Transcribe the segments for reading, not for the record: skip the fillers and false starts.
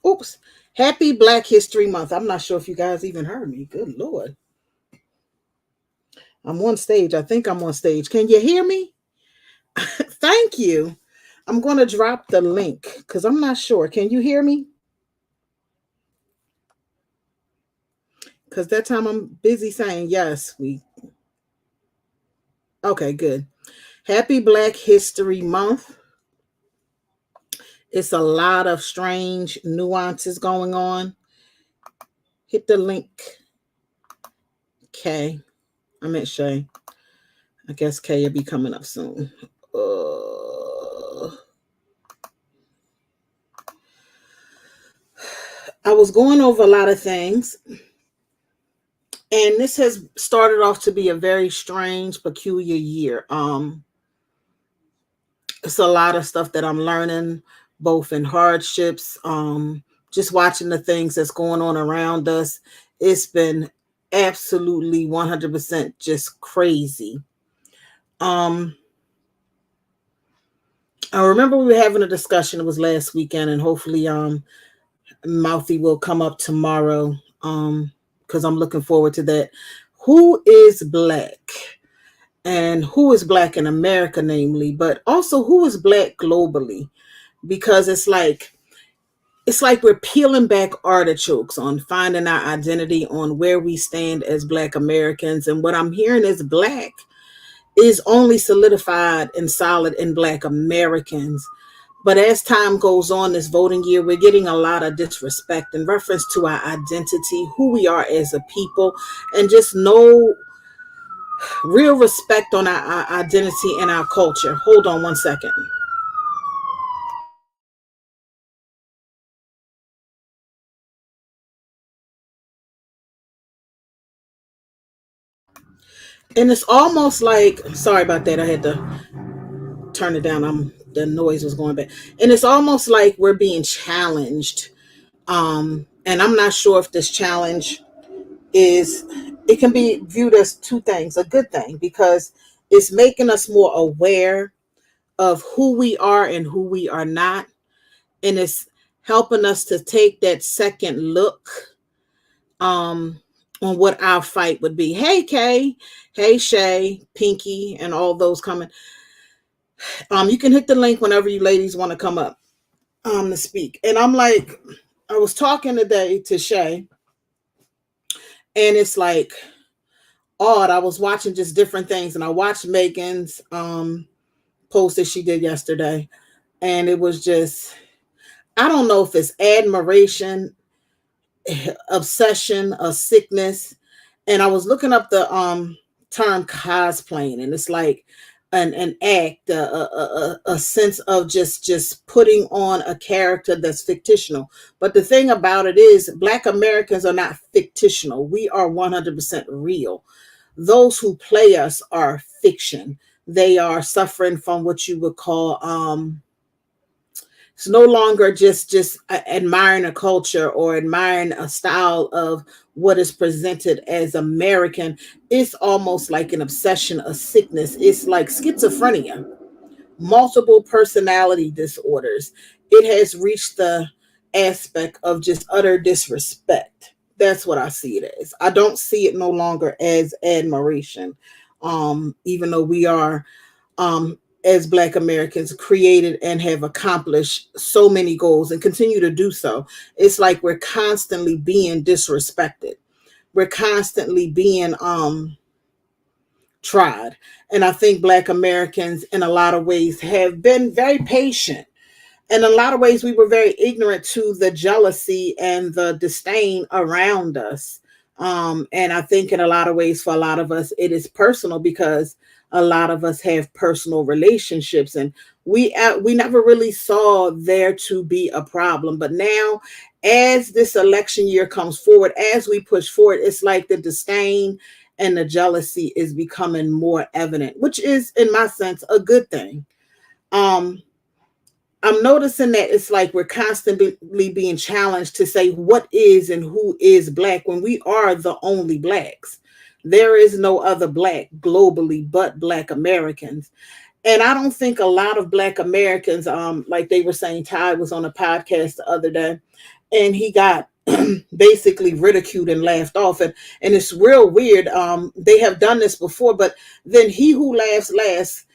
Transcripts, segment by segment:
Oops. Happy Black History Month. I'm not sure if you guys even heard me. Good Lord. I'm on stage. I think I'm on stage. Can you hear me? Thank you. I'm going to drop the link because I'm not sure. Can you hear me? Because that time I'm busy saying yes. Okay, good. Happy Black History Month. It's a lot of strange nuances going on. Hit the link. Okay. I'm at Shay. I guess Kay will be coming up soon. I was going over a lot of things, and this has started off to be a very strange, peculiar year. It's a lot of stuff that I'm learning, both in hardships, just watching the things that's going on around us. It's been absolutely 100% just crazy. Um, I remember we were having a discussion. It was last weekend, and hopefully, Mouthy will come up tomorrow. Because I'm looking forward to that. Who is black? And who is black in America, namely, but also who is black globally? Because it's like we're peeling back artichokes on finding our identity, on where we stand as Black Americans. And what I'm hearing is black is only solidified and solid in Black Americans. But as time goes on this voting year, we're getting a lot of disrespect in reference to our identity, who we are as a people, and just no real respect on our identity and our culture. Hold on one second. And it's almost like, sorry about that, I had to turn it down. The noise was going back. And it's almost like we're being challenged. And I'm not sure if this challenge is, it can be viewed as two things, a good thing, because it's making us more aware of who we are and who we are not. And it's helping us to take that second look um on what our fight would be. Hey Kay, hey Shay, Pinky, and all those coming. You can hit the link whenever you ladies want to come up to speak. And I'm like, I was talking today to Shay, and it's like odd. I was watching just different things, and I watched Megan's post that she did yesterday, and it was just, I don't know if it's admiration, obsession, or sickness. And I was looking up the term cosplaying, and it's like an act, a sense of just putting on a character that's fictional. But the thing about it is, Black Americans are not fictional. We are 100% real. Those who play us are fiction. They are suffering from what you would call it's no longer just admiring a culture or admiring a style of what is presented as American. It's almost like an obsession, a sickness. It's like schizophrenia, multiple personality disorders. It has reached the aspect of just utter disrespect. That's what I see it as. I don't see it no longer as admiration. Even though we are um, as Black Americans created and have accomplished so many goals and continue to do so. It's like we're constantly being disrespected. We're constantly being tried. And I think Black Americans, in a lot of ways, have been very patient. In a lot of ways, we were very ignorant to the jealousy and the disdain around us. And I think in a lot of ways, for a lot of us, it is personal because a lot of us have personal relationships, and we never really saw there to be a problem. But now, as this election year comes forward, as we push forward, it's like the disdain and the jealousy is becoming more evident, which is, in my sense, a good thing. Um, I'm noticing that it's like we're constantly being challenged to say what is and who is Black when we are the only Blacks. There is no other Black globally but Black Americans. And I don't think a lot of Black Americans, like they were saying, Ty was on a podcast the other day, and he got basically ridiculed and laughed off. And it's real weird. They have done this before, but then he who laughs last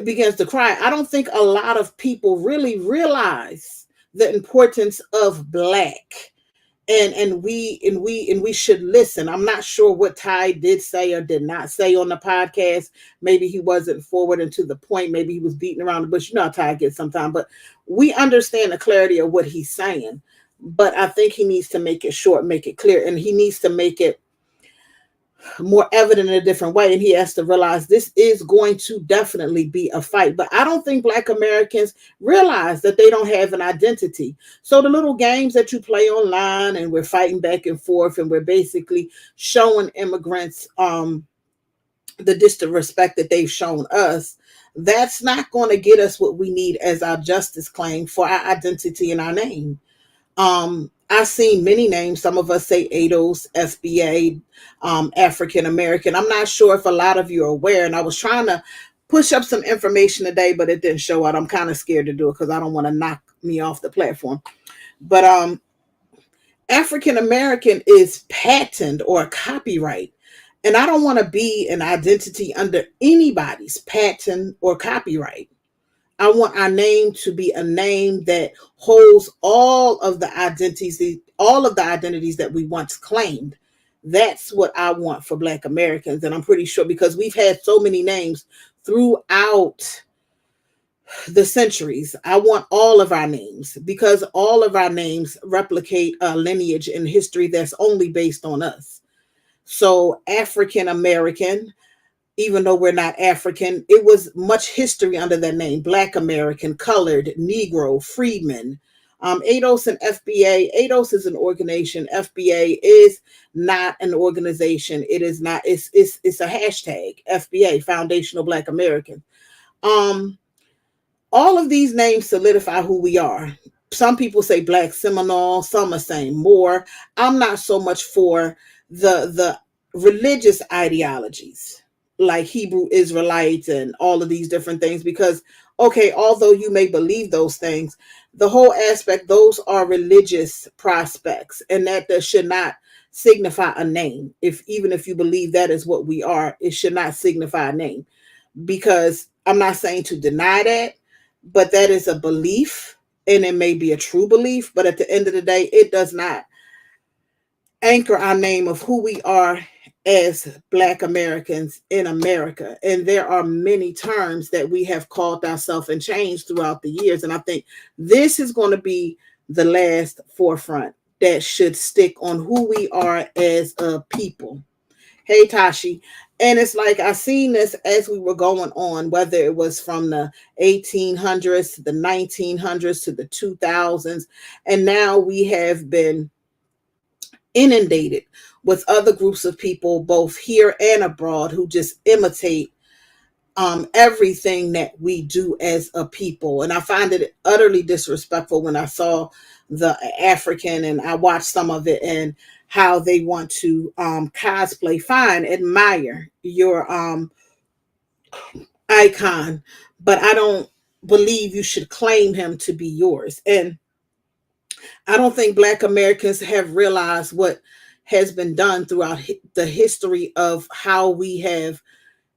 begins to cry. I don't think a lot of people really realize the importance of black. And we should listen. I'm not sure what Ty did say or did not say on the podcast. Maybe he wasn't forward and to the point. Maybe he was beating around the bush. You know how Ty gets sometimes. But we understand the clarity of what he's saying. But I think he needs to make it short, make it clear, and he needs to make it more evident in a different way. And he has to realize this is going to definitely be a fight. But I don't think Black Americans realize that they don't have an identity. So the little games that you play online, and we're fighting back and forth, and we're basically showing immigrants the disrespect that they've shown us, that's not going to get us what we need as our justice claim for our identity and our name. I've seen many names. Some of us say ADOS, FBA, African American. I'm not sure if a lot of you are aware, and I was trying to push up some information today, but it didn't show out. I'm kind of scared to do it because I don't want to knock me off the platform. But African American is patent or copyright. And I don't want to be an identity under anybody's patent or copyright. I want our name to be a name that holds all of the identities that we once claimed. That's what I want for Black Americans. And I'm pretty sure, because we've had so many names throughout the centuries. I want all of our names, because all of our names replicate a lineage in history that's only based on us. So African American, even though we're not African, it was much history under that name. Black American, colored, Negro, freedman. ADOS and FBA. ADOS is an organization. FBA is not an organization. It is not. It's a hashtag. FBA, Foundational Black American. All of these names solidify who we are. Some people say Black Seminole. Some are saying more. I'm not so much for the religious ideologies like Hebrew Israelites and all of these different things, because, okay, although you may believe those things, the whole aspect, those are religious prospects, and that should not signify a name. Even if you believe that is what we are, it should not signify a name, because I'm not saying to deny that, but that is a belief, and it may be a true belief, but at the end of the day, it does not anchor our name of who we are as Black Americans in America. And there are many terms that we have called ourselves and changed throughout the years. And I think this is going to be the last forefront that should stick on who we are as a people. Hey, Tashi. And it's like I seen this as we were going on, whether it was from the 1800s to the 1900s to the 2000s. And now we have been inundated with other groups of people, both here and abroad, who just imitate everything that we do as a people. And I find it utterly disrespectful when I saw the African, and I watched some of it, and how they want to cosplay. Fine, admire your icon, but I don't believe you should claim him to be yours. And I don't think Black Americans have realized what has been done throughout the history of how we have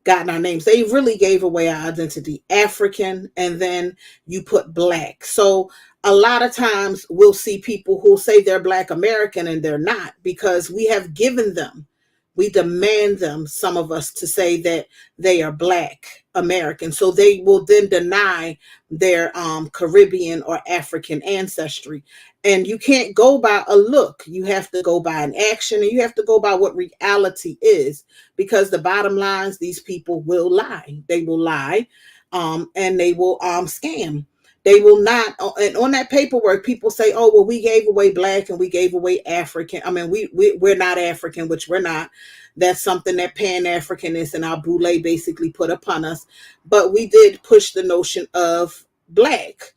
gotten our names. They really gave away our identity, African, and then you put Black. So a lot of times we'll see people who say they're Black American and they're not, because we have given them, we demand them, some of us, to say that they are Black American. So they will then deny their Caribbean or African ancestry. And you can't go by a look. You have to go by an action, and you have to go by what reality is, because the bottom line is these people will lie. They will lie, and they will scam. They will not. And on that paperwork, people say, "Oh, well, we gave away Black and we gave away African." I mean, we're not African, which we're not. That's something that Pan-Africanists and our Boule basically put upon us. But we did push the notion of Black.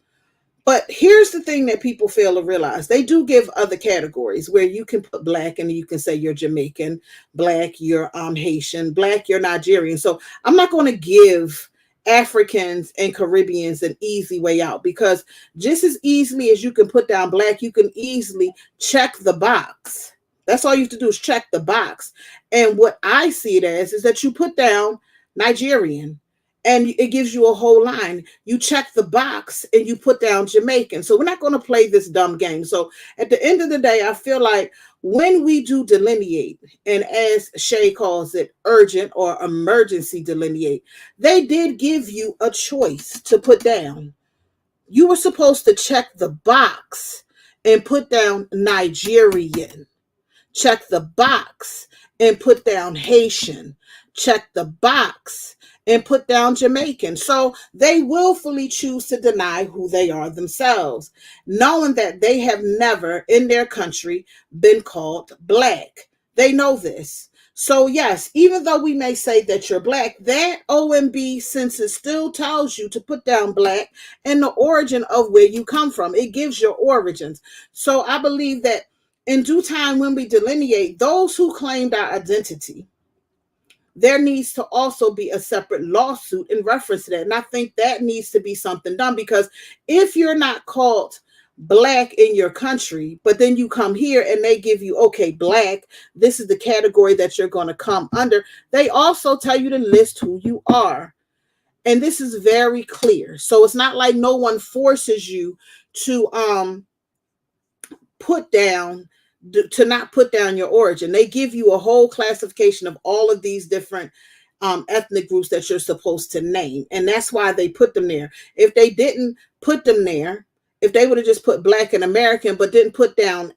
But here's the thing that people fail to realize. They do give other categories where you can put Black and you can say you're Jamaican, Black, you're Haitian, Black, you're Nigerian. So I'm not going to give Africans and Caribbeans an easy way out, because just as easily as you can put down black, you can easily check the box. That's all you have to do is check the box. And what I see it as is that you put down Nigerian and it gives you a whole line. You check the box and you put down Jamaican. So we're not going to play this dumb game. So at the end of the day, I feel like when we do delineate, and as Shay calls it, urgent or emergency delineate, they did give you a choice to put down. You were supposed to check the box and put down Nigerian. Check the box and put down Haitian. Check the box and put down Jamaican. So they willfully choose to deny who they are themselves, knowing that they have never in their country been called black. They know this. So yes, even though we may say that you're black, that OMB census still tells you to put down black and the origin of where you come from. It gives your origins. So I believe that in due time, when we delineate those who claimed our identity, there needs to also be a separate lawsuit in reference to that. And I think that needs to be something done, because if you're not called black in your country, but then you come here and they give you, okay, black, this is the category that you're going to come under. They also tell you to list who you are. And this is very clear. So it's not like no one forces you to put down, to not put down your origin. They give you a whole classification of all of these different ethnic groups that you're supposed to name. And that's why they put them there. If they didn't put them there, if they would have just put black and American, but didn't put down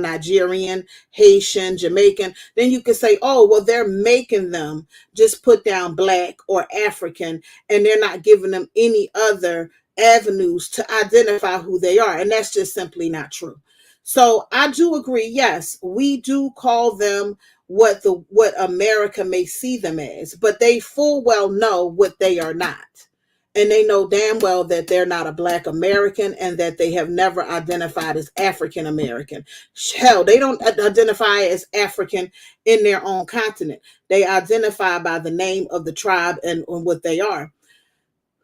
Nigerian, Haitian, Jamaican, then you could say, oh, well, they're making them just put down black or African, and they're not giving them any other avenues to identify who they are. And that's just simply not true. So I do agree. Yes, we do call them what America may see them as, but they full well know what they are not. And they know damn well that they're not a black American and that they have never identified as African American. Hell, they don't identify as African in their own continent. They identify by the name of the tribe and what they are.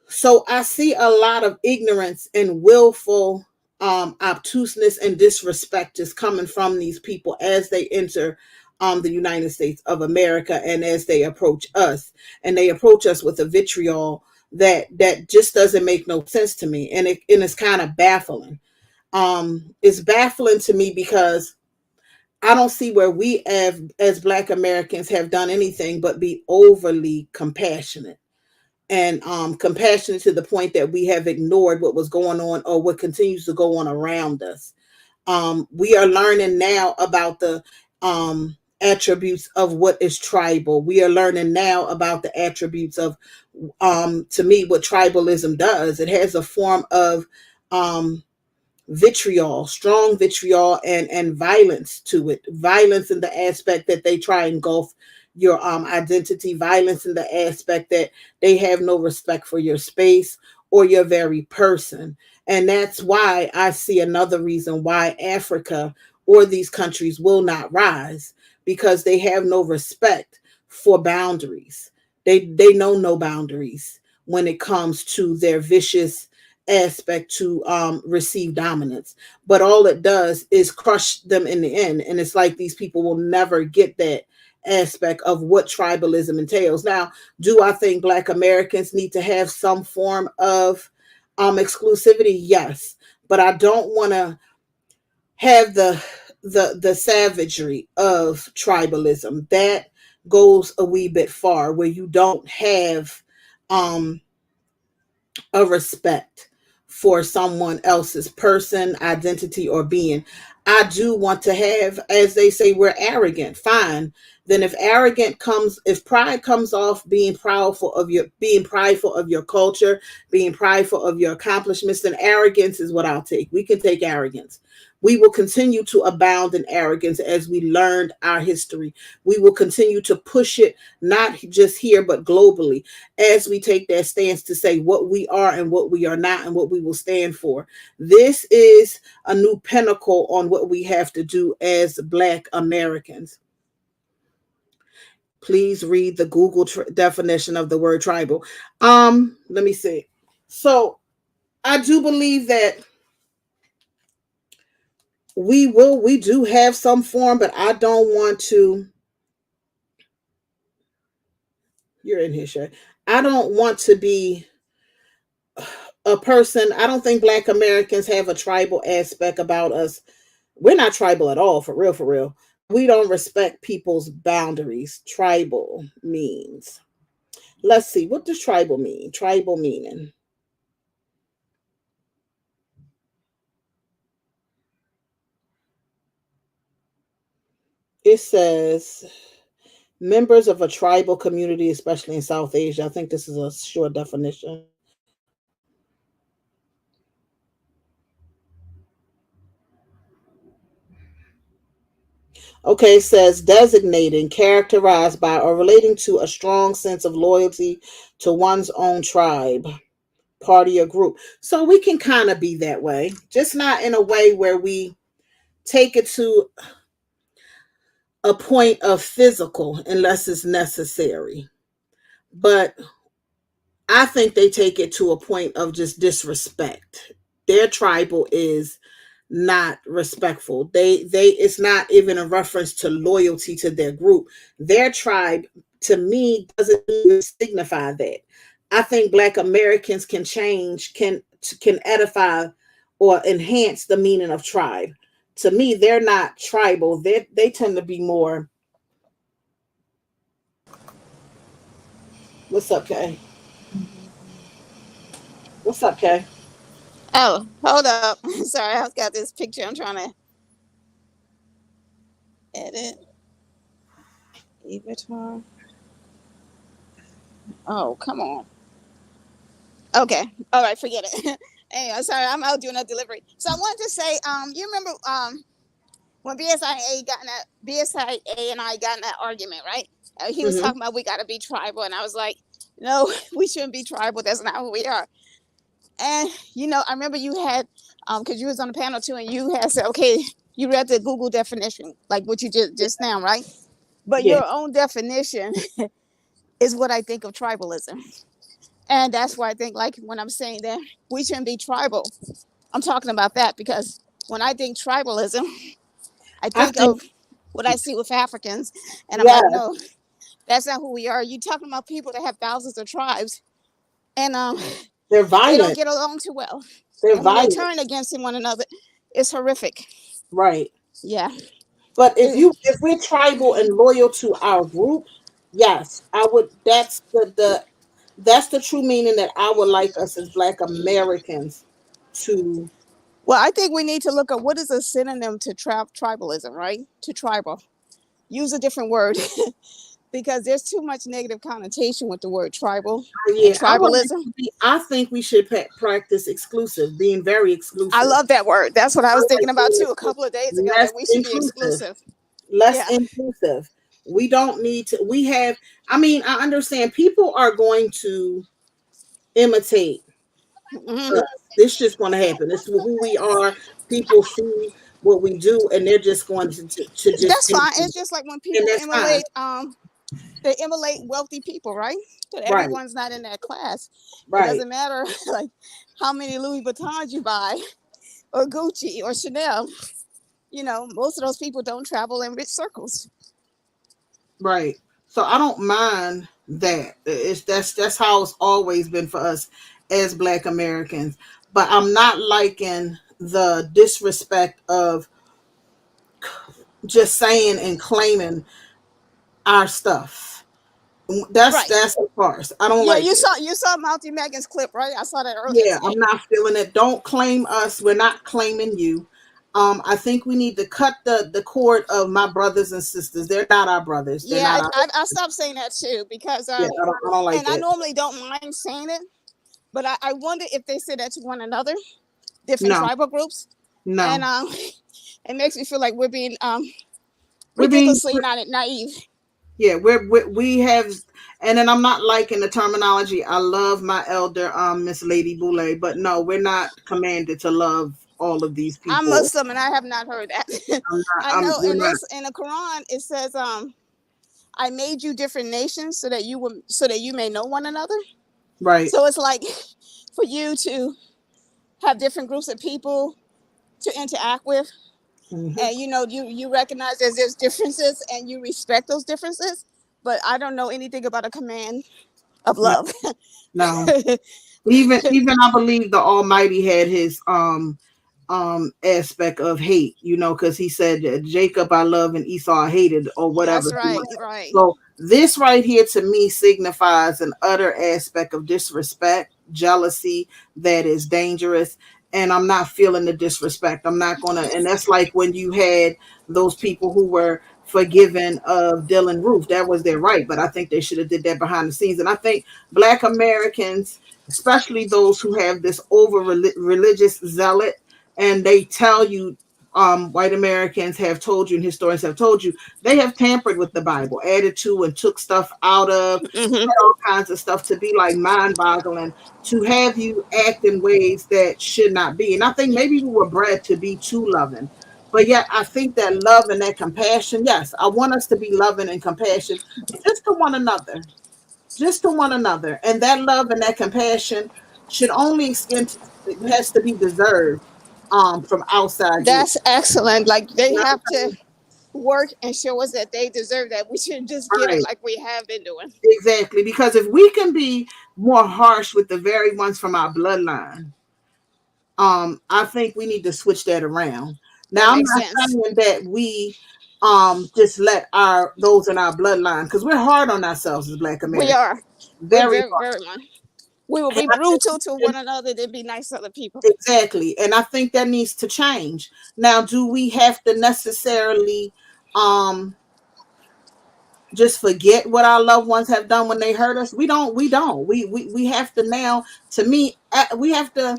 So I see a lot of ignorance and willful obtuseness and disrespect is coming from these people as they enter the United States of America, and as they approach us, and they approach us with a vitriol that just doesn't make no sense to me, and it's kind of baffling. It's baffling to me because I don't see where we have, as Black Americans, have done anything but be overly compassionate. And compassionate to the point that we have ignored what was going on or what continues to go on around us. We are learning now about the attributes of what is tribal. We are learning now about the attributes of, to me, what tribalism does. It has a form of vitriol, strong vitriol, and violence to it. Violence in the aspect that they try and engulf your identity, violence in the aspect that they have no respect for your space or your very person. And that's why I see another reason why Africa or these countries will not rise, because they have no respect for boundaries. They know no boundaries when it comes to their vicious aspect to receive dominance. But all it does is crush them in the end. And it's like these people will never get that aspect of what tribalism entails. Now, do I think Black Americans need to have some form of exclusivity? Yes, but I don't want to have the savagery of tribalism. That goes a wee bit far, where you don't have a respect for someone else's person, identity, or being. I do want to have, as they say, we're arrogant. Fine. Then if pride comes off being prideful of your culture, being prideful of your accomplishments, then arrogance is what I'll take. We can take arrogance. We will continue to abound in arrogance as we learned our history. We will continue to push it, not just here, but globally, as we take that stance to say what we are and what we are not and what we will stand for. This is a new pinnacle on what we have to do as Black Americans. Please read the Google definition of the word tribal. Let me see. So I do believe that we do have some form, but I don't want to. You're in here, Shay. I don't want to be a person. I don't think Black Americans have a tribal aspect about us. We're not tribal at all, for real, for real. We don't respect people's boundaries. Tribal means. Let's see. What does tribal mean? Tribal meaning. It says members of a tribal community, especially in South Asia. I think this is a short definition. Okay, it says designating, characterized by, or relating to a strong sense of loyalty to one's own tribe, party, or group. So we can kind of be that way, just not in a way where we take it to a point of physical unless it's necessary. But I think they take it to a point of just disrespect. Their tribal is not respectful. They it's not even a reference to loyalty to their group. Their tribe to me doesn't even signify that. I think Black Americans can change, can edify or enhance the meaning of tribe. To me, they're not tribal. They tend to be more. What's up, Kay? What's up, Kay? Oh, hold up. Sorry, I've got this picture I'm trying to edit. Avatar. Oh, come on. Okay. All right, forget it. Anyway, sorry, I'm out doing a delivery. So I wanted to say, you remember when BSIA and I got in that argument, right? He was Mm-hmm. talking about we got to be tribal, and I was like, no, we shouldn't be tribal. That's not who we are. And I remember you had, because you was on the panel too, and you had said, okay, you read the Google definition, like what you just now, right? But Yeah, your own definition is what I think of tribalism, and that's why I think, like when I'm saying that we shouldn't be tribal, I'm talking about that because when I think tribalism, I I think think of what I see with Africans, and I'm yeah, like, no, that's not who we are. You talking about people that have thousands of tribes, and they're they don't violent. get along too well, They're and when they violent, turn against one another, it's horrific. right? Yeah. But It, if we're tribal and loyal to our group, yes, I would. That's the true meaning that I would like us as Black Americans to. well, I think we need to look at what is a synonym to tribalism, right? To tribal. Use a different word because there's too much negative connotation with the word tribal and Yeah, I would like tribalism. to be. I think we should practice exclusive, being very I exclusive. love that word. That's what I I was like thinking about being too a exclusive. couple of days ago, Less that we should be inclusive. exclusive. Less Yeah. inclusive. We don't need to. We have. I mean, I understand people are going to imitate Mm-hmm. us. This just going to happen. It's who we are. People see what we do, and they're just going to just That's fine. imitate, It's just like when and people that's fine. emulate they emulate wealthy people, right? But Right, everyone's not in that class. It right, doesn't matter like how many Louis Vuittons you buy or Gucci or Chanel. Most of those people don't travel in rich circles. right. So I don't mind that. It's that's how it's always been for us as Black Americans. But I'm not liking the disrespect of just saying and claiming our stuff. Right. That's a farce. I don't Yeah, like you it. saw you saw Mountie Megan's clip, right? I saw that earlier Yeah, I'm today. not feeling it. Don't claim us. We're not claiming you. I think we need to cut the cord of my brothers and sisters. They're not our brothers. They're Yeah, not our. I stopped saying that too because Yeah, I don't like and I that. normally don't mind saying it, but I wonder if they say that to one another, different No, tribal groups, and no. it makes me feel like we're being We're being ridiculously not naive. yeah. We have, and then I'm not liking the terminology. I love my elder, Miss Lady Boulay, but no, we're not commanded to love all of these I'm people. Muslim and I have not heard that. I'm not. I know We're in not. this in the Quran it says I made you different nations so that so that you may know one another. Right. So it's like for you to have different groups of people to interact with, Hmm. and you recognize that there's differences and you respect those differences. But I don't know anything about a command of No, love. no. Even I believe the Almighty had his aspect of hate, because he said that Jacob I love and Esau I hated, or whatever. That's right, right. So this right here to me signifies an utter aspect of disrespect, jealousy that is dangerous. And I'm not feeling the disrespect. I'm not gonna, and that's like when you had those people who were forgiven of Dylan Roof. That was their right, but I think they should have did that behind the scenes. And I think Black Americans, especially those who have this over religious zealot, and they tell you, white Americans have told you and historians have told you, they have tampered with the Bible, added to and took stuff out of, Hmm. all kinds of stuff, to be like mind boggling, to have you act in ways that should not be. And I think maybe we were bred to be too loving. But yet, I think that love and that compassion, yes, I want us to be loving and compassion just to one another, just to one another. And that love and that compassion should only extend, it has to be deserved from outside you. That's excellent. Like they You know have what I'm to saying? work and show us that they deserve that. We shouldn't just get them Right. like we have been doing. Exactly. Because if we can be more harsh with the very ones from our bloodline, I think we need to switch that around. That Now, I'm makes not sense. saying that we just let our those in our bloodline, because we're hard on ourselves as Black We Americans. are. We're Very very, hard. very much. We will And be I think brutal to one another, then be nice to other people. exactly. And I think that needs to change. Now, do we have to necessarily um just forget what our loved ones have done when they hurt us? We don't. We have to now, to me, we have to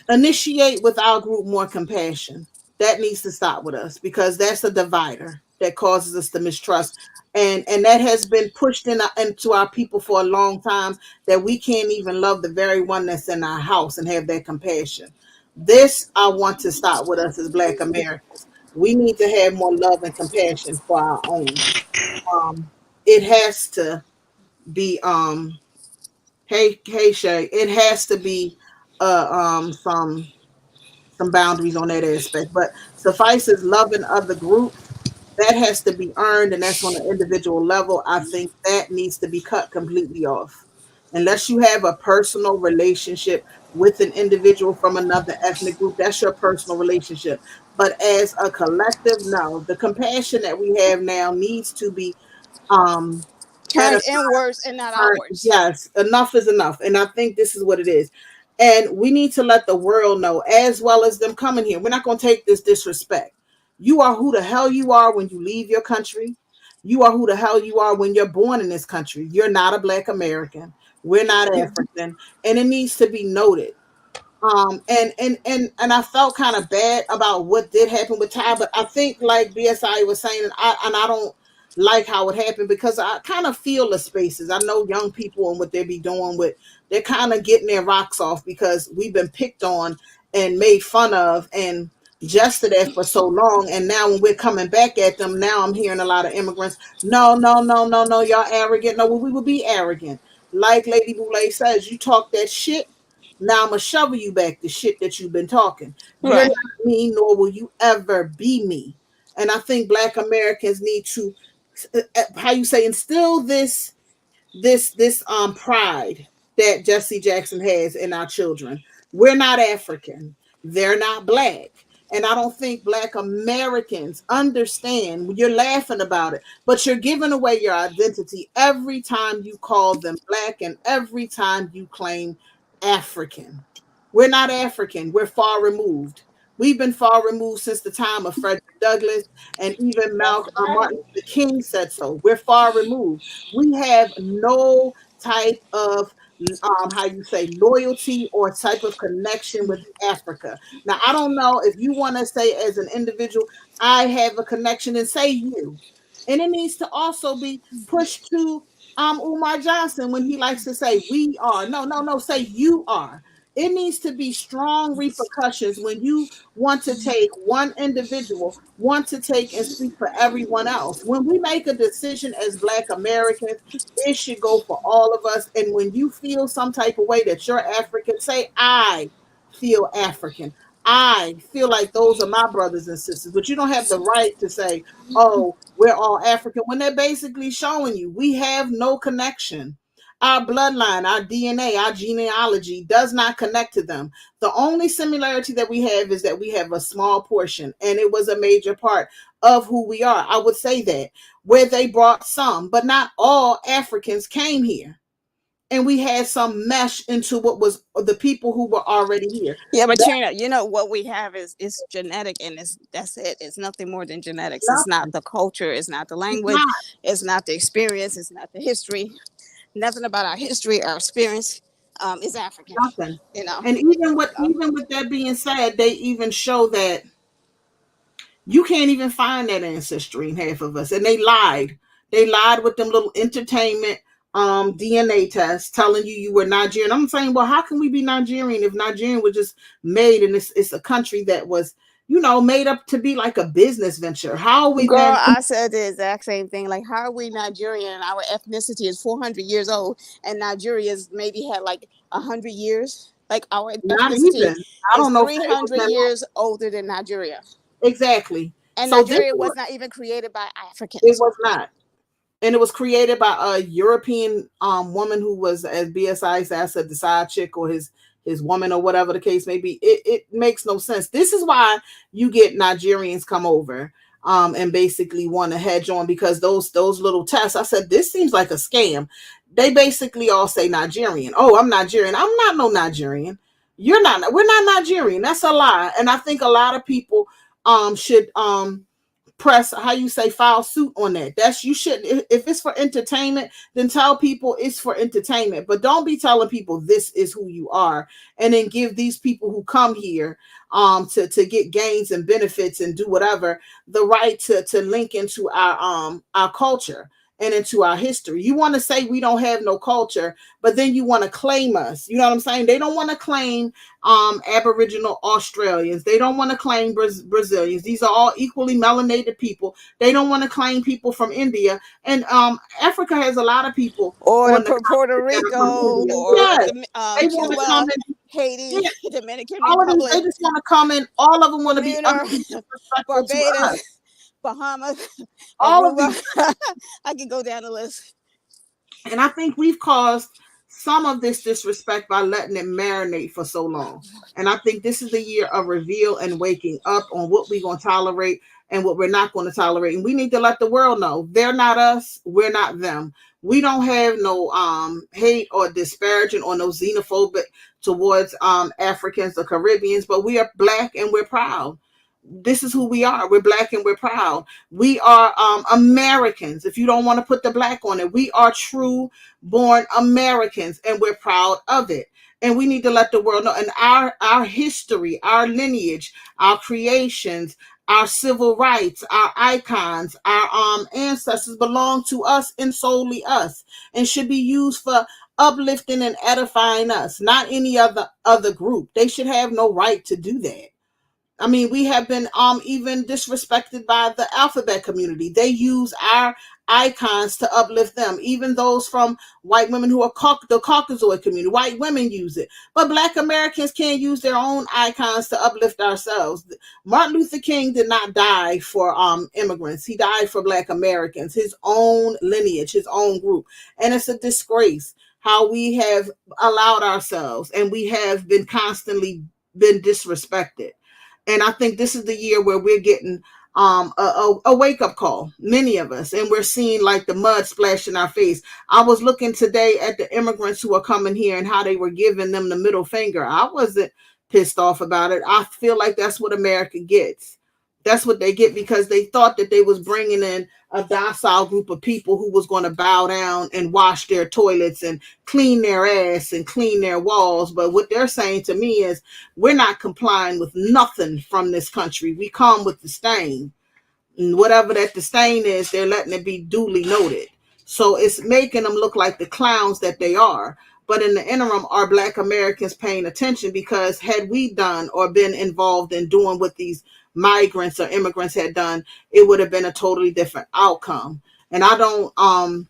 initiate with our group more compassion. That needs to stop with us, because that's a divider that causes us to mistrust. And that has been pushed into our people for a long time, that we can't even love the very one that's in our house and have that compassion. This I want to stop with us as Black Americans. We need to have more love and compassion for our own. It has to be hey Shay, it has to be some boundaries on that aspect. But suffices loving other groups, that has to be earned, and that's on an individual level. I think that needs to be cut completely off. Unless you have a personal relationship with an individual from another ethnic group, that's your personal relationship. But as a collective, no. The compassion that we have now needs to be um at Turned inwards and not outwards. yes, enough is enough. And I think this is what it is. And we need to let the world know, as well as them coming here. We're not going to take this disrespect. You are who the hell you are when you leave your country. You are who the hell you are when you're born in this country. You're not a Black American. We're not African. And it needs to be noted. And I felt kind of bad about what did happen with Ty, but I think, like BSI was saying, and I don't like how it happened, because I kind of feel the spaces. I know young people and what they be doing with, they're kind of getting their rocks off, because we've been picked on and made fun of and jested at for so long. And now when we're coming back at them, now I'm hearing a lot of immigrants, no, no, no, no, no, y'all arrogant. No, we will be arrogant. Like Lady Boulay says, you talk that shit, now I'm gonna shovel you back the shit that you've been talking. You're Right. not me, nor will you ever be me. And I think Black Americans need to, how you say, instill this pride that Jesse Jackson has in our children. We're not African. They're not Black. And I don't think Black Americans understand. You're laughing about it, but you're giving away your identity every time you call them Black and every time you claim African. We're not African. We're far removed. We've been far removed since the time of Frederick Douglass, and even Martin Luther King said so. We're far removed. We have no type of how you say, loyalty or type of connection with Africa. Now, I don't know if you want to say as an individual, I have a connection, and say you. And it needs to also be pushed to Umar Johnson when he likes to say we are. No, no, no, say you are. It needs to be strong repercussions when you want to take one individual, want to take and speak for everyone else. When we make a decision as Black Americans, it should go for all of us. And when you feel some type of way that you're African, say, I feel African. I feel like those are my brothers and sisters. But you don't have the right to say, oh, we're all African, when they're basically showing you we have no connection. Our bloodline, our DNA, our genealogy does not connect to them. The only similarity that we have is that we have a small portion, and it was a major part of who we are. I would say that where they brought some, but not all Africans came here. And we had some mesh into what was the people who were already here. Yeah, but That's you know what we have is genetic, and that's it. It's nothing more than genetics. It's nothing. not the culture. It's not the It's language. not It's not the experience. It's not the history. Nothing about our history, our experience, is African. nothing. You know. And even with that being said, they even show that you can't even find that ancestry in half of us. And they lied. They lied with them little entertainment DNA tests telling you were Nigerian. I'm saying, well, how can we be Nigerian if Nigerian was just made and it's a country that was, made up to be like a business venture? How are we Girl, then? I said the exact same thing. Like, how are we Nigerian? Our ethnicity is 400 years old, and Nigeria's maybe had like 100 years. Like, our Not ethnicity even. I is don't know if it was 300 that long. years older than Nigeria. Exactly. And So this Nigeria is was not even created by it Africans. was not. And it was created by a European woman who was, as BSI said, the side chick or his woman or whatever the case may be. It makes no sense. This is why you get Nigerians come over and basically want to hedge on, because those little tests. I said this seems like a scam. They basically all say Nigerian. Oh, I'm Nigerian. I'm not no Nigerian. You're not. We're not Nigerian. That's a lie. And I think a lot of people should press, how you say, file suit on that. That's, you should, if it's for entertainment, then tell people it's for entertainment, but don't be telling people this is who you are, and then give these people who come here to get gains and benefits and do whatever the right to link into our culture and into our history. You want to say we don't have no culture, but then you want to claim us. You know what I'm saying? They don't want to claim Aboriginal Australians. They don't want to claim Brazilians. These are all equally melanated people. They don't want to claim people from India. And Africa has a lot of people Or on the Puerto continent that are from Rico, India. or Yes, they want to come Cuba, in. Haiti, Yeah, Dominican all of these, Republic, they just want to come in. All of them want to be Bermuda, utterly disrespectful to us. Barbados, Bahamas, All of Aruba. these. I can go down the list. And I think we've caused some of this disrespect by letting it marinate for so long. And I think this is the year of reveal and waking up on what we're going to tolerate and what we're not going to tolerate. And we need to let the world know they're not us, we're not them. We don't have no hate or disparaging or no xenophobic towards Africans or Caribbeans, but we are Black and we're proud. This is who we are. We're Black and we're proud. We are Americans. If you don't want to put the Black on it, we are true born Americans and we're proud of it. And we need to let the world know. And our history, our lineage, our creations, our civil rights, our icons, our ancestors belong to us and solely us, and should be used for uplifting and edifying us, not any other group. They should have no right to do that. I mean, we have been even disrespected by the alphabet community. They use our icons to uplift them. Even those from white women who are the Caucasoid community, white women use it. But Black Americans can't use their own icons to uplift ourselves. Martin Luther King did not die for immigrants. He died for Black Americans, his own lineage, his own group. And it's a disgrace how we have allowed ourselves, and we have been constantly been disrespected. And I think this is the year where we're getting a wake up call, many of us, and we're seeing like the mud splash in our face. I was looking today at the immigrants who are coming here and how they were giving them the middle finger. I wasn't pissed off about it. I feel like that's what America gets. That's what they get, because they thought that they was bringing in a docile group of people who was going to bow down and wash their toilets and clean their ass and clean their walls. But what they're saying to me is, we're not complying with nothing from this country. We come with the stain. And whatever that disdain is, they're letting it be duly noted. So it's making them look like the clowns that they are. But in the interim, are Black Americans paying attention? Because had we done or been involved in doing what these migrants or immigrants had done, it would have been a totally different outcome. And I don't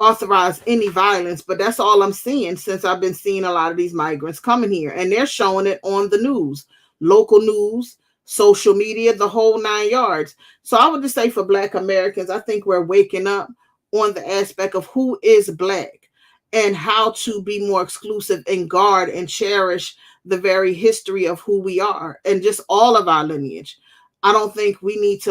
authorize any violence, but that's all I'm seeing since I've been seeing a lot of these migrants coming here, and they're showing it on the news, local news, social media, the whole 9 yards. So I would just say for Black Americans, I think we're waking up on the aspect of who is Black and how to be more exclusive and guard and cherish the very history of who we are and just all of our lineage. I don't think we need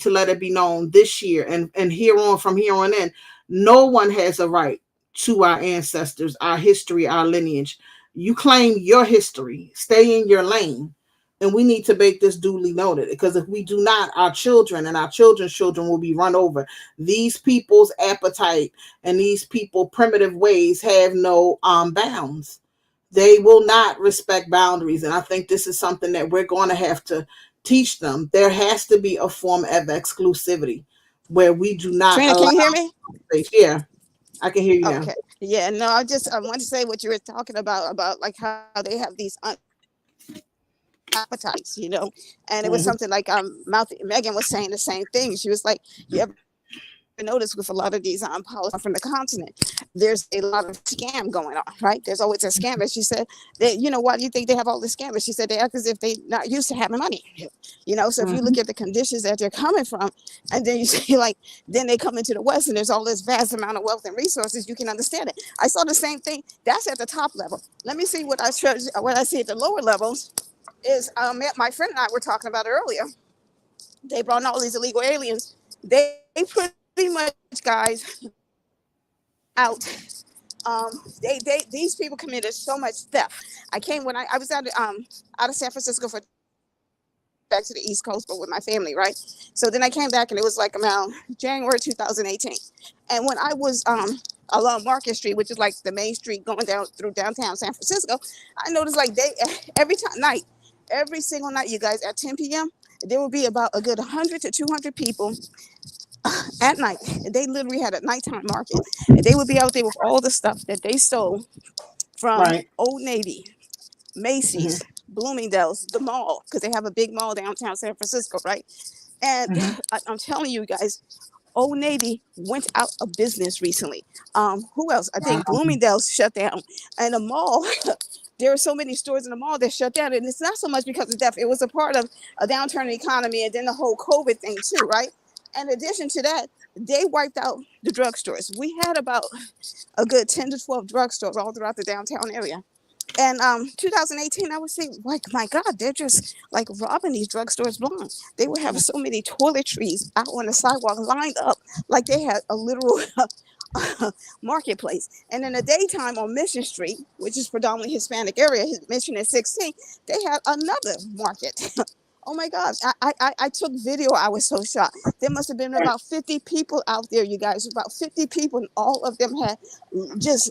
to let it be known this year and here on, from here on in, no one has a right to our ancestors, our history, our lineage. You claim your history, stay in your lane, and we need to make this duly noted, because if we do not, our children and our children's children will be run over. These people's appetite and these people primitive ways have no bounds. They will not respect boundaries, and I think this is something that we're going to have to teach them. There has to be a form of exclusivity where we do not Trina, allow can you hear me? space. Yeah, I can hear you now. Okay. Yeah, no, I want to say what you were talking about like how they have these appetites, and it was Mhm. something like Megan was saying the same thing. She was like, you ever notice with a lot of these policies from the continent, there's a lot of scam going on, right? There's always a scam. And she said that, why do you think they have all this scam? And she said they act as if they're not used to having money, so if you look Mhm. at the conditions that they're coming from, and then you see like, then they come into the West and there's all this vast amount of wealth and resources, you can understand it. I saw the same thing. That's at the top level. Let me see what I see at the lower levels is my friend and I were talking about earlier. They brought in all these illegal aliens. They pretty much, guys, out. These people committed so much theft. I was out of San Francisco for back to the East Coast, but with my family, right? So then I came back, and it was like around January 2018. And when I was along Market Street, which is like the main street going down through downtown San Francisco, I noticed like every single night, you guys, at 10 p.m., there would be about a good 100 to 200 people at night. They literally had a nighttime market, and they would be out there with all the stuff that they stole from Right. Old Navy, Mhm. Macy's, Bloomingdale's, the mall, because they have a big mall downtown San Francisco, right? And Mhm. I'm telling you guys, Old Navy went out of business recently. Who else? I think Wow. Bloomingdale's shut down, and the mall. There are so many stores in the mall that shut down, and it's not so much because of death. It was a part of a downturn in the economy, and then the whole COVID thing too, right? In addition to that, they wiped out the drugstores. We had about a good 10 to 12 drugstores all throughout the downtown area. And 2018, I would say, like, my God, they're just like robbing these drugstores blind. They would have so many toiletries out on the sidewalk lined up like they had a literal marketplace. And in the daytime on Mission Street, which is predominantly Hispanic area, Mission at 16, they had another market. Oh my God. I took video. I was so shocked. There must have been about 50 people out there, you guys, about 50 people, and all of them had just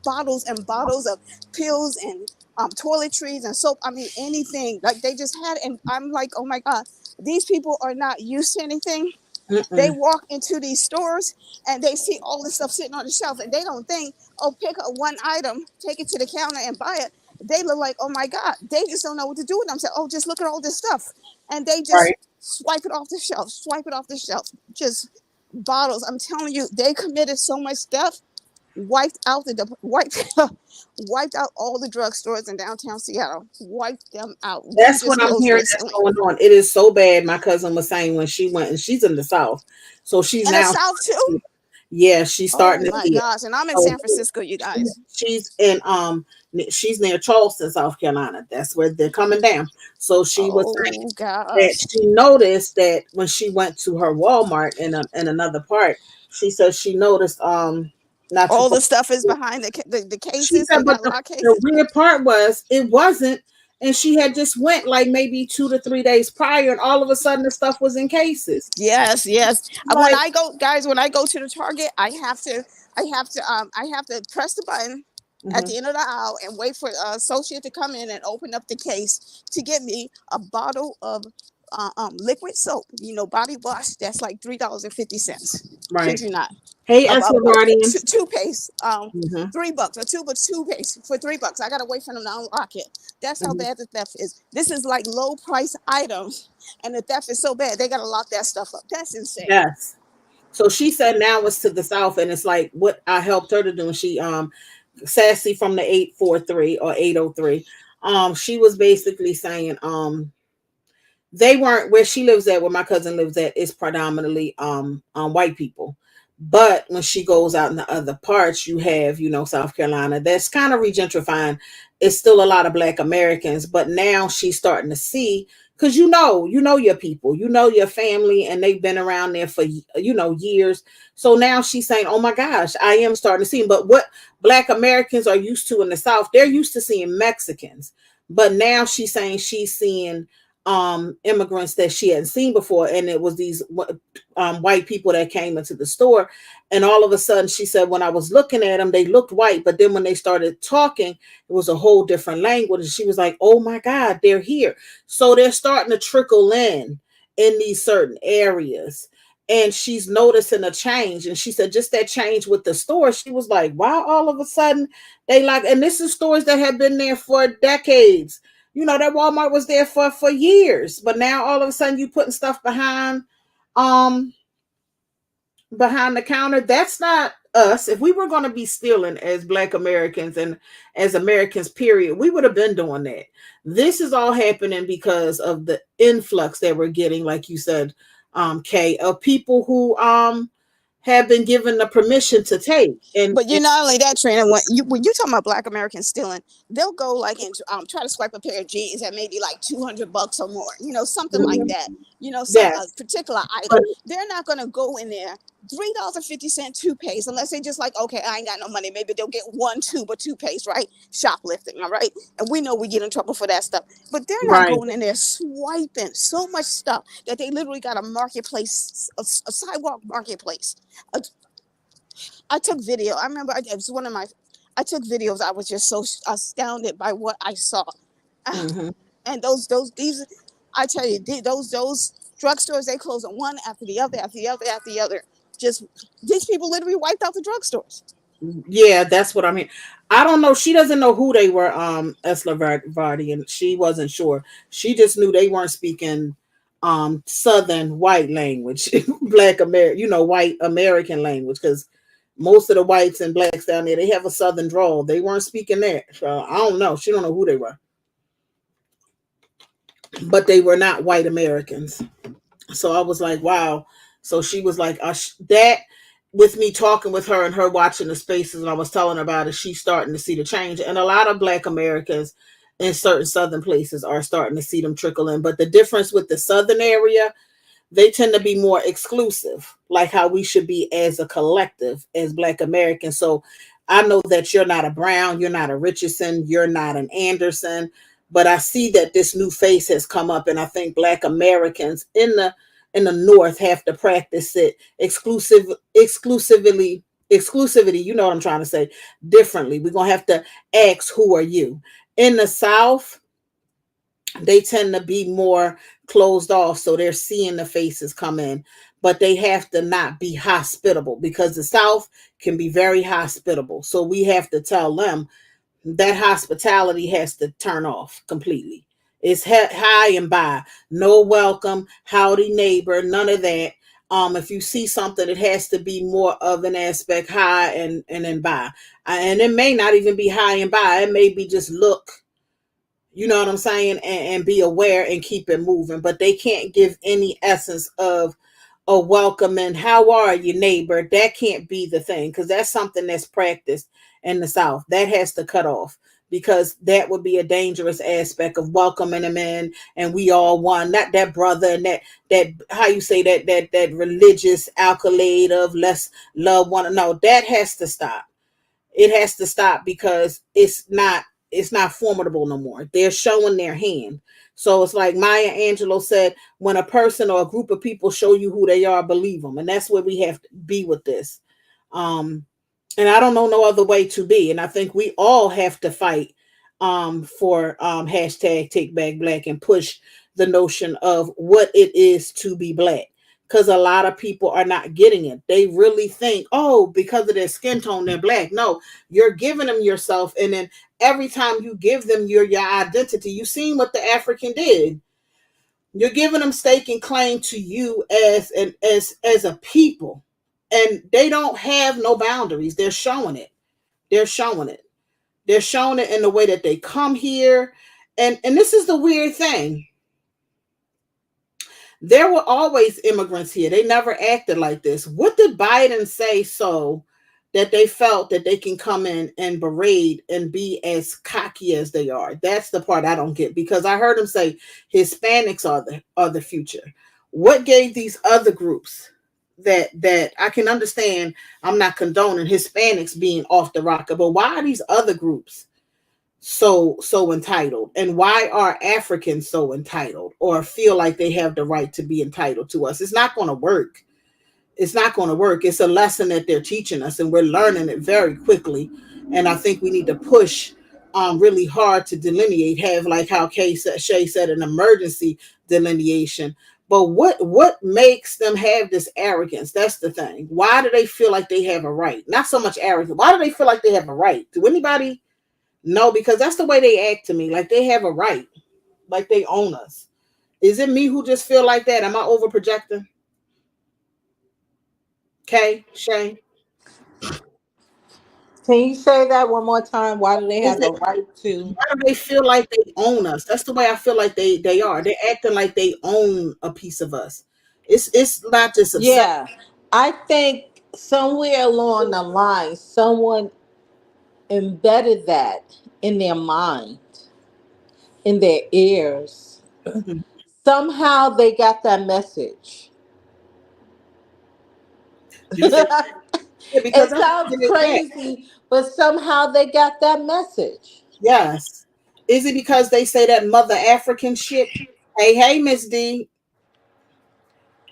bottles and bottles of pills and toiletries and soap. I mean, anything. Like they just had, and I'm like, oh my God, these people are not used to anything. They Mm-mm. walk into these stores and they see all this stuff sitting on the shelf, and they don't think, oh, pick up one item, take it to the counter and buy it. They look like, oh my God, they just don't know what to do with themselves. Oh, just look at all this stuff. And they just Right. swipe it off the shelf, swipe it off the shelf. Just bottles. I'm telling you, they committed so much stuff, wiped wiped out all the drugstores in downtown Seattle, wiped them out. One That's just what I'm closed hearing that's recently. going on. It is so bad. My cousin was saying when she went, and she's in the South, so she's And the now, South too. yeah, she's Oh starting to my see it. gosh. And I'm in So San Francisco, you guys. she's in she's near Charleston, South Carolina. That's where they're coming down. So she was saying Oh that gosh. she noticed that when she went to her Walmart in another part, she said she noticed not too All far. the stuff is behind the She cases. said, They but got lock the cases. weird part was it wasn't, and she had just went like maybe 2 to 3 days prior, and all of a sudden the stuff was in cases. Yes, yes. When Like, I go, guys, when I go to the Target, I have to press the button at mhm. the end of the aisle and wait for associate to come in and open up the case to get me a bottle of liquid soap, body wash. That's like $3.50. Right. Kid you not. Hey, S. Lavardian. Toothpaste, Mm-hmm. $3, a tube of toothpaste for $3. I gotta wait for them to unlock it. That's how Mm-hmm. bad the theft is. This is like low price items, and the theft is so bad they gotta lock that stuff up. That's insane. Yes. So she said now it's to the south, and it's like what I helped her to do. And she Sassy from the 843 or 803. She was basically saying they weren't where she lives at, where my cousin lives at, is predominantly white people. But when she goes out in the other parts, you have, South Carolina, that's kind of regentrifying. It's still a lot of black Americans, but now she's starting to see, because you know your people, you know your family, and they've been around there for years. So now she's saying, oh my gosh, I am starting to see them. But what black Americans are used to in the South, they're used to seeing Mexicans. But now she's saying she's seeing immigrants that she hadn't seen before, and it was these white people that came into the store. And all of a sudden she said, when I was looking at them, they looked white, but then when they started talking, it was a whole different language. And she was like, oh my God, they're here. So they're starting to trickle in these certain areas, and she's noticing a change. And she said just that change with the store, she was like, wow, all of a sudden they like, and this is stores that have been there for decades. That Walmart was there for years, but now all of a sudden you putting stuff um behind the counter. That's not us. If we were going to be stealing as black Americans and as Americans, period, we would have been doing that. This is all happening because of the influx that we're getting, like you said, Kay, of people who have been given the permission to take. But you're not only that, Trina. When you talking about Black Americans stealing, they'll go like into try to swipe a pair of jeans at maybe like $200 or more. Something like that. Some Yes, particular item. but They're not gonna go in there $3.50 toothpaste unless they just like, okay, I ain't got no money. Maybe they'll get one tube of toothpaste, right? Shoplifting, all right. And we know we get in trouble for that stuff. But they're not right. going in there swiping so much stuff that they literally got a marketplace, a sidewalk marketplace. I took video. I remember it was one of my. I took videos. I was just so astounded by what I saw, Mm-hmm. and these. I tell you, those drugstores, they close on one after the other, after the other, after the other. Just these people literally wiped out the drugstores. Yeah, that's what I mean. I don't know. She doesn't know who they were, Esla Vardy, and she wasn't sure. She just knew they weren't speaking Southern white language, black American, white American language, because most of the whites and blacks down there, they have a Southern drawl. They weren't speaking that. So I don't know. She don't know who they were. But they were not white Americans. So I was like, wow. So she was like, that with me talking with her and her watching the spaces, and I was telling her about it, she's starting to see the change. And a lot of black Americans in certain southern places are starting to see them trickle in. But the difference with the southern area, they tend to be more exclusive, like how we should be as a collective, as black Americans. So I know that you're not a Brown, you're not a Richardson, you're not an Anderson, but I see that this new face has come up, and I think black Americans in the north have to practice it exclusivity, you know what I'm trying to say, differently. We're gonna have to ask, who are you? In the south, they tend to be more closed off, so they're seeing the faces come in, but they have to not be hospitable, because the south can be very hospitable. So we have to tell them that hospitality has to turn off completely. It's high and by, no welcome, howdy neighbor, none of that. If you see something, it has to be more of an aspect high and then by, and it may not even be high and by. It may be just look, you know what I'm saying, and be aware and keep it moving. But they can't give any essence of a welcome and how are you, neighbor. That can't be the thing, because that's something that's practiced in the South. That has to cut off, because that would be a dangerous aspect of welcoming them in, and we all one, not that brother and that how you say that religious accolade of let's love one. No, that has to stop. It has to stop, because it's not formidable no more. They're showing their hand. So it's like Maya Angelou said, when a person or a group of people show you who they are, believe them. And that's where we have to be with this. And I don't know no other way to be. And I think we all have to fight for hashtag take back black, and push the notion of what it is to be black. because a lot of people are not getting it. They really think, oh, because of their skin tone, they're black. No, you're giving them yourself, and then every time you give them your identity, you seen what the African did. You're giving them stake and claim to you as a people, and they don't have no boundaries. They're showing it. They're showing it. They're showing it in the way that they come here, and this is the weird thing. There were always immigrants here. They never acted like this. What did Biden say so that they felt that they can come in and berate and be as cocky as they are? That's the part I don't get, because I heard him say Hispanics are the future. What gave these other groups that I can understand? I'm not condoning Hispanics being off the rocker, but why are these other groups so entitled, and why are Africans so entitled or feel like they have the right to be entitled to us? It's not going to work. It's not going to work. It's a lesson that they're teaching us, and we're learning it very quickly. And I think we need to push really hard to delineate, have, like how Shay said, an emergency delineation. But what makes them have this arrogance? That's the thing. Why do they feel like they have a right? Not so much arrogance. Why do they feel like they have a right? Do anybody? No, because that's the way they act to me. Like they have a right. Like they own us. Is it me who just feel like that? Am I over projecting? Okay, Shay. Can you say that one more time? Why do they Is have a it right to? why do they feel like they own us? That's the way I feel like they are. They're acting like they own a piece of us. It's not just obsession. Yeah, I think somewhere along the line, someone embedded that in their mind, in their ears. Mhm. Somehow they got that message. You think yeah, because It that's sounds what it is. crazy, but somehow they got that message. Yes. Is it because they say that mother African shit? Hey, Miss D.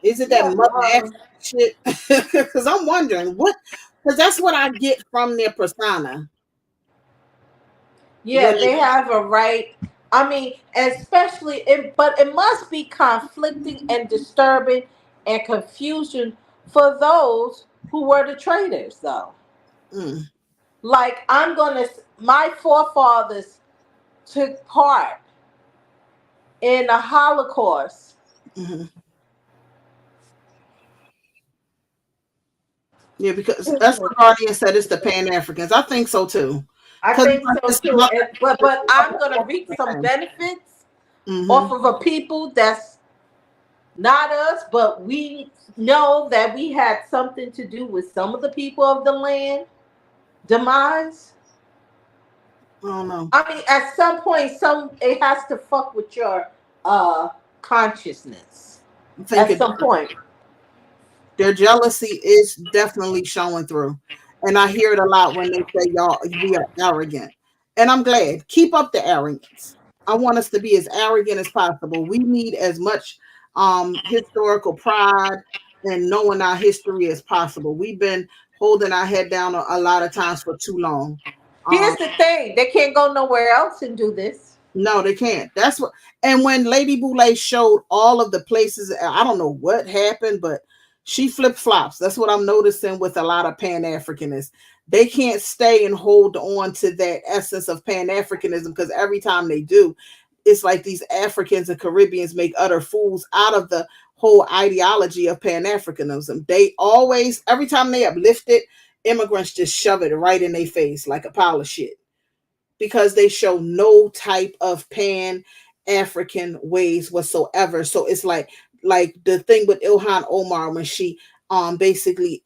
Is it that Yeah, mother African shit? Because I'm wondering what, because that's what I get from their persona yeah, when they they. have a right. I mean, especially, but it must be conflicting and disturbing and confusion for those who were the traitors, though. Mm, Like, my forefathers took part in the Holocaust. mhm. Yeah, because that's what Guardian said. It's the Pan Africans. I think so too. I Because think so too. But I'm gonna reap some benefits off mm-hmm. of a people that's not us, but we know that we had something to do with some of the people of the land demise. I don't know. I mean, at some point, some it has to fuck with your uh consciousness. I think At it some point, their jealousy is definitely showing through. And I hear it a lot when they say y'all we are arrogant. And I'm glad. Keep up the arrogance. I want us to be as arrogant as possible. We need as much historical pride and knowing our history as possible. We've been holding our head down a lot of times for too long. Um, here's the thing: they can't go nowhere else and do this. no, they can't. That's what. And when Lady Boulay showed all of the places, I don't know what happened, but she flip flops. That's what I'm noticing with a lot of Pan Africanists. They can't stay and hold on to that essence of Pan Africanism, because every time they do, it's like these Africans and Caribbeans make utter fools out of the whole ideology of Pan Africanism. They always, every time they uplift it, immigrants just shove it right in their face like a pile of shit, because they show no type of pan African ways whatsoever. So it's like the thing with Ilhan Omar when she basically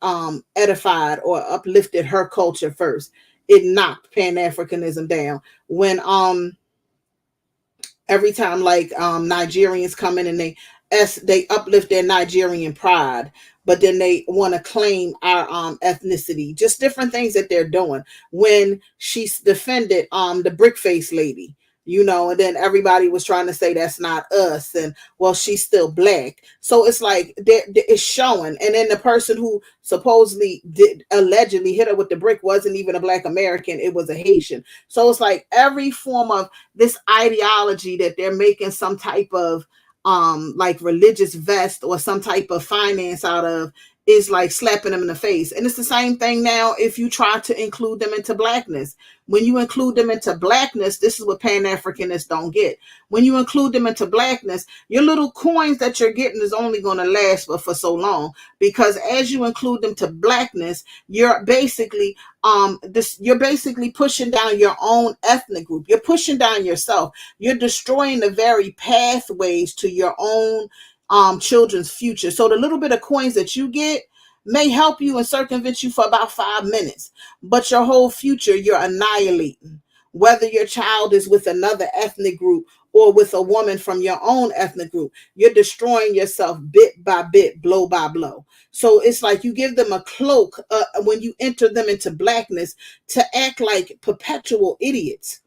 edified or uplifted her culture first. It knocked Pan Africanism down. When every time like Nigerians come in and they uplift their Nigerian pride, but then they want to claim our ethnicity, just different things that they're doing. When she's defended the brick face lady, and then everybody was trying to say that's not us, and well, she's still black. So it's like it's showing. And then the person who supposedly did allegedly hit her with the brick wasn't even a black American, it was a Haitian. So it's like every form of this ideology that they're making some type of like religious vest or some type of finance out of is like slapping them in the face. And it's the same thing now if you try to include them into blackness. When you include them into blackness, this is what Pan-Africanists don't get. When you include them into blackness, your little coins that you're getting is only going to last but for so long, because as you include them to blackness, you're basically you're basically pushing down your own ethnic group. You're pushing down yourself. You're destroying the very pathways to your own children's future. So the little bit of coins that you get may help you and circumvent you for about 5 minutes, but your whole future you're annihilating. Whether your child is with another ethnic group or with a woman from your own ethnic group, you're destroying yourself bit by bit, blow by blow. So it's like you give them a cloak when you enter them into blackness to act like perpetual idiots.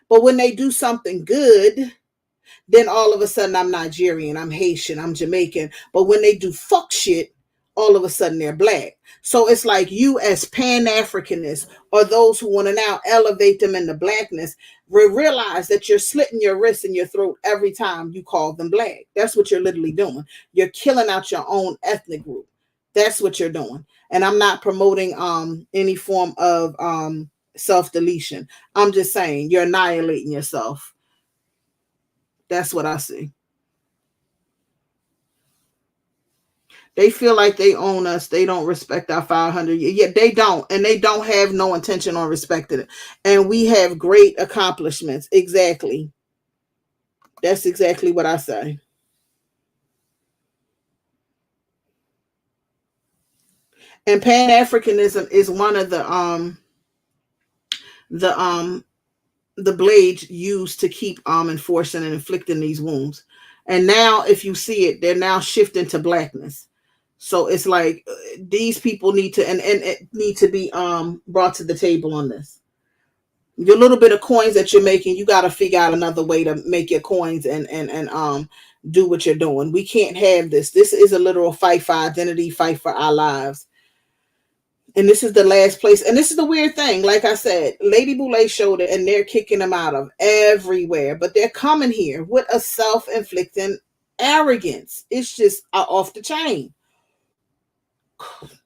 But when they do something good, then all of a sudden I'm Nigerian, I'm Haitian, I'm Jamaican. But when they do fuck shit, all of a sudden they're black. So it's like you as Pan-Africanists or those who want to now elevate them into blackness, realize that you're slitting your wrists and your throat every time you call them black. That's what you're literally doing. You're killing out your own ethnic group. That's what you're doing. And I'm not promoting any form of self-deletion. I'm just saying you're annihilating yourself. That's what I see. They feel like they own us. They don't respect our 500 years. Yeah, they don't. And they don't have no intention on respecting it. And we have great accomplishments. Exactly. That's exactly what I say. And Pan-Africanism is one of the blades used to keep enforcing and inflicting these wounds. And now if you see it, they're now shifting to blackness. So it's like these people need to and it need to be brought to the table on this. Your little bit of coins that you're making, you got to figure out another way to make your coins and do what you're doing. We can't have this. This is a literal fight for identity, fight for our lives. And this is the last place. And this is the weird thing. Like I said, Lady Boulay showed it and they're kicking them out of everywhere. But they're coming here with a self-inflicting arrogance. It's just off the chain.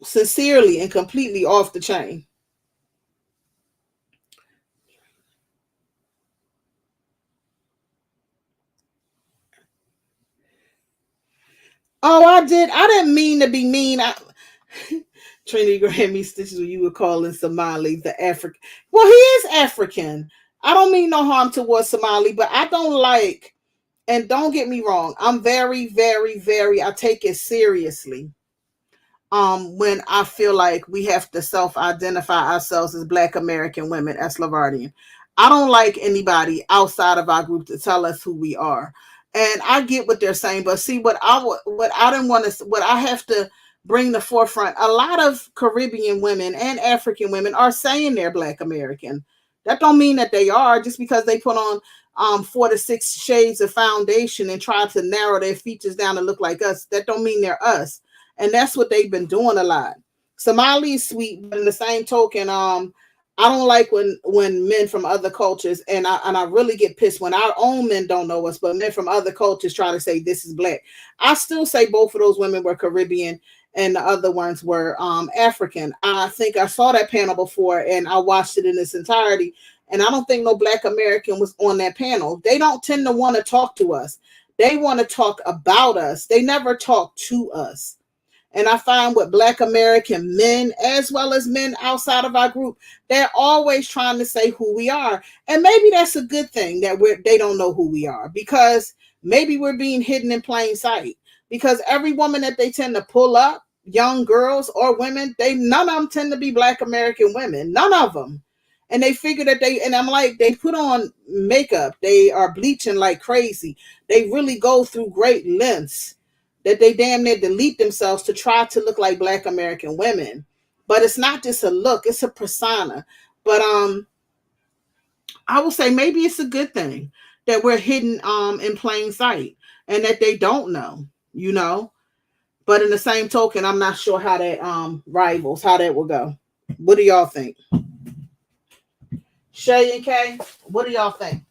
Sincerely and completely off the chain. Oh, I didn't mean to be mean. Trinity Grammy Stitches, you were calling Somali the African. Well, he is African. I don't mean no harm towards Somali, but I don't like, and don't get me wrong, I'm very, very, very, I take it seriously. When I feel like we have to self-identify ourselves as Black American women, as Lavardian. I don't like anybody outside of our group to tell us who we are. And I get what they're saying, but see what I didn't want to, what I have to bring the forefront. A lot of Caribbean women and African women are saying they're Black American. That don't mean that they are, just because they put on 4 to 6 shades of foundation and try to narrow their features down to look like us. That don't mean they're us. And that's what they've been doing a lot. Somali is sweet, but in the same token, I don't like when men from other cultures, and I really get pissed when our own men don't know us, but men from other cultures try to say this is Black. I still say both of those women were Caribbean and the other ones were African. I think I saw that panel before and I watched it in its entirety. And I don't think no Black American was on that panel. They don't tend to want to talk to us. They want to talk about us. They never talk to us. And I find with Black American men, as well as men outside of our group, they're always trying to say who we are. And maybe that's a good thing that they don't know who we are, because maybe we're being hidden in plain sight. Because every woman that they tend to pull up, young girls or women, none of them tend to be Black American women. None of them. And they figure that and I'm like, they put on makeup. They are bleaching like crazy. They really go through great lengths that they damn near delete themselves to try to look like Black American women. But it's not just a look, it's a persona. But I will say maybe it's a good thing that we're hidden in plain sight and that they don't know, you know. But in the same token, I'm not sure how that rivals, how that will go. What do y'all think? Shay and Kay, what do y'all think?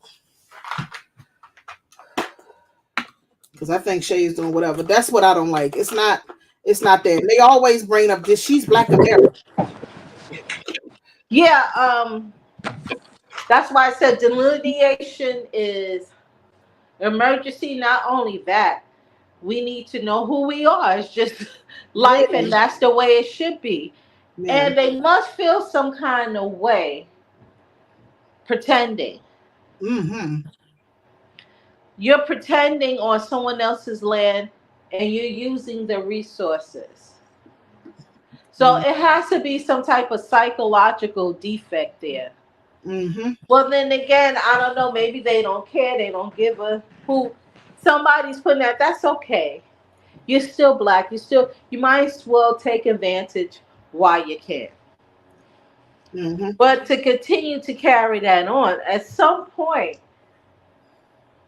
because I think Shay is doing whatever. That's what I don't like. It's not that. They always bring up this. She's Black American. Yeah, that's why I said delineation is emergency. Not only that, we need to know who we are. It's just life, Yeah, and that's the way it should be. yeah. And they must feel some kind of way pretending. Mm-hmm. You're pretending on someone else's land and you're using the resources. So Mm-hmm. it has to be some type of psychological defect there. Mm-hmm. Well, then again, I don't know. Maybe they don't care. They don't give a who. Somebody's putting that. That's okay. You're still black. You might as well take advantage while you can. Mm-hmm. But to continue to carry that on, at some point,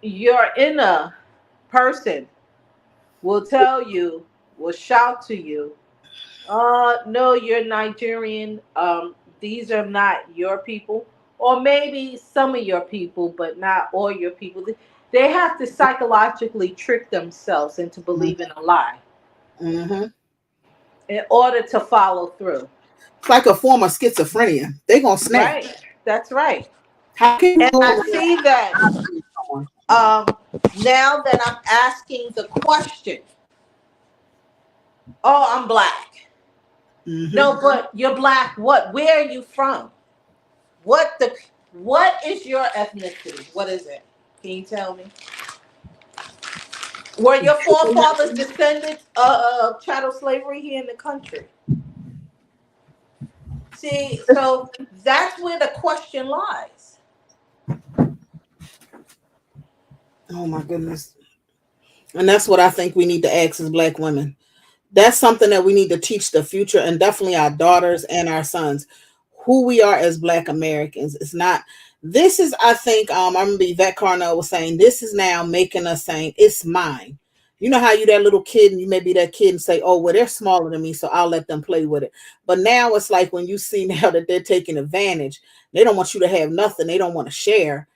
your inner person will tell you, will shout to you, no, you're Nigerian. These are not your people. Or maybe some of your people, but not all your people. They have to psychologically trick themselves into believing a lie Mm-hmm. in order to follow through. It's like a form of schizophrenia. They gonna snap. Right? That's right. How can you And go I around see that someone? um, now that I'm asking the question, oh, I'm black. Mm-hmm. No, but you're black. What? Where are you from? What the? What is your ethnicity? What is it? Can you tell me? Were your forefathers descendants of chattel slavery here in the country? See, so that's where the question lies. Oh my goodness. And that's what I think we need to ask as Black women. That's something that we need to teach the future, and definitely our daughters and our sons, who we are as Black Americans. It's not, this is, I think, I remember Yvette Carnell was saying, this is now making us saying, it's mine. You know how you that little kid and you may be that kid and say, oh, well, they're smaller than me, so I'll let them play with it. But now it's like when you see now that they're taking advantage, they don't want you to have nothing. They don't want to share.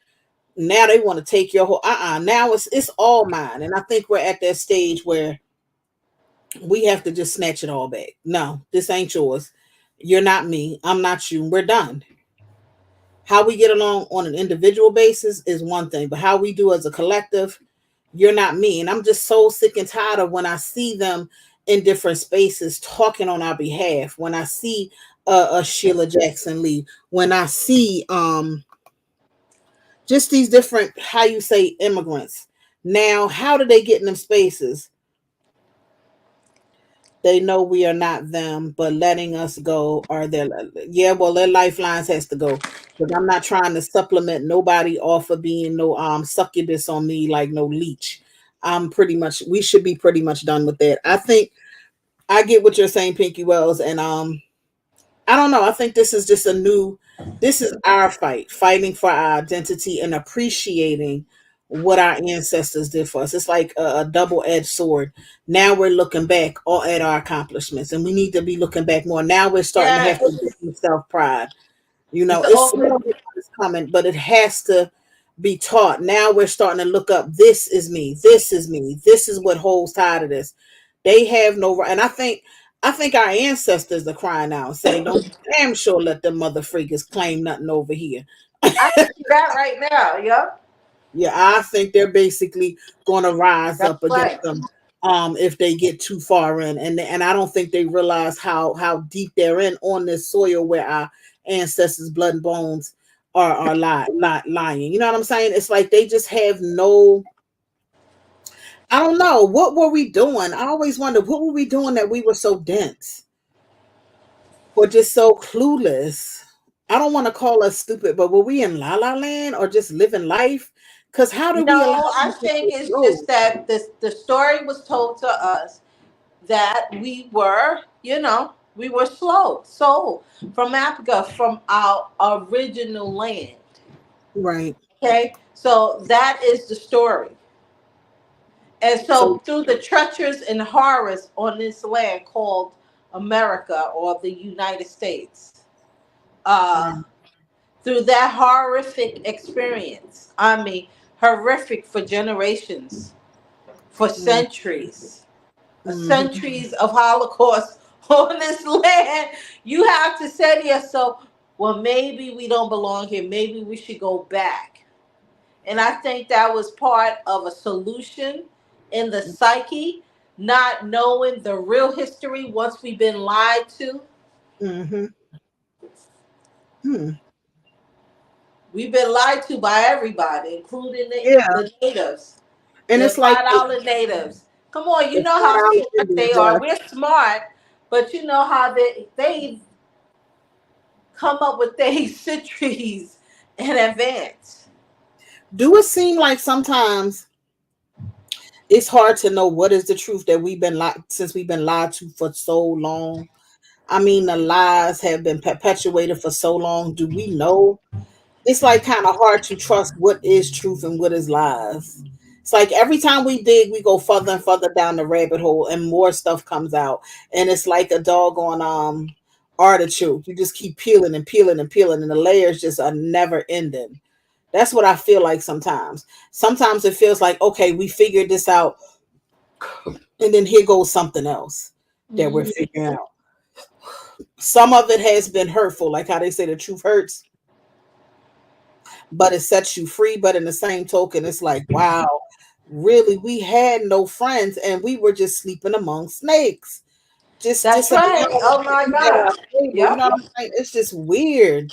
Now they want to take your whole, now it's all mine. And I think we're at that stage where we have to just snatch it all back. No, this ain't yours. You're not me. I'm not you. We're done. How we get along on an individual basis is one thing, but how we do as a collective, you're not me. And I'm just so sick and tired of when I see them in different spaces talking on our behalf. When I see a Sheila Jackson Lee, when I see just these different, how you say, immigrants. Now, how do they get in them spaces? They know we are not them, but letting us go are their, yeah, well, their lifelines has to go. Because I'm not trying to supplement nobody off of being no succubus on me like no leech. I'm pretty much, we should be pretty much done with that. I think I get what you're saying, Pinky Wells, and I don't know. I think this is just a new, this is our fight, fighting for our identity and appreciating what our ancestors did for us. It's like a double-edged sword. Now we're looking back all at our accomplishments, and we need to be looking back more. Now we're starting to have to Yes, get some self-pride. You it's know, it's over. coming, but it has to be taught. Now we're starting to look up. This is me. This is me. This is what holds tied to this. They have no right, and I think our ancestors are crying out, saying, "Don't damn sure let them mother freakers claim nothing over here." I can see that right now. Yep, Yeah, I think they're basically going to rise that's up against right. them if they get too far in, and I don't think they realize how deep they're in on this soil where our ancestors' blood and bones are not lying. You know what I'm saying? It's like they just have no. I don't know what were we doing. I always wonder what were we doing that we were so dense or just so clueless. I don't want to call us stupid, but were we in La La Land or just living life? Because how did we allow No, I them to think it's go? just that the story was told to us that we were, we were sold from Africa, from our original land. Right. Okay, so that is the story. And So so through the treacherous and horrors on this land called America or the United States, uh, right. through that horrific experience, I mean, horrific for generations, for centuries, centuries of Holocaust on this land. You have to say to yourself, well, maybe we don't belong here. Maybe we should go back. And I think that was part of a solution in the psyche, not knowing the real history once we've been lied to. Mm-hmm. Hmm. We've been lied to by everybody, including Yeah, the natives, and the it's like $5 natives. Come on, you it's know how not smart they are. We're smart, but you know how they come up with things centuries in advance. Do it seem like sometimes it's hard to know what is the truth that we've been lied since we've been lied to for so long? I mean, the lies have been perpetuated for so long. Do we know? It's like kind of hard to trust what is truth and what is lies. It's like every time we dig, we go further and further down the rabbit hole, and more stuff comes out. And it's like a doggone artichoke. You just keep peeling and peeling and peeling, and the layers just are never ending. That's what I feel like sometimes. Sometimes it feels like, okay, we figured this out, and then here goes something else that we're Mhm. figuring out. Some of it has been hurtful, like how they say the truth hurts, but it sets you free. But in the same token, it's like, wow, really, we had no friends, and we were just sleeping among snakes. That's Just right. allowing Oh my people at our God. table. You Yep. know what I'm saying? It's just weird.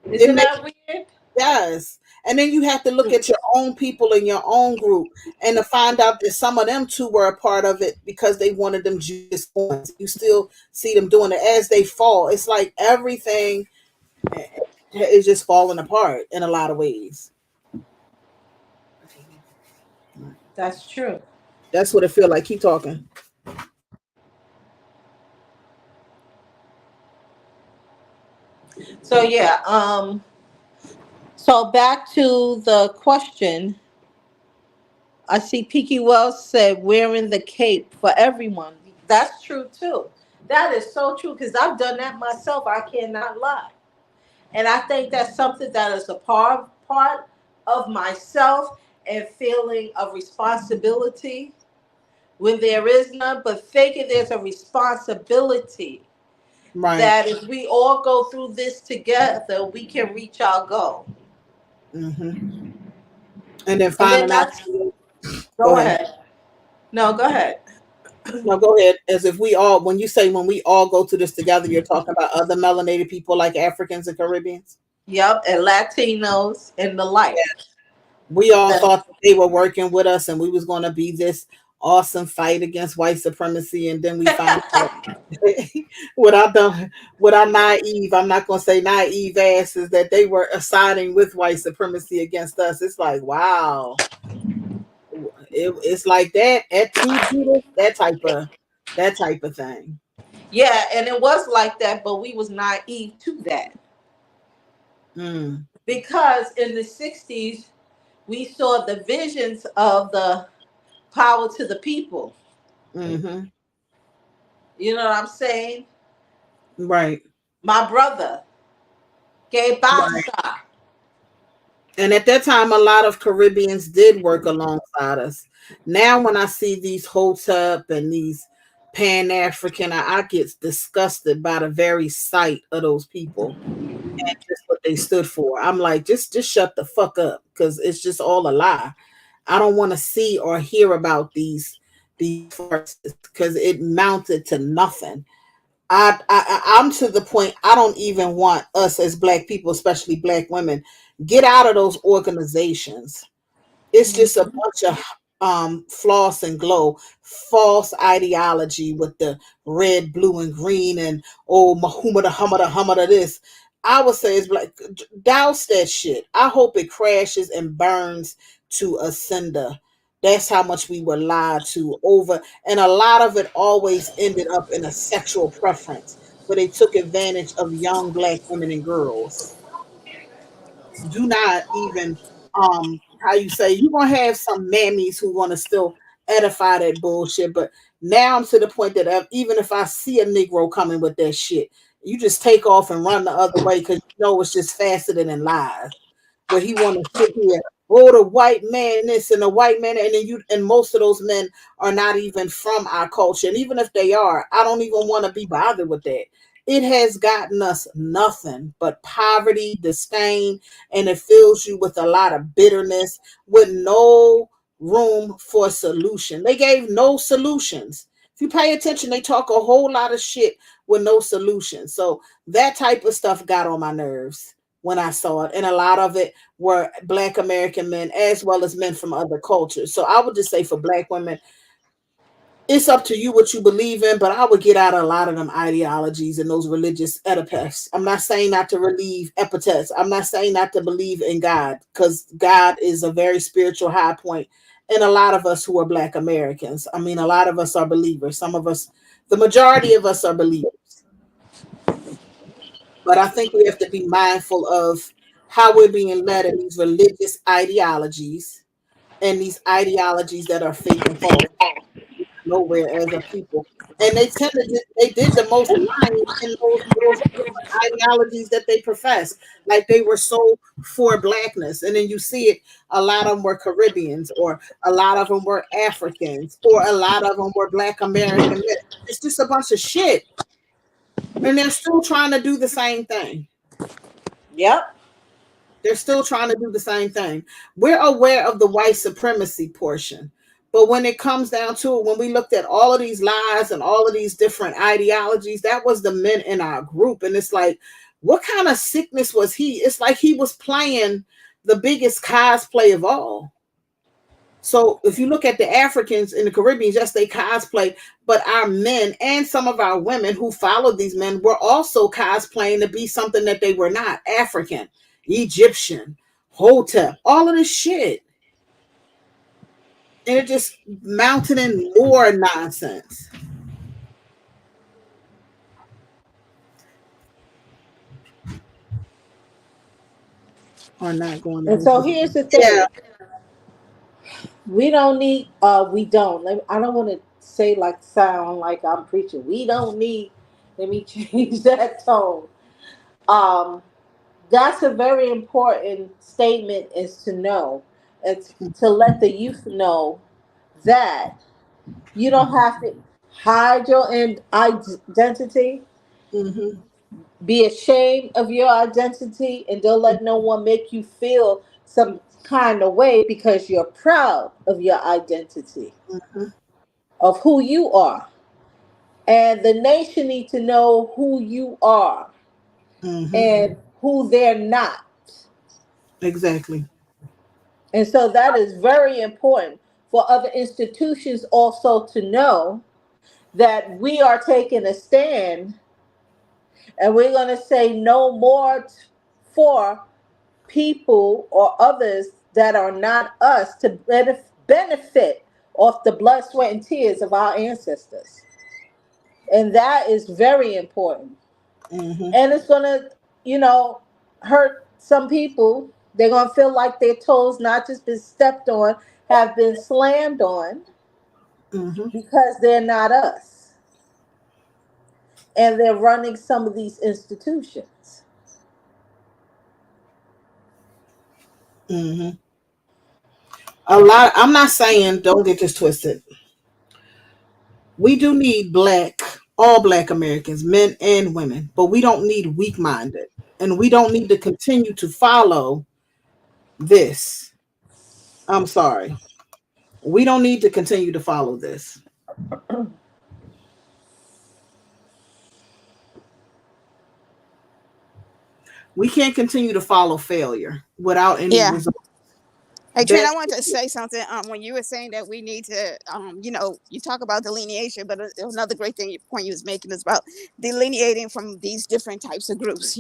It Isn't makes that weird? Yes. And then you have to look at your own people in your own group and to find out that some of them too were a part of it because they wanted them Judas coins. You still see them doing it as they fall. It's like everything is just falling apart in a lot of ways. That's true. That's what it feel like. Keep talking. So yeah, so back to the question. I see Peaky Wells said wearing the cape for everyone. That's true too. That is so true because I've done that myself. I cannot lie. And I think that's something that is a part of myself and feeling of responsibility when there is none, but thinking there's a responsibility Right. that if we all go through this together, we can reach our goal. Hmm. And then And then finding out. that's Go go ahead. ahead. No, go ahead. No, go ahead. As if we all, when you say when we all go through this together, you're talking about other melanated people like Africans and Caribbeans. Yep, and Latinos and the like. We all That, thought that they were working with us and we was going to be this awesome fight against white supremacy, and then we found out what I done, what I naive, I'm not going to say naive asses, that they were siding with white supremacy against us. It's like, wow, it's like that at two Judas, that type of thing. yeah, and it was like that, but we was naive to that Mm, because in the '60s we saw the visions of the power to the people. mm-hmm. You know what I'm saying? Right, My brother, Gay right. Basa. And at that time, a lot of Caribbeans did work alongside us. Now, when I see these Hotep and these Pan African, I get disgusted by the very sight of those people and just what they stood for. I'm like, just shut the fuck up, because it's just all a lie. I don't want to see or hear about these farces because it mounted to nothing. I'm to the point I don't even want us as black people, especially black women, get out of those organizations. It's just a bunch of floss and glow, false ideology with the red, blue, and green, and oh Mahumada Hamada Hamada this. I would say it's like douse that shit. I hope it crashes and burns to a cinder. That's how much we were lied to over, and a lot of it always ended up in a sexual preference where they took advantage of young black women and girls. Do not even how you say, you're gonna have some mammies who want to still edify that bullshit, but now I'm to the point that even if I see a Negro coming with that shit, you just take off and run the other way because you know it's just faceted and lies. Where he want to sit here oh, the white man this and the white man, and then and most of those men are not even from our culture. And even if they are, I don't even want to be bothered with that. It has gotten us nothing but poverty, disdain, and it fills you with a lot of bitterness with no room for solution. They gave no solutions. If you pay attention, they talk a whole lot of shit with no solution. So that type of stuff got on my nerves when I saw it. And a lot of it were Black American men as well as men from other cultures. So I would just say for Black women, it's up to you what you believe in, but I would get out a lot of them ideologies and those religious epithets. I'm not saying not to relieve epithets. I'm not saying not to believe in God, because God is a very spiritual high point. And a lot of us who are Black Americans, I mean, a lot of us are believers. Some of us, the majority of us are believers. But I think we have to be mindful of how we're being led in these religious ideologies and these ideologies that are fake and false nowhere as a people. And they they did the most lying in those ideologies that they profess. Like they were so for blackness. And then you see it, a lot of them were Caribbeans, or a lot of them were Africans, or a lot of them were Black American men. It's just a bunch of shit. And they're still trying to do the same thing. Yep. They're still trying to do the same thing. We're aware of the white supremacy portion. But when it comes down to it, when we looked at all of these lies and all of these different ideologies, that was the men in our group. And it's like, what kind of sickness was he? It's like he was playing the biggest cosplay of all. So if you look at the Africans in the Caribbean, yes, they cosplay, but our men and some of our women who followed these men were also cosplaying to be something that they were not. African, Egyptian, Hotep, all of this shit. And it just mounted in more nonsense. Or not going to And be. so here's the Yeah. thing. We don't need we don't. I don't want to say like sound like I'm preaching. We don't need, let me change that tone. Um that's a very important statement, is to know, it's to let the youth know that you don't have to hide your identity, Mm-hmm. be ashamed of your identity, and don't let no one make you feel some kind of way because you're proud of your identity, Mm-hmm. of who you are. And the nation need to know who you are Mm-hmm. and who they're not. Exactly. And so that is very important for other institutions also to know that we are taking a stand, and we're going to say no more for people or others that are not us to benefit off the blood, sweat, and tears of our ancestors. And that is very important. Mm-hmm. And it's going to, you know, hurt some people. They're going to feel like their toes not just been stepped on, have been slammed on, Mm-hmm. because they're not us. And they're running some of these institutions. Mm-hmm. A lot. I'm not saying, don't get this twisted. We do need all Black Americans, men and women, but we don't need weak minded. And we don't need to continue to follow this. I'm sorry. We don't need to continue to follow this. We can't continue to follow failure without any Yeah. result. Hey, Trent, That I wanted to say something. When you were saying that we need to, you talk about delineation, but another great thing, point you was making is about delineating from these different types of groups,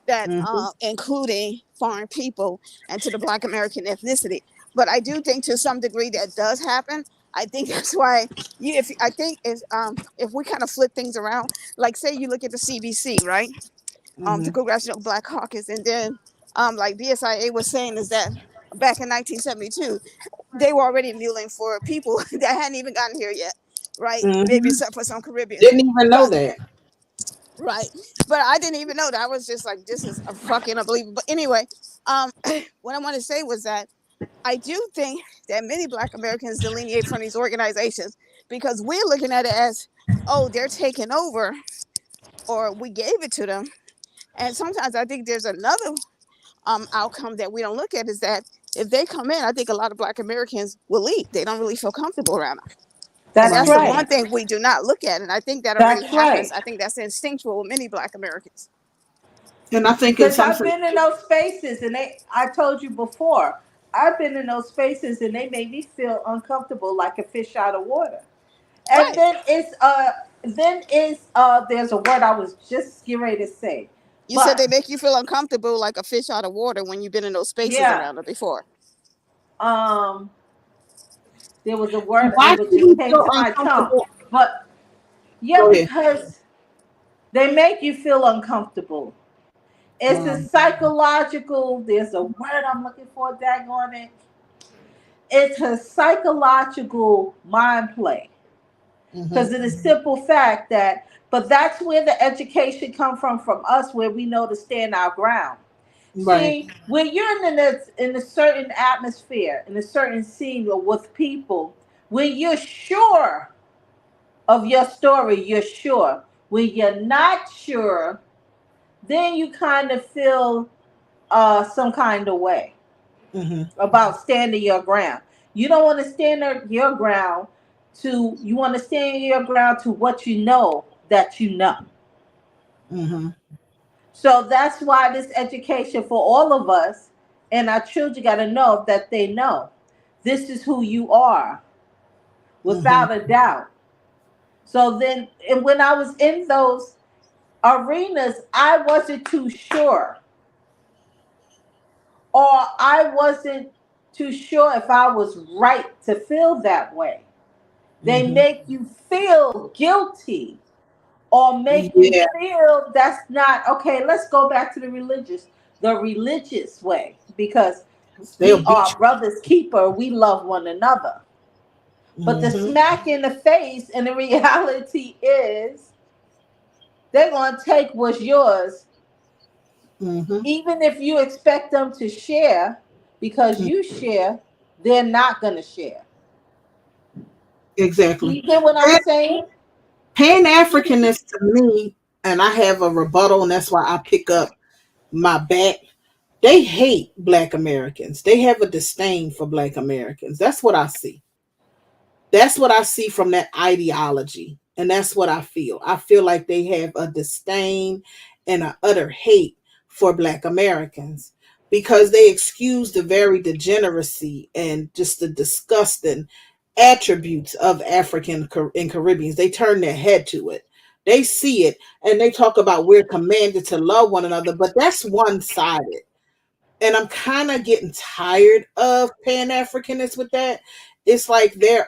that mm-hmm. including foreign people and to the Black American ethnicity. But I do think to some degree that does happen. I think that's why if we kind of flip things around, like say you look at the CBC, right? The Mm-hmm. Congressional Black Caucus, and then like BSIA was saying is that back in 1972 they were already mulling for people that hadn't even gotten here yet, right? Maybe Mm-hmm. except for some Caribbeans, Didn't even know but that. right, but I didn't even know that. I was just like, this is a fucking unbelievable. But anyway, what I want to say was that I do think that many Black Americans delineate from these organizations because we're looking at it as, oh, they're taking over or we gave it to them. And sometimes I think there's another outcome that we don't look at is that if they come in, I think a lot of Black Americans will leave. They don't really feel comfortable around them. And That's that's the Right. one right. thing we do not look at. And I think that already That's happens. right. I think that's instinctual with many Black Americans. And I think in Because some I've been in those spaces and I told you before, I've been in those spaces and they made me feel uncomfortable like a fish out of water. And Right. there's a word I was just getting ready to say. You said they But make you feel uncomfortable like a fish out of water when you've been in those spaces yeah, around them before. um there was a word why it was should just we came feel to my tongue. uncomfortable? But yeah, Go ahead. because they make you feel uncomfortable. It's a Mm, psychological, there's a word I'm looking for, daggone it. It's a psychological mind play. mm-hmm. Because it is simple fact that, but that's where the education come from us, where we know to stand our ground. Right. See, when you're in a certain atmosphere, in a certain scene or with people, when you're sure of your story, you're sure. When you're not sure, then you kind of feel some kind of way Mm-hmm. about standing your ground. You don't want to stand your ground you want to stand your ground to what you know that you know. Mm-hmm. So that's why this education for all of us and our children got to know that they know this is who you are Mm-hmm. without a doubt. So then, and when I was in those arenas, I wasn't too sure, or I wasn't too sure if I was right to feel that way. They Mm-hmm. make you feel guilty or make you Yeah. feel that's not okay. Let's go back to the religious way because They'll we beat are brothers keeper. We love one another. you. But the Mm-hmm. smack in the face and the reality is they're going to take what's yours, Mm-hmm. even if you expect them to share because you share, they're not going to share. Exactly. You get what I'm saying? Pan Africanists to me, and I have a rebuttal, and that's why I pick up my bat. They hate Black Americans. They have a disdain for Black Americans. That's what I see. That's what I see from that ideology. And that's what I feel. I feel like they have a disdain and an utter hate for Black Americans because they excuse the very degeneracy and just the disgusting attributes of African and Caribbeans. They turn their head to it. They see it and they talk about we're commanded to love one another, but that's one sided. And I'm kind of getting tired of Pan Africanists with that. It's like they're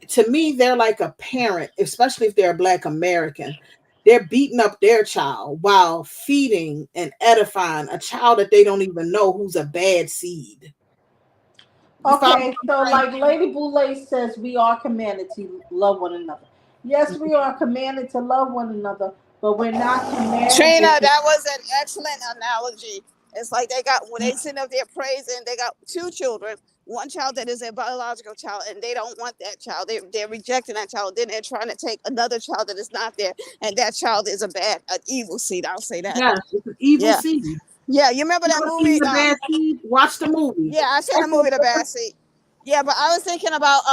to me, they're like a parent, especially if they're a Black American. They're beating up their child while feeding and edifying a child that they don't even know who's a bad seed. You follow what Okay, I'm so saying? like Lady Boulay says, we are commanded to love one another. Yes, we are commanded to love one another, but we're not commanded Trina, to. that was an excellent analogy. It's like they got when they sit up there praising, they got two children, one child that is a biological child, and they don't want that child. They're rejecting that child. Then they're trying to take another child that is not there, and that child is an evil seed. I'll say that. Yes, it's an evil Yeah, seed. yeah. You remember You that ever seen movie? the bad seed? Watch the movie. Yeah, I seen the That's a movie The Bad Seed. Yeah, but I was thinking about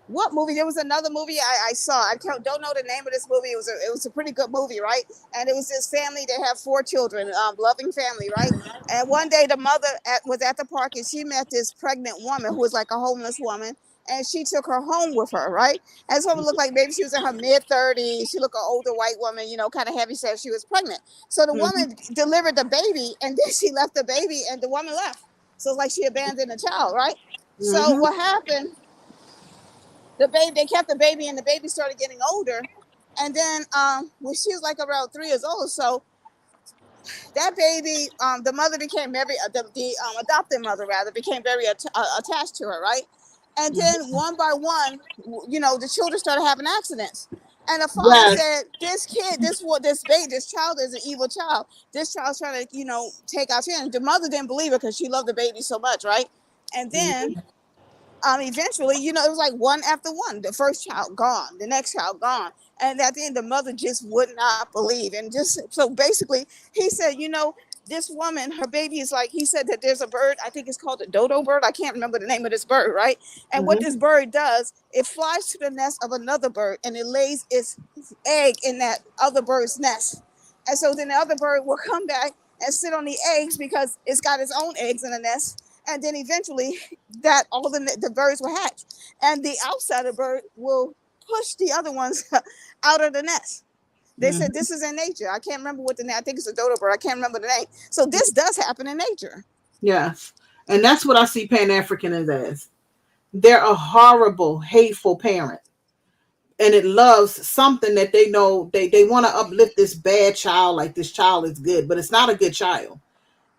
what movie? There was another movie I saw. I don't know the name of this movie. It was a pretty good movie, right? And it was this family. They have four children, loving family, right? And one day the mother was at the park and she met this pregnant woman who was like a homeless woman. And she took her home with her, right? And this woman looked like maybe she was in her mid-30s. She looked an older white woman, kind of heavy set. She was pregnant. So the mm-hmm, woman delivered the baby and then she left the baby and the woman left. So it's like she abandoned the child, right? So mm-hmm, what happened? They kept the baby and the baby started getting older, and then when she was like around 3 years old, so that baby, the mother became very the adopted mother rather became very attached to her, right? And then mm-hmm, one by one, the children started having accidents. And the father Yes. said, "This kid, this baby, this child is an evil child. This child's trying to, take our children." The mother didn't believe it because she loved the baby so much, right? And then eventually, it was like one after one. The first child gone, the next child gone, and at the end, the mother just would not believe. And just so basically, he said, this woman, her baby is like, he said that there's a bird, I think it's called a dodo bird. I can't remember the name of this bird, right? And what Mm-hmm. this bird does, it flies to the nest of another bird and it lays its egg in that other bird's nest. And so then the other bird will come back and sit on the eggs because it's got its own eggs in the nest. And then eventually that all the birds will hatch. And the outsider bird will push the other ones out of the nest. They said this is in nature. I can't remember what the name. I think it's a dodo bird. I can't remember the name. So this does happen in nature. Yes. And that's what I see Pan-Africanism as. They're a horrible, hateful parent. And it loves something that they know they want to uplift this bad child, like this child is good, but it's not a good child.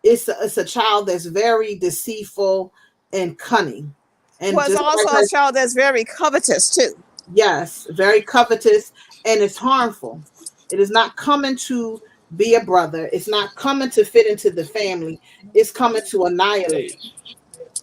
It's a child that's very deceitful and cunning. And Well, it's just also like a child that's very covetous too. yes, very covetous, and it's harmful. It is not coming to be a brother. It's not coming to fit into the family. It's coming to annihilate.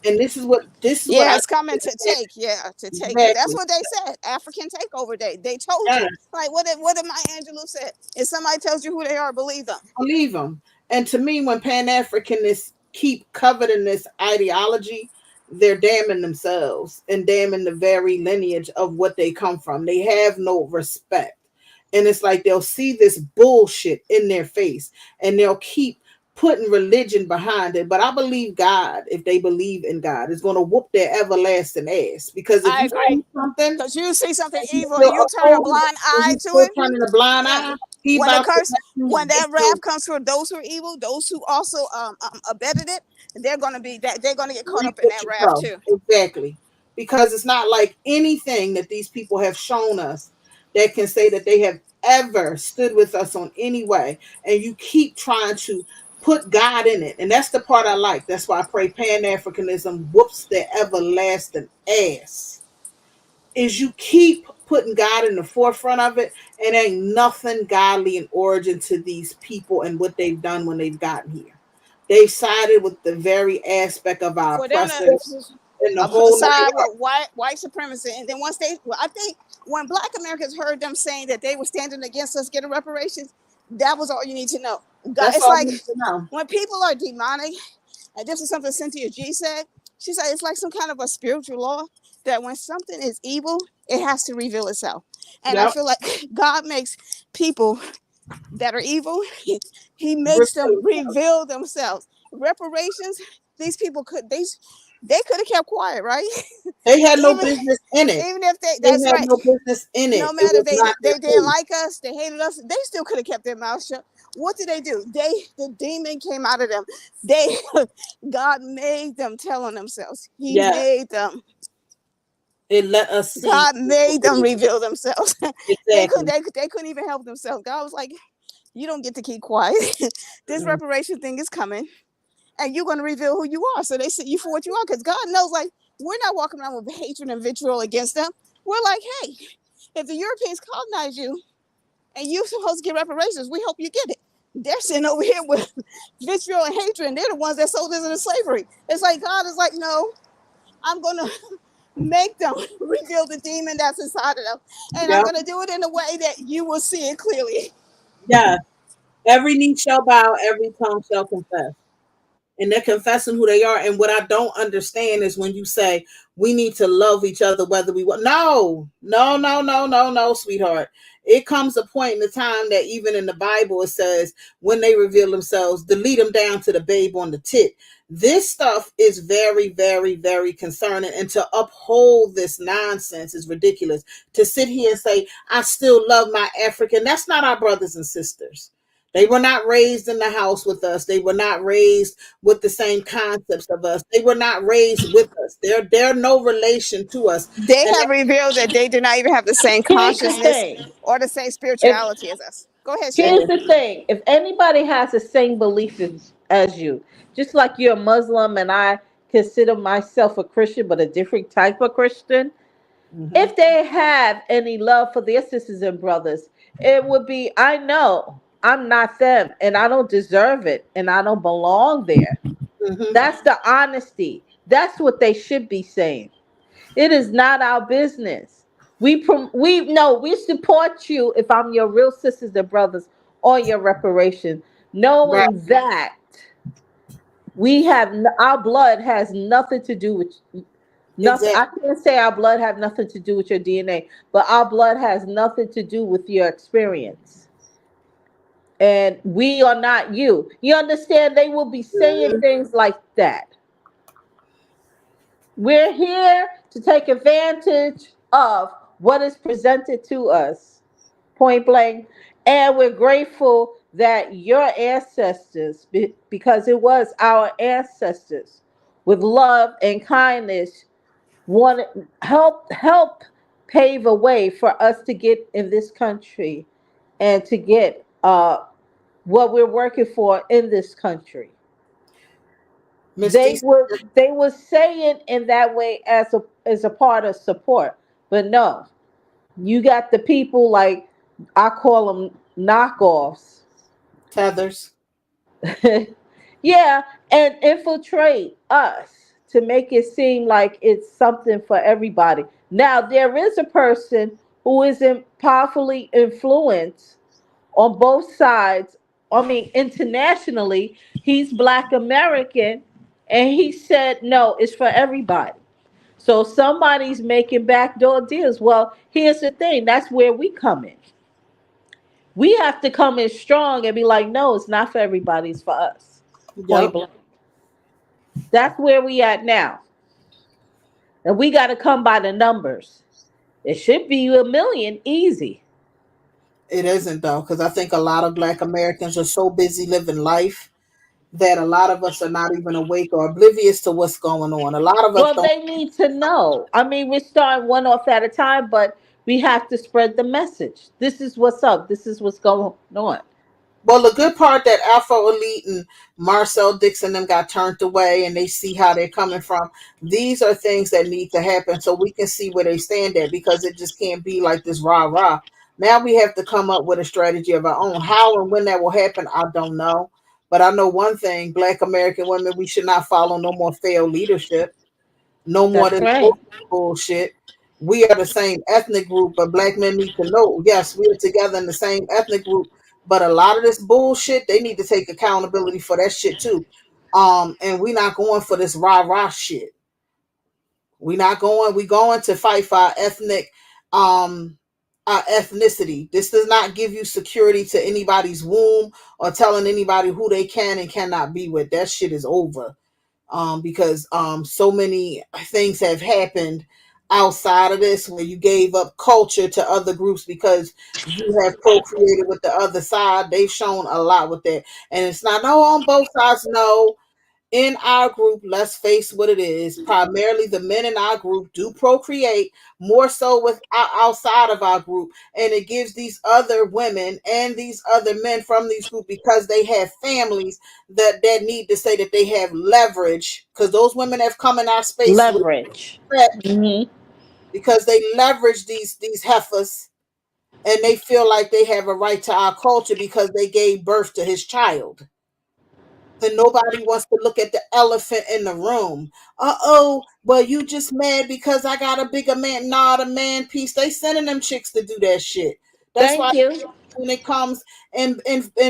And this is what Yeah, I it's coming to take. Yeah, to take. That's exactly. what they said. African takeover day. They told Yeah, you. Like what did Maya Angelou said? If somebody tells you who they are, believe them. believe them. And to me, when Pan-Africanists keep coveting this ideology, they're damning themselves and damning the very lineage of what they come from. They have no respect. And it's like they'll see this bullshit in their face and they'll keep putting religion behind it. But I believe God, if they believe in God, is going to whoop their everlasting ass. Because if I you agree. see something, Because you see something you evil still and you turn a oppose blind it, and eye you to still it. turning a blind Yeah. eye, he When the about to curse, let you when get that your wrath comes for those who are evil, those who also abetted it, they're gonna be that they're gonna get caught reap up in what that you wrath sow. too. Exactly. Because it's not like anything that these people have shown us that can say that they have ever stood with us on any way. And you keep trying to put God in it. And that's the part I like. That's why I pray Pan-Africanism whoops their everlasting ass. Is you keep putting God in the forefront of it, and ain't nothing godly in origin to these people and what they've done when they've gotten here. They've sided with the very aspect of our For them oppressors to in the whole nine side yards. with white supremacy, and then once I think when Black Americans heard them saying that they were standing against us getting reparations, that was all you need to know. God, That's it's all like we need to know. when people are demonic, and this is something Cynthia G said. She said it's like some kind of a spiritual law that when something is evil, it has to reveal itself. And I Yep. feel like God makes people that are evil, he makes them reveal themselves. Reparations, these people they could have kept quiet, right? They had no even business in it. even if They that's had right. no business in No it. It matter if was not their they didn't place. like us, they hated us, they still could have kept their mouth shut. What did they do? The demon came out of them. They God made them tell on themselves. He Yeah. made them. It let us see. God made them reveal themselves. Exactly. They couldn't even help themselves. God was like, you don't get to keep quiet. This reparation thing is coming, and you're going to reveal who you are. So they see you for what you are, because God knows, like, we're not walking around with hatred and vitriol against them. We're like, hey, if the Europeans colonize you and you're supposed to get reparations, we hope you get it. They're sitting over here with vitriol and hatred, and they're the ones that sold us into slavery. It's like God is like, no, I'm going to make them reveal the demon that's inside of them. And I'm Yep. going to do it in a way that you will see it clearly. Yeah. Every knee shall bow, every tongue shall confess. And they're confessing who they are. And what I don't understand is when you say we need to love each other whether we want. No, sweetheart. It comes a point in the time that even in the Bible it says when they reveal themselves, delete them down to the babe on the tit. This stuff is very, very, very concerning. And to uphold this nonsense is ridiculous. To sit here and say, I still love my African, that's not our brothers and sisters. They were not raised in the house with us. They were not raised with the same concepts of us. They were not raised with us. They're no relation to us. They And have revealed that they do not even have the same Here's the consciousness thing. or the same If spirituality as us. Go ahead, Shay. Here's the thing. If anybody has the same beliefs as you, just like you're a Muslim and I consider myself a Christian, but a different type of Christian, Hmm. If they have any love for their sisters and brothers, it would be, I know I'm not them and I don't deserve it and I don't belong there. Hmm. That's the honesty. That's what they should be saying. It is not our business. We no, we support you if I'm your real sisters and brothers on your reparation, Right. knowing that our blood has nothing to do with nothing. Exactly. I can't say our blood have nothing to do with your DNA, but our blood has nothing to do with your experience. And we are not you. You understand? They will be saying Hmm. things like that. We're here to take advantage of what is presented to us, point blank. And we're grateful that your ancestors, because it was our ancestors, with love and kindness, wanted help pave a way for us to get in this country and to get what we're working for in this country. Miss D. They would say it in that way as a part of support, but no, you got the people like, I call them knockoffs. Tethers. Yeah, and infiltrate us to make it seem like it's something for everybody. Now there is a person who isn't powerfully influenced on both sides. I mean, internationally, he's Black American, and he said, no, it's for everybody. So somebody's making backdoor deals. Well, here's the thing, that's where we come in. We have to come in strong and be like, no, it's not for everybody, it's for us. Point Yep. blank. That's where we at now. And we got to come by the numbers. It should be a million easy. It isn't though, because I think a lot of Black Americans are so busy living life that a lot of us are not even awake or oblivious to what's going on. A lot of us Well, don't. they need to know. I mean, we're starting one off at a time, but we have to spread the message. This is what's up. This is what's going on. Well, the good part that Alpha Elite and Marcel Dixon them got turned away, and they see how they're coming from. These are things that need to happen so we can see where they stand at, because it just can't be like this rah rah. Now we have to come up with a strategy of our own. How and when that will happen, I don't know. But I know one thing: Black American women, we should not follow no more failed leadership. No more That's than right. bullshit. We are the same ethnic group, but black men need to know, yes, we are together in the same ethnic group, but a lot of this bullshit, they need to take accountability for that shit too. And we not going for this rah-rah shit. We going to fight for um our ethnicity. This does not give you security to anybody's womb or telling anybody who they can and cannot be with. That shit is over, because so many things have happened outside of this where you gave up culture to other groups because you have procreated with the other side. They've shown a lot with that. And it's not no on both sides, no. In our group, let's face what it is. Primarily, the men in our group do procreate more so with outside of our group, and it gives these other women and these other men from these groups, because they have families that need to say that they have leverage, because those women have come in our space with Leverage. respect, Hmm. because they leverage these heifers, and they feel like they have a right to our culture because they gave birth to his child. And nobody wants to look at the elephant in the room. Oh, well, you just mad because I got a bigger man. Nah, the man piece. They sending them chicks to do that shit. That's why Thank you. when it comes in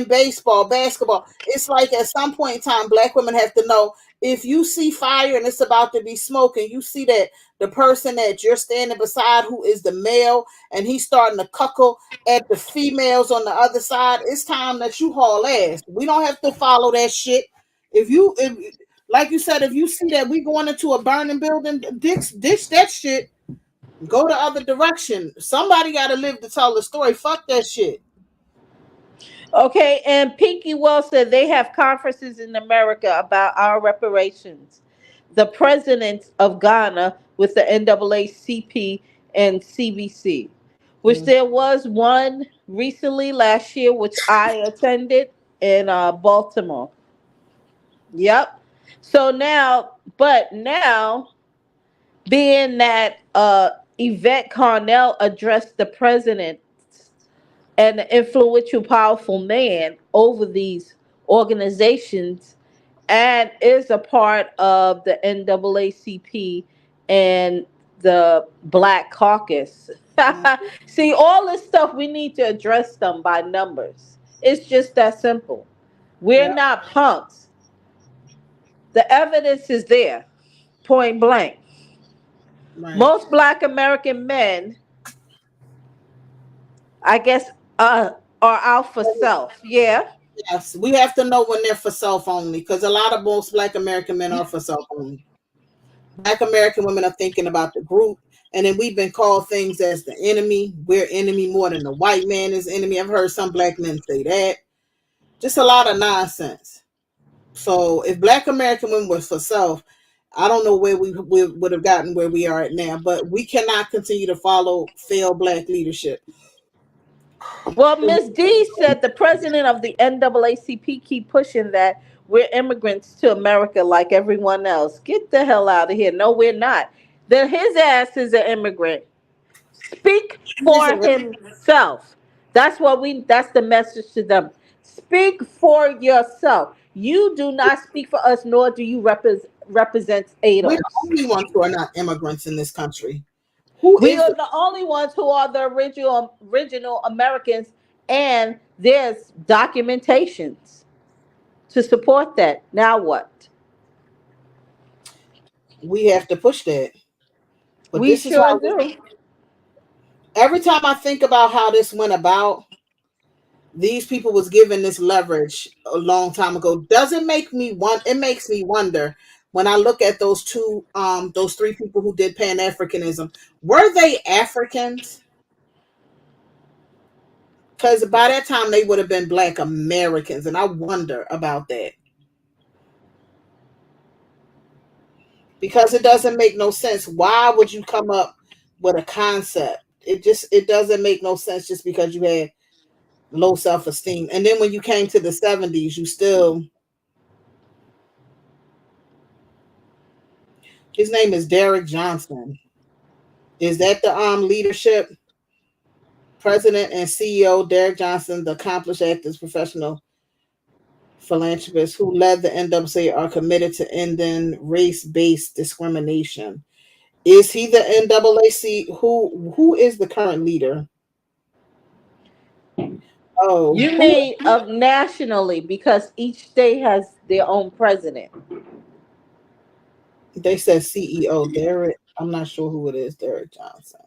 baseball, basketball, it's like at some point in time, black women have to know, if you see fire and it's about to be smoke, and you see that the person that you're standing beside, who is the male, and he's starting to cuckle at the females on the other side, it's time that you haul ass. We don't have to follow that shit. If like you said, if you see that we going into a burning building, ditch that shit. Go the other direction. Somebody got to live to tell the story. Fuck that shit. Okay, and Pinky Wells said they have conferences in America about our reparations. The presidents of Ghana with the NAACP and CBC, which Mm. there was one recently last year, which I attended in Baltimore. Yep. So now, but now, being that Yvette Carnell addressed the president and the influential, powerful man over these organizations, and is a part of the NAACP and the Black Caucus. See, all this stuff, we need to address them by numbers. It's just that simple. We're Yeah, not punks. The evidence is there, point blank. right. Most Black American men, I guess, are out for self. Yeah. Yes, we have to know when they're for self only, because a lot of most Black American men are for self only. Black American women are thinking about the group, and then we've been called things as the enemy. We're enemy more than the white man is enemy. I've heard some Black men say that. Just a lot of nonsense. So if Black American women were for self, I don't know where we would have gotten where we are at now. But we cannot continue to follow failed Black leadership. Well, Miss D said the president of the NAACP keep pushing that we're immigrants to America like everyone else. Get the hell out of here. No, we're not. Then his ass is an immigrant. Speak for himself. That's the message to them. Speak for yourself. You do not speak for us, nor do you represent We're the ADOS. only ones who are not immigrants in this country. Who We is are the only ones who are the original Americans, and there's documentations to support that. Now what? we have to push that. But We this is sure how do. every time I think about how this went about, these people was given this leverage a long time ago. Doesn't make me want it makes me wonder when I look at those three people who did Pan-Africanism, were they Africans? Because by that time they would have been Black Americans, and I wonder about that. Because it doesn't make no sense. Why would you come up with a concept? It doesn't make no sense just because you had low self-esteem. And then when you came to the 70s, you still his name is Derek Johnson. Is that the leadership? President and CEO Derek Johnson, the accomplished activist, professional philanthropist who led the NAACP, are committed to ending race-based discrimination. Is he the NAACP? Who is the current leader? Oh, You mean of nationally, because each state has their own president. they said CEO Derek. I'm not sure who it is. Derek Johnson.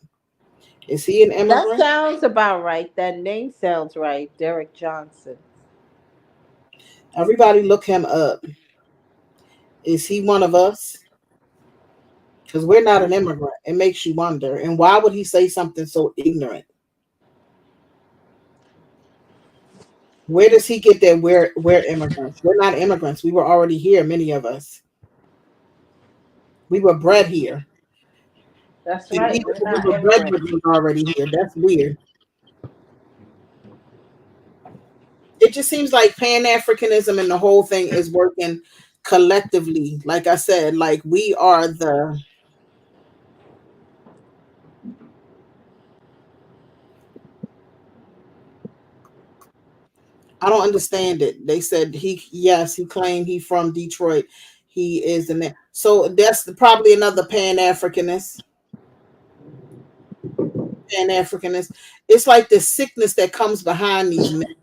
Is he an That immigrant? sounds about right. That name sounds right. Derek Johnson. Everybody look him up. Is he one of us? Because we're not an immigrant. It makes you wonder. And why would he say something so ignorant? Where does he get that we're immigrants? We're not immigrants. We were already here, many of us. We were bred here. That's The right. leaders We're that we not were bred immigrants. with was already here. That's weird. It just seems like Pan-Africanism and the whole thing is working collectively. Like I said, like we are the I don't understand it. They said he claimed he from Detroit. He is the man. So that's probably another Pan-Africanist. Pan-Africanist. It's like the sickness that comes behind these men.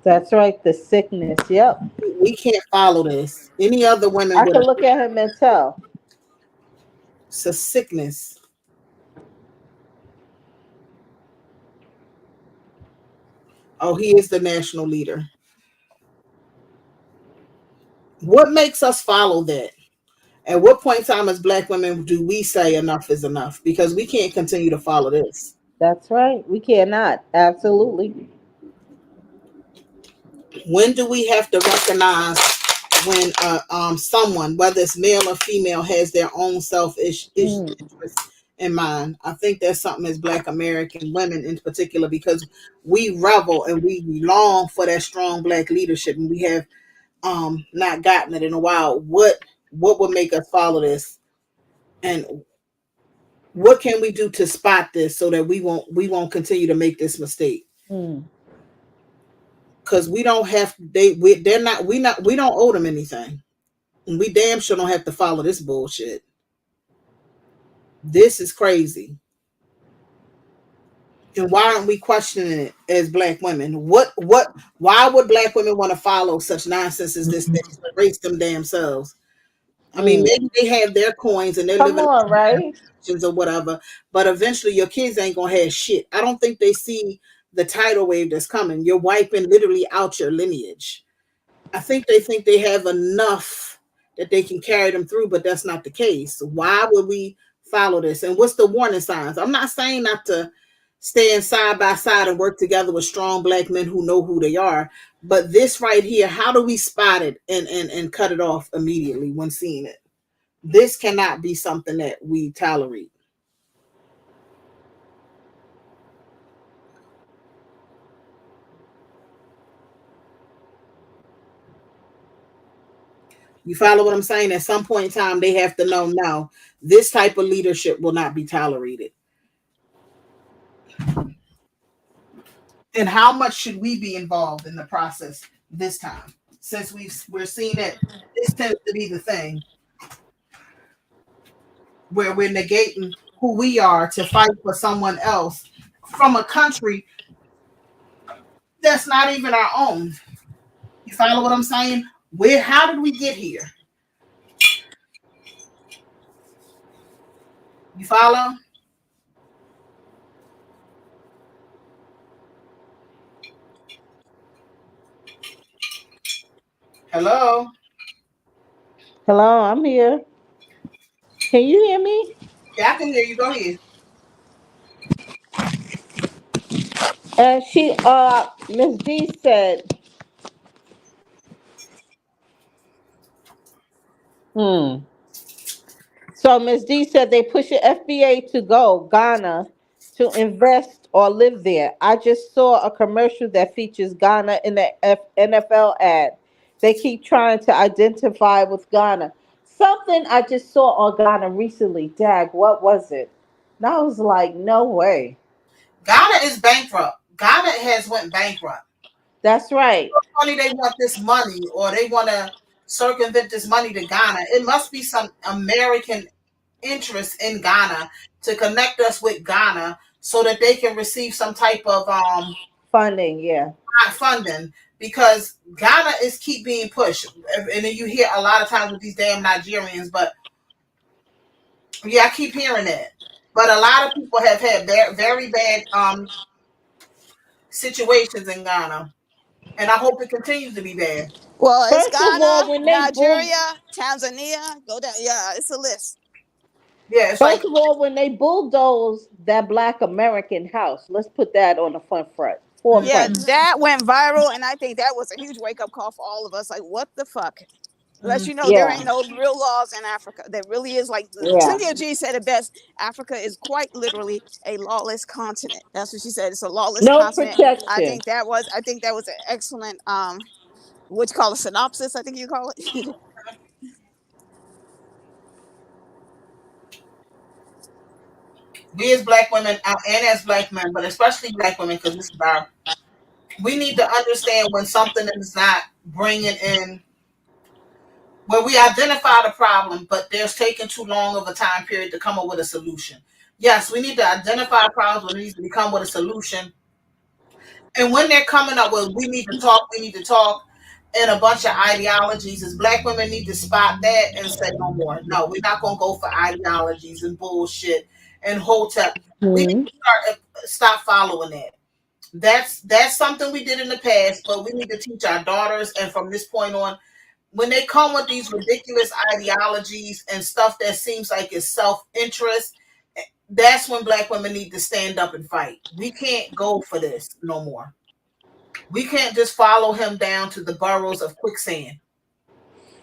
That's right. The sickness. Yep. We can't follow this. Any other women I would can have look at him and tell. it's a sickness. Oh, he is the national leader. What makes us follow that? At what point in time as Black women do we say enough is enough? Because we can't continue to follow this. That's right. We cannot. Absolutely. When do we have to recognize when someone, whether it's male or female, has their own selfish Mm. interest in mind? I think that's something as Black American women in particular, because we revel and we long for that strong Black leadership, and we have not gotten it in a while. What would make us follow this? And What can we do to spot this so that we won't continue to make this mistake? Mm. Because we don't have they're not we don't owe them anything. And we damn sure don't have to follow this bullshit. This is crazy. And why aren't we questioning it as black women? Why would black women want to follow such nonsense as this that erase them damn selves? I mean, Mm. maybe they have their coins and they're Come living on, right? or whatever, but eventually your kids ain't gonna have shit. I don't think they see the tidal wave that's coming. You're wiping literally out your lineage. I think they have enough that they can carry them through, but that's not the case. Why would we follow this? And what's the warning signs? I'm not saying not to stand side by side and work together with strong black men who know who they are, but this right here, how do we spot it and cut it off immediately when seeing it? This cannot be something that we tolerate. You follow what I'm saying? At some point in time, they have to know now this type of leadership will not be tolerated. And how much should we be involved in the process this time? Since we're seeing that this tends to be the thing where we're negating who we are to fight for someone else from a country that's not even our own. You follow what I'm saying? How did we get here? You follow? Hello? Hello, I'm here. Can you hear me? Yeah, I can hear you. Go ahead. Miss D said, hmm. So Ms. D said they push the FBA to go Ghana to invest or live there. I just saw a commercial that features Ghana in the NFL ad. They keep trying to identify with Ghana. Something I just saw on Ghana recently. Dag, what was it? And I was like, no way. Ghana is bankrupt. Ghana has went bankrupt. That's right. Funny they want this money or they want to circumvent this money to Ghana. It must be some American interest in Ghana to connect us with Ghana so that they can receive some type of Funding, yeah. funding because Ghana is keep being pushed. And then you hear a lot of times with these damn Nigerians, but yeah, I keep hearing that. But a lot of people have had very bad situations in Ghana, and I hope it continues to be bad. Well, it's First of all, Ghana, when they bull Nigeria, Tanzania. Go down. Yeah, it's a list. Yeah, it's like First of all, when they bulldoze that Black American house, let's put that on the Yeah, forefront. that went viral, and I think that was a huge wake up call for all of us. Like, what the fuck? Let you know there Yeah, ain't no real laws in Africa. There really is, like yeah. Cynthia G said it best. Africa is quite literally a lawless continent. That's what she said. It's a lawless No continent. protection. I think that was an excellent what you call a synopsis. I think you call it. we as black women and as black men, but especially black women, because this is our, we need to understand when something is not bringing in, where we identify the problem, but there's taking too long of a time period to come up with a solution. Yes, we need to identify problems when it needs to come with a solution. And when they're coming up with, we need to talk, and a bunch of ideologies, as black women need to spot that and say no more. No, we're not going to go for ideologies and bullshit and hotep. We need Hmm. to stop following that. That's something we did in the past, but we need to teach our daughters. And from this point on, when they come with these ridiculous ideologies and stuff that seems like it's self-interest, that's when black women need to stand up and fight. We can't go for this no more. We can't just follow him down to the burrows of quicksand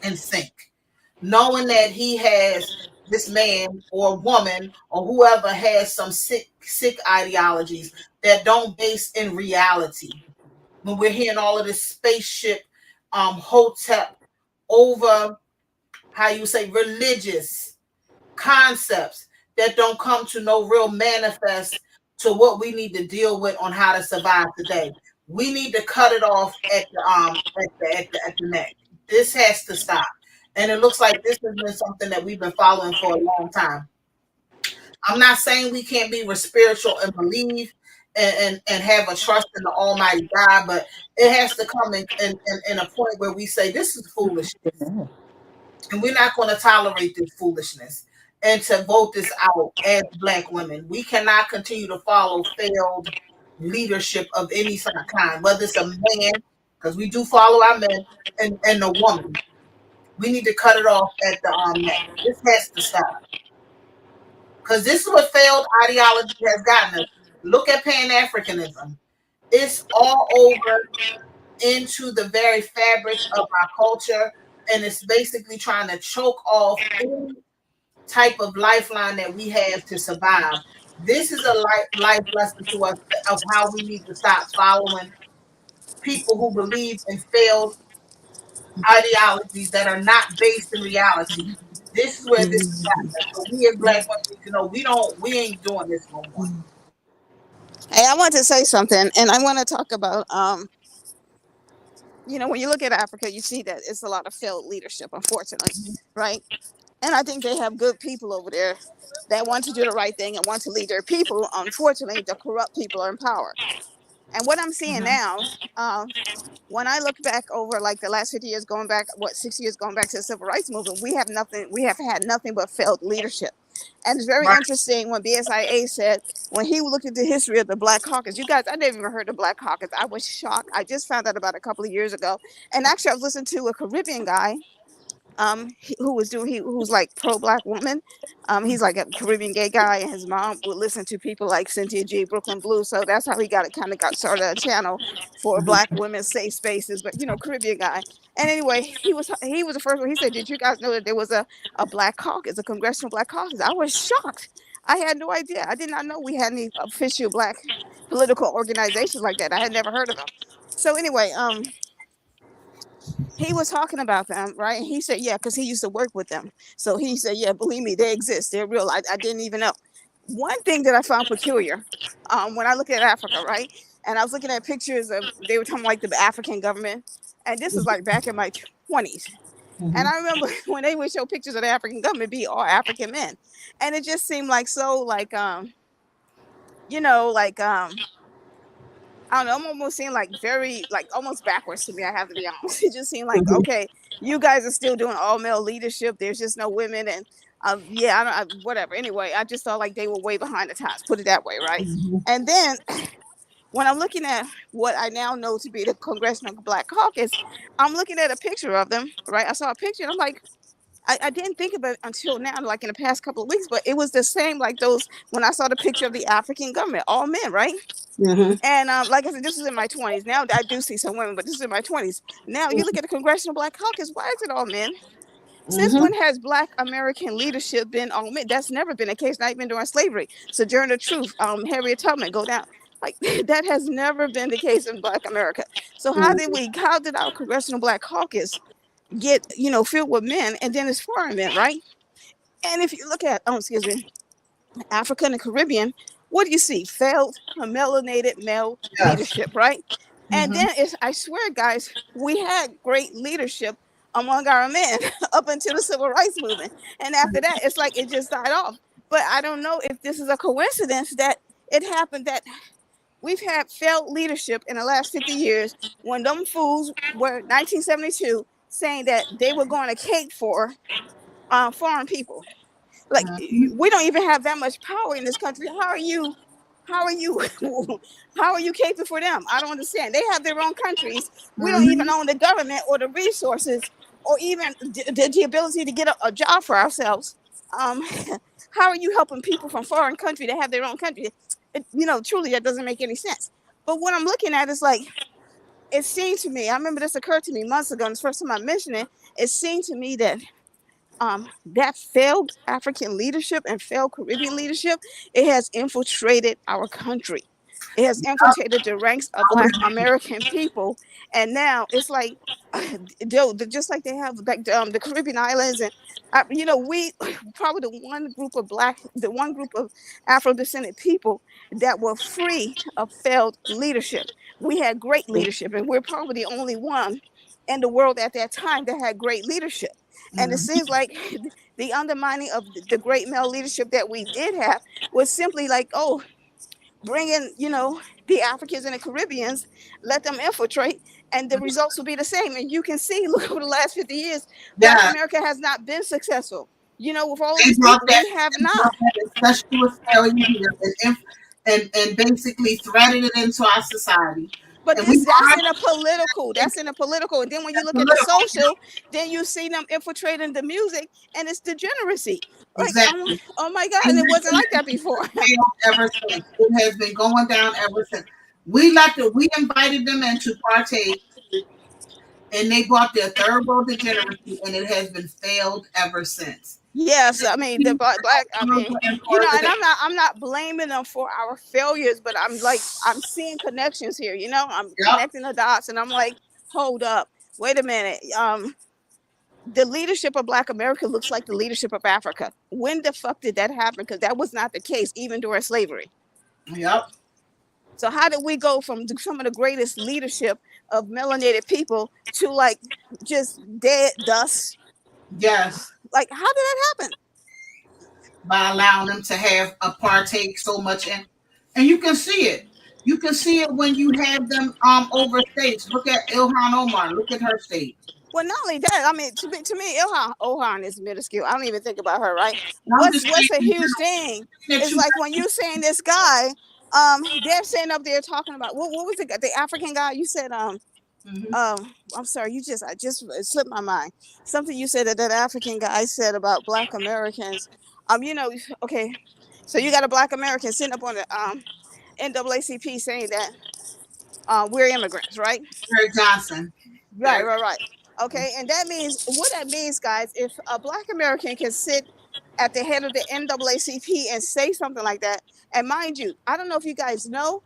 and sink, knowing that he has, this man or woman or whoever has some sick ideologies that don't base in reality. When we're hearing all of this spaceship hotep over, how you say, religious concepts that don't come to no real manifest to what we need to deal with on how to survive today. We need to cut it off at the neck. This has to stop. And it looks like this has been something that we've been following for a long time. I'm not saying we can't be spiritual and believe and have a trust in the Almighty God, but it has to come in a point where we say this is foolishness, and we're not going to tolerate this foolishness. And to vote this out as Black women, we cannot continue to follow failed leadership of any sort of kind, whether it's a man, because we do follow our men, and a woman. We need to cut it off at the neck. This has to stop. Because this is what failed ideology has gotten us. Look at Pan Africanism. It's all over into the very fabric of our culture, and it's basically trying to choke off any type of lifeline that we have to survive. This is a life lesson to us of how we need to stop following people who believe in failed ideologies that are not based in reality. This is where this is happening. So we as Black women need to know we ain't doing this no more. Hey, I want to say something, and I want to talk about, when you look at Africa, you see that it's a lot of failed leadership, unfortunately, right? And I think they have good people over there that want to do the right thing and want to lead their people. Unfortunately, the corrupt people are in power. And what I'm seeing now, when I look back over like the last 50 years, going back, 6 years going back to the civil rights movement, we have had nothing but failed leadership. And it's very Right. interesting when BSIA said, when he looked at the history of the Black Caucus, you guys, I never even heard of Black Caucus. I was shocked. I just found out about it a couple of years ago. And actually, I was listening to a Caribbean guy who's like pro-Black woman. He's like a Caribbean gay guy, and his mom would listen to people like Cynthia G, Brooklyn Blue. So that's how he got started a channel for Black women's safe spaces. But Caribbean guy. And anyway, he was the first one. He said, "Did you guys know that there was a Black Caucus, a congressional Black Caucus?" I was shocked. I had no idea. I did not know we had any official Black political organizations like that. I had never heard of them. So anyway, he was talking about them, right? And he said, yeah, because he used to work with them. So he said, yeah, believe me, they exist. They're real. I didn't even know. One thing that I found peculiar, when I look at Africa, right? And I was looking at pictures they were talking like the African government. And this is like back in my 20s. And I remember when they would show pictures of the African government be all African men. And it just seemed like so like, I don't know, I'm almost seeing like very, like almost backwards to me. I have to be honest. It just seemed like, okay, you guys are still doing all male leadership. There's just no women. And whatever. Anyway, I just thought like they were way behind the times, put it that way. Right. And then when I'm looking at what I now know to be the Congressional Black Caucus, I'm looking at a picture of them. Right. I saw a picture and I'm like, I didn't think of it until now, like in the past couple of weeks, but it was the same like those when I saw the picture of the African government, all men, right? And like I said, this is in my 20s. Now I do see some women, but this is in my 20s. Now you look at the Congressional Black Caucus, why is it all men? Since when has Black American leadership been all men? That's never been the case, not even during slavery. Sojourner Truth, Harriet Tubman, go down. Like that has never been the case in Black America. So how did our Congressional Black Caucus get, filled with men, and then it's foreign men, right? And if you look at, Africa and the Caribbean, what do you see? Failed, melanated male leadership, right? And then I swear, guys, we had great leadership among our men up until the civil rights movement. And after that, it's like it just died off. But I don't know if this is a coincidence that it happened that we've had failed leadership in the last 50 years when them fools were 1972 saying that they were going to cape for foreign people. Like we don't even have that much power in this country. How are you how are you caping for them? I don't understand. They have their own countries. We don't even own the government or the resources or even the ability to get a job for ourselves. How are you helping people from foreign country to have their own country? Truly that doesn't make any sense. But what I'm looking at is like, it seemed to me, I remember this occurred to me months ago, and the first time I mentioned it, it seemed to me that that failed African leadership and failed Caribbean leadership, it has infiltrated our country. It has infiltrated the ranks of I Black was American people, and now it's like, just like they have like the Caribbean islands, and we probably the one group of Afro descendant people that were free of failed leadership. We had great leadership, and we're probably the only one in the world at that time that had great leadership. And it Mhm. seems like the undermining of the great male leadership that we did have was simply like, oh, bring in, the Africans and the Caribbeans, let them infiltrate, and the results will be the same. And you can see, look over the last 50 years, Black Yeah, America has not been successful. With all of they these brought people, that we have they not. brought that incestuous failure here and basically threaded it into our society. But And we that's are in a political. That's in a political. And then when you look at the political. social, then you see them infiltrating the music, and it's degeneracy. Like, Exactly. oh my God, And and it this wasn't like that before. failed ever since. It has been going down ever since. We invited them in to partake, and they brought their third world degeneracy, and it has been failed ever since. Yes, I mean the black. I mean, And further and I'm not blaming them for our failures, but I'm seeing connections here. I'm yep. connecting the dots, and I'm like, hold up, wait a minute. The leadership of Black America looks like the leadership of Africa. When the fuck did that happen? Because that was not the case even during slavery. Yep. So how did we go from some of the greatest leadership of melanated people to like just dead dust? Yes. Like, how did that happen? By allowing them to have a partake so much in, and you can see it. You can see it when you have them over states. Look at Ilhan Omar. Look at her state. Well, not only that, I mean, to me, Ilhan is minuscule. I don't even think about her, right? And I'm just What's a saying huge thing that is you. like when you saying this guy, they're saying up there talking about what was it? The African guy you said, Mhm. I'm sorry, I just it slipped my mind. Something you said that African guy said about Black Americans. Okay, so you got a Black American sitting up on the NAACP saying that we're immigrants, right? Eric Johnson. Right, Eric. right, right. Okay, and what that means, guys, if a Black American can sit at the head of the NAACP and say something like that, and mind you, I don't know if you guys know,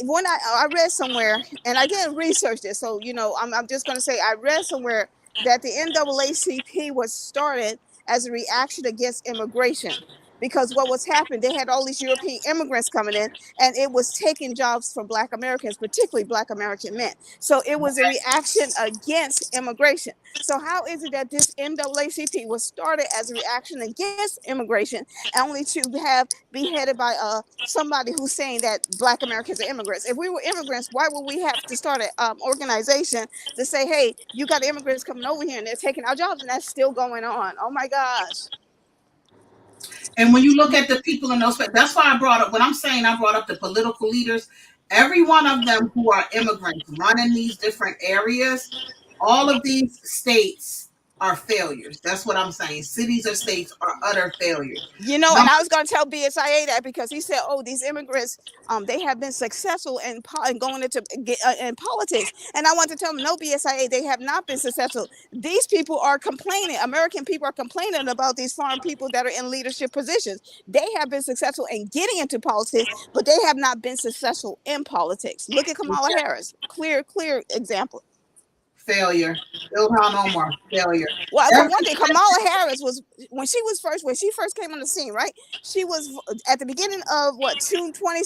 when I read somewhere, and I didn't research this, so I'm just going to say I read somewhere that the NAACP was started as a reaction against immigration. Because what was happening, they had all these European immigrants coming in, and it was taking jobs from Black Americans, particularly Black American men. So it was a reaction against immigration. So how is it that this NAACP was started as a reaction against immigration, only to be headed by somebody who's saying that Black Americans are immigrants? If we were immigrants, why would we have to start an organization to say, hey, you got immigrants coming over here and they're taking our jobs, and that's still going on? Oh my gosh. And when you look at the people in those, that's why I brought up, when I'm saying I brought up the political leaders, every one of them who are immigrants running these different areas, all of these states are failures. That's what I'm saying. Cities or states are utter failures. And Number, I was going to tell BSIA that because he said, "Oh, these immigrants, they have been successful in going into in politics." And I want to tell them, "No, BSIA, they have not been successful. These people are complaining. American people are complaining about these foreign people that are in leadership positions. They have been successful in getting into politics, but they have not been successful in politics. Look at Kamala Harris. Clear example." failure. Ilhan Omar, failure. Well, for Every one thing, Kamala Harris was when she first came on the scene, right? She was at the beginning of 2020.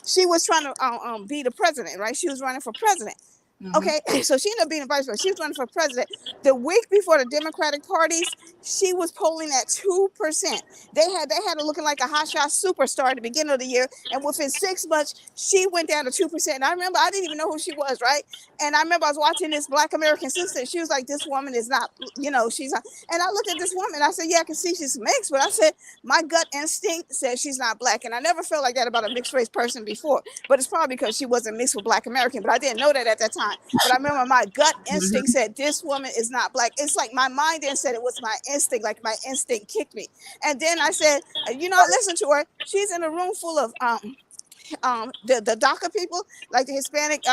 She was trying to be the president, right? She was running for president. Mhm. Okay, so she ended up being the vice president. She was running for president. The week before the Democratic parties, she was polling at 2%. They had her looking like a hotshot superstar at the beginning of the year, and within 6 months, she went down to 2%. And I remember I didn't even know who she was, right? And I remember I was watching this Black American sister. She was like, "This woman is not, she's not." And I looked at this woman. I said, "Yeah, I can see she's mixed," but I said my gut instinct said she's not Black, and I never felt like that about a mixed race person before. But it's probably because she wasn't mixed with Black American. But I didn't know that at that time. But I remember my gut instinct Mhm. said this woman is not Black. It's like my mind then said it was my instinct, like my instinct kicked me. And then I said, I listened to her. She's in a room full of the DACA people, like the Hispanic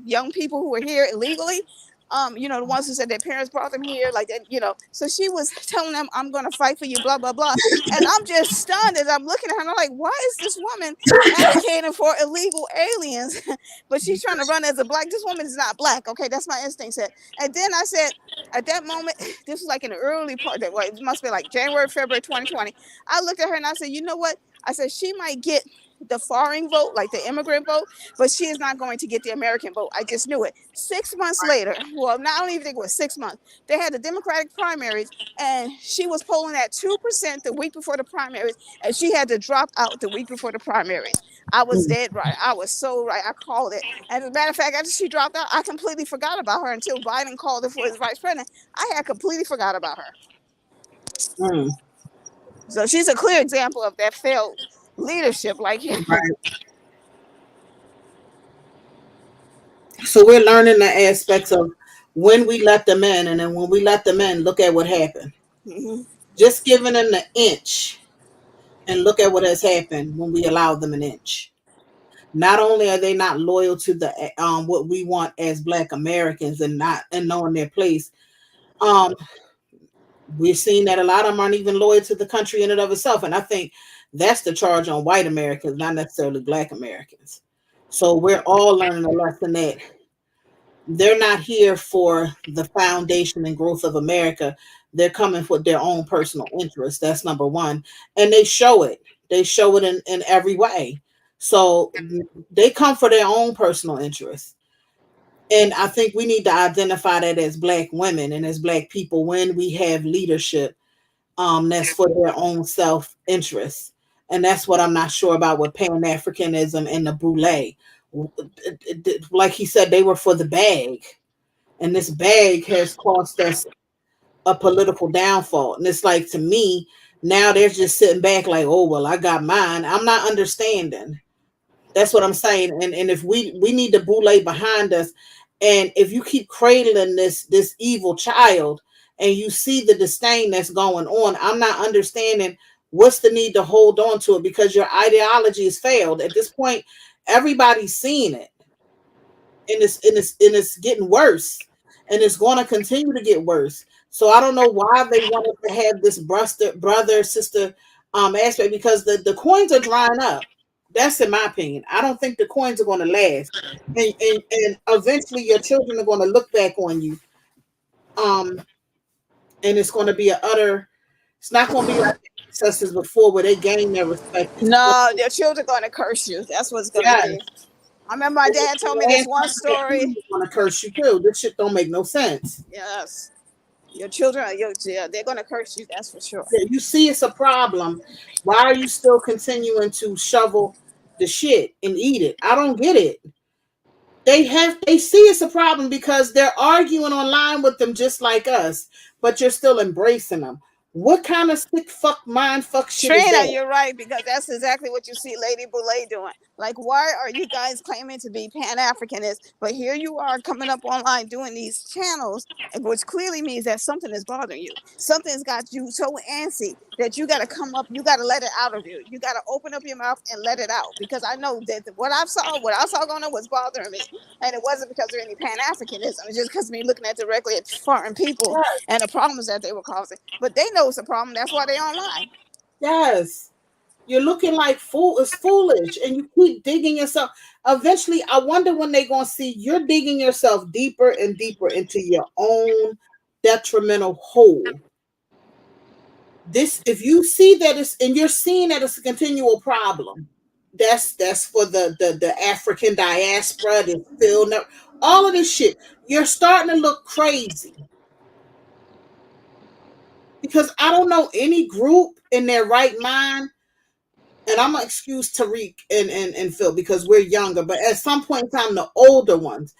young people who are here illegally. the ones who said their parents brought them here, like that. So she was telling them, I'm going to fight for you, blah, blah, blah. And I'm just stunned as I'm looking at her, and I'm like, why is this woman advocating for illegal aliens? But she's trying to run as a black. This woman is not black. Okay, that's my instinct said. And then I said, at that moment, this was like in the early part, it must be like January, February 2020. I looked at her and I said, you know what? I said, she might get the foreign vote, like the immigrant vote, but she is not going to get the American vote. I just knew it. 6 months later, well, I don't even think it was 6 months, they had the Democratic primaries, and she was polling at 2% the week before the primaries, and she had to drop out the week before the primaries. I was dead right. I was so right. I called it. And as a matter of fact, after she dropped out, I completely forgot about her until Biden called her for his vice president. I had completely forgot about her. Mm. So she's a clear example of that failed leadership. Like, Right. So we're learning the aspects of when we let them in, and then when we let them in, look at what happened. mm-hmm. Just giving them the inch, and look at what has happened when we allow them an inch. Not only are they not loyal to the what we want as Black Americans and knowing their place, we're seeing that a lot of them aren't even loyal to the country in and of itself. And I think that's the charge on white Americans, not necessarily Black Americans. So we're all learning a lesson that they're not here for the foundation and growth of America. They're coming for their own personal interests. That's number one. And they show it. They show it in every way. So they come for their own personal interests. And I think we need to identify that as Black women and as Black people when we have leadership that's for their own self-interest. And that's what I'm not sure about with Pan-Africanism and the Boule. Like he said, they were for the bag. And this bag has cost us a political downfall. And it's like, to me, now they're just sitting back like, oh, well, I got mine. I'm not understanding. That's what I'm saying. And if we need the Boule behind us. And if you keep cradling this evil child and you see the disdain that's going on, I'm not understanding what's the need to hold on to it, because your ideology has failed. At this point, everybody's seeing it. And it's getting worse. And it's going to continue to get worse. So I don't know why they wanted to have this brother sister aspect, because the coins are drying up. That's in my opinion. I don't think the coins are going to last, and eventually your children are going to look back on you, and it's going to be it's not going to be like the ancestors before, where they gain their respect. No, their children are going to curse you. That's what's going to be. I remember my dad told me this one story. Going to curse you too. This shit don't make no sense. Yes. Your children, they're going to curse you. That's for sure. Yeah, you see it's a problem. Why are you still continuing to shovel the shit and eat it? I don't get it. They see it's a problem because they're arguing online with them just like us, but you're still embracing them. What kind of sick fuck mind fuck shit is Trina, that? you're right, because that's exactly what you see Lady Boule doing. Like, why are you guys claiming to be Pan-Africanists, but here you are coming up online doing these channels, which clearly means that something is bothering you. Something's got you so antsy that you got to come up, you got to let it out of you. You got to open up your mouth and let it out, because I know that what I saw going on was bothering me, and it wasn't because of any Pan-Africanism. It's just because of me looking directly at foreign people and the problems that they were causing. But they know it's a problem. That's why they're online. Yes. You're looking like it's foolish, and you keep digging yourself. Eventually, I wonder when they're going to see you're digging yourself deeper and deeper into your own detrimental hole. If you see that and you're seeing that it's a continual problem, that's for the African diaspora, the field, all of this shit. You're starting to look crazy. Because I don't know any group in their right mind, and I'm going to excuse Tariq and Phil because we're younger, but at some point in time, the older ones,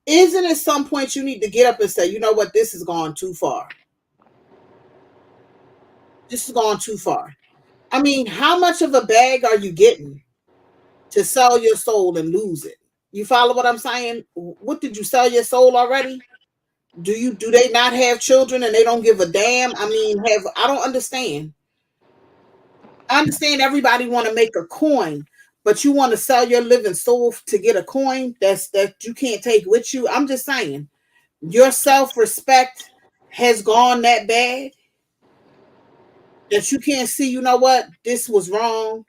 isn't at some point you need to get up and say, you know what, this has gone too far. This has gone too far. I mean, how much of a bag are you getting to sell your soul and lose it? You follow what I'm saying? What, did you sell your soul already? Do they not have children and they don't give a damn? I mean, I don't understand. I understand everybody want to make a coin, but you want to sell your living soul to get a coin that you can't take with you. I'm just saying, Your self-respect has gone that bad that you can't see, you know what, this was wrong.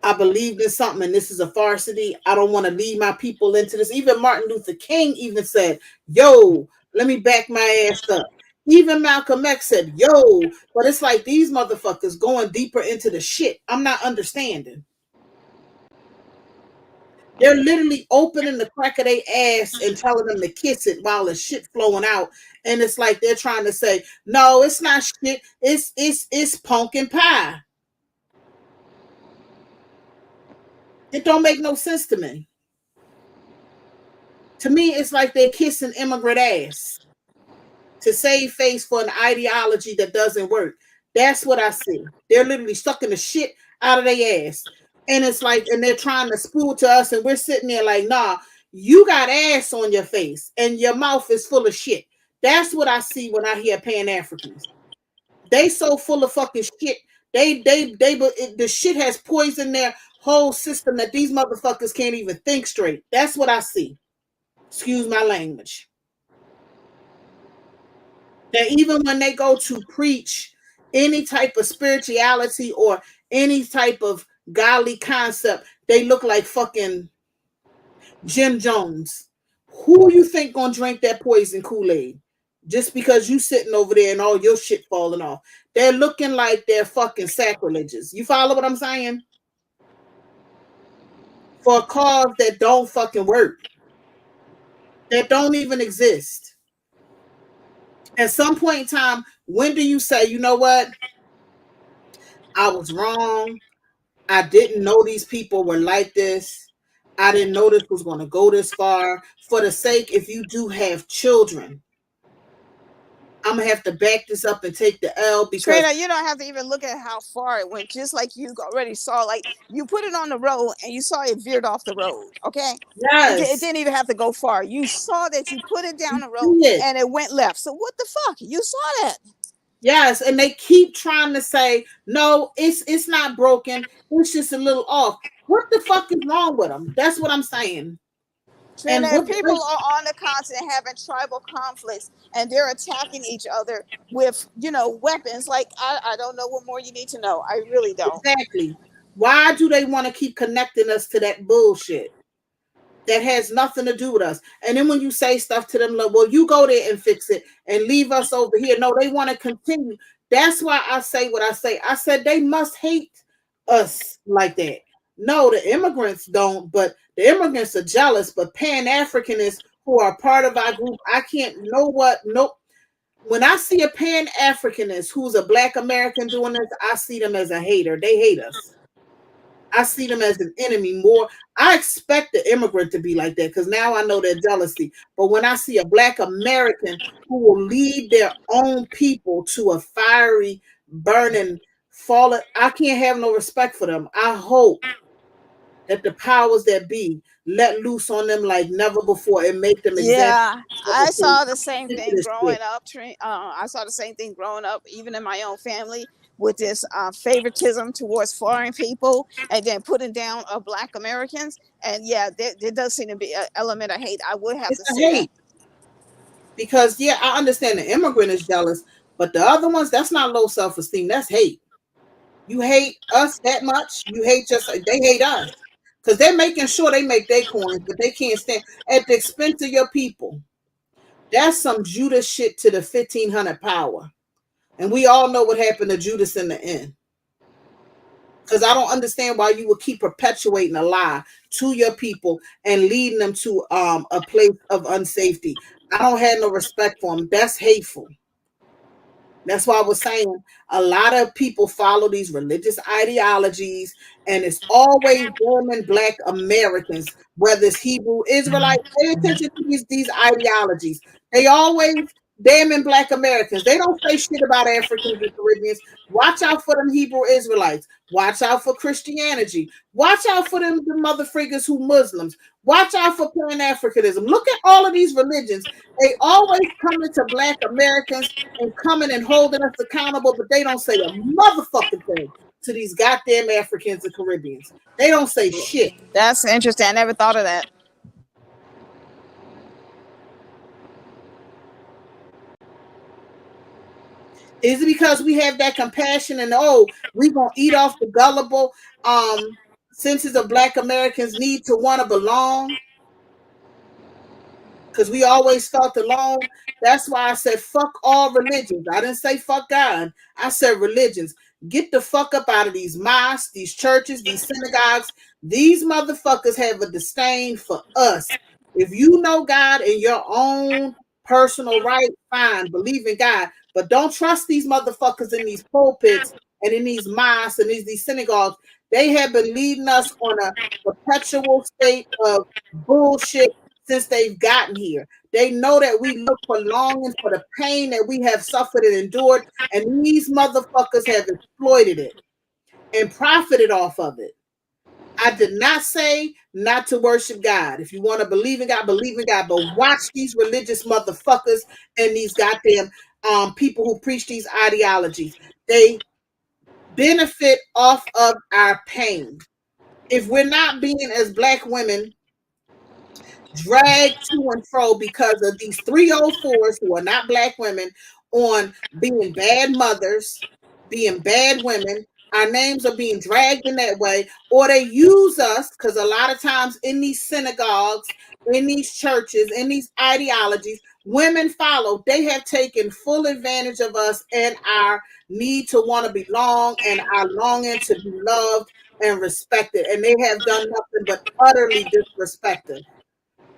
I believed in something and this is a varsity. I don't want to lead my people into this. Even Martin Luther King even said, yo, let me back my ass up. Even Malcolm X said, yo, but it's like these motherfuckers going deeper into the shit. I'm not understanding. They're literally opening the crack of their ass and telling them to kiss it while the shit flowing out. And it's like they're trying to say, no, it's not shit. It's pumpkin pie. It don't make no sense to me. To me, it's like they're kissing immigrant ass to save face for an ideology that doesn't work. That's what I see. They're literally sucking the shit out of their ass. And it's like, and they're trying to spool to us, and we're sitting there like, nah, you got ass on your face and your mouth is full of shit. That's what I see when I hear Pan-Africans. They so full of fucking shit. The shit has poisoned their whole system that these motherfuckers can't even think straight. That's what I see. Excuse my language. That even when they go to preach any type of spirituality or any type of godly concept, they look like fucking Jim Jones. Who you think gonna drink that poison Kool-Aid? Just because you sitting over there and all your shit falling off. They're looking like they're fucking sacrilegious. You follow what I'm saying? For a cause that don't fucking work. That don't even exist. At some point in time, when do you say, you know what? I was wrong. I didn't know these people were like this. I didn't know this was going to go this far. For the sake, if you do have children, I'm going to have to back this up and take the L because... Trina, you don't have to even look at how far it went. Just like you already saw, like you put it on the road and you saw it veered off the road. Okay. Yes. It didn't even have to go far. You saw that you put it down the road and it went left. So what the fuck? You saw that. Yes, and they keep trying to say, no, it's not broken. It's just a little off. What the fuck is wrong with them? That's what I'm saying. And if people are on the continent having tribal conflicts and they're attacking each other with, weapons, like I don't know what more you need to know. I really don't. Exactly. Why do they want to keep connecting us to that bullshit that has nothing to do with us? And then when you say stuff to them, like, well, you go there and fix it and leave us over here. No, they want to continue. That's why I say what I say. I said they must hate us like that. No, the immigrants don't, but the immigrants are jealous. But Pan-Africanists who are part of our group, I can't know what. Nope. When I see a Pan-Africanist who's a Black American doing this, I see them as a hater. They hate us. I see them as an enemy more. I expect the immigrant to be like that because now I know their jealousy. But when I see a Black American who will lead their own people to a fiery, burning, fallen, I can't have no respect for them. I hope that the powers that be let loose on them like never before and make them Yeah, I saw the same thing growing up. I saw the same thing growing up, even in my own family, with this favoritism towards foreign people and then putting down Black Americans. And yeah, there does seem to be an element of hate. I would have to say that. Because yeah, I understand the immigrant is jealous, but the other ones, that's not low self-esteem. That's hate. You hate us that much. You hate just they hate us. Because they're making sure they make their coins, but they can't stand at the expense of your people. That's some Judas shit to the 1500 power. And we all know what happened to Judas in the end. Because I don't understand why you would keep perpetuating a lie to your people and leading them to a place of unsafety. I don't have no respect for them. That's hateful. That's why I was saying a lot of people follow these religious ideologies, and it's always German Black Americans, whether it's Hebrew Israelites. Pay attention to these ideologies. They always damn Black Americans. They don't say shit about Africans and Caribbeans. Watch out for them Hebrew Israelites. Watch out for Christianity. Watch out for them the mother friggers who Muslims. Watch out for Pan-Africanism. Look at all of these religions. They always coming to Black Americans and coming and holding us accountable, but they don't say a motherfucking thing to these goddamn Africans and Caribbeans. They don't say shit. That's interesting. I never thought of that. Is it because we have that compassion and we gonna eat off the gullible senses of Black Americans need to want to belong? Because we always felt alone. That's why I said fuck all religions. I didn't say fuck God. I said religions. Get the fuck up out of these mosques, these churches, these synagogues. These motherfuckers have a disdain for us. If you know God in your own personal right, fine, believe in God. But don't trust these motherfuckers in these pulpits and in these mosques and these synagogues. They have been leading us on a perpetual state of bullshit since they've gotten here. They know that we look for longing for the pain that we have suffered and endured, and these motherfuckers have exploited it and profited off of it. I did not say not to worship God. If you want to believe in God, believe in God. But watch these religious motherfuckers and these goddamn people who preach these ideologies. They benefit off of our pain. If we're not being, as Black women, dragged to and fro because of these 304s who are not Black women on being bad mothers, being bad women, our names are being dragged in that way, or they use us because a lot of times in these synagogues, in these churches, in these ideologies, women follow. They have taken full advantage of us and our need to want to belong and our longing to be loved and respected. And they have done nothing but utterly disrespect us.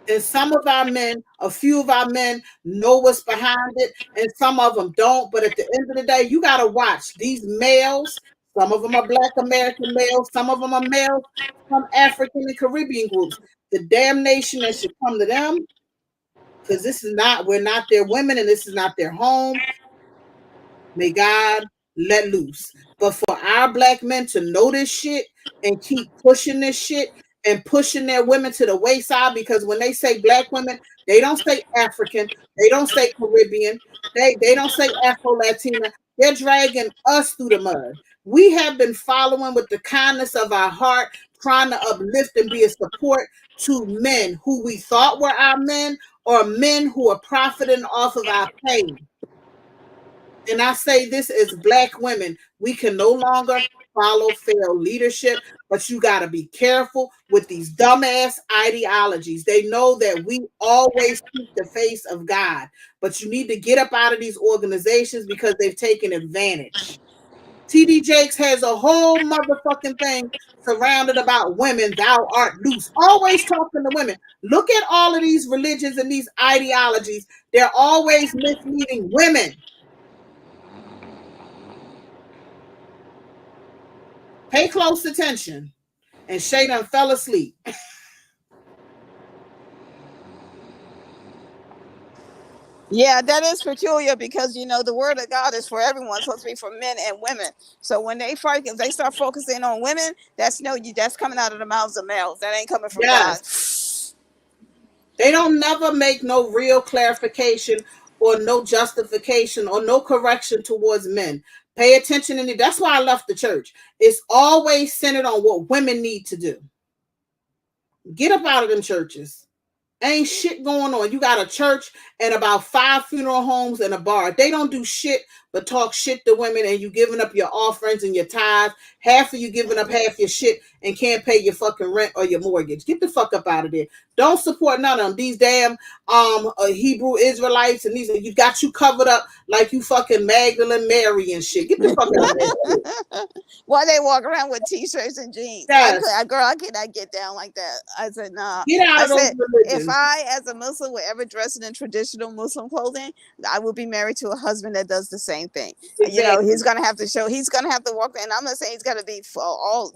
And some of our men, a few of our men know what's behind it, and some of them don't. But at the end of the day, you got to watch these males. Some of them are Black American males. Some of them are males from African and Caribbean groups. The damnation that should come to them, because we're not their women, and this is not their home. May God let loose. But for our Black men to know this shit and keep pushing this shit, and pushing their women to the wayside, because when they say Black women, they don't say African, they don't say Caribbean, they don't say Afro-Latina. They're dragging us through the mud. We have been following with the kindness of our heart, trying to uplift and be a support to men who we thought were our men, or men who are profiting off of our pain. And I say this as Black women, we can no longer follow failed leadership, but you got to be careful with these dumbass ideologies. They know that we always keep the face of God, but you need to get up out of these organizations because they've taken advantage. TD Jakes has a whole motherfucking thing surrounded about women, thou art loose. Always talking to women. Look at all of these religions and these ideologies. They're always misleading women. Pay close attention. And Shay done fell asleep. Yeah, that is peculiar because the word of God is for everyone, supposed to be for men and women. So when they start focusing on women, that's coming out of the mouths of males. That ain't coming from God. They don't never make no real clarification or no justification or no correction towards men. Pay attention in it. That's why I left the church. It's always centered on what women need to do. Get up out of them churches. Ain't shit going on. You got a church and about 5 funeral homes and a bar. They don't do shit but talk shit to women, and you giving up your offerings and your tithes. Half of you giving up half your shit and can't pay your fucking rent or your mortgage. Get the fuck up out of there. Don't support none of them. These damn Hebrew Israelites, and you got you covered up like you fucking Magdalene Mary and shit. Get the fuck out of there. Why they walk around with t-shirts and jeans? Yes. Girl, I cannot get down like that. I said, nah. Get out of those religions. If I, as a Muslim, were ever dressed in traditional Muslim clothing, I would be married to a husband that does the same thing. Exactly. He's gonna have to walk, and I'm not saying he's gonna be for all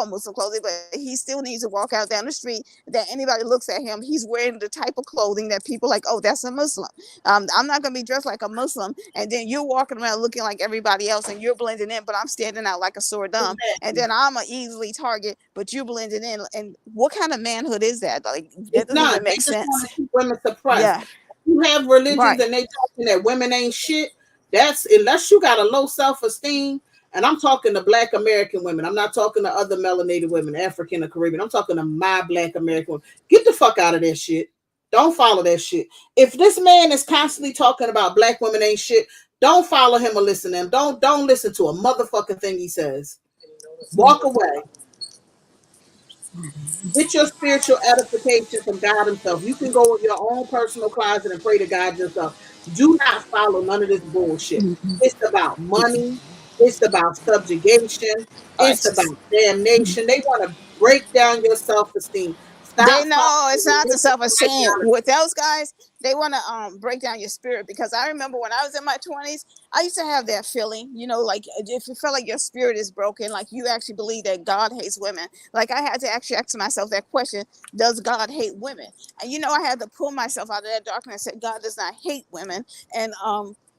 Muslim clothing, but he still needs to walk out down the street that anybody looks at him, he's wearing the type of clothing that people like, oh, that's a Muslim. I'm not gonna be dressed like a Muslim, and then you're walking around looking like everybody else, and you're blending in, but I'm standing out like a sore thumb. Exactly. And then I'm an easily target, but you blending in. And what kind of manhood is that? Like, that doesn't even make sense. Women suppressed. Yeah. You have religions and they talking that women ain't shit. That's unless you got a low self-esteem. And I'm talking to Black American women. I'm not talking to other melanated women, African or Caribbean. I'm talking to my Black American women. Get the fuck out of that shit. Don't follow that shit. If this man is constantly talking about Black women ain't shit, Don't follow him or listen to him. Don't listen to a motherfucking thing he says. Walk away. Get your spiritual edification from God himself. You can go in your own personal closet and pray to God yourself. Do not follow none of this bullshit. It's about money. It's about subjugation. It's It's about damnation. They want to break down your self-esteem. They Stop know following it's not the religious self-esteem ideology. with those guys. They want to break down your spirit, because I remember when I was in my 20s, I used to have that feeling, like if you feel like your spirit is broken, like you actually believe that God hates women. Like I had to actually ask myself that question: does God hate women? And I had to pull myself out of that darkness and say, God does not hate women. And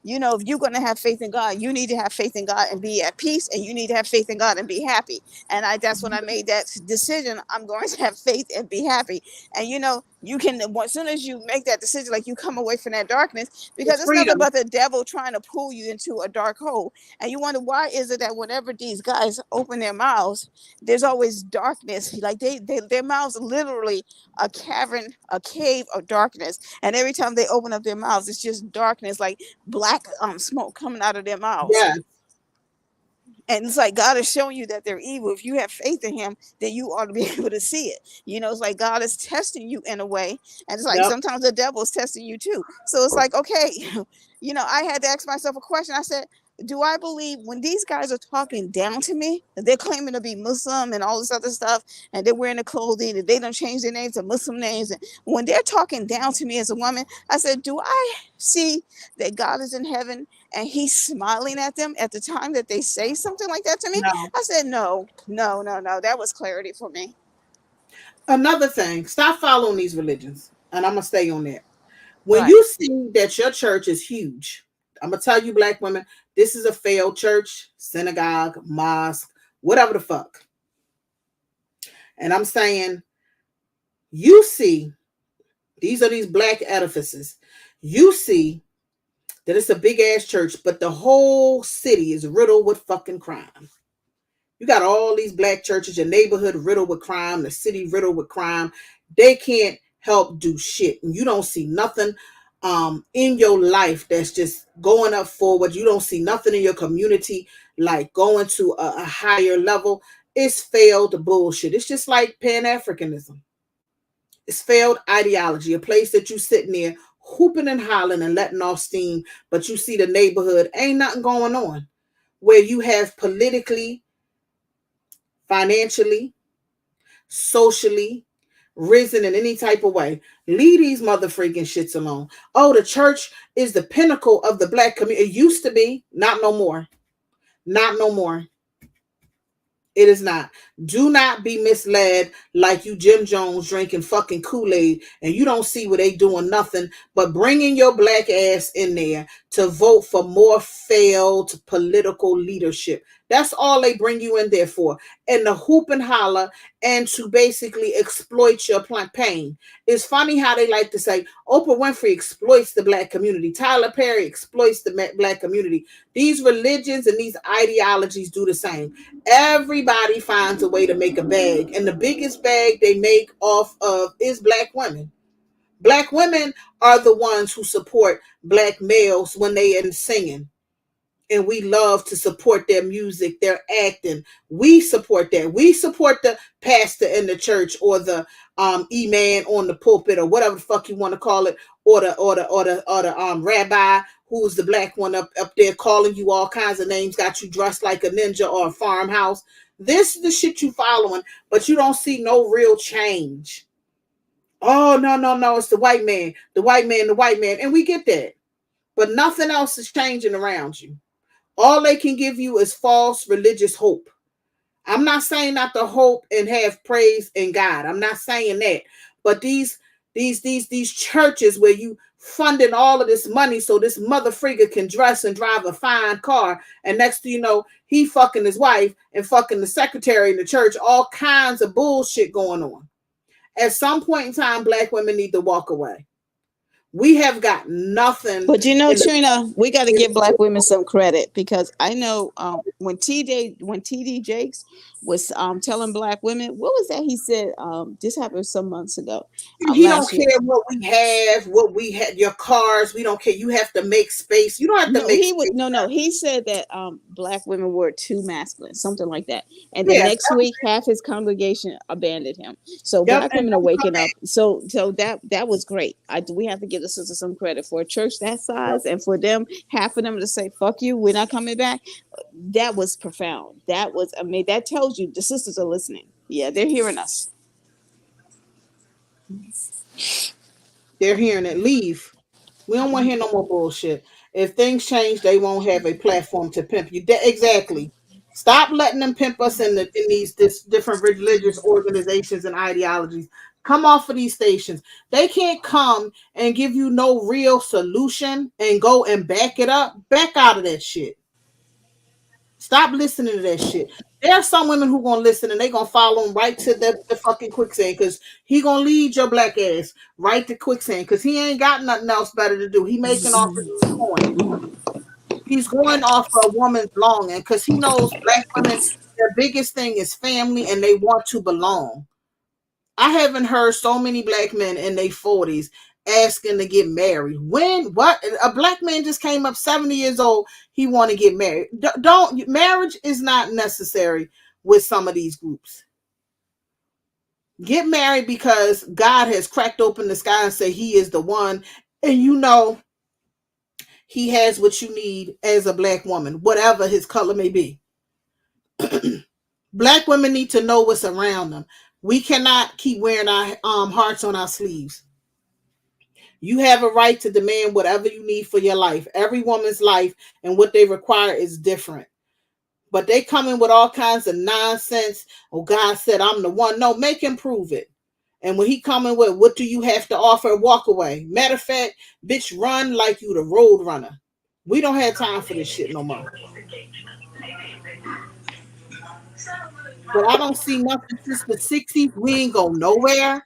if you're going to have faith in God, you need to have faith in God and be at peace, and you need to have faith in God and be happy. And that's when I made that decision. I'm going to have faith and be happy. And you can, as soon as you make that decision, like you come away from that darkness, because It's it's nothing freedom. but the devil trying to pull you into a dark hole. And you wonder, why is it that whenever these guys open their mouths, there's always darkness? Like their mouths are literally a cavern, a cave of darkness. And every time they open up their mouths, it's just darkness, like black smoke coming out of their mouths. Yeah. And it's like God is showing you that they're evil. If you have faith in him, then you ought to be able to see it. It's like God is testing you in a way. And it's like Yep. sometimes the devil is testing you too. So it's like, okay, I had to ask myself a question. I said, do I believe when these guys are talking down to me, they're claiming to be Muslim and all this other stuff, and they're wearing the clothing, and they don't change their names to Muslim names. And when they're talking down to me as a woman, I said, do I see that God is in heaven and he's smiling at them at the time that they say something like that to me? No. I said, no, no, no, no. That was clarity for me. Another thing, stop following these religions. And I'm going to stay on that. When Right. you see that your church is huge, I'm going to tell you, black women, this is a failed church, synagogue, mosque, whatever the fuck. And I'm saying, you see, these are these black edifices. You see that it's a big ass church, but the whole city is riddled with fucking crime. You got all these black churches, your neighborhood riddled with crime, the city riddled with crime. They can't help do shit. And you don't see nothing in your life that's just going up forward. You don't see nothing in your community like going to a higher level. It's failed bullshit. It's just like Pan-Africanism. It's failed ideology, a place that you sitting there hooping and hollering and letting off steam, but you see the neighborhood, ain't nothing going on. Where you have politically, financially, socially, risen in any type of way. Leave these mother freaking shits alone. Oh, the church is the pinnacle of the black community. It used to be, not no more. Not no more. It is not. Do not be misled like you Jim Jones drinking fucking Kool-Aid and you don't see where they doing nothing but bringing your black ass in there to vote for more failed political leadership. That's all they bring you in there for. And to hoop and holler and to basically exploit your pain. It's funny how they like to say Oprah Winfrey exploits the black community. Tyler Perry exploits the black community. These religions and these ideologies do the same. Everybody finds a way to make a bag, and the biggest bag they make off of is black women. Black women are the ones who support black males when they are singing, and we love to support their music, their acting. We support that. We support the pastor in the church or the e-man on the pulpit or whatever the fuck you want to call it, or the rabbi who's the black one up there calling you all kinds of names, got you dressed like a ninja or a farmhouse. This is the shit you following, but you don't see no real change. Oh, no, it's the white man, the white man, the white man. And we get that. But nothing else is changing around you. All they can give you is false religious hope. I'm not saying not to hope and have praise in God. I'm not saying that. But these churches where you funding all of this money so this mother freaker can dress and drive a fine car, and next thing you know, he fucking his wife and fucking the secretary in the church, all kinds of bullshit going on. At some point in time, black women need to walk away. We have got nothing But you know, in the Trina, we got to give black women some credit because I know when TD Jakes was telling black women, what was that he said? This happened some months ago, he don't last year. care what we have, what we had, your cars. We don't care. You have to make space. You don't have to No, make he would space. no. He said that black women were too masculine, something like that. And the Yes. next week, half his congregation abandoned him. So Yep. black And women are don't come waking up. back. So that was great. We have to give the sisters some credit for a church that size and for them, half of them to say "fuck you," we're not coming back. That was profound. That was, I mean, that tells you the sisters are listening. Yeah, they're hearing us. They're hearing it. Leave. We don't want to hear no more bullshit. If things change, they won't have a platform to pimp you. Exactly. Stop letting them pimp us in these different religious organizations and ideologies. Come off of these stations. They can't come and give you no real solution and go and back it up. Back out of that shit. Stop listening to that shit. There are some women who gonna listen and they gonna follow him right to the fucking quicksand because he gonna lead your black ass right to quicksand because he ain't got nothing else better to do. He making off of these coins. He's going off a woman's longing because he knows black women, their biggest thing is family and they want to belong. I haven't heard so many black men in their 40s asking to get married. When what a black man just came up 70 years old, he want to get married. Don't marriage is not necessary with some of these groups. Get married because God has cracked open the sky and say he is the one, and you know he has what you need as a black woman, whatever his color may be. Black women need to know what's around them. We cannot keep wearing our hearts on our sleeves. You have a right to demand whatever you need for your life. Every woman's life and what they require is different. But they come in with all kinds of nonsense. Oh, God said I'm the one. No, make him prove it. And when he coming with, what do you have to offer? Walk away. Matter of fact, bitch, run like you the road runner. We don't have time for this shit no more. But I don't see nothing since the 60s. We ain't go nowhere.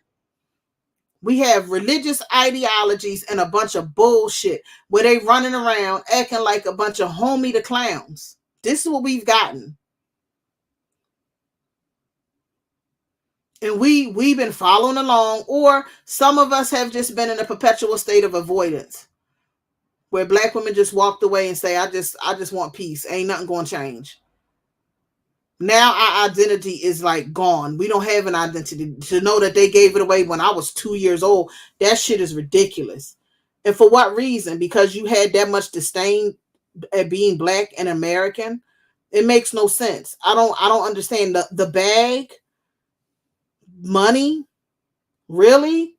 We have religious ideologies and a bunch of bullshit where they running around acting like a bunch of homie the clowns. This is what we've gotten. And we've been following along, or some of us have just been in a perpetual state of avoidance where black women just walked away and say, I just want peace. Ain't nothing going to change. Now our identity is like gone. We don't have an identity. To know that they gave it away when I was 2 years old, that shit is ridiculous. And for what reason? Because you had that much disdain at being black and American. It makes no sense. I don't understand the bag, money, really?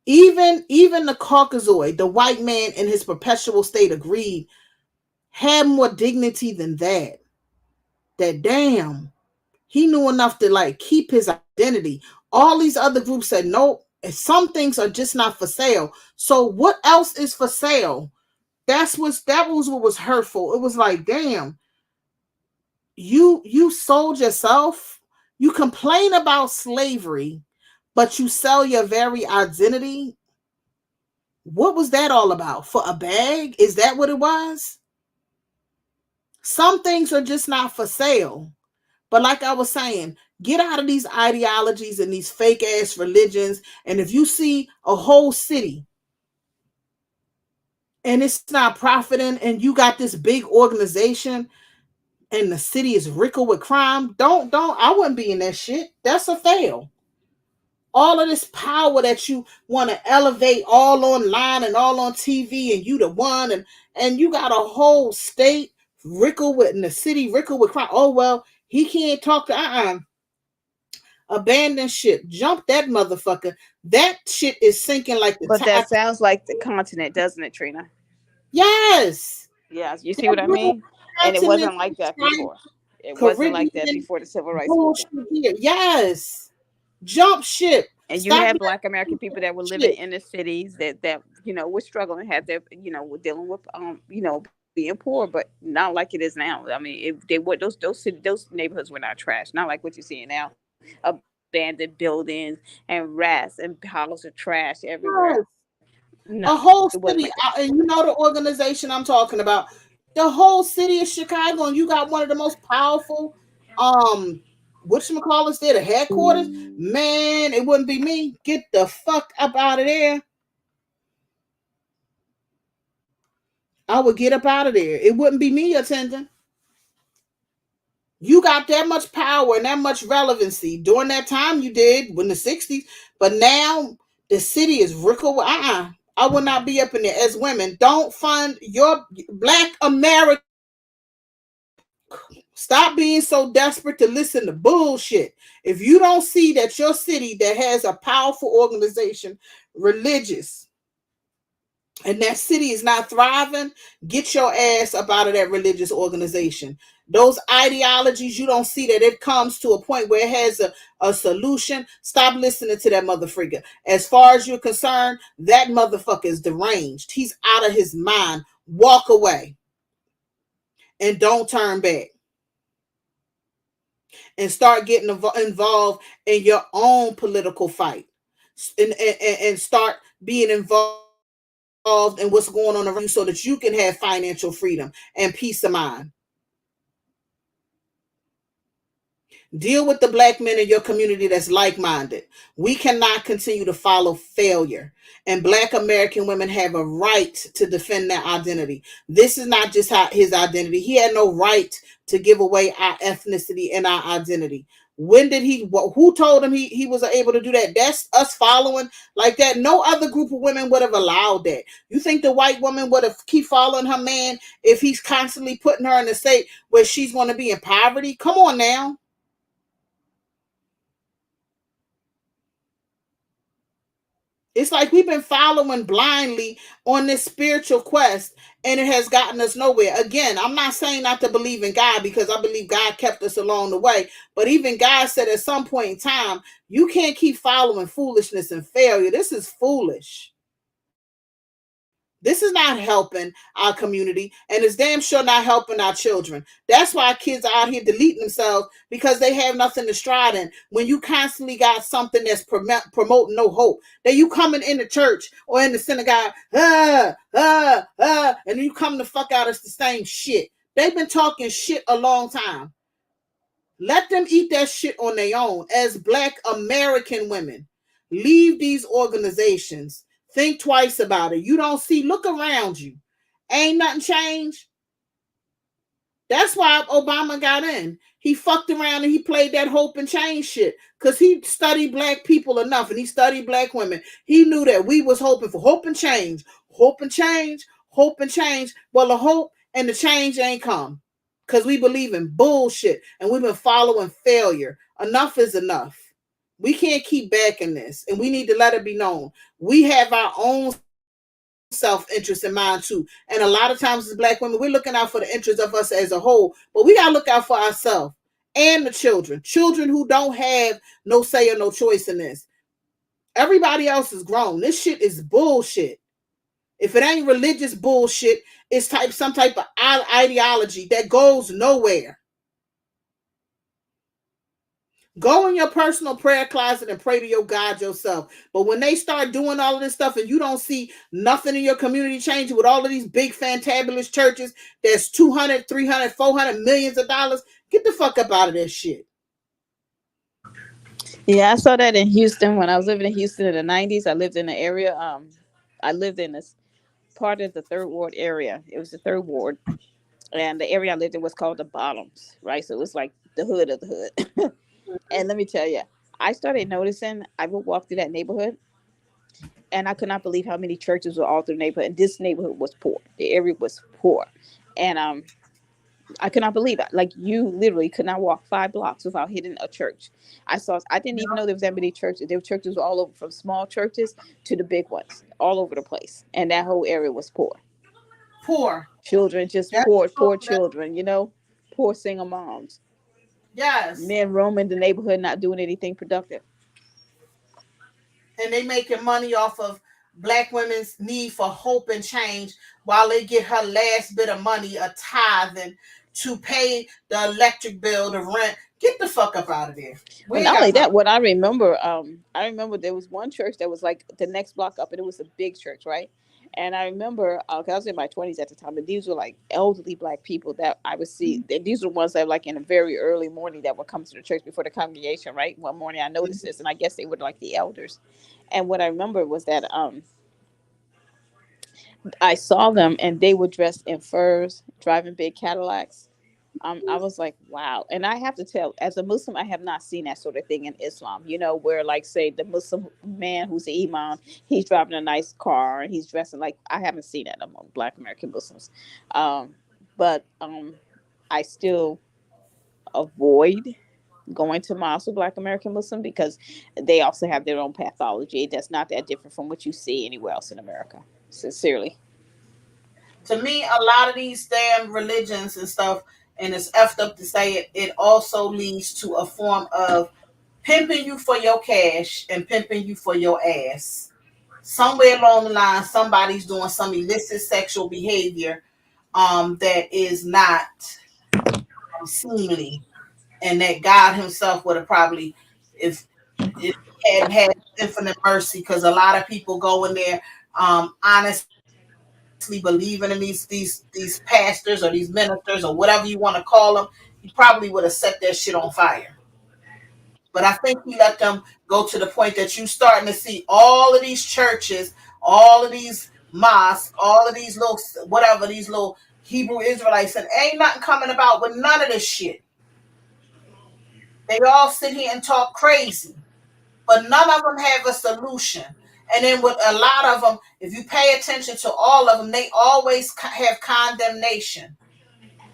Even the Caucasoid, the white man in his perpetual state agreed, had more dignity than that. That damn. He knew enough to like keep his identity. All these other groups said nope. Some things are just not for sale. So what else is for sale? That was what was hurtful. It was like, damn, you sold yourself. You complain about slavery, but you sell your very identity. What was that all about? For a bag? Is that what it was? Some things are just not for sale. But like I was saying, get out of these ideologies and these fake ass religions. And if you see a whole city and it's not profiting and you got this big organization and the city is rickle with crime, I wouldn't be in that shit. That's a fail. All of this power that you want to elevate all online and all on TV and you the one and you got a whole state rickle with in the city rickle with crime. Oh well, he can't talk to abandon ship. Jump that motherfucker. That shit is sinking like the But that tide. sounds like the continent, doesn't it, Trina? Yes. Yeah, you see That what I little mean? And it continent wasn't like that like before. It wasn't like that Caribbean before the civil rights bullshit movement. here. Yes. Jump ship. And you Stop had that Black American people that were living shit. in the cities that were struggling, had their were dealing with being poor, but not like it is now. I mean, they were those neighborhoods were not trash, not like what you're seeing now, abandoned buildings and rats and piles of trash everywhere. Yes. No, A whole it wasn't city, like that. and you know the organization I'm talking about. The whole city of Chicago, and you got one of the most powerful, whatchamacallits there, the headquarters. Man, it wouldn't be me. Get the fuck up out of there. I would get up out of there. It wouldn't be me attending. You got that much power and that much relevancy during that time you did when the 60s, but now the city is rickle. I will not be up in there. As women, don't fund your Black America. Stop being so desperate to listen to bullshit. If you don't see that your city that has a powerful organization, religious, and that city is not thriving, get your ass up out of that religious organization. Those ideologies, you don't see that it comes to a point where it has a solution. Stop listening to that motherfucker. As far as you're concerned, that motherfucker is deranged. He's out of his mind. Walk away and don't turn back. And start getting involved in your own political fight, and start being involved in what's going on around you so that you can have financial freedom and peace of mind. Deal with the Black men in your community that's like-minded. We cannot continue to follow failure. And Black American women have a right to defend their identity. This is not just his identity. He had no right to give away our ethnicity and our identity. When did who told him he was able to do that? That's us following like that. No other group of women would have allowed that. You think the white woman would have keep following her man if he's constantly putting her in a state where she's going to be in poverty? Come on now. It's like we've been following blindly on this spiritual quest, and it has gotten us nowhere. Again, I'm not saying not to believe in God, because I believe God kept us along the way. But even God said at some point in time, you can't keep following foolishness and failure. This is foolish. This is not helping our community, and it's damn sure not helping our children. That's why kids are out here deleting themselves, because they have nothing to stride in. When you constantly got something that's promoting no hope, that you coming in the church or in the synagogue, and then you come the fuck out, it's the same shit. They've been talking shit a long time. Let them eat that shit on their own. As Black American women, leave these organizations. Think twice about it. You don't see, look around you. Ain't nothing changed. That's why Obama got in. He fucked around and he played that hope and change shit, because he studied Black people enough, and he studied Black women. He knew that we was hoping for hope and change, hope and change, hope and change. Well, the hope and the change ain't come, because we believe in bullshit and we've been following failure. Enough is enough. We can't keep backing this, and we need to let it be known. We have our own self-interest in mind too. And a lot of times as Black women, we're looking out for the interest of us as a whole, but we got to look out for ourselves and the children who don't have no say or no choice in this. Everybody else is grown. This shit is bullshit. If it ain't religious bullshit, it's some type of ideology that goes nowhere. Go in your personal prayer closet and pray to your God yourself. But when they start doing all of this stuff and you don't see nothing in your community changing with all of these big fantabulous churches that's 200, 300, 400 millions of dollars, get the fuck up out of that shit. Yeah, I saw that in Houston when I was living in Houston in the 90s. I lived in the area. I lived in this part of the Third Ward area. It was the Third Ward. And the area I lived in was called the Bottoms, right? So it was like the hood of the hood. And let me tell you, I started noticing, I would walk through that neighborhood, and I could not believe how many churches were all through the neighborhood. And this neighborhood was poor. The area was poor. And I could not believe it. Like, you literally could not walk 5 blocks without hitting a church. I didn't even know there was that many churches. There were churches all over, from small churches to the big ones, all over the place. And that whole area was poor. Poor. Children, just poor children, poor single moms. Yes. Men roaming the neighborhood, not doing anything productive. And they making money off of Black women's need for hope and change, while they get her last bit of money, a tithing, to pay the electric bill, the rent, Get the fuck up out of there. We And ain't not got only time. that, I remember there was one church that was like the next block up, and it was a big church, right? And I remember, because I was in my 20s at the time, and these were like elderly black people that I would see. These were ones that, like, in a very early morning that would come to the church before the congregation, right? One morning I noticed this, and I guess they were like the elders. And what I remember was that I saw them, and they were dressed in furs, driving big Cadillacs. I was like, wow. And I have to tell, as a Muslim, I have not seen that sort of thing in Islam, where, like, say, the Muslim man who's the imam, he's driving a nice car and he's dressing like, I haven't seen that among Black American Muslims. But I still avoid going to mosque with Black American Muslim because they also have their own pathology that's not that different from what you see anywhere else in America. Sincerely. To me, a lot of these damn religions and stuff, and it's effed up to say it, it also leads to a form of pimping you for your cash and pimping you for your ass. Somewhere along the line, somebody's doing some illicit sexual behavior that is not seemly, and that God Himself would have probably, if He hadn't had infinite mercy, because a lot of people go in there honestly believing in these pastors or these ministers or whatever you want to call them. He probably would have set that shit on fire. But I think He let them go to the point that you starting to see all of these churches, all of these mosques, all of these little whatever, these little Hebrew Israelites, and ain't nothing coming about with none of this shit. They all sit here and talk crazy, but none of them have a solution. And then with a lot of them, if you pay attention to all of them, they always have condemnation.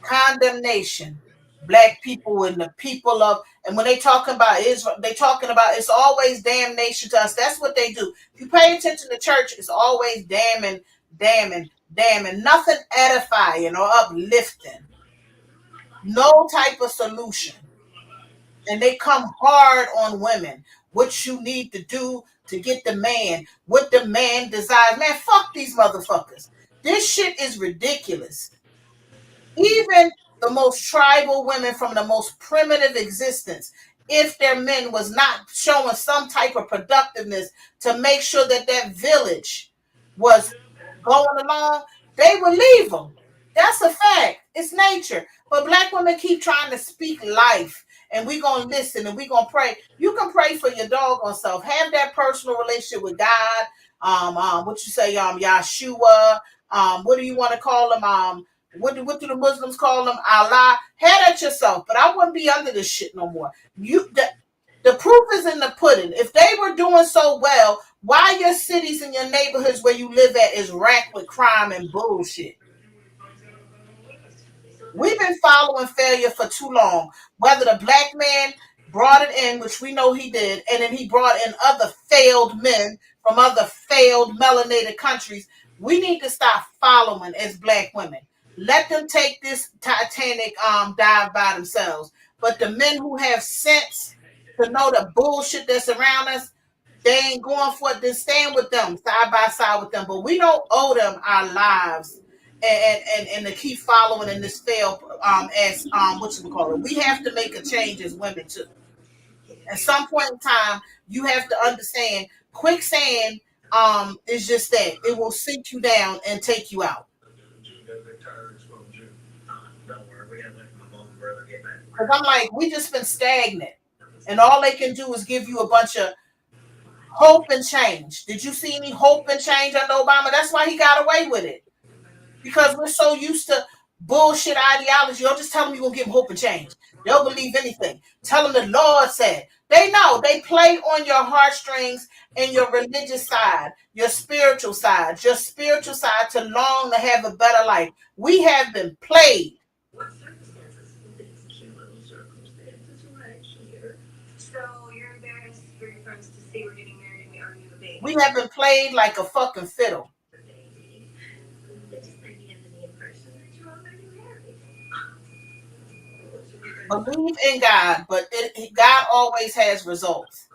Condemnation. Black people and the people of, and when they talking about Israel, they talking about it's always damnation to us. That's what they do. If you pay attention to church, it's always damning, damning, damning. Nothing edifying or uplifting. No type of solution. And they come hard on women. What you need to do to get the man, what the man desires. Man, fuck these motherfuckers. This shit is ridiculous. Even the most tribal women from the most primitive existence, if their men was not showing some type of productiveness to make sure that that village was going along, they would leave them. That's a fact. It's nature. But Black women keep trying to speak life, and we gonna listen and we gonna pray. You can pray for your doggone self. Have that personal relationship with God. What you say, Yahshua. What do you want to call them? What do the Muslims call them? Allah. Have that yourself. But I wouldn't be under this shit no more. The proof is in the pudding. If they were doing so well, why your cities and your neighborhoods where you live at is racked with crime and bullshit? We've been following failure for too long. Whether the black man brought it in, which we know he did, and then he brought in other failed men from other failed melanated countries, we need to stop following as Black women. Let them take this Titanic dive by themselves. But the men who have sense to know the bullshit that's around us, they ain't going for it. Then stand with them, side by side with them. But we don't owe them our lives and to keep following in this fail as what you call it. We have to make a change as women too. At some point in time, you have to understand quicksand is just that. It will sink you down and take you out. Because I'm like, we just been stagnant. And all they can do is give you a bunch of hope and change. Did you see any hope and change under Obama? That's why he got away with it. Because we're so used to bullshit ideology. You'll just tell them you're going to give them hope and change. They'll believe anything. Tell them the Lord said. They know. They play on your heartstrings and your religious side, your spiritual side to long to have a better life. We have been played. We have been played like a fucking fiddle. Believe in God, but God always has results.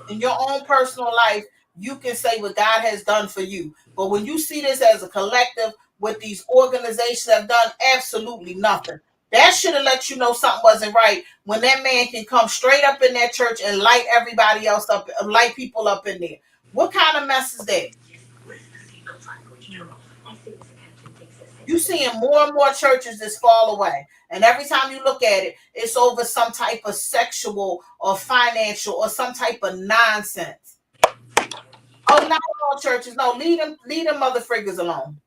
In your own personal life, you can say what God has done for you. But when you see this as a collective, what these organizations have done, absolutely nothing. That should have let you know something wasn't right when that man can come straight up in that church and light everybody else up, light people up in there. What kind of mess is that? You seeing more and more churches just fall away. And every time you look at it, it's over some type of sexual or financial or some type of nonsense. Oh, not all churches. No, leave them mother friggers alone.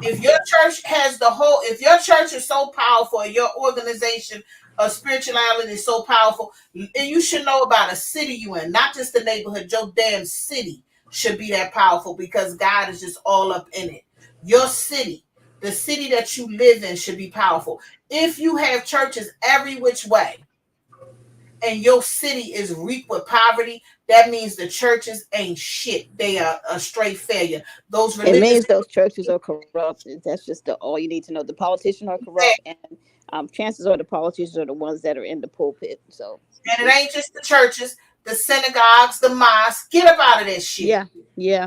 If your church has if your church is so powerful, your organization of spirituality is so powerful, and you should know about a city you in, not just the neighborhood. Your damn city should be that powerful because God is just all up in it. Your city, the city that you live in, should be powerful. If you have churches every which way, and your city is reeked with poverty, that means the churches ain't shit. They are a straight failure. Those religious, it means those churches are corrupt. That's just all you need to know. The politicians are corrupt, and chances are the politicians are the ones that are in the pulpit. So, and it ain't just the churches, the synagogues, the mosques. Get up out of that shit. Yeah.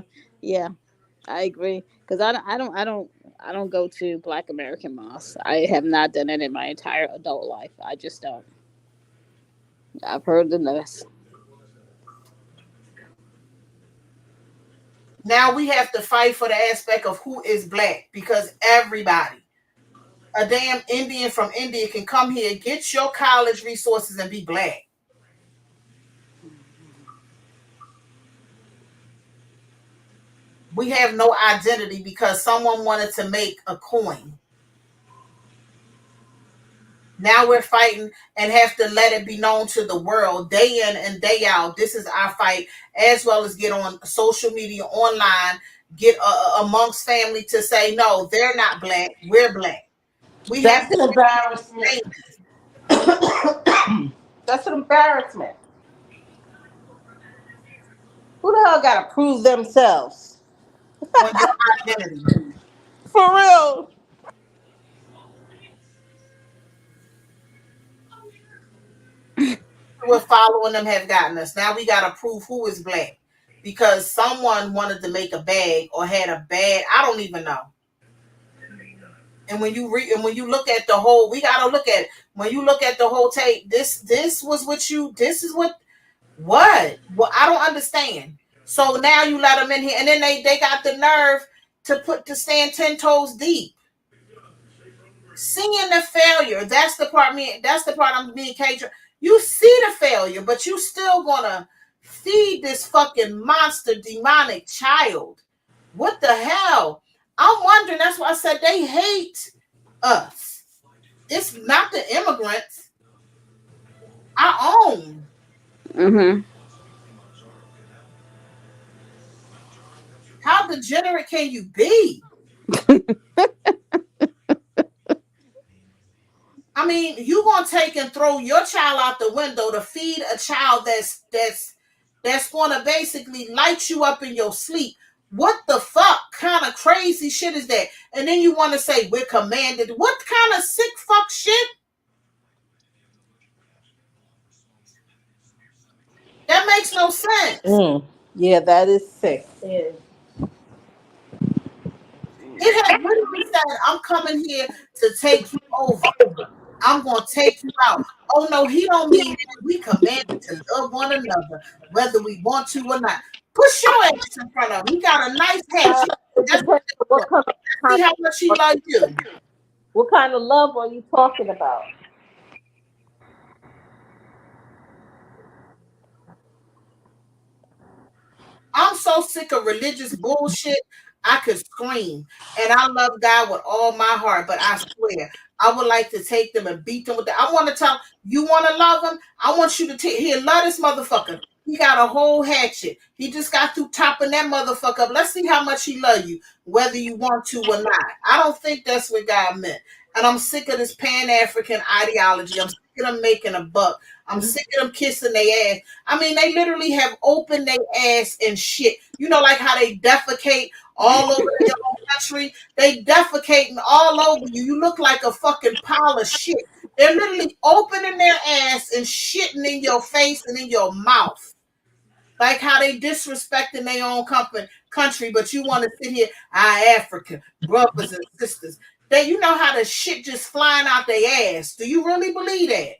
I agree because I don't go to Black American mosques. I have not done it in my entire adult life. I just don't. I've heard the mess. Now we have to fight for the aspect of who is black because everybody, a damn Indian from India can come here, get your college resources and be black. We have no identity because someone wanted to make a coin. Now we're fighting and have to let it be known to the world day in and day out. This is our fight, as well as get on social media, online, get amongst family to say, no, they're not black. We're black. We That's have an embarrassment. That's an embarrassment. Who the hell got to prove themselves? on your identity. For real. We're following them have gotten us. Now we got to prove who is black because someone wanted to make a bag or had a bad, I don't even know. And when you look at the whole, we got to look at it. When you look at the whole tape, this was what you, this is what I don't understand. So now you let them in here and then they got the nerve to stand 10 toes deep. Seeing the failure, that's the part I'm being catered. You see the failure, but you still gonna feed this fucking monster demonic child. What the hell? I'm wondering, that's why I said they hate us. It's not the immigrants. Our own. Mm-hmm. How degenerate can you be? I mean, you gonna take and throw your child out the window to feed a child that's gonna basically light you up in your sleep. What the fuck kind of crazy shit is that? And then you want to say we're commanded. What kind of sick fuck shit? That makes no sense. Yeah, that is sick. It has literally said, I'm coming here to take you over. I'm going to take you out. Oh, no, he don't mean that. We commanded to love one another, whether we want to or not. Push your ass in front of him. He got a nice hat. See how much he loves you. What kind of love are you talking about? I'm so sick of religious bullshit. I could scream. And I love God with all my heart, but I swear, I would like to take them and beat them with that. I want to tell you want to love him. I want you to here, love this motherfucker. He got a whole hatchet. He just got through topping that motherfucker up. Let's see how much he love you, whether you want to or not. I don't think that's what God meant. And I'm sick of this Pan-African ideology. I'm sick of them making a buck. I'm sick of them kissing their ass. I mean, they literally have opened their ass and shit. You know, like how they defecate all over the whole country. They defecating all over you. You look like a fucking pile of shit. They're literally opening their ass and shitting in your face and in your mouth. Like how they disrespecting their own country, but you want to sit here, our Africa, brothers and sisters. you know how the shit just flying out their ass. Do you really believe that?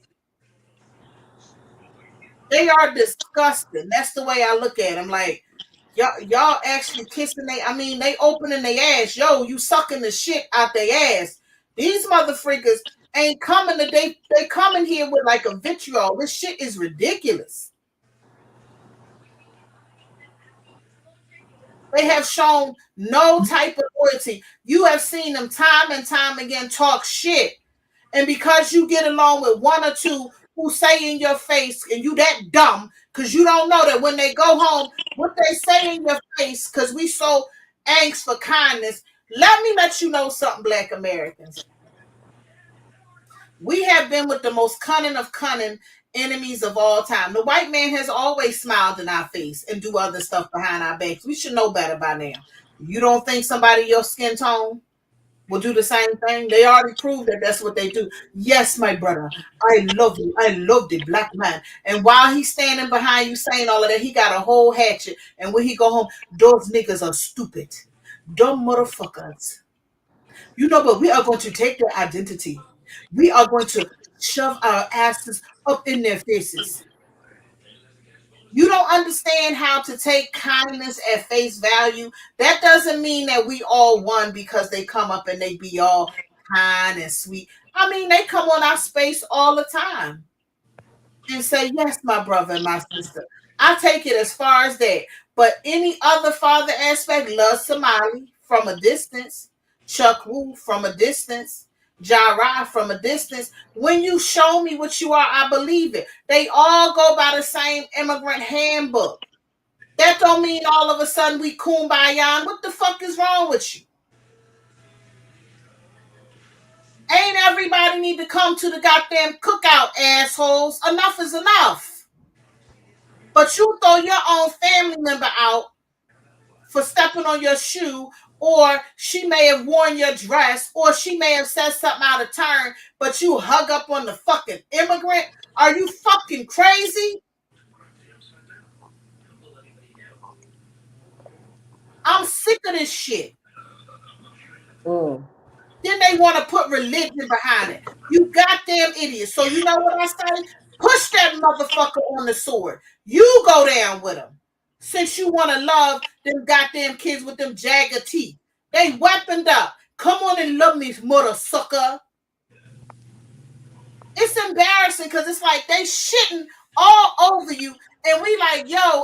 They are disgusting. That's the way I look at them. Like, y'all actually kissing they opening their ass. Yo, you sucking the shit out their ass. These motherfuckers ain't coming they coming here with like a vitriol. This shit is ridiculous. They have shown no type of loyalty. You have seen them time and time again talk shit. And because you get along with one or two who say in your face, and you that dumb, because you don't know that when they go home, what they say in your face, because we so angst for kindness. Let me let you know something, Black Americans. We have been with the most cunning of cunning enemies of all time. The white man has always smiled in our face and do other stuff behind our backs. We should know better by now. You don't think somebody your skin tone will do the same thing? They already proved that that's what they do. Yes, my brother, I love you. I love the black man. And while he's standing behind you saying all of that, he got a whole hatchet. And when he go home, those niggas are stupid. Dumb motherfuckers. You know, but we are going to take their identity. We are going to shove our asses up in their faces. You don't understand how to take kindness at face value. That doesn't mean that we all won because they come up and they be all kind and sweet. They come on our space all the time and say, yes, my brother and my sister. I take it as far as that. But any other father aspect, love Somali from a distance, Chuck Wu from a distance, Jara from a distance. When you show me what you are, I believe it. They all go by the same immigrant handbook. That don't mean all of a sudden we kumbaya. What the fuck is wrong with you? Ain't everybody need to come to the goddamn cookout, assholes? Enough is enough. But you throw your own family member out for stepping on your shoe, or she may have worn your dress, or she may have said something out of turn, but you hug up on the fucking immigrant? Are you fucking crazy? I'm sick of this shit. Then they want to put religion behind it. You goddamn idiots. So you know what I say? Push that motherfucker on the sword. You go down with him. Since you want to love them goddamn kids with them jagged teeth. They weaponed up. Come on and love me, mother sucker. It's embarrassing because it's like they shitting all over you. And we like, yo,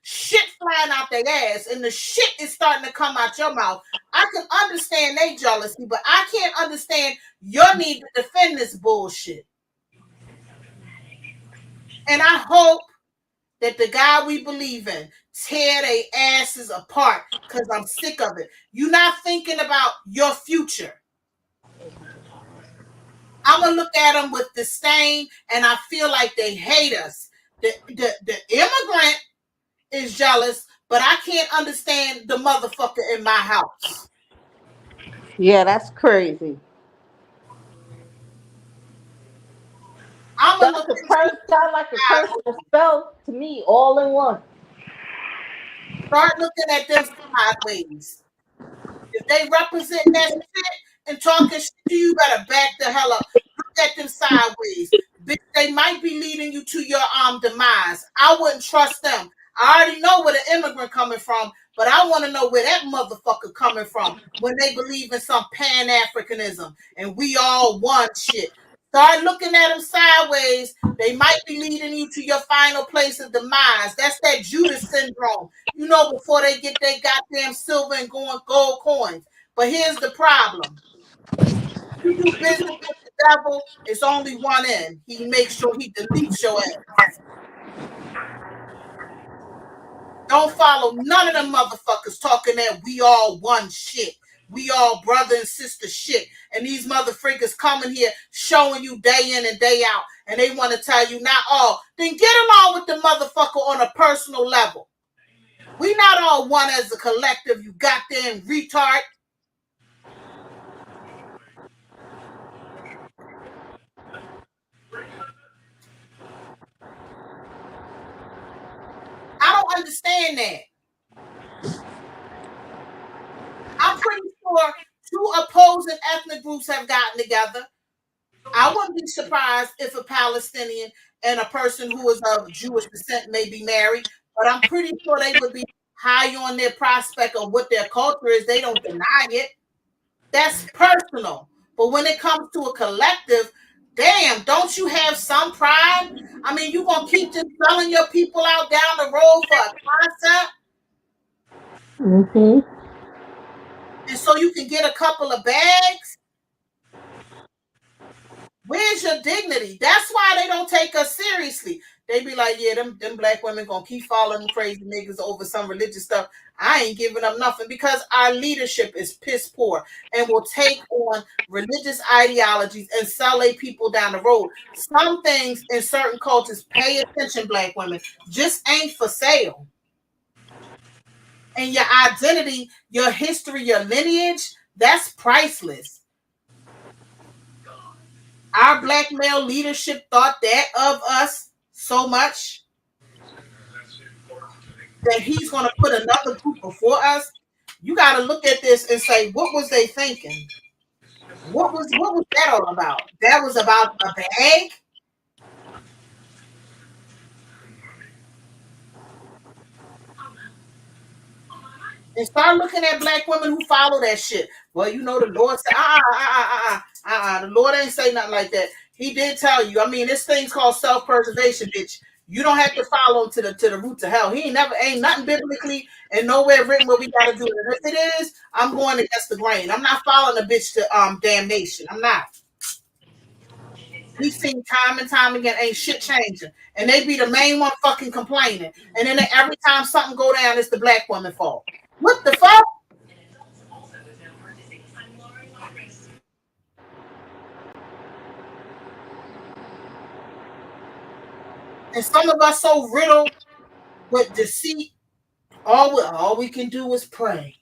shit flying out their ass. And the shit is starting to come out your mouth. I can understand they jealousy, but I can't understand your need to defend this bullshit. And I hope that the God we believe in tear their asses apart because I'm sick of it. You're not thinking about your future. I'm going to look at them with disdain, and I feel like they hate us. The immigrant is jealous, but I can't understand the motherfucker in my house. Yeah, that's crazy. I'm going to look sound like a curse and a spell to me all in one. Start looking at them sideways. If they represent that shit and talking shit to you, better back the hell up. Look at them sideways. Bitch, they might be leading you to your demise. I wouldn't trust them. I already know where the immigrant coming from, but I want to know where that motherfucker coming from when they believe in some Pan-Africanism and we all one shit. Start looking at them sideways. They might be leading you to your final place of demise. That's that Judas syndrome. You know, before they get their goddamn silver and gold coins. But here's the problem. You do business with the devil, it's only one end. He makes sure he deletes your ass. Don't follow none of them motherfuckers talking that we all one shit. We all brother and sister shit. And these motherfuckers coming here showing you day in and day out. And they want to tell you not all. Then get along with the motherfucker on a personal level. We not all one as a collective, you goddamn retard. I don't understand that. I'm pretty sure two opposing ethnic groups have gotten together. I wouldn't be surprised if a Palestinian and a person who is of Jewish descent may be married, but I'm pretty sure they would be high on their prospect of what their culture is. They don't deny it. That's personal. But when it comes to a collective, damn, don't you have some pride? I mean, you gonna keep just selling your people out down the road for a concept, Mm-hmm. and so you can get a couple of bags? Where's your dignity? That's why they don't take us seriously. They be like, yeah, them black women gonna keep following crazy niggas over some religious stuff. I ain't giving up nothing because our leadership is piss poor and will take on religious ideologies and sell a people down the road. Some things in certain cultures, pay attention, black women, just ain't for sale. And your identity, your history, your lineage, that's priceless. Our black male leadership thought that of us so much that he's going to put another group before us. You got to look at this and say, what was they thinking? What was that all about? That was about a bag. And start looking at black women who follow that shit. Well, you know, the Lord said, the Lord ain't say nothing like that. He did tell you. I mean, this thing's called self-preservation, bitch. You don't have to follow to the roots of hell. He ain't nothing biblically and nowhere written what we gotta do. And if it is, I'm going against the grain. I'm not following a bitch to damnation. I'm not. We've seen time and time again, ain't shit changing. And they be the main one fucking complaining. And then every time something go down, it's the black woman fault. What the fuck? And some of us so riddled with deceit, all we can do is pray.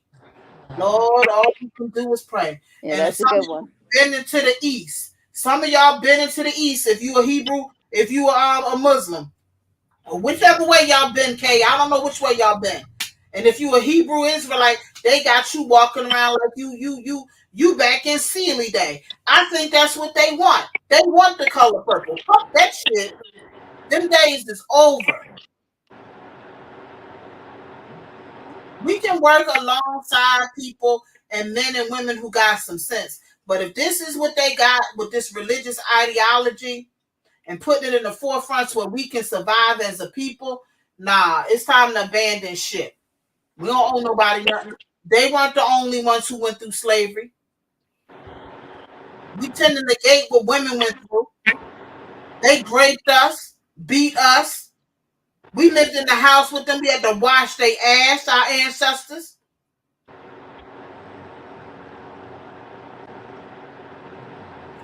Lord, all we can do is pray. Yeah, And that's a good one. been into the east. Some of y'all been into the east. If you a Hebrew, if you are a Muslim, or whichever way y'all been, Kay, I don't know which way y'all been. And if you a Hebrew Israelite, they got you walking around like you back in Sealy Day. I think that's what they want. They want the color purple. Fuck that shit. Them days is over. We can work alongside people and men and women who got some sense. But if this is what they got with this religious ideology and putting it in the forefront so we can survive as a people, nah, it's time to abandon shit. We don't owe nobody nothing. They weren't the only ones who went through slavery. We tend to negate what women went through. They raped us, beat us. We lived in the house with them. We had to wash their ass, our ancestors.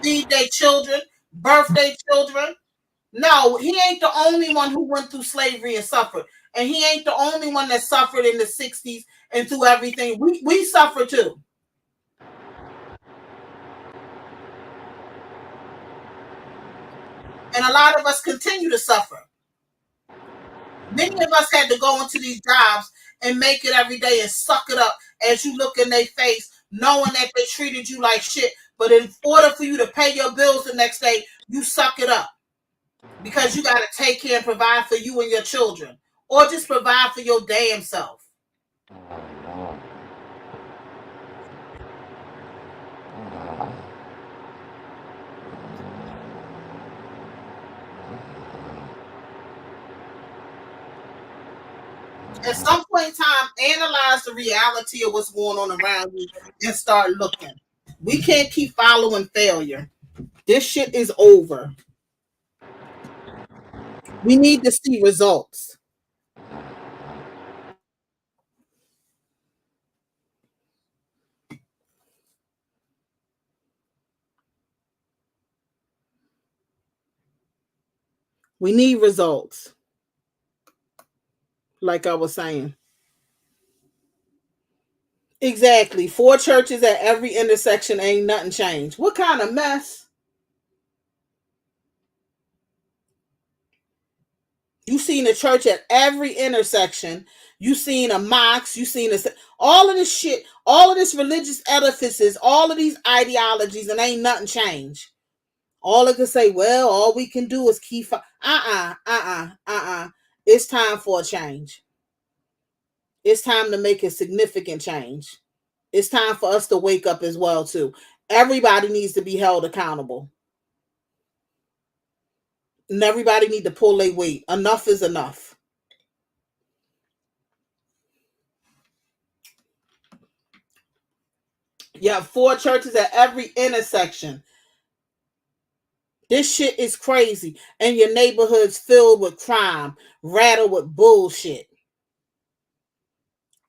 Feed their children, birth their children. No, he ain't the only one who went through slavery and suffered. And he ain't the only one that suffered in the 60s and through everything. We suffer too. And a lot of us continue to suffer. Many of us had to go into these jobs and make it every day and suck it up as you look in their face, knowing that they treated you like shit. But in order for you to pay your bills the next day, you suck it up because you got to take care and provide for you and your children, or just provide for your damn self. At some point in time, analyze the reality of what's going on around you and start looking. We can't keep following failure. This shit is over. We need to see results. We need results. Like I was saying. Exactly. 4 churches at every intersection, ain't nothing changed. What kind of mess? You seen a church at every intersection, You seen a mosque, you seen a, all of this shit, all of this religious edifices, all of these ideologies, and ain't nothing changed. All it can say, well, all we can do is keep. It's time for a change. It's time to make a significant change. It's time for us to wake up as well too. Everybody needs to be held accountable, and everybody need to pull their weight. Enough is enough. You have 4 churches at every intersection. This shit is crazy. And your neighborhood's filled with crime, rattled with bullshit.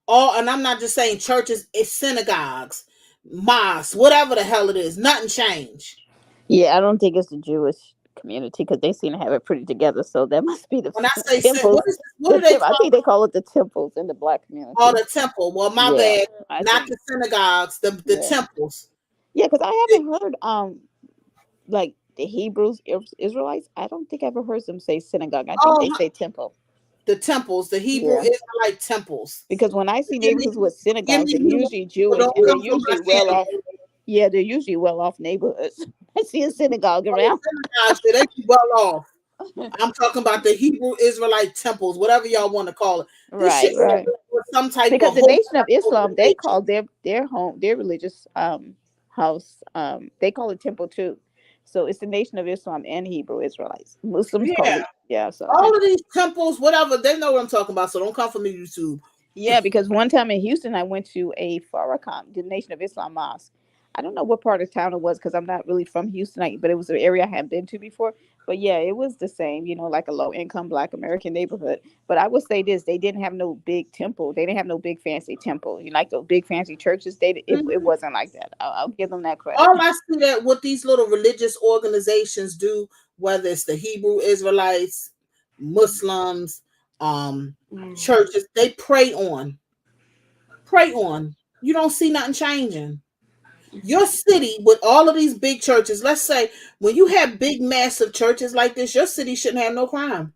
All, and I'm not just saying churches, it's synagogues, mosques, whatever the hell it is. Nothing changed. Yeah, I don't think it's the Jewish community because they seem to have it pretty together. So that must be the When I say temples. what do they call I think they call it the temples in the black community. Oh, the temple. Well, my Yeah, bad. Not the synagogues, the Yeah. temples. Yeah, because I haven't heard like the Hebrews, Israelites. I don't think I ever heard them say synagogue. I think they say temple. The temples, the Hebrew Yeah. Israelite temples. Because when I see Give me- neighborhoods with synagogues, give they're me- usually Jewish don't and they're come from my usually well family. off. Yeah, they're usually well off neighborhoods. I see a synagogue around. Synagogues, they be well off. I'm talking about the Hebrew Israelite temples, whatever y'all want to call it. This Right, shit right. was some type Because of the hope Nation of Islam, they call their home, their religious house, they call it temple too. So it's the Nation of Islam and Hebrew Israelites. Muslims call it, yeah. So all of these temples, whatever, they know what I'm talking about. So don't come for me, YouTube. yeah, because one time in Houston, I went to a Farrakhan, the Nation of Islam mosque. I don't know what part of town it was because I'm not really from Houston, but it was an area I hadn't been to before. But yeah, it was the same, like a low income Black American neighborhood. But I would say this: they didn't have no big temple. They didn't have no big fancy temple. You like those big fancy churches? It wasn't like that. I'll give them that credit. All I see that what these little religious organizations do, whether it's the Hebrew Israelites, Muslims, churches, they prey on. You don't see nothing changing. Your city with all of these big churches, let's say when you have big massive churches like this, your city shouldn't have no crime.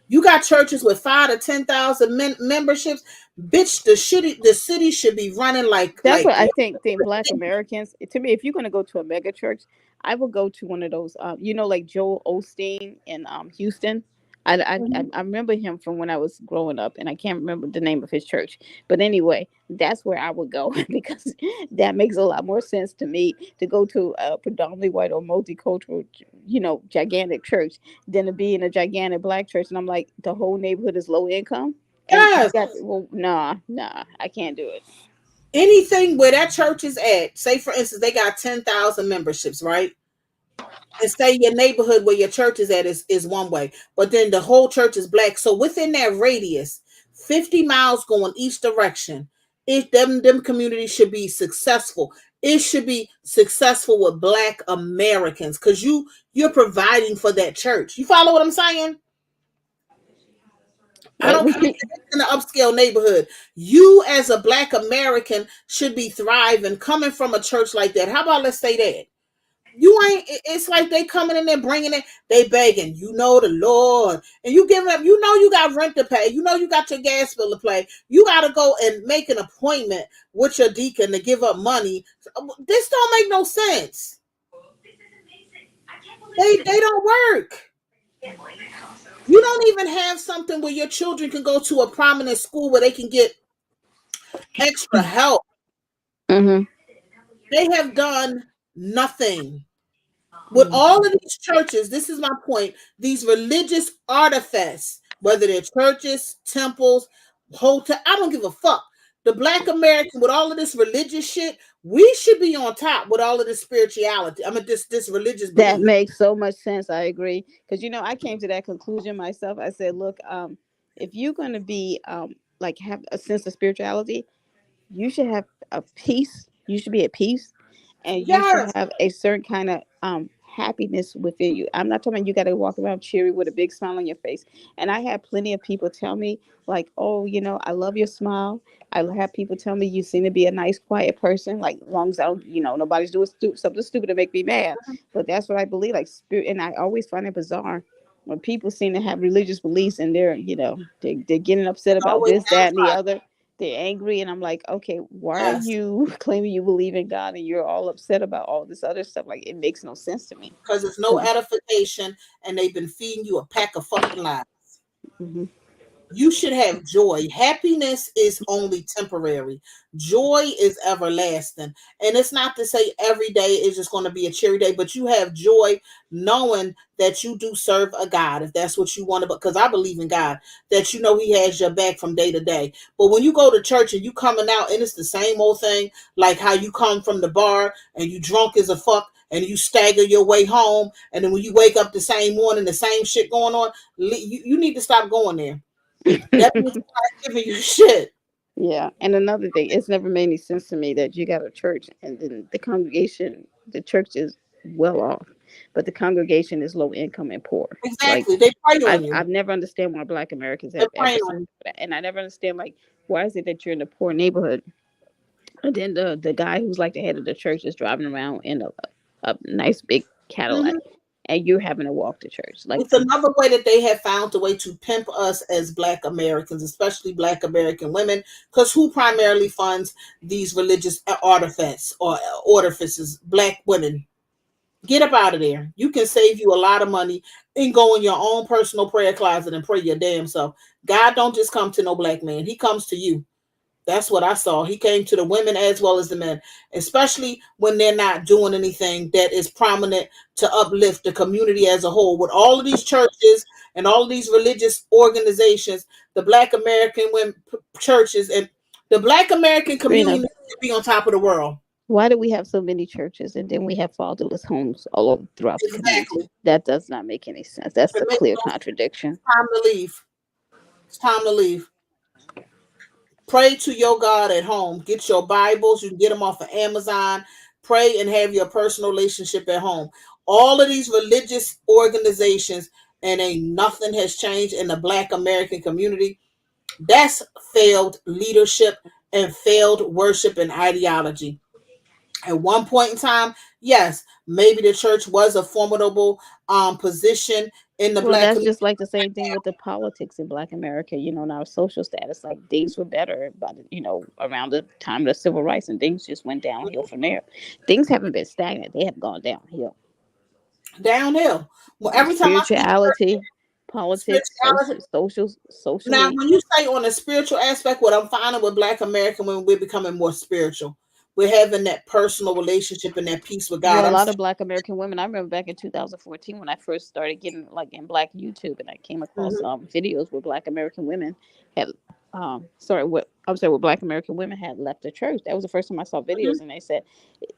You got churches with 5 to 10,000 memberships, bitch. The city should be running like. That's what I think. Black Americans, to me, if you're going to go to a mega church, I will go to one of those. Like Joel Osteen in Houston. I remember him from when I was growing up, and I can't remember the name of his church. But anyway, that's where I would go because that makes a lot more sense to me to go to a predominantly white or multicultural, gigantic church than to be in a gigantic Black church. And I'm like, the whole neighborhood is low income. Yes. Nah, I can't do it. Anything where that church is at, say for instance, they got 10,000 memberships, right? And say your neighborhood where your church is at is one way, but then the whole church is Black. So within that radius, 50 miles going each direction, if them communities should be successful. It should be successful with Black Americans because you're providing for that church. You follow what I'm saying? I don't care if it's in an upscale neighborhood. You as a Black American should be thriving coming from a church like that. How about let's say that? You ain't, it's like they coming in there bringing it, they begging, the Lord, and you giving up, you got rent to pay, you got your gas bill to pay, you got to go and make an appointment with your deacon to give up money. This don't make no sense. They don't work. You don't even have something where your children can go to a prominent school where they can get extra help. Mm-hmm. They have done nothing. With all of these churches, this is my point, these religious artifacts, whether they're churches, temples, hotel, I don't give a fuck. The Black American with all of this religious shit, we should be on top with all of this spirituality. I mean, this religious belief. That makes so much sense. I agree. Because, I came to that conclusion myself. I said, look, if you're going to be like have a sense of spirituality, you should have a peace. You should be at peace. And you should have a certain kind of happiness within you. I'm not talking about you got to walk around cheery with a big smile on your face. And I had plenty of people tell me like, oh, I love your smile. I have people tell me you seem to be a nice, quiet person. Like, as long as I don't, nobody's doing something stupid to make me mad. But that's what I believe. Like spirit, and I always find it bizarre when people seem to have religious beliefs and they're, they're getting upset about Always this, that, and the downtrodden. other. They're angry, and I'm like, okay, why are Yes, you claiming you believe in God and you're all upset about all this other stuff? Like, it makes no sense to me. because there's no edification, and they've been feeding you a pack of fucking lies. Mm-hmm. You should have joy. Happiness is only temporary. Joy is everlasting. And it's not to say every day is just going to be a cheery day, but you have joy knowing that you do serve a God, if that's what you want to, because I believe in God, that you know He has your back from day to day. But when you go to church and you coming out and it's the same old thing, like how you come from the bar and you drunk as a fuck and you stagger your way home, and then when you wake up the same morning, the same shit going on, you need to stop going there. That means God giving you shit. Yeah, and another thing, it's never made any sense to me that you got a church and then the church is well off, but the congregation is low income and poor. Like, Exactly. They prey on you. I've never understand why Black Americans They're have ever preying on you. seen that, and I never understand, like, why is it that you're in a poor neighborhood and then the guy who's like the head of the church is driving around in a nice big Cadillac, Mhm. and you're having to walk to church? Like, It's another way that they have found a way to pimp us as Black Americans, especially Black American women, because who primarily funds these religious artifacts or orifices? Black women. Get up out of there. You can save you a lot of money and go in your own personal prayer closet and pray your damn self. God don't just come to no Black man. He comes to you. That's what I saw. He came to the women as well as the men, especially when they're not doing anything that is prominent to uplift the community as a whole. With all of these churches and all of these religious organizations, the Black American women churches and the Black American community Trina, needs to be on top of the world. why do we have so many churches and then we have fatherless homes all over throughout the community? Exactly. That does not make any sense. That's It a makes clear no sense. contradiction. It's time to leave. It's time to leave. Pray to your God at home. Get your Bibles. You can get them off of Amazon. Pray and have your personal relationship at home. All of these religious organizations, and ain't nothing has changed in the Black American community. That's failed leadership and failed worship and ideology. At one point in time, yes, maybe the church was a formidable position in the Well, Black that's community. just like the same thing with the politics in Black America. And our social status, like, things were better, but around the time of the civil rights, and things just went downhill from there. Things haven't been stagnant; they have gone downhill. Downhill. Well, every time I see Spirituality, politics, spirituality. Now, socially. when you say on a spiritual aspect, what I'm finding with Black American women, we're becoming more spiritual. We're having that personal relationship and that peace with God. Well, a I'm lot saying, of Black American women. I remember back in 2014 when I first started getting, like, in Black YouTube, and I came across mhm, videos where Black American women had sorry, what I'm sorry, where Black American women had left the church. That was the first time I saw mhm, videos, and they said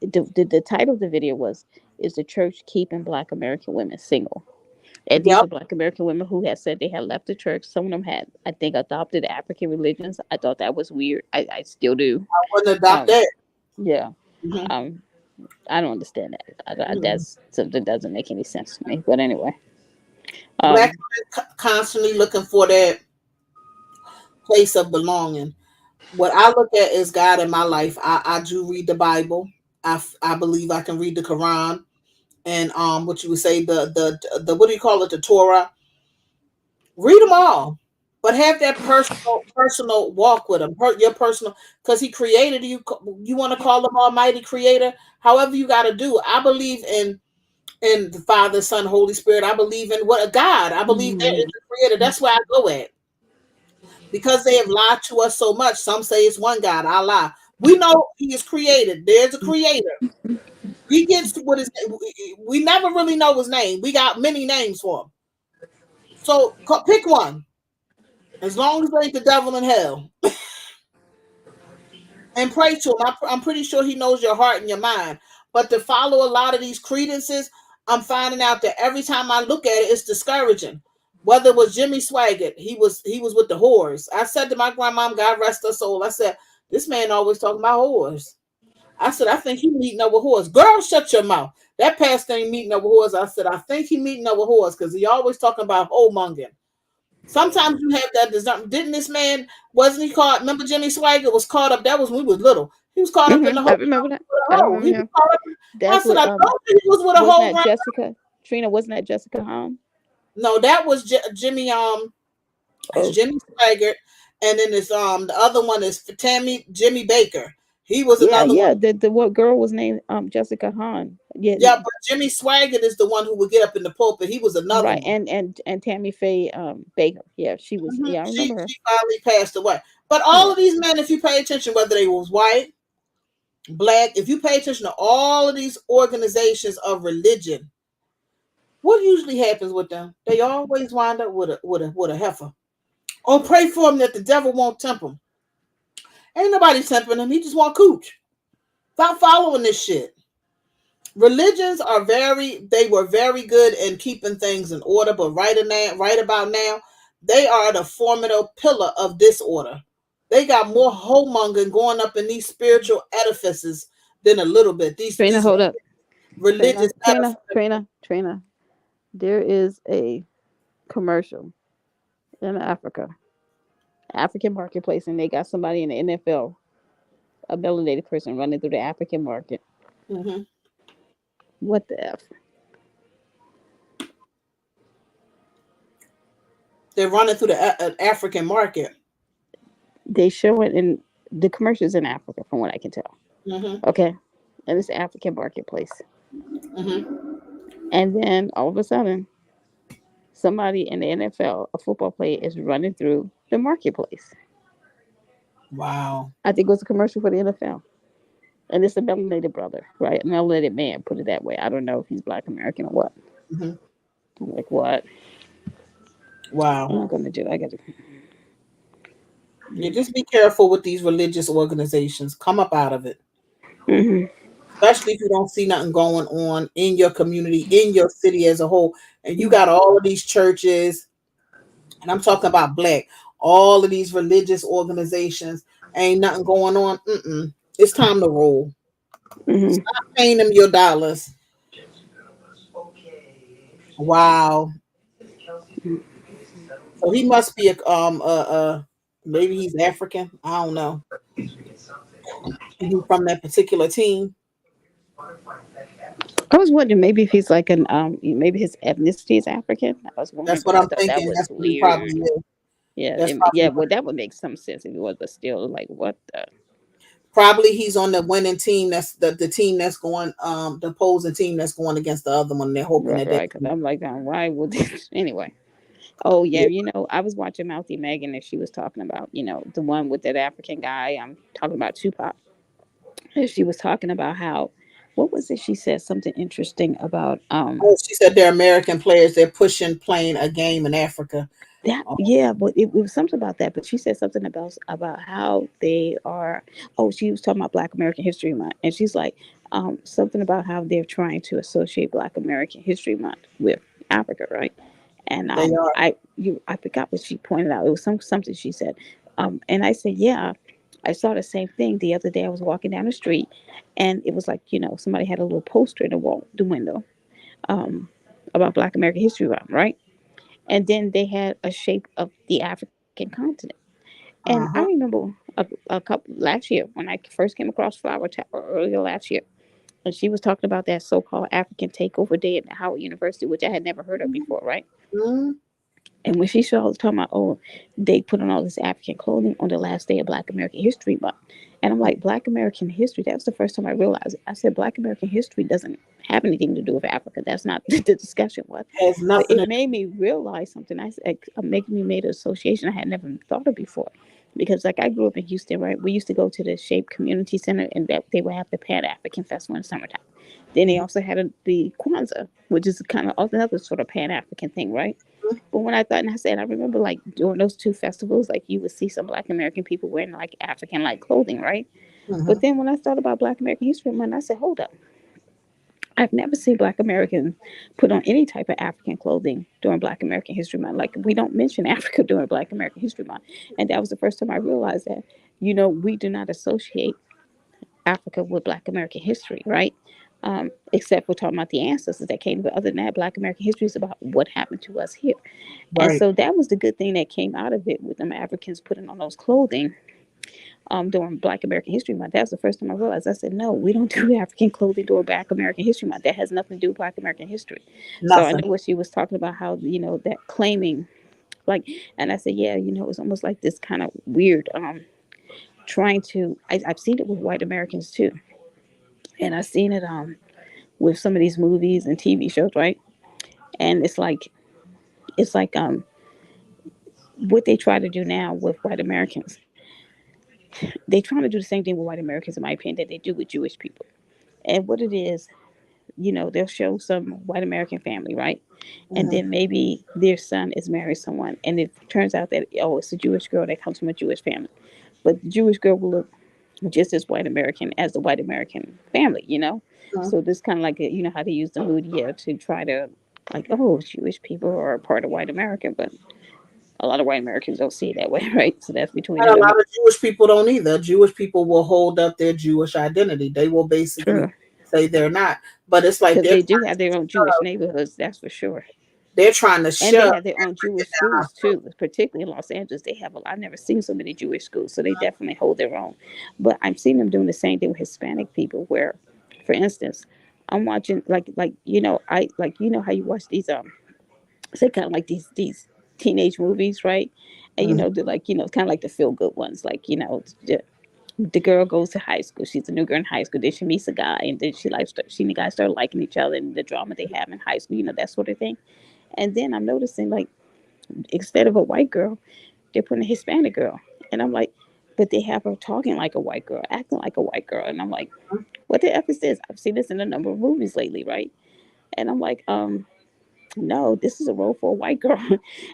the title of the video was, "Is the church keeping Black American women single?" And these yep, were Black American women who had said they had left the church. Some of them had, I think, adopted African religions. I thought that was weird. I still do. I wouldn't adopt Um, that. yeah. Mhm, Um, I don't understand that. mhm. That's something that doesn't make any sense to me. But anyway, Black um, women constantly looking for that place of belonging. What I look at is God in my life. I do read the Bible. I believe I can read the Quran and what you would say the what do you call it, the Torah. Read them all, but have that personal walk with him. Your personal, because he created you. You want to call him Almighty Creator, however you got to do. I believe in the Father, Son, Holy Spirit. I believe in what a God. I believe there is mhm. a Creator. That's where I go at, because they have lied to us so much. Some say it's one God, Allah. We know He is created. There's a Creator. He gets what his. We never really know his name. We got many names for him. So pick one. As long as it ain't the devil in hell, and pray to him. I'm pretty sure he knows your heart and your mind. But to follow a lot of these credences, I'm finding out that every time I look at it, it's discouraging. Whether it was Jimmy Swaggart, he was with the whores. I said to my grandmom, God rest her soul, I said, this man always talking about whores. I said, I think he meeting up with whores. Girl, shut your mouth. That pastor ain't meeting up with whores. I said, I think he meeting up with whores because he always talking about whoremongering. Sometimes you have that discernment. Didn't this man, wasn't he caught? Remember Jimmy Swaggart was caught up. That was when we was little. He was caught up in the I whole remember that. with a I hoe. remember He was him. caught up. I That's said, what I told you he was with a wasn't whole that round. Jessica Trina? Wasn't that Jessica Hahn? No, that was Jimmy. It's Oh, Jimmy Swaggart, and then it's the other one is Jimmy Baker. He was yeah, another one. yeah. The what girl was named Jessica Hahn. Yeah, Yeah, but Jimmy Swaggart is the one who would get up in the pulpit. He was another right. one. And Tammy Faye Baker. Yeah, she was. Mhm. Yeah, I She remember her. she finally passed away. But all Yeah. of these men, if you pay attention, whether they was white, black, if you pay attention to all of these organizations of religion, what usually happens with them? They always wind up with a heifer. Or pray for them that the devil won't tempt them. Ain't nobody tempting him. He just want cooch. Stop following this shit. Religions are they were very good in keeping things in order, but right about now, they are the formidable pillar of disorder. They got more homongering going up in these spiritual edifices than a little bit. Trina, These hold up. religious edifices. Trina. There is a commercial in Africa, African marketplace, and they got somebody in the NFL, a melanated person running through the African market. Mhm. What the F? They're running through the African market. They show it in the commercials in Africa, from what I can tell. Mhm. Okay. And it's the African marketplace. Mhm. And then all of a sudden, somebody in the NFL, a football player, is running through the marketplace. Wow. I think it was a commercial for the NFL. And it's a melanated brother, right? A melanated man, put it that way. I don't know if he's Black American or what. Mhm. I'm like, what? Wow. I'm not going to do. I got to. Yeah, just be careful with these religious organizations. Come up out of it. Hmm. Especially if you don't see nothing going on in your community, in your city as a whole. And you got all of these churches, and I'm talking about black, all of these religious organizations, ain't nothing going on. Mm-mm. It's time to roll. Hmm. Stop paying them your dollars. Wow. So he must be maybe he's African. I don't know. He's from that particular team. I was wondering maybe if he's like an maybe his ethnicity is African. I was wondering, That's but what I I'm thought that thinking. was That's what he probably weird. is. Yeah, That's yeah. probably what Well, that would make some sense if it was, but still, like, what the? Probably he's on the winning team. That's the team that's going the opposing team that's going against the other one. They're hoping Right, that they right. Because I'm like, why would this anyway? Oh yeah, yeah. I was watching Mouthy Megan and she was talking about, the one with that African guy. I'm talking about Tupac. And she was talking about how, what was it? She said something interesting about Oh, she said they're American players. They're pushing playing a game in Africa. that. Oh, Yeah, but it was something about that. But she said something about how they are. Oh, she was talking about Black American History Month, and she's like, something about how they're trying to associate Black American History Month with Africa, right? And they are. I forgot what she pointed out. It was something she said, and I said, yeah. I saw the same thing the other day. I was walking down the street, and it was like, somebody had a little poster in the window, um, about Black American History Month, right? And then they had a shape of the African continent. And I Uh-huh. remember a couple last year when I first came across Flower Tower earlier last year, and she was talking about that so-called African Takeover Day at Howard University, which I had never heard of before, right? Mhm. And when she started talking about, oh, they put on all this African clothing on the last day of Black American History Month. And I'm like, Black American history, that was the first time I realized it. I said, Black American history doesn't have anything to do with Africa. That's not the discussion was. Has But nothing it to made me realize something. I said, making me made an association I had never thought of before. Because like I grew up in Houston, right? We used to go to the Shape Community Center and that they would have the Pan African Festival in the summertime. Then they do. also had the Kwanzaa, which is kind of another sort of Pan African thing, right? But when I thought, and I said, I remember like during those two festivals, like you would see some Black American people wearing like African like clothing, right? But Mhm. then when I thought about Black American History Month, I said, hold up. I've never seen Black Americans put on any type of African clothing during Black American History Month. Like we don't mention Africa during Black American History Month. And that was the first time I realized that, we do not associate Africa with Black American history, right? Except for talking about the ancestors that came. But other than that, Black American history is about what happened to us here. And Right. so that was the good thing that came out of it with them Africans putting on those clothing. during Black American History Month. That's the first time I realized. I said, no, we don't do African clothing during Black American History Month. That has nothing to do with Black American history. So I Nothing. know what she was talking about, how, that claiming, like, and I said, yeah, it's almost like this kind of weird, trying to, I've seen it with white Americans too. And I've seen it, with some of these movies and TV shows, right? And it's like what they try to do now with white Americans. They trying to do the same thing with white Americans, in my opinion, that they do with Jewish people. And what it is, they'll show some white American family, right? And Hmm. then maybe their son is married someone, and it turns out that, oh, it's a Jewish girl that comes from a Jewish family, but the Jewish girl will look just as white American as the white American family. So this kind of like, how they use the media to try to, like, oh, Jewish people are a part of white America, but a lot of white Americans don't see it that way, right? So that's between And a them and me. lot of Jewish people don't either. Jewish people will hold up their Jewish identity. They will basically Sure, say they're not. But it's like because they do have their own Jewish neighborhoods, that's for sure. they're trying to And they shove have their own and Jewish get down our schools throat. too, particularly in Los Angeles. They have I've never seen so many Jewish schools, so they definitely hold their own. But I'm seeing them doing the same thing with Hispanic people, where, for instance, I'm watching, I like, how you watch these, say, kind of like these teenage movies, right? And Mhm. they're like, kind of like the feel good ones, like, the girl goes to high school. She's a new girl in high school. Then she meets a guy, and then she and the guy start liking each other, and the drama they have in high school, that sort of thing. And then I'm noticing, like, instead of a white girl, they're putting a Hispanic girl. And I'm like, but they have her talking like a white girl, acting like a white girl. And I'm like, what the F is this? I've seen this in a number of movies lately, right? And I'm like, no, this is a role for a white girl.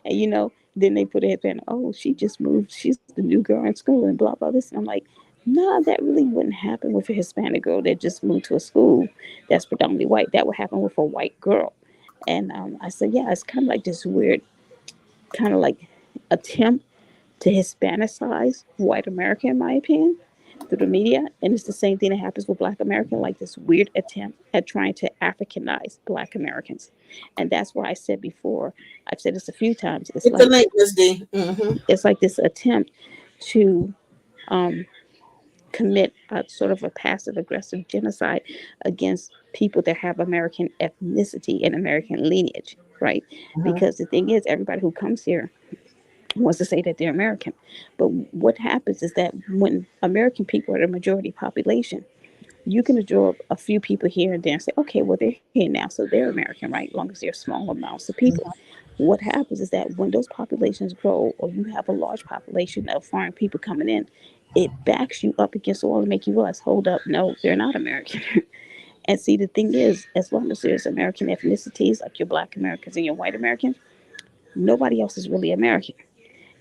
And then they put a headband, oh, she just moved. She's the new girl in school and blah, blah, this. And I'm like, nah, that really wouldn't happen with a Hispanic girl that just moved to a school that's predominantly white. That would happen with a white girl. And I said, yeah, it's kind of like this weird, kind of like attempt to Hispanicize white America, in my opinion, through the media. And it's the same thing that happens with Black American, like this weird attempt at trying to Africanize Black Americans. And that's why I said before, I've said this a few times, Get the link, Miss D. Hmm. it's like this attempt to um, commit a sort of a passive aggressive genocide against people that have American ethnicity and American lineage, right? Hmm. Because the thing is, everybody who comes here wants to say that they're American. But what happens is that when American people are the majority population, you can absorb a few people here and there and say, okay, well, they're here now, so they're American, right? As long as they're small amounts of people. What happens is that when those populations grow, or you have a large population of foreign people coming in, it backs you up against the wall and make you realize, hold up, no, they're not American. And see, the thing is, as long as there's American ethnicities, like your Black Americans and your white Americans, nobody else is really American.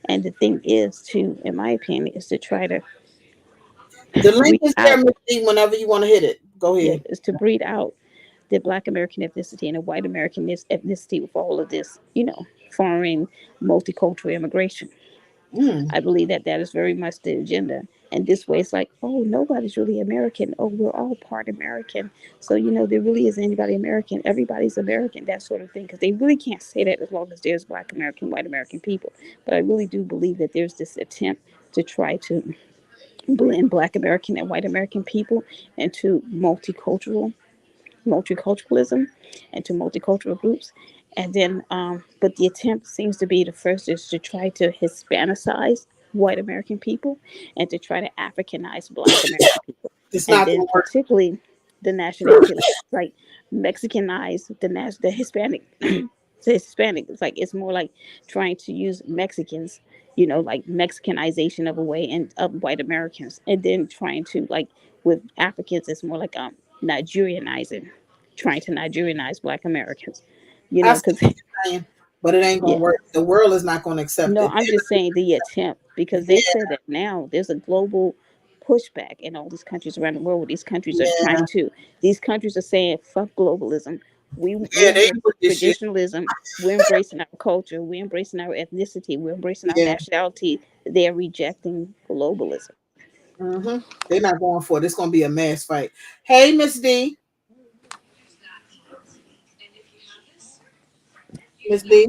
And the thing is, to, in my opinion, is to try to The link breed is there, out, Miss D. Whenever you want to hit it, go yeah, ahead. is to breed out the Black American ethnicity and the white American ethnicity with all of this, foreign multicultural immigration. Mm. I believe that that is very much the agenda. And this way, it's like, oh, nobody's really American. Oh, we're all part American. So, there really isn't anybody American. Everybody's American, that sort of thing. Because they really can't say that as long as there's Black American, white American people. But I really do believe that there's this attempt to try to blend Black American and white American people into multiculturalism, and to multicultural groups. And then, but the attempt seems to be, the first is to try to Hispanicize white American people and to try to Africanize Black American people. It's And not then, gonna work. particularly the nationality, like Mexicanize the Hispanic. The Hispanic, it's like, it's more like trying to use Mexicans, like Mexicanization of a way, and of white Americans, and then trying to, like, with Africans, it's more like Nigerianizing, trying to Nigerianize Black Americans, I see because what you're saying, but it ain't gonna yeah, work. The world is not gonna accept no, it. I'm just saying the attempt, because they Yeah, said that now there's a global pushback in all these countries around the world, where yeah, these countries are saying, fuck globalism. We're yeah. They embracing put this shit. traditionalism. We're embracing our culture. We're embracing our ethnicity. We're embracing our Yeah. nationality. They're rejecting globalism. Hmm. They're not going for it. It's gonna be a mass fight. Hey, Miss D. Miss D.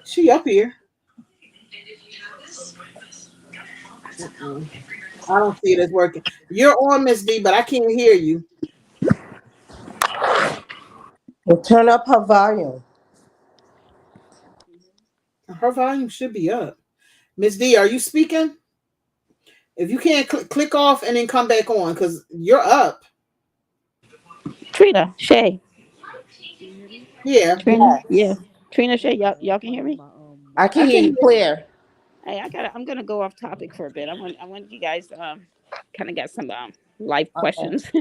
She up here. Mm-mm. I don't see it as working. You're on, Miss D, but I can't hear you. Well, turn up her volume. Her volume should be up. Miss D, are you speaking? If you can't click off and then come back on, because you're up. Trina, Shay, Yeah, Trina, yeah, Yes. Trina, Shay, y'all can hear me? I can I hear can you hear. clear. Hey, I'm gonna go off topic for a bit. I want you guys kind of got some life Okay. questions.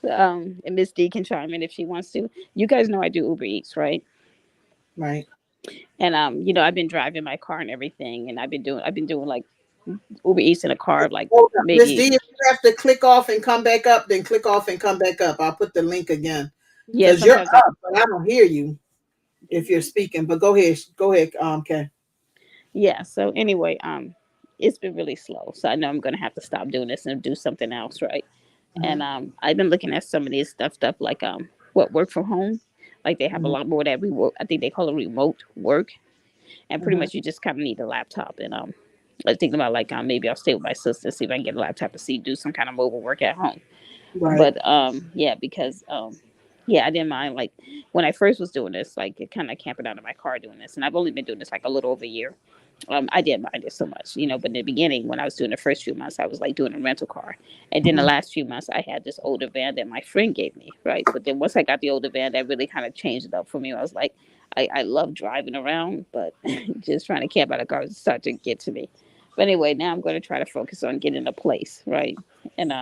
And Miss D can chime in if she wants to. You guys know I do Uber Eats, right? Right. And I've been driving my car and everything, and I've been doing like Uber Eats in a car like Hold up. Miss D, maybe. if you have to click off and come back up, then click off and come back up. I'll put the link again. Yeah, Because you're sometimes I up, but I don't hear you if you're speaking. But go ahead. Go ahead, Kay. yeah. So anyway, it's been really slow, so I know I'm gonna have to stop doing this and do something else, right? And Hmm. I've been looking at some of these stuff like what work from home, like they have a Hmm. lot more that I think they call it remote work, and pretty Hmm. much you just kind of need a laptop. And I was thinking about like maybe I'll stay with my sister, see if I can get a laptop to see do some kind of mobile work at home. Right. But yeah, because yeah, I didn't mind like when I first was doing this, like kind of camping out in my car doing this, and I've only been doing this like a little over a year. I didn't mind it so much, but in the beginning, when I was doing the first few months, I was like doing a rental car. And then the Hmm. last few months, I had this older van that my friend gave me, right? But then once I got the older van, that really kind of changed it up for me. I was like, I love driving around, but just trying to camp out of cars started to get to me. But anyway, now I'm going to try to focus on getting a place, right? And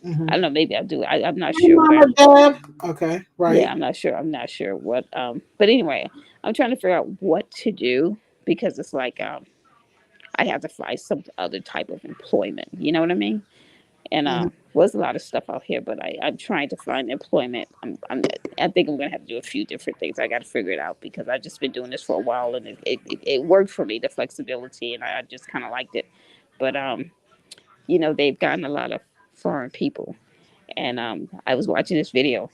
Hmm. I don't know, maybe I'll do it. I'm not Hey, sure what Mama I'm. Deb. Okay. Yeah, Right. I'm not sure. I'm not sure what. But anyway, I'm trying to figure out what to do because it's like I have to find some other type of employment. You know what I mean? And Hmm. was a lot of stuff out here, but I'm trying to find employment. I think I'm gonna have to do a few different things. I got to figure it out because I've just been doing this for a while, and it worked for me, the flexibility, and I just kind of liked it. But they've gotten a lot of foreign people, and I was watching this video.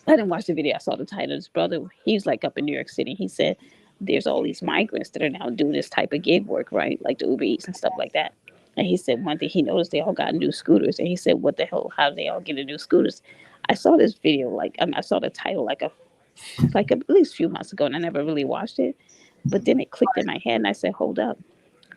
I didn't watch the video. I saw the title. His brother, he was like up in New York City. He said there's all these migrants that are now doing this type of gig work, right? Like the Uber Eats and stuff like that. And he said one thing he noticed they all got new scooters. And he said, what the hell? How do they all get a new scooters? I saw this video, like I saw the title at least a few months ago, and I never really watched it. But then it clicked in my head, and I said, hold up.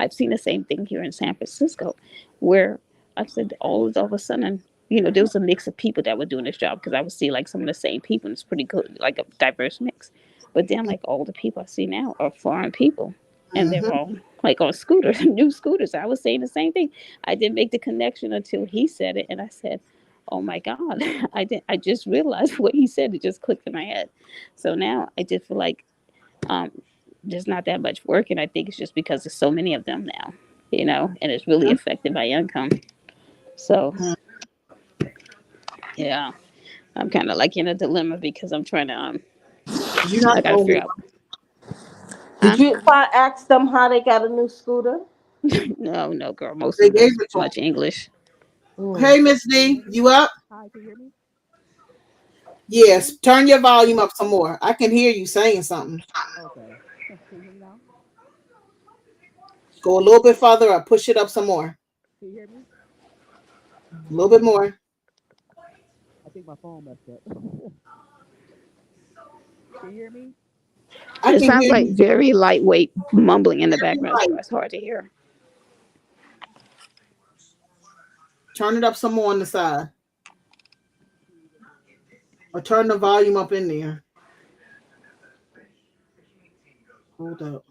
I've seen the same thing here in San Francisco, where I said all of a sudden, there was a mix of people that were doing this job because I would see like some of the same people. And it's pretty good, like a diverse mix. But then, like all the people I see now are foreign people, and they're Hmm. all like on scooters, new scooters. I was saying the same thing. I didn't make the connection until he said it, and I said, "Oh my God!" I did. I just realized what he said. It just clicked in my head. So now I just feel like um, there's not that much work, and I think it's just because there's so many of them now, and it's really affected my income. So yeah, I'm kind of like in a dilemma because I'm trying to You're not I the got to only figure out, Did huh? you ask them how they got a new scooter? No, no, girl. Most They of them gave don't it speak to much English. him. Hey, Miss D, you up? Hi, can you hear me? Yes. Turn your volume up some more. I can hear you saying something. Okay. Can you hear me now? Go a little bit further up. Push it up some more. Can you hear me? A little bit more. I think my phone messed up. Can you hear me? I It can sounds hear like you very lightweight mumbling in the very background, so light. it's hard to hear. Turn it up some more on the side. Or turn the volume up in there. Hold up.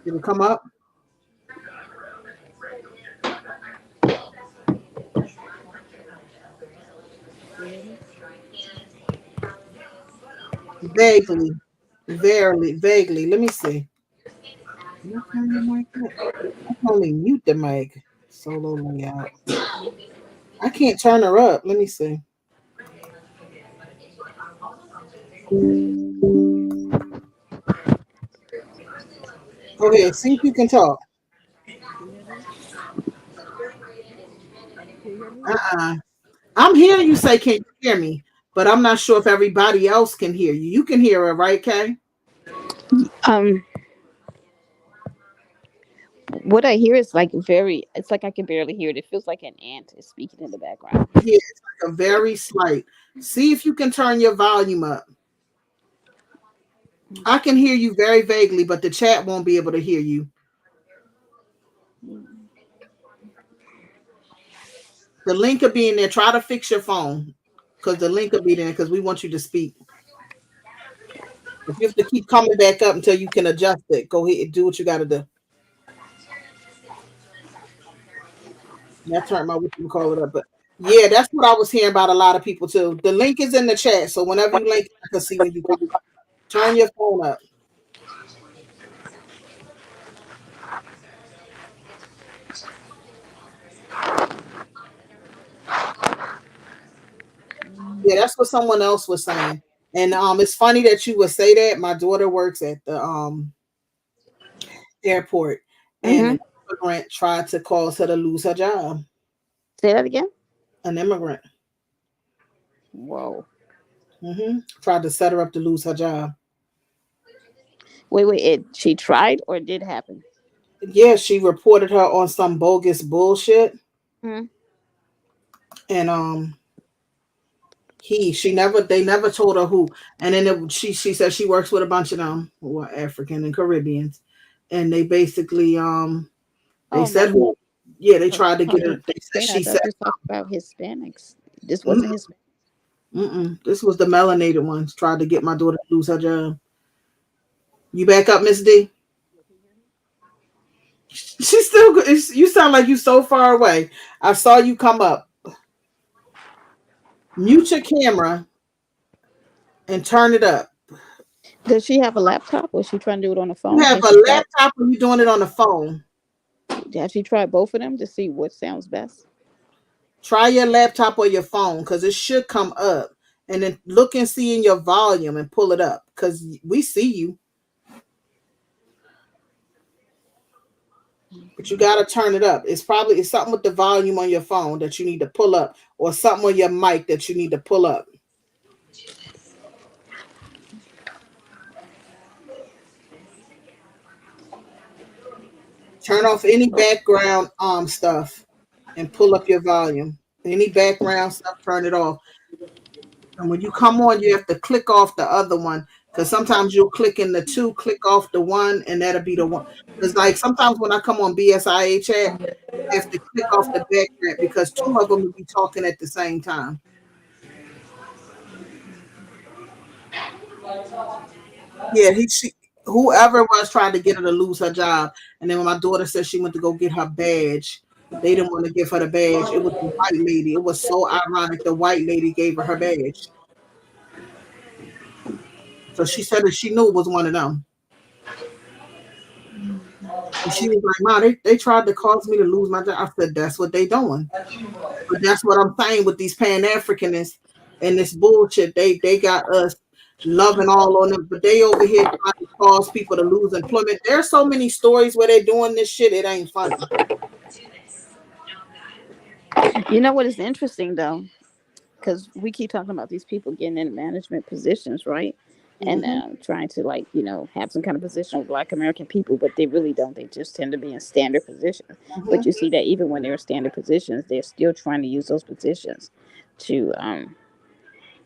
Did it come up? Vaguely. Very vaguely. Let me see. Can I turn the mic up? I can only mute the mic. Solo layout. I can't turn her up. Let me see. Go ahead. See if you can talk. Can you hear me? Can you hear me? Uh-uh. I'm hearing you say, can you hear me? but I'm not sure if everybody else can hear you. You can hear her, right, Kay? Um, what I hear is like very. It's like I can barely hear it. It feels like an ant is speaking in the background. Yeah, it's like a very slight. See if you can turn your volume up. I can hear you very vaguely, but the chat won't be able to hear you. The link will be in there. Try to fix your phone because the link will be there because we want you to speak. If you have to keep coming back up until you can adjust it, go ahead and do what you got to do. That turned my what you call it up, but yeah, that's what I was hearing about a lot of people too. The link is in the chat, so whenever you link, I can see when you come. Turn your phone up. Yeah, that's what someone else was saying. And it's funny that you would say that. My daughter works at the airport, and Mm-hmm. an immigrant tried to cause her to lose her job. Say that again. An immigrant Whoa. tried to set her up to lose her job. Wait. She tried or it did happen? Yeah, she reported her on some bogus bullshit, Mm-hmm. and she never they never told her who. And then she said she works with a bunch of them who are African and Caribbeans, and they basically they Oh my said God. who. Yeah, they Hold tried to get on. her. They said Explain. I she thought said. you was talking about Hispanics. This Mm, wasn't Hispanic. This was the melanated ones tried to get my daughter to lose her job. You back up, Miss D? She's still good. You sound like you so far away. I saw you come up. Mute your camera and turn it up. Does she have a laptop or is she trying to do it on the You phone? have Has a she tried? laptop or you doing it on the phone? Has she tried both of them to see what sounds best? Try your laptop or your phone because it should come up. And then look and see in your volume and pull it up because we see you. But you got to turn it up. It's something with the volume on your phone that you need to pull up or something on your mic that you need to pull up. Turn off any background stuff and pull up your volume. Any background stuff, turn it off. And when you come on, you have to click off the other one because sometimes you'll click in the two, click off the one, and that'll be the one. It's like sometimes when I come on BSIA chat, I have to click off the background because two of them will be talking at the same time. Yeah, whoever was trying to get her to lose her job, and then when my daughter said she went to go get her badge, they didn't want to give her the badge. It was the white lady. It was so ironic. The white lady gave her badge, so she said that she knew it was one of them. And she was like, "Ma, they tried to cause me to lose my job." I said, "That's what they doing." But that's what I'm saying with these Pan Africanists and this bullshit. They got us loving all on them, but they over here trying to cause people to lose employment. There's so many stories where they're doing this shit. It ain't funny. You know what is interesting though? Because we keep talking about these people getting in management positions, right? And Mm-hmm. trying to like have some kind of position with Black American people, but they really don't. They just tend to be in standard positions. Mm-hmm. But you see that even when they're in standard positions, they're still trying to use those positions to,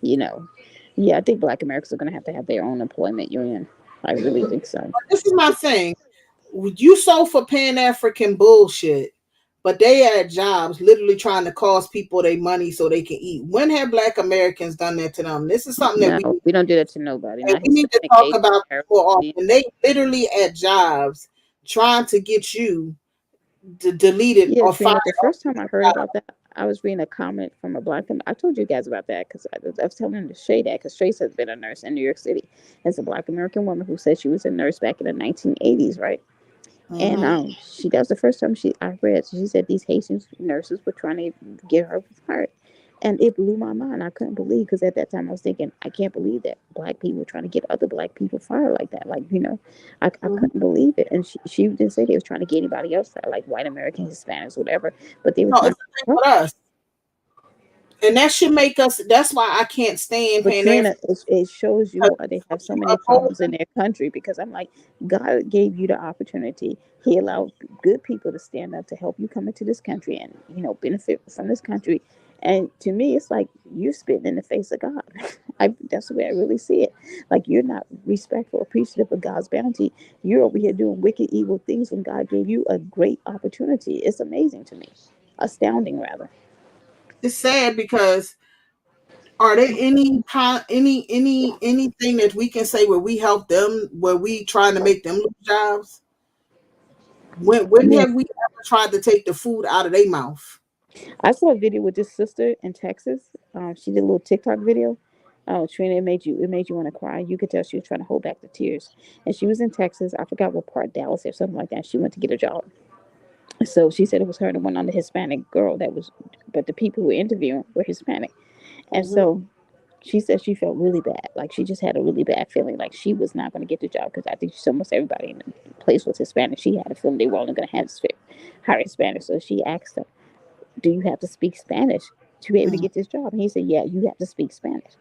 you know, yeah. I think Black Americans are going to have their own employment union. I really think so. This is my thing. You so for Pan African bullshit, but they had jobs literally trying to cost people their money so they can eat. When have Black Americans done that to them? This is something that No, we don't do that to nobody. Not we need to Hispanic, talk Asian, about Arab, more Indian. often. They literally at jobs trying to get you to delete it Yeah, or fire Trina. The off first time I heard your job. about that, I was reading a comment from a Black. I told you guys about that because I was telling Shay that because Trace has been a nurse in New York City as a Black American woman who said she was a nurse back in the 1980s, right? And Mm-hmm. that was the first time I read. So she said these Haitian nurses were trying to get her fired, and it blew my mind. I couldn't believe because at that time I was thinking, I can't believe that Black people were trying to get other Black people fired like that. Like I Mm-hmm. couldn't believe it. And she didn't say they was trying to get anybody else fired, like white Americans, Hispanics, whatever. But they were No, trying it's to the thing get her. with us. And that should make us. That's why I can't stand But Pan African. Trina, it shows you why they have so many Uphold problems in their country, because I'm like, God gave you the opportunity. He allowed good people to stand up to help you come into this country and, benefit from this country. And to me, it's like you're spitting in the face of God. That's the way I really see it. Like, you're not respectful, appreciative of God's bounty. You're over here doing wicked, evil things when God gave you a great opportunity. It's amazing to me. Astounding, rather. It's sad because are there anything that we can say where we help them, where we trying to make them lose jobs? When Man, have we ever tried to take the food out of their mouth? I saw a video with this sister in Texas. She did a little TikTok video. Oh, Trina, it made you want to cry. You could tell she was trying to hold back the tears. And she was in Texas. I forgot what part, Dallas or something like that. She went to get a job. So she said it was her and one other Hispanic girl but the people who were interviewing were Hispanic. And Mhm. so she said she felt really bad. Like, she just had a really bad feeling like she was not going to get the job, because I think almost everybody in the place was Hispanic. She had a feeling they were only going to hire Hispanic. So she asked her, do you have to speak Spanish to be able to Mhm. get this job? And he said, yeah, you have to speak Spanish.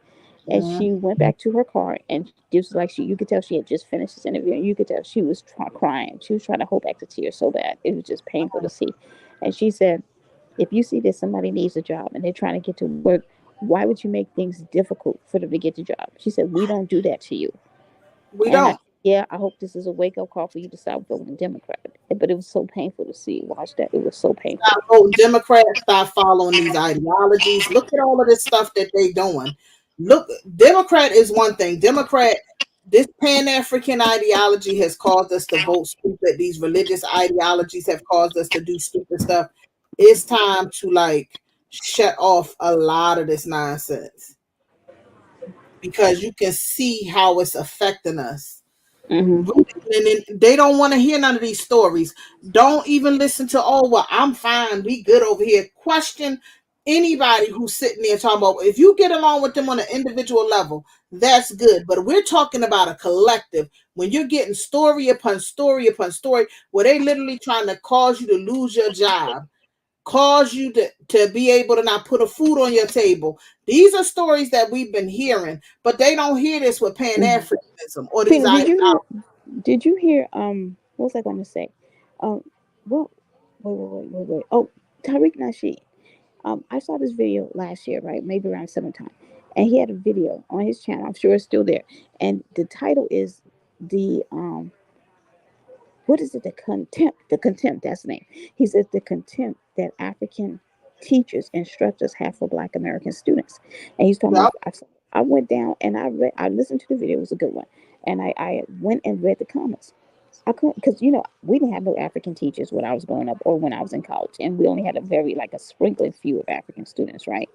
And Mhm. she went back to her car, and just like you could tell she had just finished this interview, and you could tell she was crying. She was trying to hold back the tears so bad. It was just painful to see. And she said, if you see that somebody needs a job and they're trying to get to work, why would you make things difficult for them to get the job? She said, we don't do that to you. We And don't. I hope this is a wake up call for you to stop voting Democrat. But it was so painful to see. Watch that. It was so painful. Stop voting Democrats. Stop following these ideologies. Look at all of this stuff that they doing. Look, Democrat is one thing. Democrat, this Pan African ideology has caused us to vote stupid. These religious ideologies have caused us to do stupid stuff. It's time to like shut off a lot of this nonsense because you can see how it's affecting us. Hmm. And then they don't want to hear none of these stories. Don't even listen to, oh, well, I'm fine. We good over here. Question anybody who's sitting there talking about, if you get along with them on an individual level, that's good. But we're talking about a collective. When you're getting story upon story upon story, where they literally trying to cause you to lose your job, cause you to be able to not put a food on your table. These are stories that we've been hearing, but they don't hear this with Pan-Africanism or these Tina, did you ideologies. hear? Did you hear? What was I going to say? Um, well, wait. Oh, Tariq Nasheed. I saw this video last year, right? Maybe around summertime, and he had a video on his channel. I'm sure it's still there, and the title is the what is it? The contempt. The contempt. That's the name. He says the contempt that African teachers, instructors have for Black American students, and he's talking Yep. about. I went down and I listened to the video. It was a good one, and I went and read the comments. I couldn't, because we didn't have no African teachers when I was growing up or when I was in college, and we only had a very like a sprinkling few of African students, right?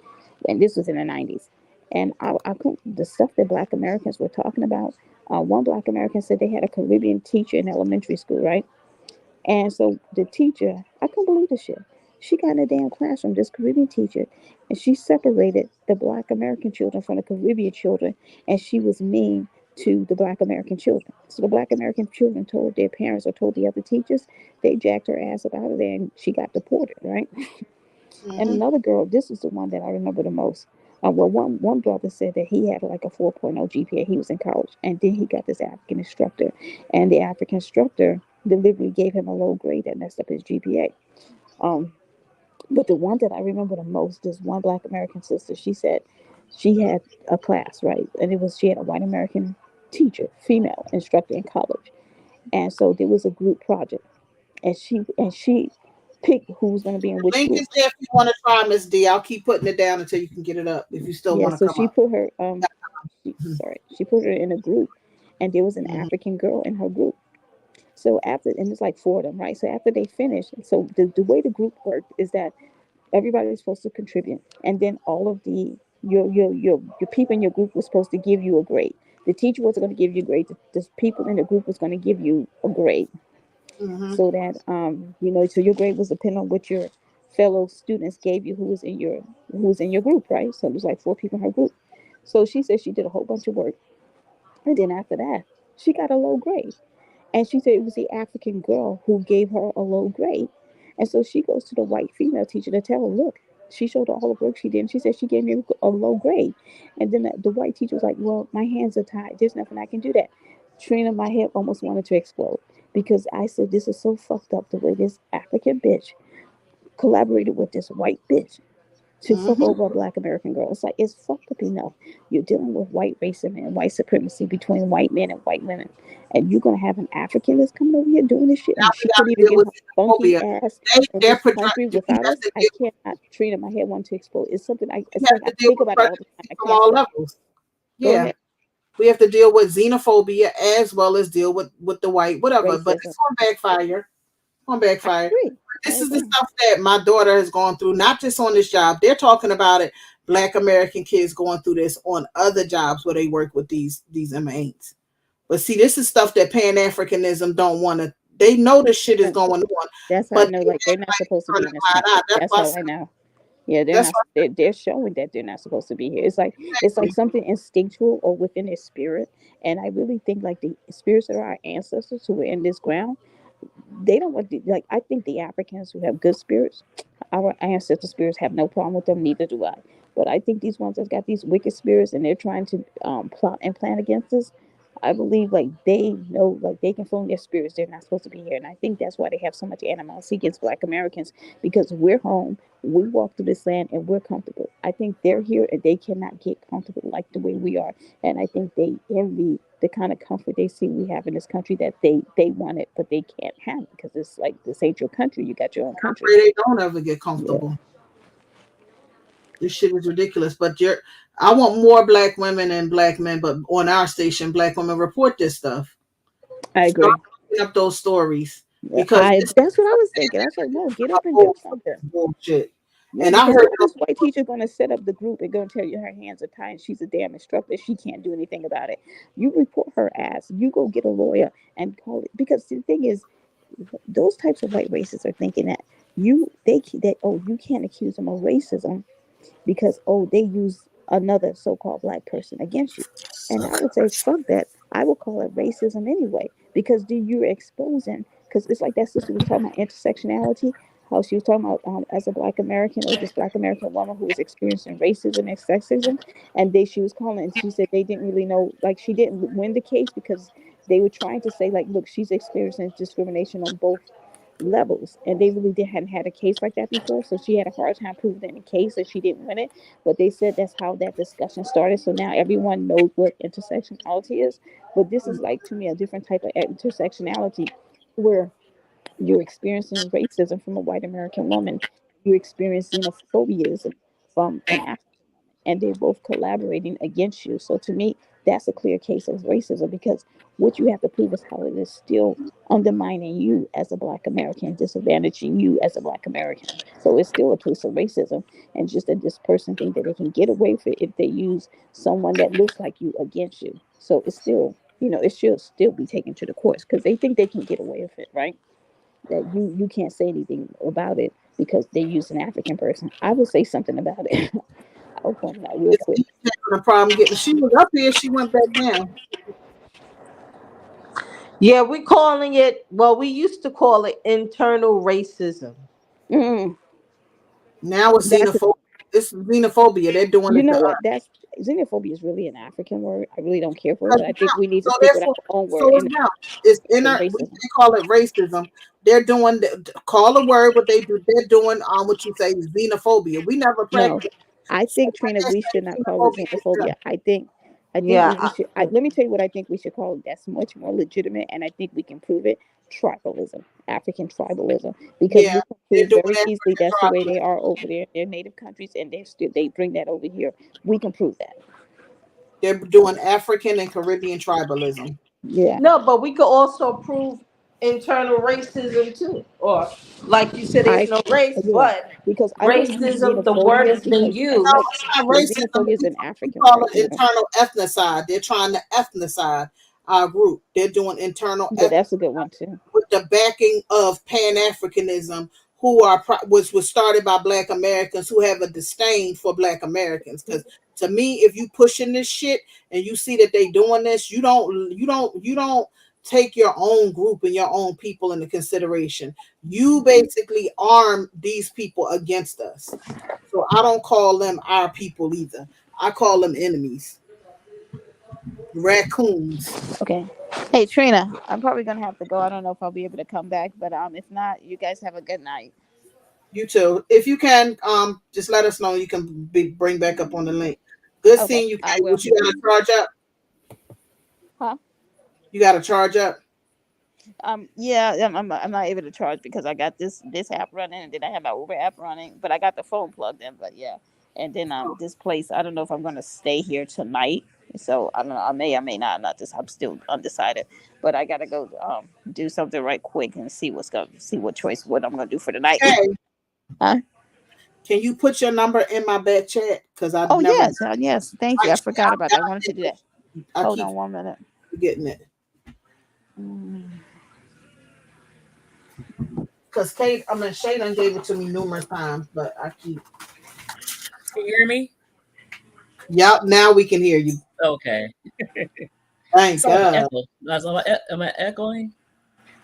And this was in the '90s, and I couldn't, the stuff that Black Americans were talking about. One Black American said they had a Caribbean teacher in elementary school, right? And so the teacher, I couldn't believe this shit. She got in a damn classroom, this Caribbean teacher, and she separated the Black American children from the Caribbean children, and she was mean to the Black American children. So the Black American children told their parents or told the other teachers, they jacked her ass up out of there, and she got deported, right? And Mm-hmm. another girl, this is the one that I remember the most. Well, one brother said that he had like a 4.0 GPA. He was in college, and then he got this African instructor, and the African instructor deliberately gave him a low grade that messed up his GPA. Um, but the one that I remember the most is one Black American sister. She said she had a class, right, and she had a white American teacher, female instructor in college, and so there was a group project, and she picked who was going to be in which Link group. is there if you want to try, Miss D. I'll keep putting it down until you can get it up if you still Yeah, want to so come she up. put her she put her in a group, and there was an Mm-hmm. African girl in her group. So after, and it's like four of them, right? So after they finished, so the way the group worked is that everybody was supposed to contribute, and then all of your people in your group was supposed to give you a grade. The teacher wasn't going to give you a grade. The people in the group was going to give you a grade, Mm-hmm. so that so your grade was depending on what your fellow students gave you who was in your group, right? So it was like four people in her group. So she said she did a whole bunch of work, and then after that she got a low grade, and she said it was the African girl who gave her a low grade. And so she goes to the white female teacher to tell her, look, she showed all the work she did. And she said she gave me a low grade. And then the white teacher was like, well, my hands are tied. There's nothing I can do that. Trina, my head almost wanted to explode because I said, this is so fucked up the way this African bitch collaborated with this white bitch to fuck over a black American girl. It's like, it's fucked up enough. You're dealing with white racism and white supremacy between white men and white women. And you're going to have an African that's coming over here doing this shit. Now And we she got could to even deal get with her funky xenophobia. ass in They're this country we without have us. to I deal, cannot treat it. My head want to explode. It's something we it's have like to I deal think with about it all the time. prejudice I from can't all stop. levels. Go Yeah. ahead. We have to deal with xenophobia as well as deal with the white, whatever. But Racism. it's on backfire. On I backfire. agree. I This is the agree. stuff that my daughter has gone through, not just on this job. They're talking about it. Black American kids going through this on other jobs where they work with these MAs. But see, this is stuff that Pan Africanism don't want to. They know this shit is going on, That's how I but know, they like, they're act not like supposed to turn be a in this blind eye. country. That's how I know. Yeah, they're That's not. They're showing that they're not supposed to be here. It's like something instinctual or within their spirit. And I really think like the spirits that are our ancestors who were in this ground, they don't want to, like, I think the Africans who have good spirits, our ancestor spirits have no problem with them. Neither do I. But I think these ones that got these wicked spirits and they're trying to plot and plan against us. I believe like they know, like they can feel in their spirits they're not supposed to be here, and I think that's why they have so much animosity against Black Americans because we're home, we walk through this land, and we're comfortable. I think they're here and they cannot get comfortable like the way we are, and I think they envy the kind of comfort they see we have in this country that they want it, but they can't have it because it's like this ain't your country. You got your own country. they don't ever get Yeah, comfortable. This shit is ridiculous. But I want more black women and black men, but on our station, black women report this stuff. I Start agree. looking up those stories Yeah, because this that's what I was thinking. I was like, no, get up and do something. bullshit. Yeah, And I because heard how this white teacher going to set up the group and going to tell you her hands are tied and she's a damn instructor? She can't do anything about it. You report her ass. You go get a lawyer and call it. Because the thing is, those types of white racists are thinking that you can't accuse them of racism because they use another so-called black person against you. And I would say fuck that. I would call it racism anyway because you're exposing, because it's like that sister was talking about intersectionality, how she was talking about as a black American or this black American woman who was experiencing racism and sexism, and she was calling and she said they didn't really know, like she didn't win the case because they were trying to say like, look, she's experiencing discrimination on both levels, and they really hadn't had a case like that before, so she had a hard time proving the case, and she didn't win it. But they said that's how that discussion started, so now everyone knows what intersectionality is. But this is like, to me, a different type of intersectionality where you're experiencing racism from a white American woman, you experience xenophobia from an African, and they're both collaborating against you. So to me, that's a clear case of racism because what you have to prove is how it is still undermining you as a black American, disadvantaging you as a black American. So it's still a case of racism, and just that this person think that they can get away with it if they use someone that looks like you against you. So it's still, it should still be taken to the courts because they think they can get away with it, right? That you can't say anything about it because they use an African person. I would say something about it. I'll point it out real it's quick. a problem getting. She was up here. She went back down. Yeah, we calling it, well, we used to call it internal racism. Mm, Now it's that's xenophobia. It's xenophobia. They're doing you it to know us. what? That's xenophobia is really an African word. I really don't care for it, Because but I it's think now. we need to So stick with our therefore, own word so it's and now. It's say inner. We racism. they call it racism. They're doing. Call a word. What they do. They're doing. What you say is xenophobia. We never No, practiced. I So think, what Trina, they're we should saying not call it xenophobia is xenophobia. them. I think Yeah. what we should. Let me tell you what I think we should call it. That's much more legitimate, and I think we can prove it. Tribalism, African tribalism, because Yeah, we can they're prove doing very easily African that's the way they tribalism. are over there in their native countries, and they bring that over here. We can prove that. They're doing African and Caribbean tribalism. Yeah, No, but we could also prove internal racism too. Or, like you said, there's I no race, yeah, but because I don't use racism, the word xenophobia has been because I No, like, used. it's not yeah, racism. xenophobia is an We African call word, it internal ethnocide. They're trying to ethnocide our group. They're doing internal Yeah, that's a good one too. with the backing of Pan Africanism, who are which was started by Black Americans who have a disdain for Black Americans. Because to me, if you pushing this shit and you see that they doing this, you don't take your own group and your own people into consideration. You basically arm these people against us. So I don't call them our people either. I call them enemies. Raccoons. Okay. Hey Trina, I'm probably gonna have to go. I don't know if I'll be able to come back, but if not, you guys have a good night. You too. If you can, just let us know. You can bring back up on the link. Good Okay, seeing you. I Kate. will. What you got to charge up? Huh? You got to charge up? Yeah, I'm not able to charge because I got this app running, and then I have my Uber app running, but I got the phone plugged in. But yeah, and then this place, I don't know if I'm gonna stay here tonight. So I don't know. I may not. Not just. I'm still undecided. But I gotta go do something right quick and see what I'm gonna do for the night. Hey, Huh? can you put your number in my back chat? Because I Oh never. yes. Thank you. I forgot about that. I wanted to do that. I Hold keep on 1 minute. forgetting it. Mm. Because Shay done gave it to me numerous times, but I keep. Can you hear me? Yep, now we can hear you. Okay. Thank Sorry about God. echo. Am I echoing?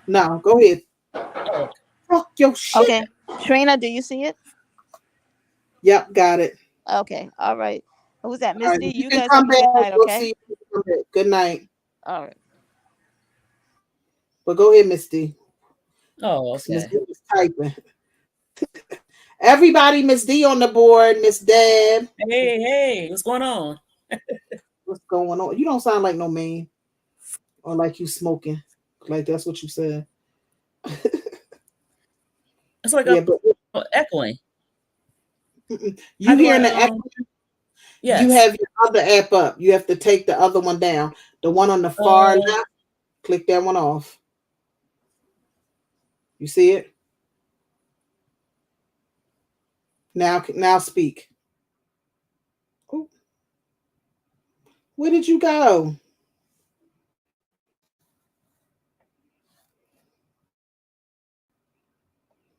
No, go ahead. Oh, Fuck your shit. Okay, Trina, do you see it? Yep, got it. Okay, all right. Who's that, All right, Misty? you You can guys come have a good back. night, We'll okay? see you. Good night. All right. But go ahead, Misty. oh, okay. Miss D is typing. Everybody, Miss D on the board. Miss Deb. Hey, what's going on? What's going on? You don't sound like no man. Or like you smoking. Like that's what you said. It's like Yeah, but echoing. you hearing the echo? Yes. You have your other app up. You have to take the other one down. The one on the far left, click that one off. You see it? Now speak. Ooh. Where did you go?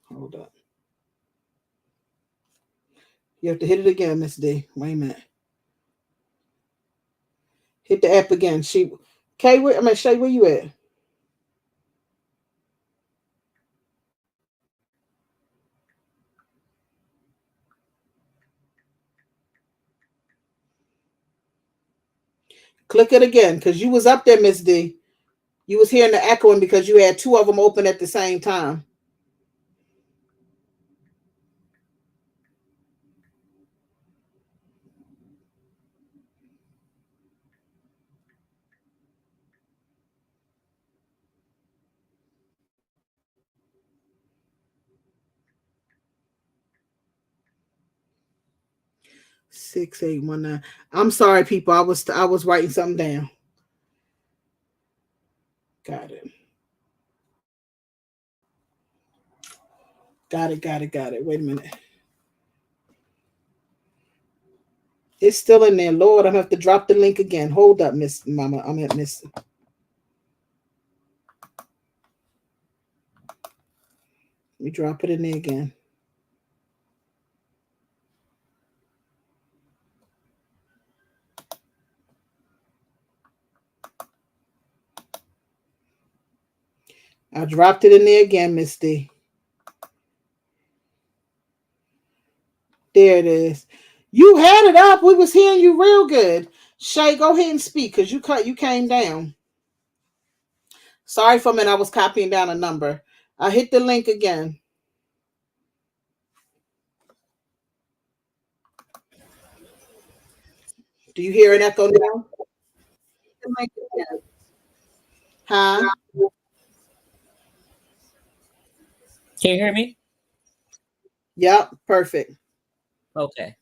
Hold up. You have to hit it again, Miss D. Wait a minute. Hit the app again. Shay, where you at? Click it again, because you was up there, Miss D. You was hearing the echoing because you had two of them open at the same time. Six, 8, 1, 9. I'm sorry, people. I was writing something down. Got it. Got it. Wait a minute. It's still in there. Lord, I'm gonna have to drop the link again. Hold up, Miss Mama. I'm at Miss. Let me drop it in there again. I dropped it in there again, Miss D. There it is. You had it up. We was hearing you real good. Shay, go ahead and speak because you came down. Sorry for a minute. I was copying down a number. I hit the link again. Do you hear an echo now? Huh? Can you hear me? Yep, perfect. Okay.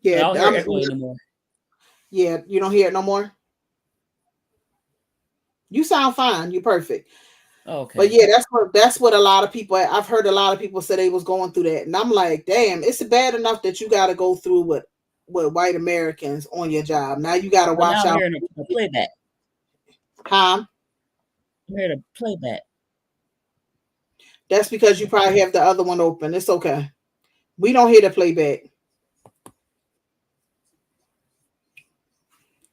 Yeah, I don't hear echoing anymore. Yeah, you don't hear it no more? You sound fine. You're perfect. Okay. But yeah, that's what a lot of people. I've heard a lot of people say they was going through that, and I'm like, damn, it's bad enough that you got to go through with white Americans on your job. Now you got to watch now I'm out. hearing a playback. Huh? I'm hearing a playback. That's because you probably have the other one open. It's okay. We don't hear the playback.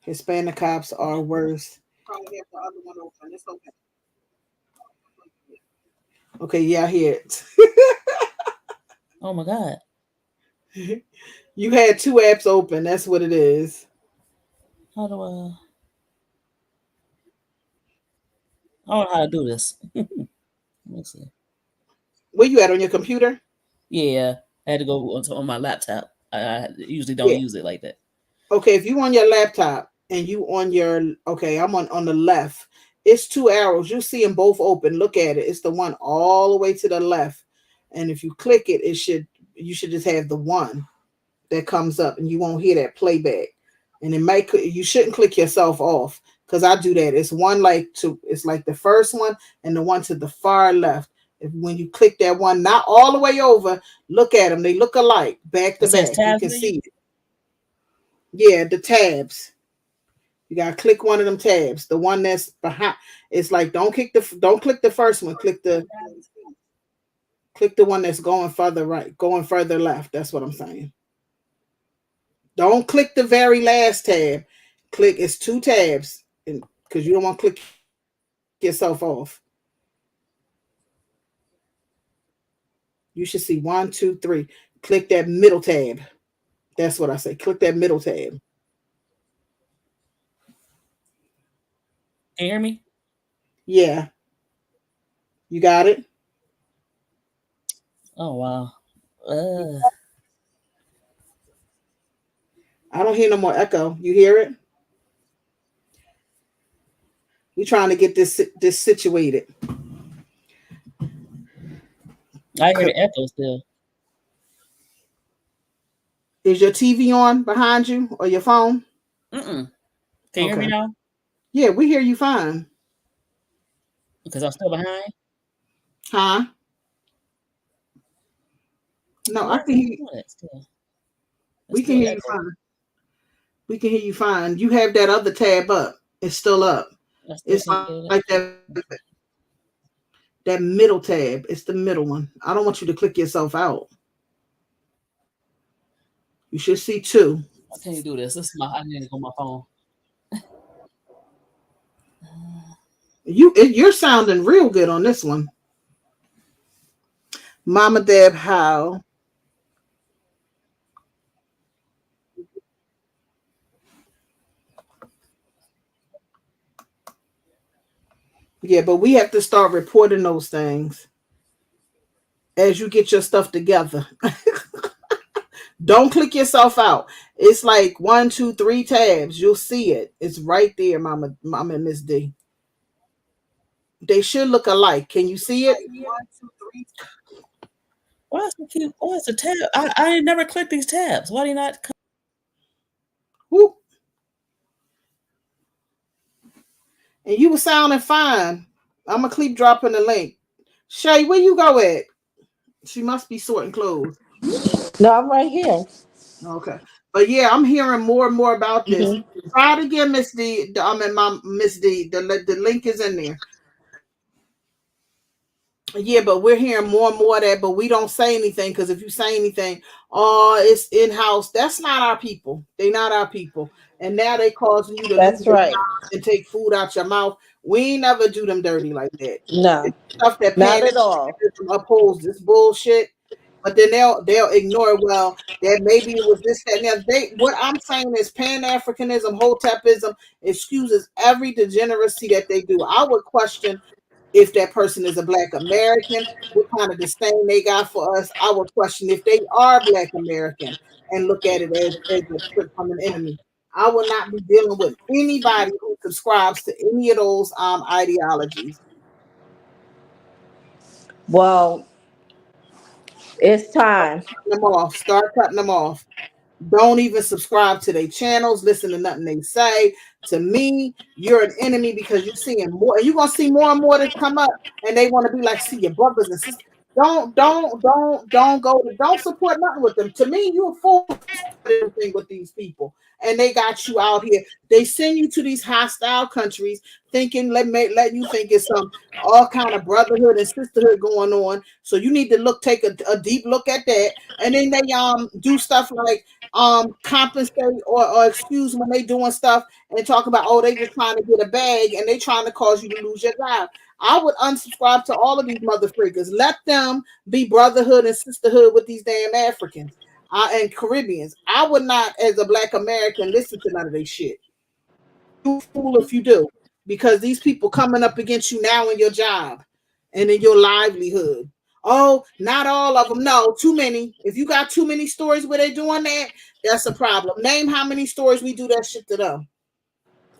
Hispanic cops are worse. Probably have the other one open. It's okay. Okay, yeah, I hear it. Oh my God. You had two apps open. That's what it is. How do I don't know how to do this. Let me see. Where you at on your computer? Yeah, I had to go on my laptop. I usually don't Yeah. use it like that. Okay, if you on your laptop and you on your I'm on the left. It's two arrows. You see them both open. Look at it. It's the one all the way to the left. And if you click it, you should just have the one that comes up, and you won't hear that playback. And you shouldn't click yourself off, because I do that. It's it's like the first one and the one to the far left. When you click that one, not all the way over, look at them. They look alike, back to It says back. You tabs can menu? see it. Yeah, the tabs. You gotta click one of them tabs. The one that's behind. It's like don't click the first one. Click the one that's going further right, going further left. That's what I'm saying. Don't click the very last tab. It's two tabs, because you don't want to click yourself off. You should see 1, 2, 3. Click that middle tab. That's what I say. Click that middle tab. Can you hear me? Yeah. You got it? Oh wow. I don't hear no more echo. You hear it? We're trying to get this situated. I hear the echo still. Is your TV on behind you or your phone? Can you hear me now? Yeah, we hear you fine. Because I'm still behind. Huh? No, I can hear you. We can hear you fine. We can hear you fine. You have that other tab up. It's still up. It's like that middle tab. It's the middle one. I don't want you to click yourself out. You should see 2. How can you do this? I need to go on my phone. You're sounding real good on this one. Mama Deb Howe. Yeah, but we have to start reporting those things as you get your stuff together. Don't click yourself out. It's like 1, 2, 3 tabs. You'll see it. It's right there, Mama and Miss D. They should look alike. Can you see it? 1, 2, 3. Why is the tab? I never clicked these tabs. Why do you not? Whoop. And you were sounding fine. I'm gonna keep dropping the link. Shay, where you go at? She must be sorting clothes. No, I'm right here. Okay. But yeah, I'm hearing more and more about this. Mm-hmm. Try it again, Miss D. Miss D. The link is in there. Yeah, but we're hearing more and more of that, but we don't say anything, because if you say anything, oh, it's in-house. That's not our people. They're not our people. And now they causing you to That's right. And take food out your mouth. We never do them dirty like that. No. It's stuff that not at all upholds this bullshit. But then they'll ignore, well, that maybe it was this, that, and that. What I'm saying is Pan-Africanism, Hotepism excuses every degeneracy that they do. I would question if that person is a Black American, what kind of disdain they got for us. I would question if they are Black American and look at it as a trick from an enemy. I will not be dealing with anybody who subscribes to any of those ideologies. Well, it's time. Start cutting them off. Don't even subscribe to their channels. Listen to nothing they say. To me, you're an enemy, because you're seeing more. You're gonna see more and more that come up, and they want to be like, see your brothers and sisters. Don't support nothing with them. To me, you're a fool. everything with these people, and they got you out here. They send you to these hostile countries, thinking let you think it's some all kind of brotherhood and sisterhood going on. So you need to take a deep look at that, and then they do stuff like compensate or excuse when they doing stuff and talk about, oh, they just trying to get a bag and they trying to cause you to lose your job. I would unsubscribe to all of these mother freakers. Let them be brotherhood and sisterhood with these damn Africans and Caribbeans. I would not, as a Black American, listen to none of this shit. You fool if you do, because these people coming up against you now in your job and in your livelihood. Oh, not all of them. No, too many. If you got too many stories where they doing that, that's a problem. Name how many stories we do that shit to them.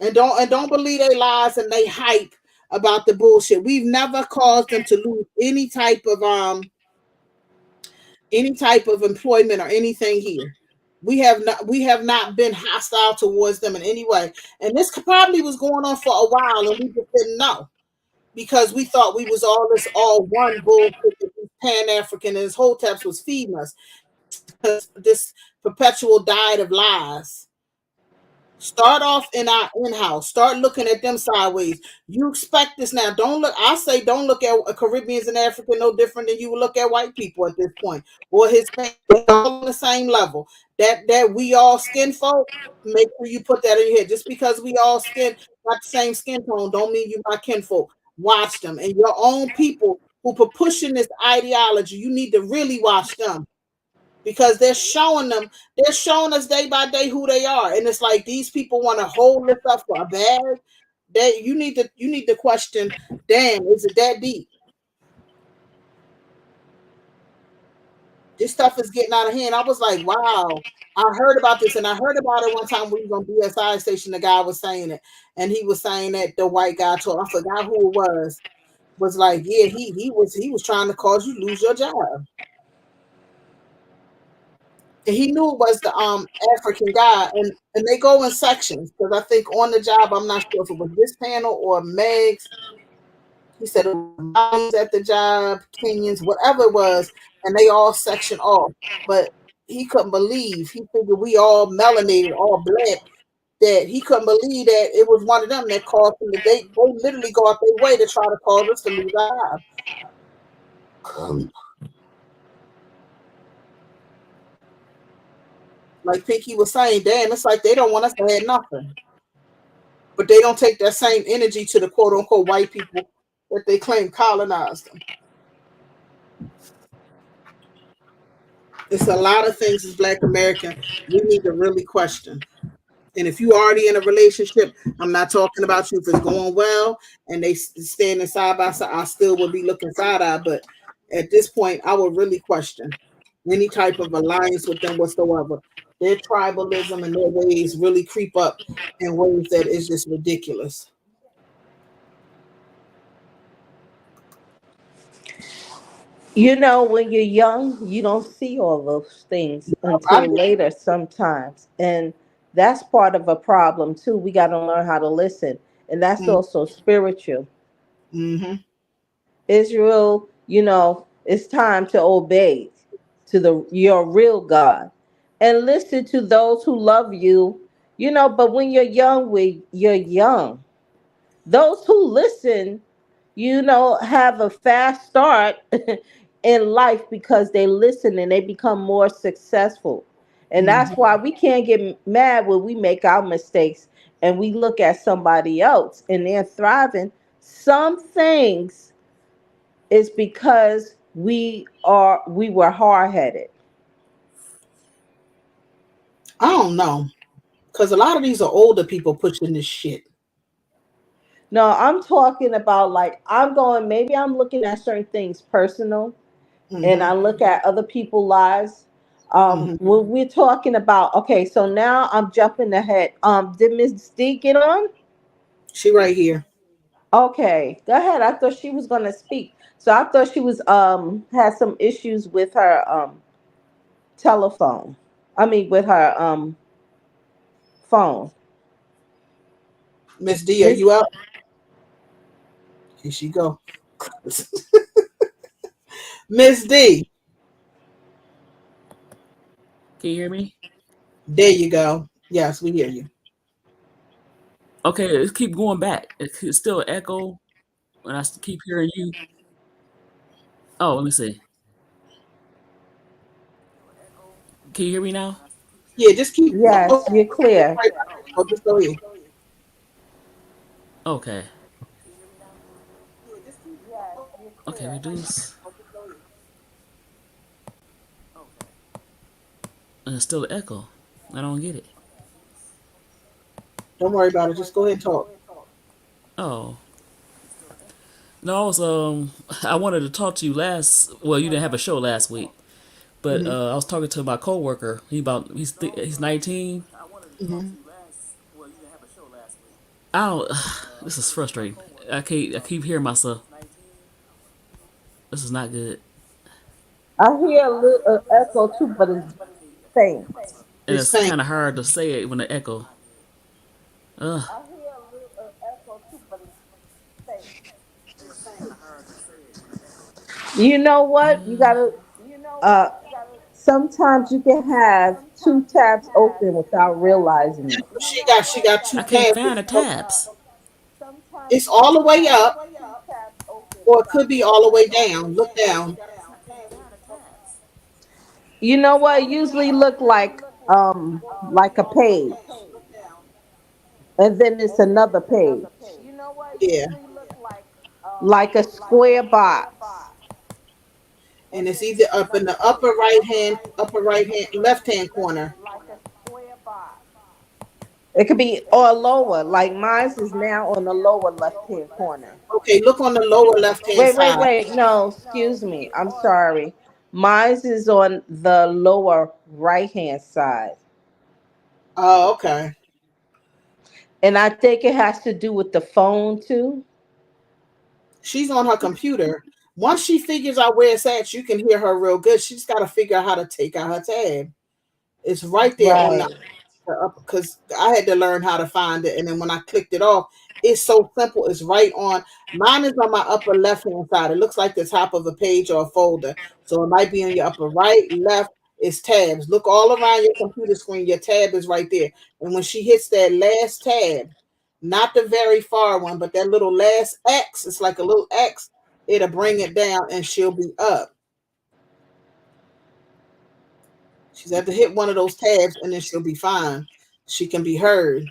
And don't believe they lies and they hype about the bullshit. We've never caused them to lose any type of employment or anything here. We have not been hostile towards them in any way. And this probably was going on for a while and we just didn't know, because we thought we was all one bullshit that this Pan-African and his Hoteps was feeding us. This perpetual diet of lies. Start off in our in-house. Start looking at them sideways. You expect this now. Don't look at Caribbeans and Africa no different than you would look at white people at this point, or Hispanic, all on the same level. That we all skin folk. Make sure you put that in your head. Just because we all got the same skin tone, don't mean you my kinfolk. Watch them, and your own people who are pushing this ideology. You need to really watch them, because they're showing us day by day who they are. And it's like these people want to hold this up for a bag. You need to question, damn, is it that deep? This stuff is getting out of hand. I was like, wow. I heard about this, and I heard about it one time when we was on BSI station. The guy was saying it, and he was saying that the white guy told, I forgot who it was like, yeah, he was trying to cause you lose your job. And he knew it was the African guy, and they go in sections, because I think on the job, I'm not sure if it was this panel or Meg's. He said it was at the job, Kenyans, whatever it was, and they all section off. But he couldn't believe. He figured we all melanated, all black. That he couldn't believe that it was one of them that caused him. They literally go out their way to try to cause us to lose our job. Like Pinky was saying, damn, it's like they don't want us to have nothing. But they don't take that same energy to the quote unquote white people that they claim colonized them. It's a lot of things as Black American we need to really question. And if you already in a relationship, I'm not talking about you if it's going well and they standing side by side, I still would be looking side-eye. But at this point, I would really question any type of alliance with them whatsoever. Their tribalism and their ways really creep up in ways that is just ridiculous. You know, when you're young, you don't see all those things until later sometimes. And that's part of a problem too. We got to learn how to listen. And that's also spiritual. Mm-hmm. Israel, it's time to obey to your real God and listen to those who love you. But when you're young, you're young. Those who listen, have a fast start in life because they listen and they become more successful. And that's why we can't get mad when we make our mistakes and we look at somebody else and they're thriving. Some things is because we were hard-headed. I don't know, because a lot of these are older people pushing this shit. No, I'm talking about maybe I'm looking at certain things personal, and I look at other people's lives. When we're talking about, okay, so now I'm jumping ahead. Did Miss D get on? She right here. Okay, go ahead. I thought she was gonna speak. So I thought she was had some issues with her telephone. I mean with her phone. Miss D, are you up? Here she go. Miss D. Can you hear me? There you go. Yes, we hear you. Okay, it keep going back. It's still an echo, and keep hearing you. Oh, let me see. Can you hear me now? Yeah, just keep Yes, you're clear. right. Oh, just go ahead. Okay. Okay, reduce. And it's still an echo. I don't get it. Don't worry about it. Just go ahead and talk. Oh. No, I was I wanted to talk to you last. Well, you didn't have a show last week, but Hmm. I was talking to my coworker. He's 19. Hmm. I don't. This is frustrating. I keep hearing myself. This is not good, I hear a little echo too, but it's faint. and It's it's faint. kind of hard to say it when the echo. Ugh. You know what? You gotta. Uh, Sometimes you can have two tabs open without realizing it. She got I two can't tabs. find the tabs. It's all the way up, or it could be all the way down. Look down. You know what? It usually look like a page, and then it's another page, Yeah, like a square box. and it's either up in the left hand corner. It could be or lower. Like mine is now on the lower left hand corner. Okay, look on the lower left hand Wait, wait, side. wait. No, excuse me. I'm sorry. Mine is on the lower right hand side. Oh, okay. And I think it has to do with the phone too. She's on her computer. Once she figures out where it's at, you can hear her real good. She's got to figure out how to take out her tab. It's right there on Right. the up because I had to learn how to find it. And then when I clicked it off, it's so simple. It's right on. Mine is on my upper left hand side. It looks like the top of a page or a folder. So it might be on your upper right, left. It's tabs. Look all around your computer screen. Your tab is right there. And when she hits that last tab, not the very far one, but that little last X, it's like a little X, it'll bring it down and she'll be up. She's have to hit one of those tabs and then she'll be fine. She can be heard.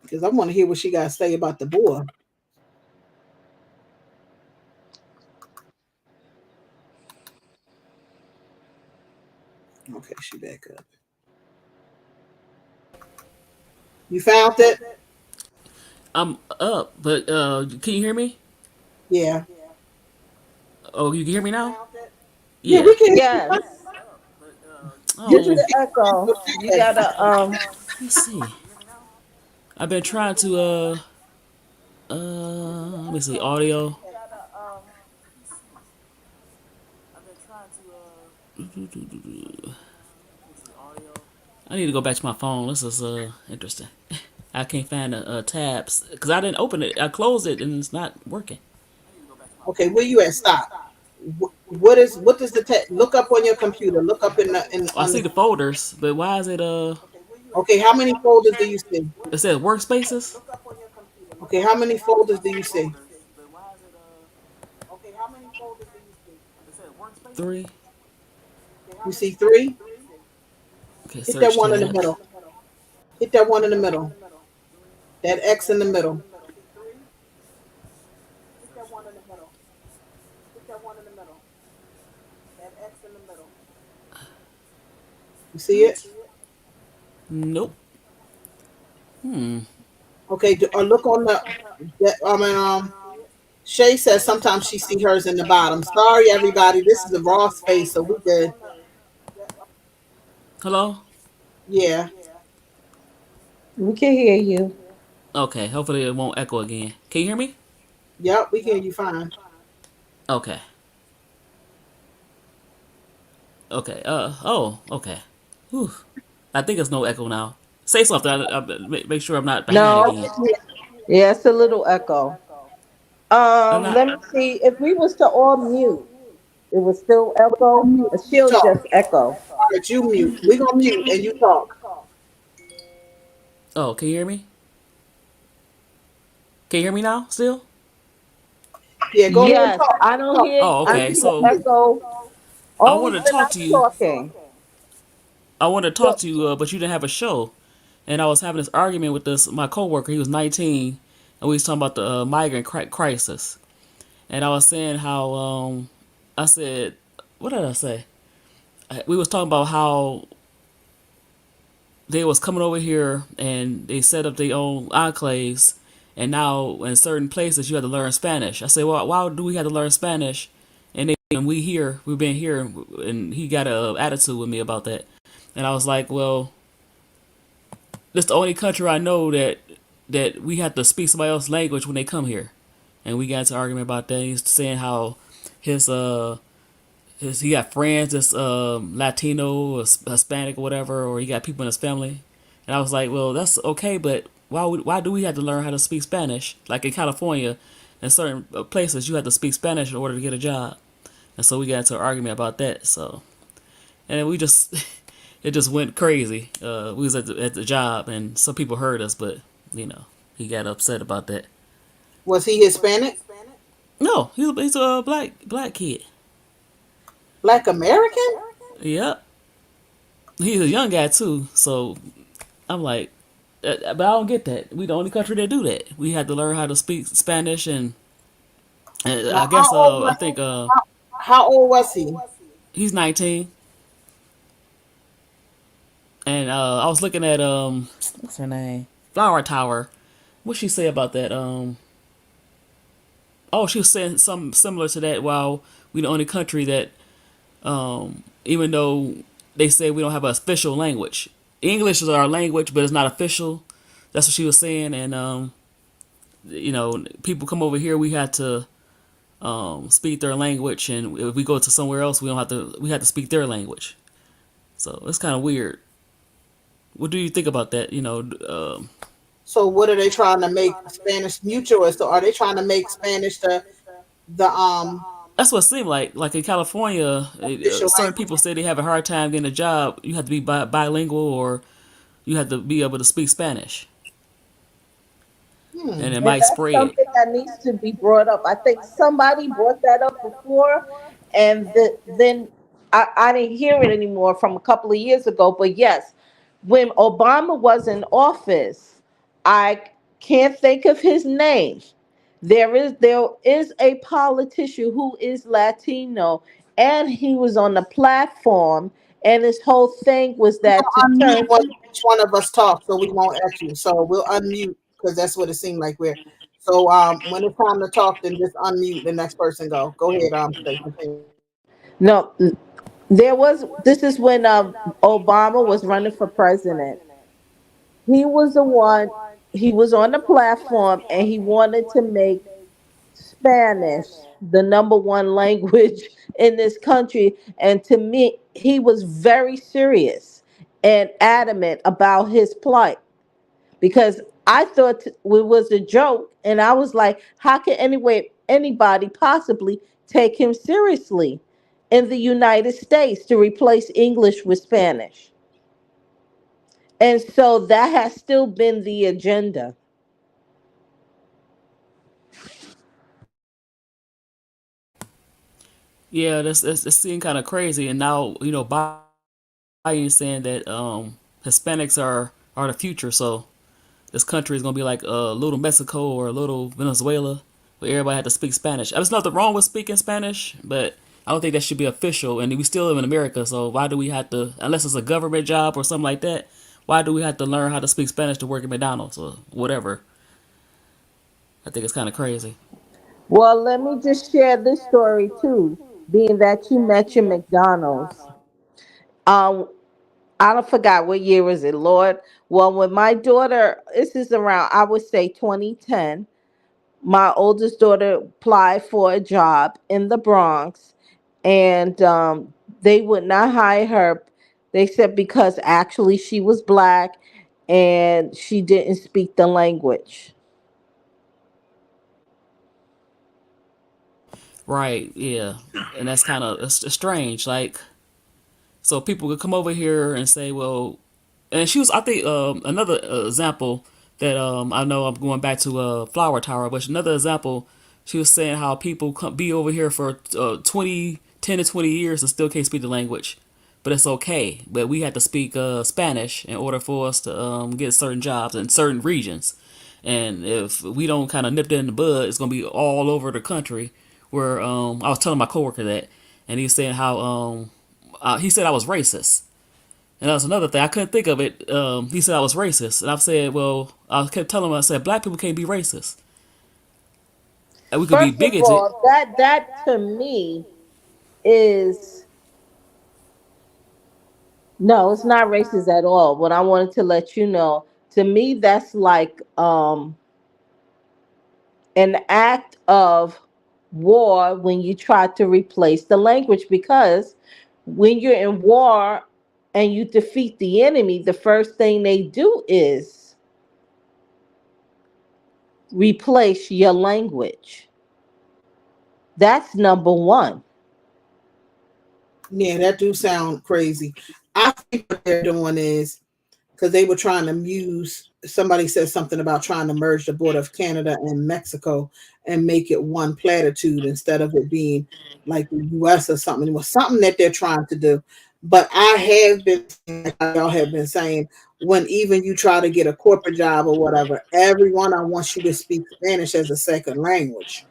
Because I want to hear what she got to say about the boy. Okay, she back up. You found it? I'm up, but can you hear me? Yeah. Oh, you can hear me now? Yeah, Yeah. we can. Yes. Due to Oh, the echo, you gotta let's see. I've been trying to let me see audio. I need to go back to my phone. This is interesting. I can't find the tabs because I didn't open it. I closed it and it's not working. Okay, where you at? Stop. What does the text look up on your computer? Look up in the in I on see the. the folders, but why is it Okay, how many folders do you see? it says workspaces? Okay, how many folders do you see? 3. You see three? Okay, Hit that search one in the tabs. middle. Hit that one in the middle. That X in the middle. You see it? Nope. Hmm. Okay, look on I mean, Shay says sometimes she see hers in the bottom. Sorry, everybody. This is a raw space, so we good. Hello. Yeah. we can hear you. Okay. Hopefully it won't echo again. Can you hear me? Yep, we hear you fine. Okay. Okay. Oh. Okay. Whew. I think it's no echo now. Say something. Make sure I'm not behind No. again. Yeah, it's a little echo. And I, Let me see. If we was to all mute, it would still echo. She'll Talk. just echo. All right, you mute. We gonna mute and you talk. oh, can you hear me? Can you hear me now? Still? Yeah, go ahead and Yes, talk. I don't Talk. hear. Oh, I okay. hear the So echo I only wanted to when talk to I'm you. talking. I wanted to talk So, to you, but you didn't have a show. And I was having this argument with this my coworker. He was 19, and we was talking about the migrant crisis. And I was saying how I said, what did I say? We was talking about how they was coming over here and they set up their own enclaves, and now in certain places you have to learn Spanish. I said, well, why do we have to learn Spanish? And we here, we've been here, and he got a attitude with me about that. And I was like, well, this the only country I know that we have to speak somebody else's language when they come here. And we got into an argument about that. He's saying how his he got friends that's Latino or Hispanic or whatever, or he got people in his family. And I was like, well, that's okay, but why do we have to learn how to speak Spanish? Like in California, in certain places, you have to speak Spanish in order to get a job. And so we got into an argument about that. So, and we just it just went crazy. We was at the job, and some people heard us, but you know, he got upset about that. Was he Hispanic? No, he's a black kid. Black American? Yep, he's a young guy too. So I'm like, but I don't get that. We the only country that do that. We had to learn how to speak Spanish, and Now, I guess I think how old was he? he's 19, and I was looking at what's her name, Flower Tower. What she say about that? Oh, she was saying something similar to that. While we the only country that, even though they say we don't have an official language, English is our language, but it's not official. That's what she was saying, and you know, people come over here, we had to speak their language, and if we go to somewhere else, we don't have to. We have to speak their language. So it's kind of weird. What do you think about that? You know, So what are they trying to make Spanish mutual? So are they trying to make Spanish the that's what it seemed like. Like in California, official certain language? people say they have a hard time getting a job. You have to be bilingual, or you have to be able to speak Spanish, and it and might that's spread. something that needs to be brought up. I think somebody brought that up before, and then I didn't hear it anymore from a couple of years ago. But yes, when Obama was in office, I can't think of his name. There is a politician who is Latino, and he was on the platform, and his whole thing was We're that to gonna unmute turn. when each one of us talk, so we won't at you. So we'll unmute because that's what it seemed like we're. So when it's time to talk, then just unmute the next person. Go ahead, Stacey. No, there was. This is when Obama was running for president. He was the one. He was on the platform, and he wanted to make Spanish the number one language in this country. And to me, he was very serious and adamant about his plight, because I thought it was a joke, and I was like, how can anybody possibly take him seriously in the United States to replace English with Spanish? And so that has still been the agenda. Yeah, that's seemed kind of crazy. And now you know Biden is saying that Hispanics are the future. So this country is gonna be like a little Mexico or a little Venezuela, where everybody had to speak Spanish. There's nothing wrong with speaking Spanish, but I don't think that should be official. And we still live in America, so why do we have to, unless it's a government job or something like that? Why do we have to learn how to speak Spanish to work at McDonald's or whatever? I think it's kind of crazy. Well, let me just share this story too, being that you mentioned McDonald's. Um, I don't forgot what year was it, Lord. Well, when my daughter, this is around, I would say 2010, my oldest daughter applied for a job in the Bronx, and they would not hire her. They said because actually she was black and she didn't speak the language. Right, yeah. And that's kind of strange. Like, so people could come over here and say, well, and she was, I think, another example that I know I'm going back to Flower Tower, but another example, she was saying how people come, be over here for 10 to 20 years and still can't speak the language. But it's okay. But we have to speak Spanish in order for us to get certain jobs in certain regions. And if we don't kind of nip that in the bud, it's going to be all over the country. Where I was telling my coworker that, and he's saying how he said I was racist. And that was another thing. I couldn't think of it. He said I was racist. And I've said, well, I kept telling him, I said, black people can't be racist. And we could be First of bigoted. all, that to me is no, it's not racist at all. What I wanted to let you know, to me, that's like an act of war when you try to replace the language, because when you're in war and you defeat the enemy, the first thing they do is replace your language. That's number one. Yeah, that do sound crazy. I think what they're doing is because they were trying to use, somebody said something about trying to merge the border of Canada and Mexico and make it one platitude instead of it being like the US or something. It was something that they're trying to do. But I have been, like y'all have been saying, when even you try to get a corporate job or whatever, everyone I want you to speak Spanish as a second language.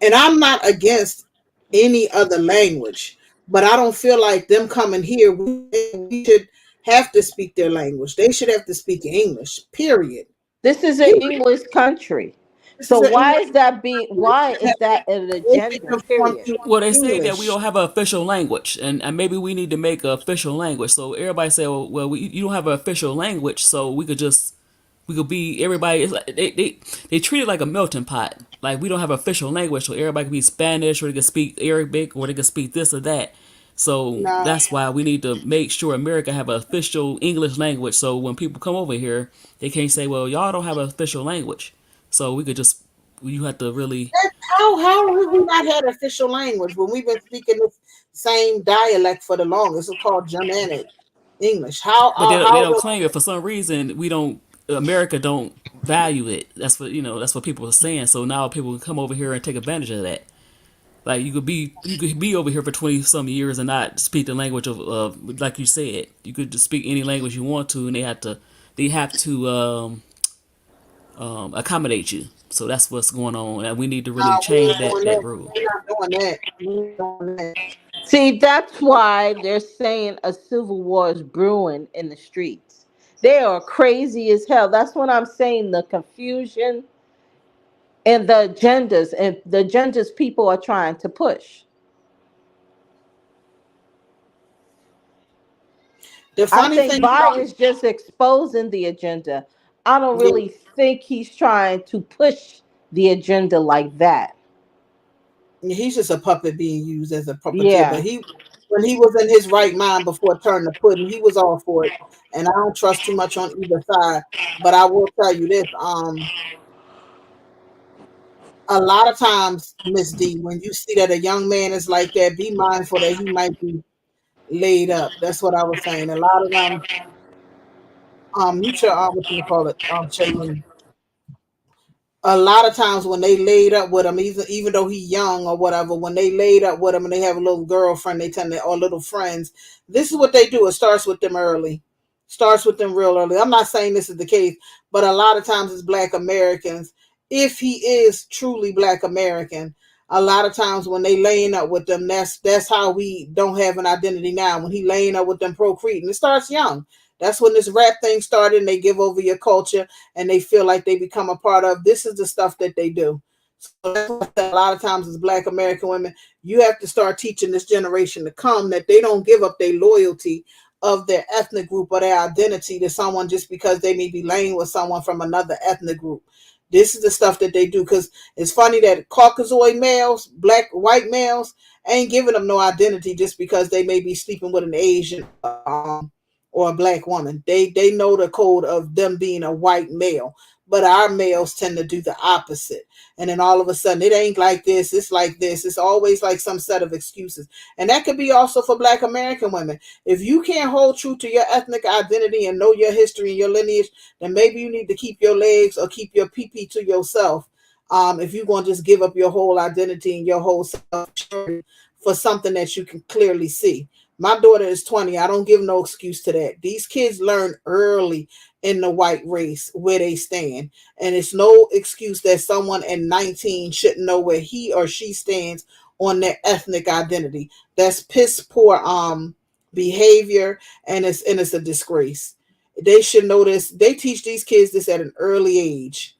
And I'm not against any other language, but I don't feel like them coming here, we should have to speak their language. They should have to speak English, period. This is an Period. English country. This So is an why English. is that being, why is that an They should agenda? conform Period. to Well, they say that we English. don't have an official language, and maybe we need to make an official language. So everybody say, well, you don't have an official language, so we could be everybody. It's like they treat it like a melting pot. Like we don't have an official language, so everybody can be Spanish or they can speak Arabic or they can speak this or that. So Nah, that's why we need to make sure America have an official English language. So when people come over here, they can't say, well, y'all don't have an official language. So we could just you have to really. how have we not had official language when we've been speaking the same dialect for the longest? It's called Germanic English. But they How don't will claim it for some reason. We don't. America don't value it. That's what That's what people are saying. So now people can come over here and take advantage of that. Like you could be over here for 20 some years and not speak the language of like you said. You could just speak any language you want to, and they have to accommodate you. So that's what's going on, and we need to really we change ain't doing that that. rule. We're not doing that. We ain't doing that. See, that's why they're saying a civil war is brewing in the streets. They are crazy as hell. That's what I'm saying. The confusion and the agendas people are trying to push. The I funny think thing Biden's about just exposing the agenda. I don't yeah, really think he's trying to push the agenda like that. he's just a puppet being used as a puppeteer. But Yeah. he, when he was in his right mind before turning the pudding, he was all for it. And I don't trust too much on either side. But I will tell you this: a lot of times, Miss D, when you see that a young man is like that, be mindful that he might be laid up. That's what I was saying. A lot of them, mute your what you call it, Shailene. A lot of times when they laid up with him, even though he young or whatever, when they laid up with him and they have a little girlfriend, they tend to or little friends. This is what they do. It starts with them early, starts with them real early. I'm not saying this is the case, but a lot of times it's Black Americans. If he is truly Black American, a lot of times when they laying up with them, that's how we don't have an identity now. When he laying up with them procreating, it starts young. That's when this rap thing started, and they give over your culture and they feel like they become a part of. This is the stuff that they do. So that's why a lot of times as Black American women, you have to start teaching this generation to come that they don't give up their loyalty of their ethnic group or their identity to someone just because they may be laying with someone from another ethnic group. This is the stuff that they do, because it's funny that Caucasoid males, black, white males, ain't giving them no identity just because they may be sleeping with an Asian or a Black woman. They know the code of them being a white male. but our males tend to do the opposite. And then all of a sudden, it ain't like this, it's like this. It's always like some set of excuses. And that could be also for Black American women. If you can't hold true to your ethnic identity and know your history and your lineage, then maybe you need to keep your legs or keep your pee to yourself. If you're going to just give up your whole identity and your whole self for something that you can clearly see. My daughter is 20. I don't give no excuse to that. These kids learn early in the white race where they stand. And it's no excuse that someone at 19 shouldn't know where he or she stands on their ethnic identity. That's piss poor behavior, and it's a disgrace. They should know this. They teach these kids this at an early age.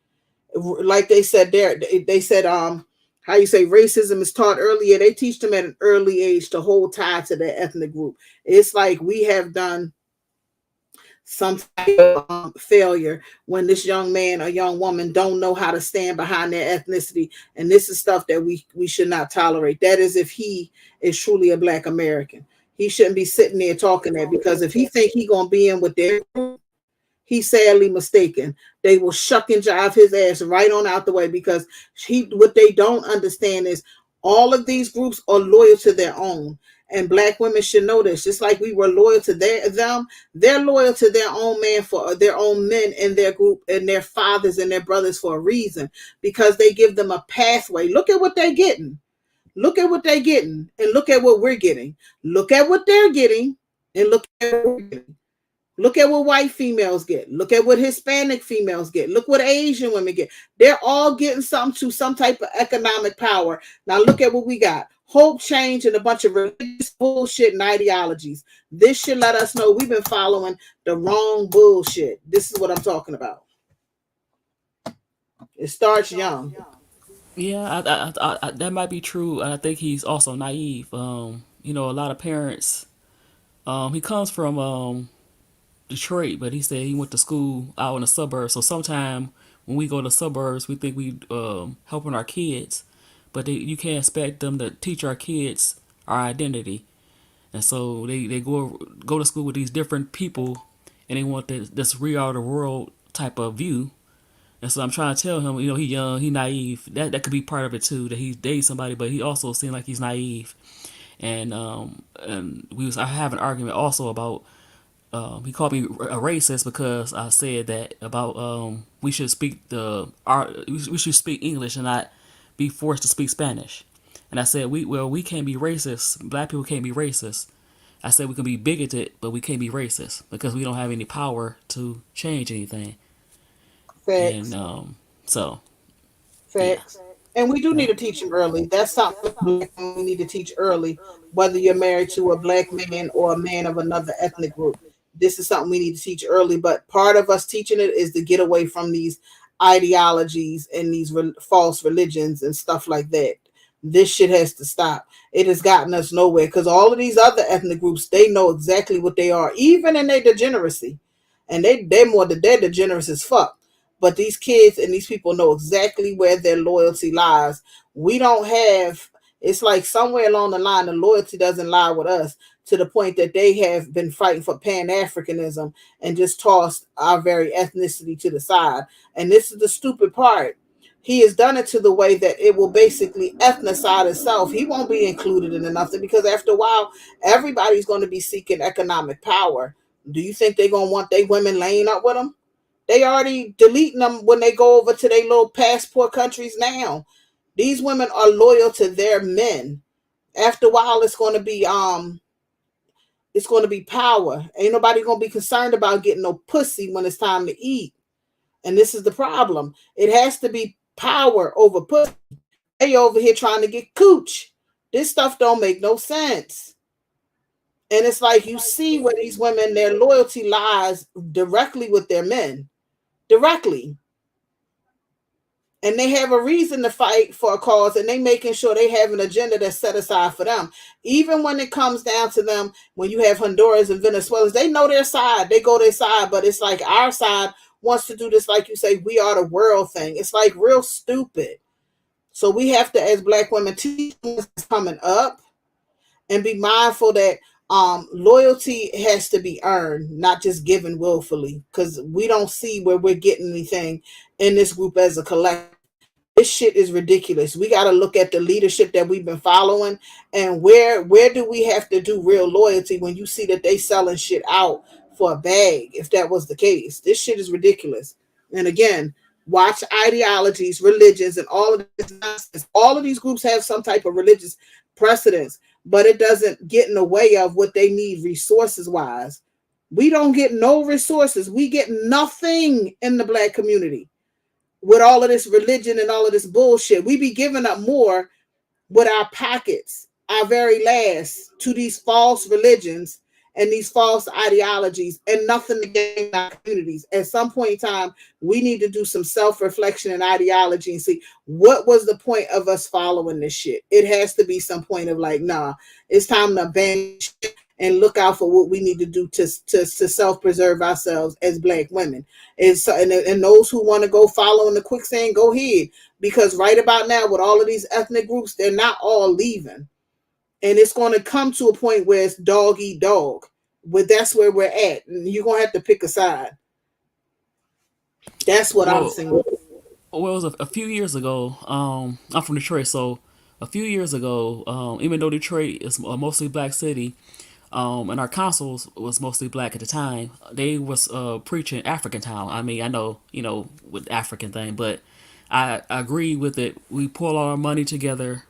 Like they said there, they said how you say racism is taught earlier. They teach them at an early age to hold tie to their ethnic group. It's like we have done some type of failure when this young man or young woman don't know how to stand behind their ethnicity. And this is stuff that we should not tolerate. That is if he is truly a Black American. He shouldn't be sitting there talking that, because if he think he gonna be in with their group, he's sadly mistaken. They will shuck and jive his ass right on out the way, because what they don't understand is all of these groups are loyal to their own. And Black women should know this. Just like we were loyal to them, they're loyal to their own man, for their own men in their group, and their fathers and their brothers, for a reason, because they give them a pathway. Look at what they're getting. Look at what they're getting, and look at what we're getting. Look at what they're getting, and look at what we're getting. Look at what white females get. Look at what Hispanic females get. Look what Asian women get. They're all getting something to some type of economic power. Now look at what we got. Hope, change, and a bunch of religious bullshit and ideologies. This should let us know we've been following the wrong bullshit. This is what I'm talking about. It starts young. Yeah, that might be true. And I think he's also naive. A lot of parents. He comes from Detroit, but he said he went to school out in the suburbs. So sometime when we go to the suburbs, we think we helping our kids, but you can't expect them to teach our kids our identity. And so they go to school with these different people, and they want this real out of the world type of view. And so I'm trying to tell him, he young, he naive. That could be part of it too. That he's dating somebody, but he also seemed like he's naive. And I have an argument also about. He called me a racist because I said that about we should speak we should speak English and not be forced to speak Spanish. And I said we can't be racist. Black people can't be racist. I said we can be bigoted, but we can't be racist because we don't have any power to change anything. Facts. And so Facts. yeah. And we do need to teach them early. That's something we need to teach early, whether you're married to a Black man or a man of another ethnic group. This is something we need to teach early. But part of us teaching it is to get away from these ideologies and these false religions and stuff like that. This shit has to stop. It has gotten us nowhere, because all of these other ethnic groups, they know exactly what they are, even in their degeneracy. And they're degenerates as fuck. But these kids and these people know exactly where their loyalty lies. We don't have, it's like somewhere along the line, the loyalty doesn't lie with us, to the point that they have been fighting for Pan-Africanism and just tossed our very ethnicity to the side. And this is the stupid part. He has done it to the way that it will basically ethnicize itself. He won't be included in nothing, because after a while, everybody's going to be seeking economic power. Do you think they're going to want their women laying up with them? They already deleting them when they go over to their little passport countries now. These women are loyal to their men. After a while, it's going to be power. Ain't nobody going to be concerned about getting no pussy when it's time to eat. And this is the problem. It has to be power over pussy. They over here trying to get cooch. This stuff don't make no sense. And it's like you see where these women, their loyalty lies directly with their men. Directly. And they have a reason to fight for a cause, and they making sure they have an agenda that's set aside for them. Even when it comes down to them, when you have Honduras and Venezuelans, they know their side. They go their side, but it's like our side wants to do this, like you say, we are the world thing. It's like real stupid. So we have to, as Black women, teach what's coming up and be mindful that Loyalty has to be earned, not just given willfully, because we don't see where we're getting anything in this group as a collective. This shit is ridiculous. We got to look at the leadership that we've been following, and where do we have to do real loyalty when you see that they selling shit out for a bag? If that was the case, this shit is ridiculous. And again, watch ideologies, religions, and all of this nonsense. All of these groups have some type of religious precedence, but it doesn't get in the way of what they need resources wise. We don't get no resources. We get nothing in the black community with all of this religion and all of this bullshit. We be giving up more with our pockets, our very last, to these false religions and these false ideologies, and nothing to gain our communities. At some point in time, we need to do some self-reflection and ideology and see what was the point of us following this shit. It has to be some point of like, nah, it's time to abandon shit and look out for what we need to do to self-preserve ourselves as black women. And those who want to go follow in the quicksand, go ahead. Because right about now, with all of these ethnic groups, they're not all leaving. And it's going to come to a point where it's dog eat dog. But that's where we're at. And you're going to have to pick a side. That's what I'm Well, saying. well, it was a few years ago. I'm from Detroit, so a few years ago, even though Detroit is a mostly black city, and our consuls was mostly black at the time, they was preaching African Town. I mean, I know, with African thing, but I agree with it. We pull all our money together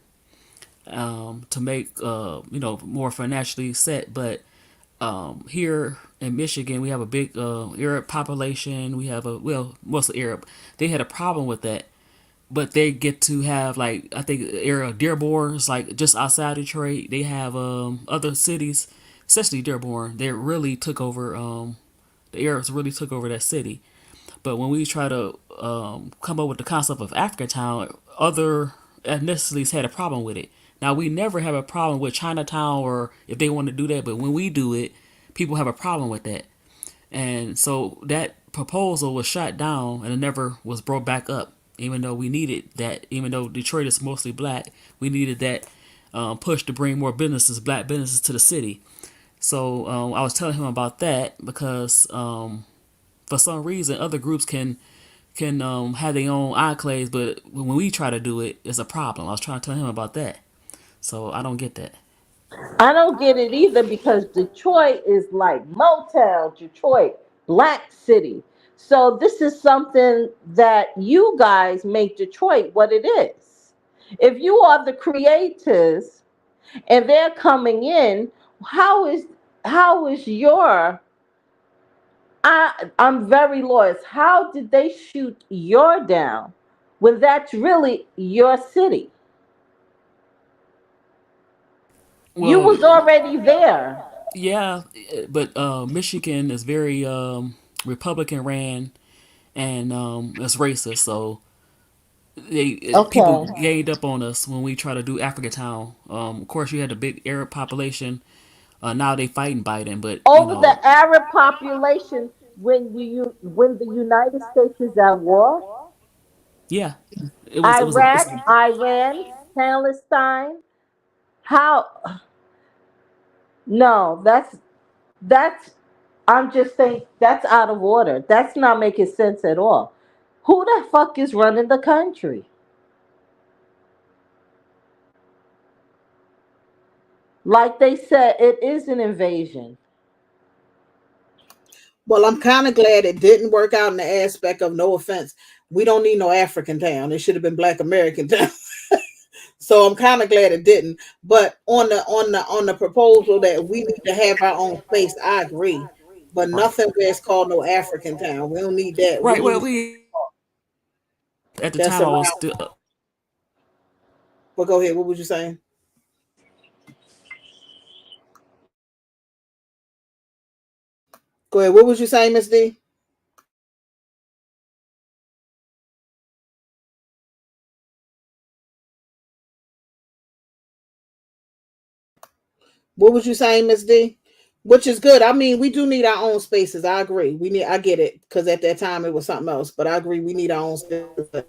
to make more financially set, but here in Michigan, we have a big Arab population. We have mostly Arab. They had a problem with that, but they get to have, like, I think area Dearborn is like just outside Detroit. They have other cities, especially Dearborn. They really took over. The Arabs really took over that city. But when we try to come up with the concept of African Town, other ethnicities had a problem with it. Now, we never have a problem with Chinatown or if they want to do that, but when we do it, people have a problem with that. And so that proposal was shot down and it never was brought back up, even though we needed that. Even though Detroit is mostly black, we needed that push to bring more black businesses to the city. So I was telling him about that because for some reason other groups can have their own enclaves, but when we try to do it, it's a problem. I was trying to tell him about that. So I don't get that. I don't get it either because Detroit is like Motown, Detroit, Black City. So this is something that you guys make Detroit what it is. If you are the creators and they're coming in, how is how is your I'm very lost. How did they shoot your down when that's really your city? You Well, was already there. yeah, but Michigan is very Republican ran and it's racist. So people Okay. ganged up on us when we try to do Africa Town. Of course, you had a big Arab population. Now they fighting Biden, but Over the Arab population when the United States is at war, yeah, it was Iraq, Iran, Palestine. How? No, that's. I'm just saying that's out of order. That's not making sense at all. Who the fuck is running the country? Like they said, it is an invasion. Well, I'm kind of glad it didn't work out in the aspect of, no offense, we don't need no African town. It should have been Black American town. So I'm kind of glad it didn't. But on the proposal that we need to have our own space, I agree. But nothing where it's called no African town. We don't need that. We right. Well, need we at the that's time I was around. still Well, go ahead. What was you saying? Go ahead. What was you saying, Miss D? What was you saying, Miss D? Which is good. I mean, we do need our own spaces. I agree. We need. I get it because at that time it was something else. But I agree. We need our own spaces.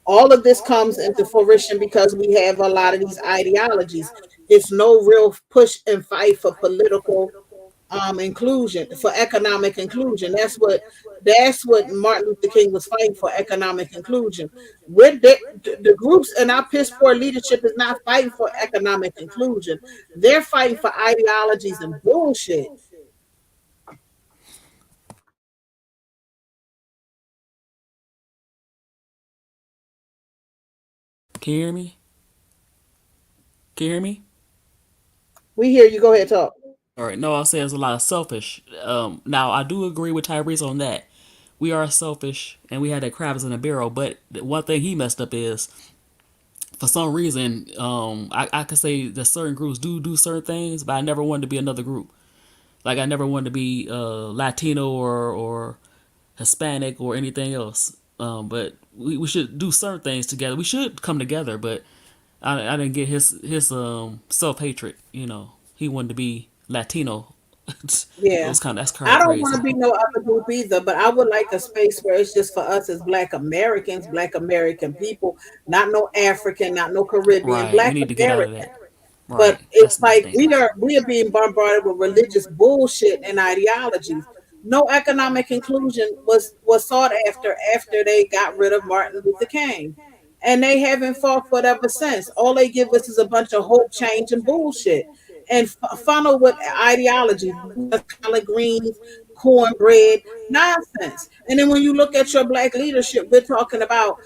All of this comes into fruition because we have a lot of these ideologies. It's no real push and fight for political inclusion, for economic inclusion. That's what Martin Luther King was fighting for, economic inclusion. With the groups and our piss poor leadership is not fighting for economic inclusion. They're fighting for ideologies and bullshit. Can you hear me? Can you hear me? We hear you. Go ahead, talk. All right. No, I'll say there's a lot of selfish. Now I do agree with Tyrese on that. We are selfish, and we had that crabs in a barrel. But one thing he messed up is, for some reason, I could say that certain groups do certain things, but I never wanted to be another group. Like I never wanted to be Latino or Hispanic or anything else. But we should do certain things together. We should come together, but I didn't get his self hatred. He wanted to be Latino. It Yeah. was kind of that's kind I of don't want to crazy. be no other group either, but I would like a space where it's just for us as Black Americans, Black American people, not no African, not no Caribbean, Right. We Black need to get out of American. that. But Right. it's That's the like thing. we are being bombarded with religious bullshit and ideologies. No economic inclusion was sought after they got rid of Martin Luther King. And they haven't fought for it ever since. All they give us is a bunch of hope, change, and bullshit. And funnel with ideology, collard greens, cornbread, nonsense. And then when you look at your Black leadership, we're talking about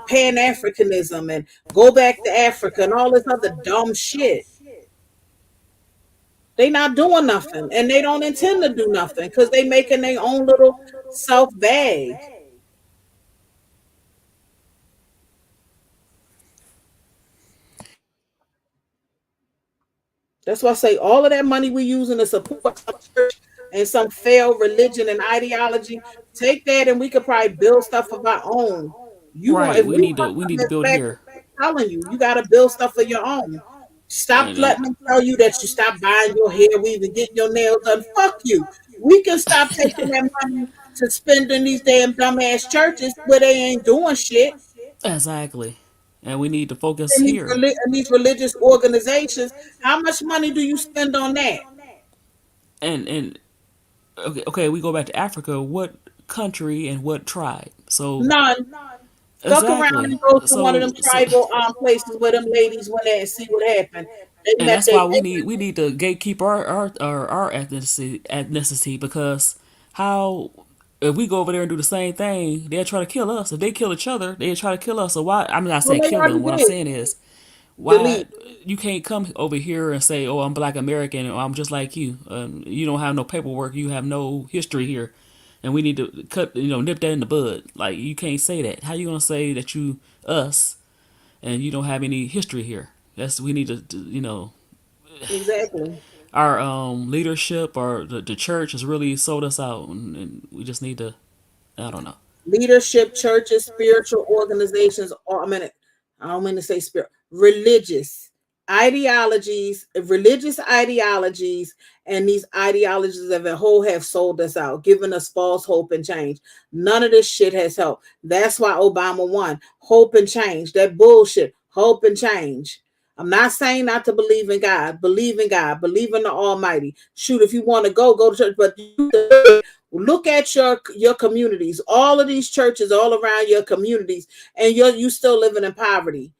Pan Africanism and go back to Africa and all this other dumb shit. They not doing nothing, and they don't intend to do nothing because they making their own little self bag. That's why I say all of that money we using to support some church and some failed religion and ideology, take that and we could probably build stuff of our own. You want Right. if We we need to want we need something to that's build back, here. telling you, you got to build stuff of your own. Stop And letting them tell you that you stop buying your hair weave and getting your nails done. Fuck you. We can stop taking that money to spend in these damn dumbass churches where they ain't doing shit. exactly. And we need to focus In these, here. in these religious organizations, how much money do you spend on that? And okay, we go back to Africa. What country and what tribe? So None. Fuck around exactly. and go to one of them So tribal places where them ladies went at and see what happened. They and met that's they why we need to gatekeep our ethnicity because how if we go over there and do the same thing, they'll try to kill us. If they kill each other, they'll try to kill us. So why? I'm not well saying they kill already them. What I'm did. saying is why Delete. you can't come over here and say, "Oh, I'm Black American or I'm just like you." You don't have no paperwork. You have no history here, and we need to nip that in the bud. Like you can't say that. How you gonna say that you us and you don't have any history here? That's we need to. Exactly. Our leadership or the church has really sold us out, and we just need to. I don't know. Leadership, churches, spiritual organizations, or I don't mean to say spirit, religious ideologies, and these ideologies of a whole have sold us out, giving us false hope and change. None of this shit has helped. That's why Obama won. Hope and change. That bullshit. Hope and change. I'm not saying not to believe in God. Believe in God. Believe in the Almighty. Shoot, if you want to go to church, but look at your communities, all of these churches all around your communities, and you still living in poverty.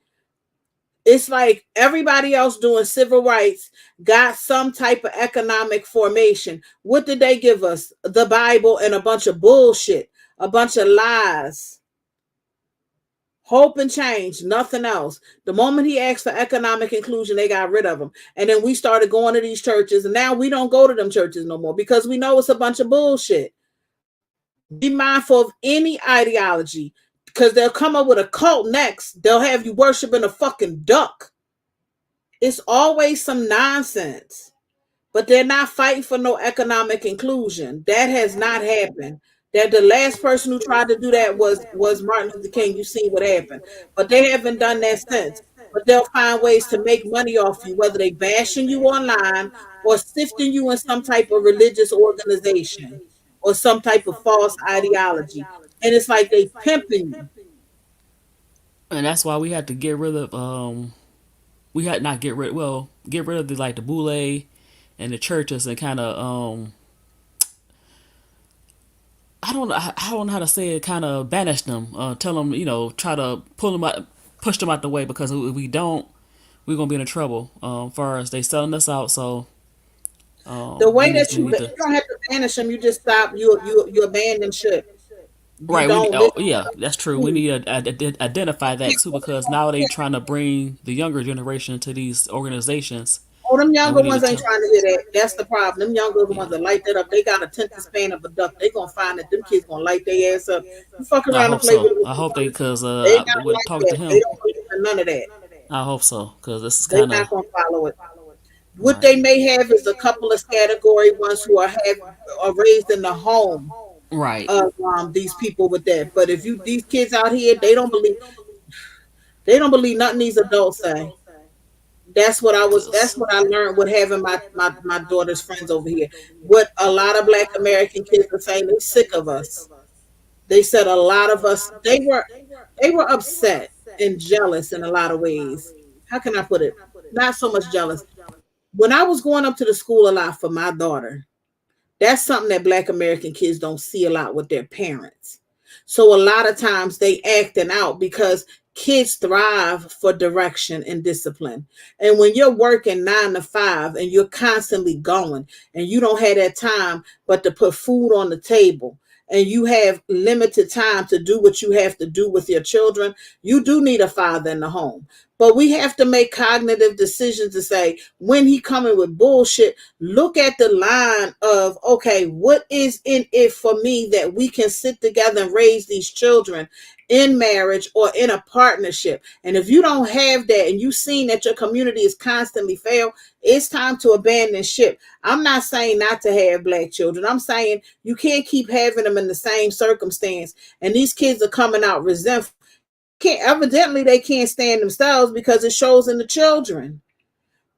It's like everybody else doing civil rights got some type of economic formation. What did they give us? The Bible and a bunch of bullshit, a bunch of lies. Hope and change, nothing else. The moment he asked for economic inclusion, they got rid of him. And then we started going to these churches, and now we don't go to them churches no more because we know it's a bunch of bullshit. Be mindful of any ideology because they'll come up with a cult next. They'll have you worshiping a fucking duck. It's always some nonsense, but they're not fighting for no economic inclusion. That has not happened. That the last person who tried to do that was Martin Luther King. You see what happened, but they haven't done that since. But they'll find ways to make money off you, whether they bashing you online or sifting you in some type of religious organization or some type of false ideology. And it's like they pimping you. And that's why we had to get rid of we had not get rid of the like the boule and the churches and kind of I don't know how to say it, kind of banish them, tell them, try to pull them out, push them out the way, because if we don't, we're gonna be in trouble. Far as they selling us out, so The we way need that we need you to. don't have to banish them, you just stop. You abandon ship. You Right, we need, don't oh listen yeah, that's true. We to need to identify that too, because now they trying to bring the younger generation to these organizations, Oh, them and we younger need to ones ain't tell. trying to hear that. That's the problem. Them younger ones Yeah, that light that up. They got a attention span of a duck. They gonna find that them kids gonna light their ass up. You fuck I around and hope play with so. it with I some hope they, others. because They not with like talking to that. They him, don't listen to none of that. I hope so, because this is They kind of not gonna follow it. What right, they may have is a couple of category ones who are raised in the home right. of these people with that. But if you these kids out here, they don't believe nothing these adults say. That's Cause what I learned with having my daughter's friends over here. What a lot of black American kids are saying, they sick of us. They said a lot of us, they were upset and jealous in a lot of ways. How can I put it? Not so much jealous. When I was going up to the school a lot for my daughter, that's something that black American kids don't see a lot with their parents. So a lot of times they acting out because kids thrive for direction and discipline. And when you're working 9 to 5 and you're constantly going and you don't have that time but to put food on the table, and you have limited time to do what you have to do with your children, you do need a father in the home. But we have to make cognitive decisions to say, when he coming with bullshit, look at the line of, okay, what is in it for me that we can sit together and raise these children in marriage or in a partnership. And if you don't have that and you've seen that your community is constantly failed, it's time to abandon ship. I'm not saying not to have black children. I'm saying you can't keep having them in the same circumstance. And these kids are coming out resentful. Can't evidently they can't stand themselves because it shows in the children.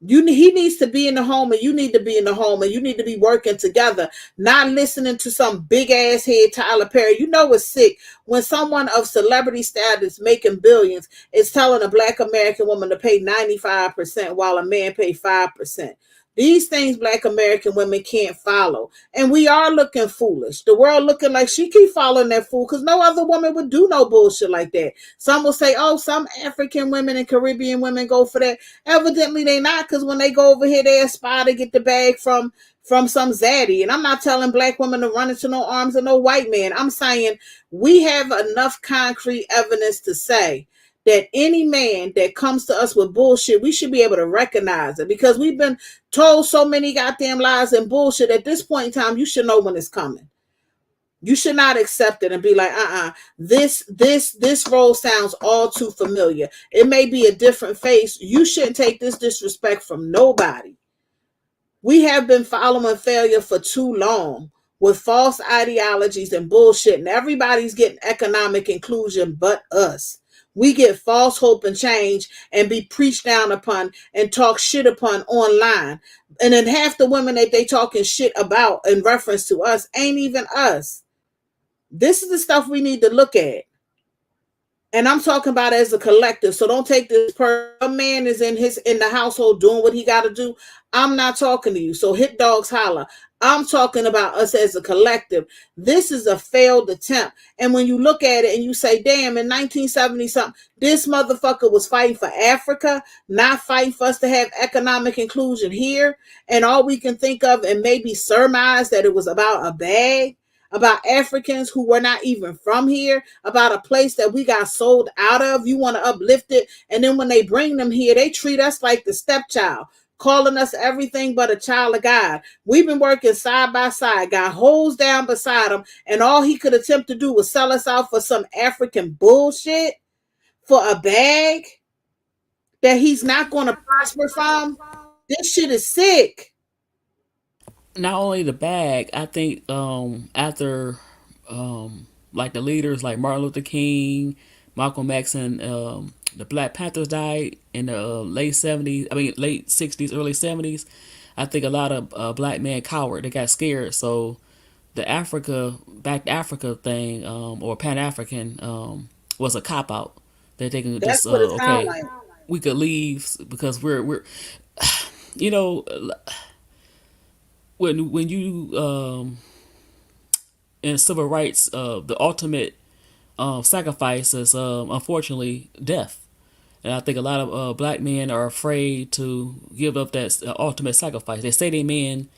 He needs to be in the home and you need to be in the home and you need to be working together, not listening to some big ass head Tyler Perry. You know it's sick when someone of celebrity status making billions is telling a black American woman to pay 95% while a man pay 5%. These things black American women can't follow. And we are looking foolish. The world looking like she keep following that fool because no other woman would do no bullshit like that. Some will say, oh, some African women and Caribbean women go for that. Evidently they not, because when they go over here, they aspire to get the bag from some zaddy. And I'm not telling black women to run into no arms of no white man. I'm saying we have enough concrete evidence to say that any man that comes to us with bullshit, we should be able to recognize it, because we've been told so many goddamn lies and bullshit. At this point in time, you should know when it's coming. You should not accept it and be like, this role sounds all too familiar. It may be a different face. You shouldn't take this disrespect from nobody. We have been following failure for too long with false ideologies and bullshit, and everybody's getting economic inclusion but us. We get false hope and change and be preached down upon and talk shit upon online. And then half the women that they talking shit about in reference to us ain't even us. This is the stuff we need to look at. And I'm talking about as a collective. So don't take this per a man is in the household doing what he got to do. I'm not talking to you. So hit dogs holler. I'm talking about us as a collective. This is a failed attempt. And when you look at it and you say, damn, in 1970 something, this motherfucker was fighting for Africa, not fighting for us to have economic inclusion here. And all we can think of and maybe surmise that it was about a bag, about Africans who were not even from here, about a place that we got sold out of. You want to uplift it. And then when they bring them here, they treat us like the stepchild, calling us everything but a child of God. We've been working side by side, got holes down beside him, and all he could attempt to do was sell us out for some African bullshit, for a bag that he's not going to prosper from. This shit is sick. Not only the bag, I think after like the leaders like Martin Luther King, Malcolm X, and the Black Panthers died in the late 70s. I mean late 60s, early 70s. I think a lot of black men cowered. They got scared. So the Africa back to Africa thing, or Pan African, was a cop out. That they can just That's what it sounds okay, like. we could leave because we're you know when you in civil rights, the ultimate sacrifice is unfortunately death. And I think a lot of black men are afraid to give up that ultimate sacrifice. They say they men,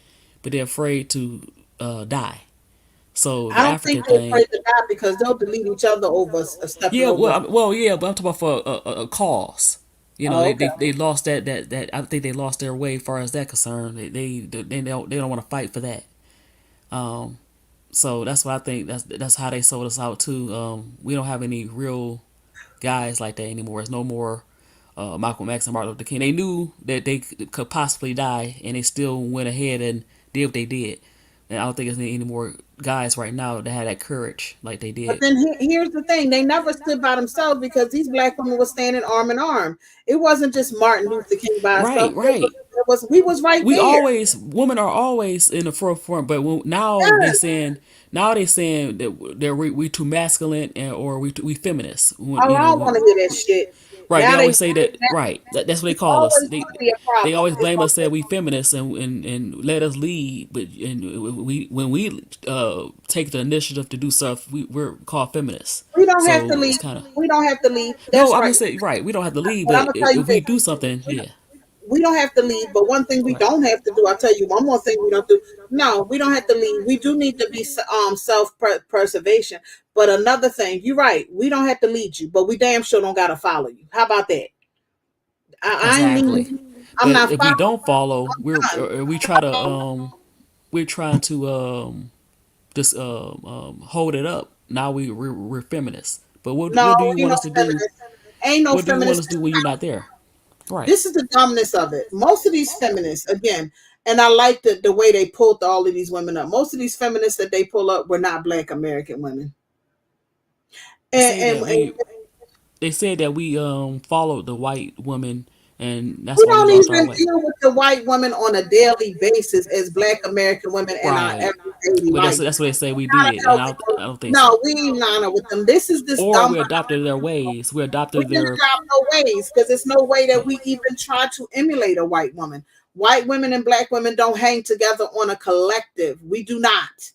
but they're afraid to die. So I the don't think African they're thing, afraid to die because they'll delete each other over stepping yeah, well, over. yeah, but I'm talking about for a cause. You know, Oh, okay. they lost that I think they lost their way as far as that concerned. They don't want to fight for that. So that's what I think. That's how they sold us out too. We don't have any real guys like that anymore. There's no more Malcolm X and Martin Luther King. They knew that they could possibly die, and they still went ahead and did what they did. And I don't think there's any more guys right now that had that courage like they But did. then here's the thing: they never stood by themselves because these black women were standing arm in arm. It wasn't just Martin Luther King by Right, himself. It was, right. it was we was right We there. always women are always in the forefront, but Yes. now they saying that we too masculine or we feminists. I You know, don't want to hear that shit. right? They Now always say that. Right. That's what they it's call us. always going to be a They problem. always blame us that we feminists and let us lead, but when we take the initiative to do stuff, we're called feminists. We don't have to So it's leave. kind of We don't have to leave. no. That's I'm right. just saying right. We don't have to lead, But I'm but gonna tell you if we this: do something, yeah, we don't have to leave. But one thing we right, don't have to do, I'll tell you one more thing we don't do. No, we don't have to leave. We do need to be self preservation. But another thing, you're right. We don't have to lead you, but we damn sure don't gotta follow you. How about that? I ain't exactly. leaving. I'm But not if we following. don't follow, Done. we're trying to just hold it up. Now we're feminists. But No, what do you ain't want no us to do? feminist. Ain't no What do you want us feminist. to do when you're not there? Right. This is the dumbness of it. Most of these feminists, again, and I like the way they pulled all of these women up. Most of these feminists that they pull up were not Black American women. They say And, that and they said that we followed the white woman, and that's we why we don't lost our even way. deal with the white women on a daily basis as Black American women in our Right. everyday But life. that's what they say we Not did, a and healthy. I don't think so. No, we ain't honor with them. This is this Or dumb. we adopted their ways. We We adopted didn't their adopt no ways because there's no way that yeah. we even try to emulate a white woman. White women and Black women don't hang together on a collective. We do not.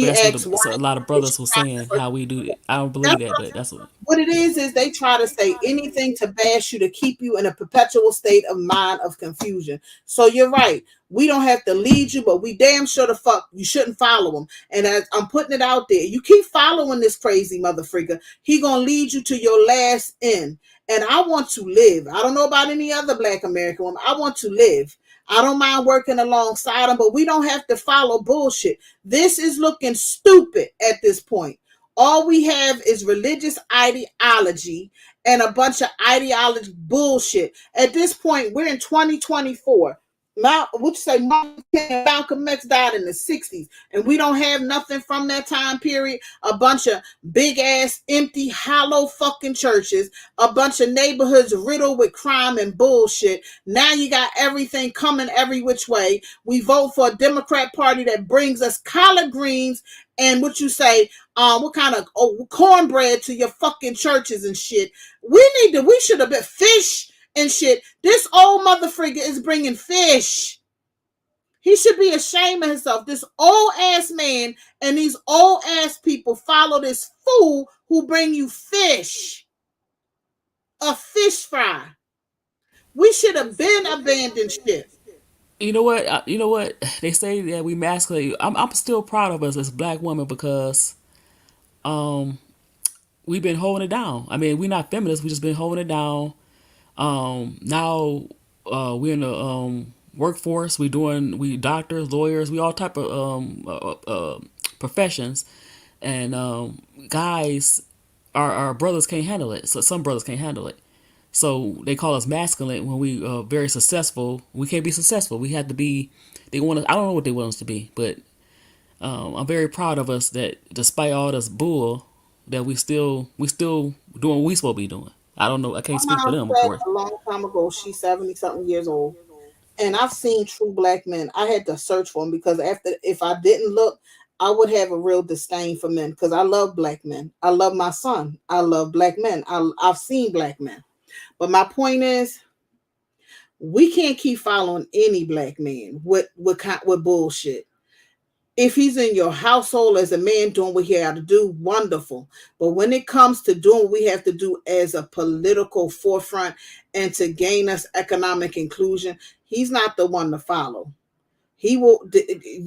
But She that's what acts white. so a lot of She brothers were saying acts. how we do it. I don't believe That's that, but that's what it is they try to say anything to bash you to keep you in a perpetual state of mind of confusion. So you're right. We don't have to lead you, but we damn sure the fuck you shouldn't follow him. And as I'm putting it out there, you keep following this crazy mother freaker, he gonna lead you to your last end. And I want to live. I don't know about any other Black American woman. I want to live. I don't mind working alongside him, but we don't have to follow bullshit. This is looking stupid at this point. All we have is religious ideology and a bunch of ideology bullshit. At this point, we're in 2024. What you say, Malcolm X died in the 60s, and we don't have nothing from that time period. A bunch of big ass, empty, hollow fucking churches, a bunch of neighborhoods riddled with crime and bullshit. Now you got everything coming every which way. We vote for a Democrat Party that brings us collard greens and what you say, what kind of cornbread to your fucking churches and shit. We should have been fish and shit. This old mother frigga is bringing fish. He should be ashamed of himself. This old ass man and these old ass people follow this fool who bring you fish. A fish fry. We should have been abandoned ship. you know what you know what they say that we masculine. I'm still proud of us as black women because we've been holding it down. I mean, we're not feminists. We just been holding it down. Now we're in the workforce. We doctors, lawyers, we all type of professions, and guys, our brothers can't handle it. So some brothers can't handle it. So they call us masculine when we are very successful. We can't be successful. We have to be. They want us. I don't know what they want us to be, but I'm very proud of us that despite all this bull, that we still doing what we supposed to be doing. I don't know. I can't My speak for mom them, of said course. a long time ago, she's 70 something years old. And I've seen true black men. I had to search for them because if I didn't look, I would have a real disdain for men because I love black men. I love my son. I love black men. I've seen black men. But my point is, we can't keep following any black man with bullshit. If he's in your household as a man doing what he had to do, wonderful. But when it comes to doing what we have to do as a political forefront and to gain us economic inclusion, he's not the one to follow. He will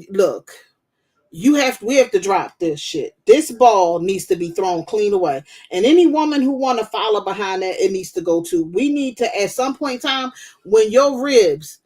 look. We have to drop this shit. This ball needs to be thrown clean away. And any woman who want to follow behind that, it needs to go to. We need to, at some point in time, when your ribs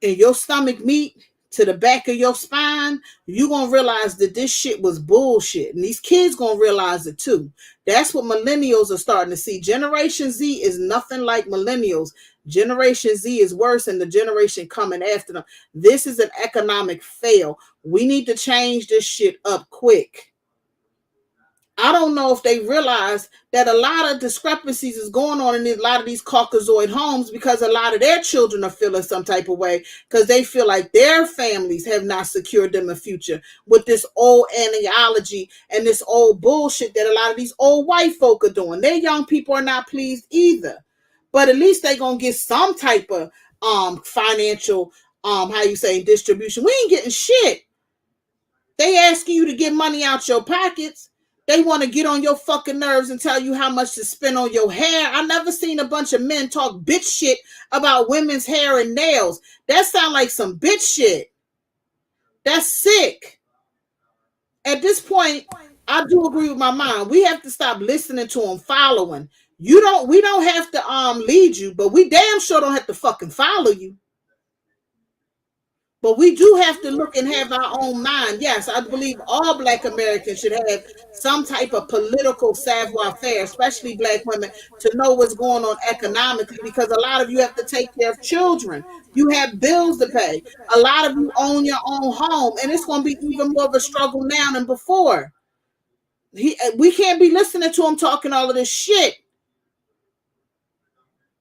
and your stomach meet to the back of your spine, you're going to realize that this shit was bullshit. And these kids going to realize it too. That's what millennials are starting to see. Generation Z is nothing like millennials. Generation Z is worse than the generation coming after them. This is an economic fail. We need to change this shit up quick. I don't know if they realize that a lot of discrepancies is going on in a lot of these Caucasoid homes because a lot of their children are feeling some type of way because they feel like their families have not secured them a future with this old ideology and this old bullshit that a lot of these old white folk are doing. Their young people are not pleased either. But at least they gonna get some type of financial distribution. We ain't getting shit. They asking you to get money out your pockets. They want to get on your fucking nerves and tell you how much to spend on your hair. I never seen a bunch of men talk bitch shit about women's hair and nails. That sound like some bitch shit. That's sick. At this point, I do agree with my mom. We have to stop listening to them, following. We don't have to lead you, but we damn sure don't have to fucking follow you. But we do have to look and have our own mind. Yes, I believe all Black Americans should have some type of political savoir-faire, especially Black women, to know what's going on economically, because a lot of you have to take care of children. You have bills to pay. A lot of you own your own home, and it's going to be even more of a struggle now than before. We can't be listening to him talking all of this shit.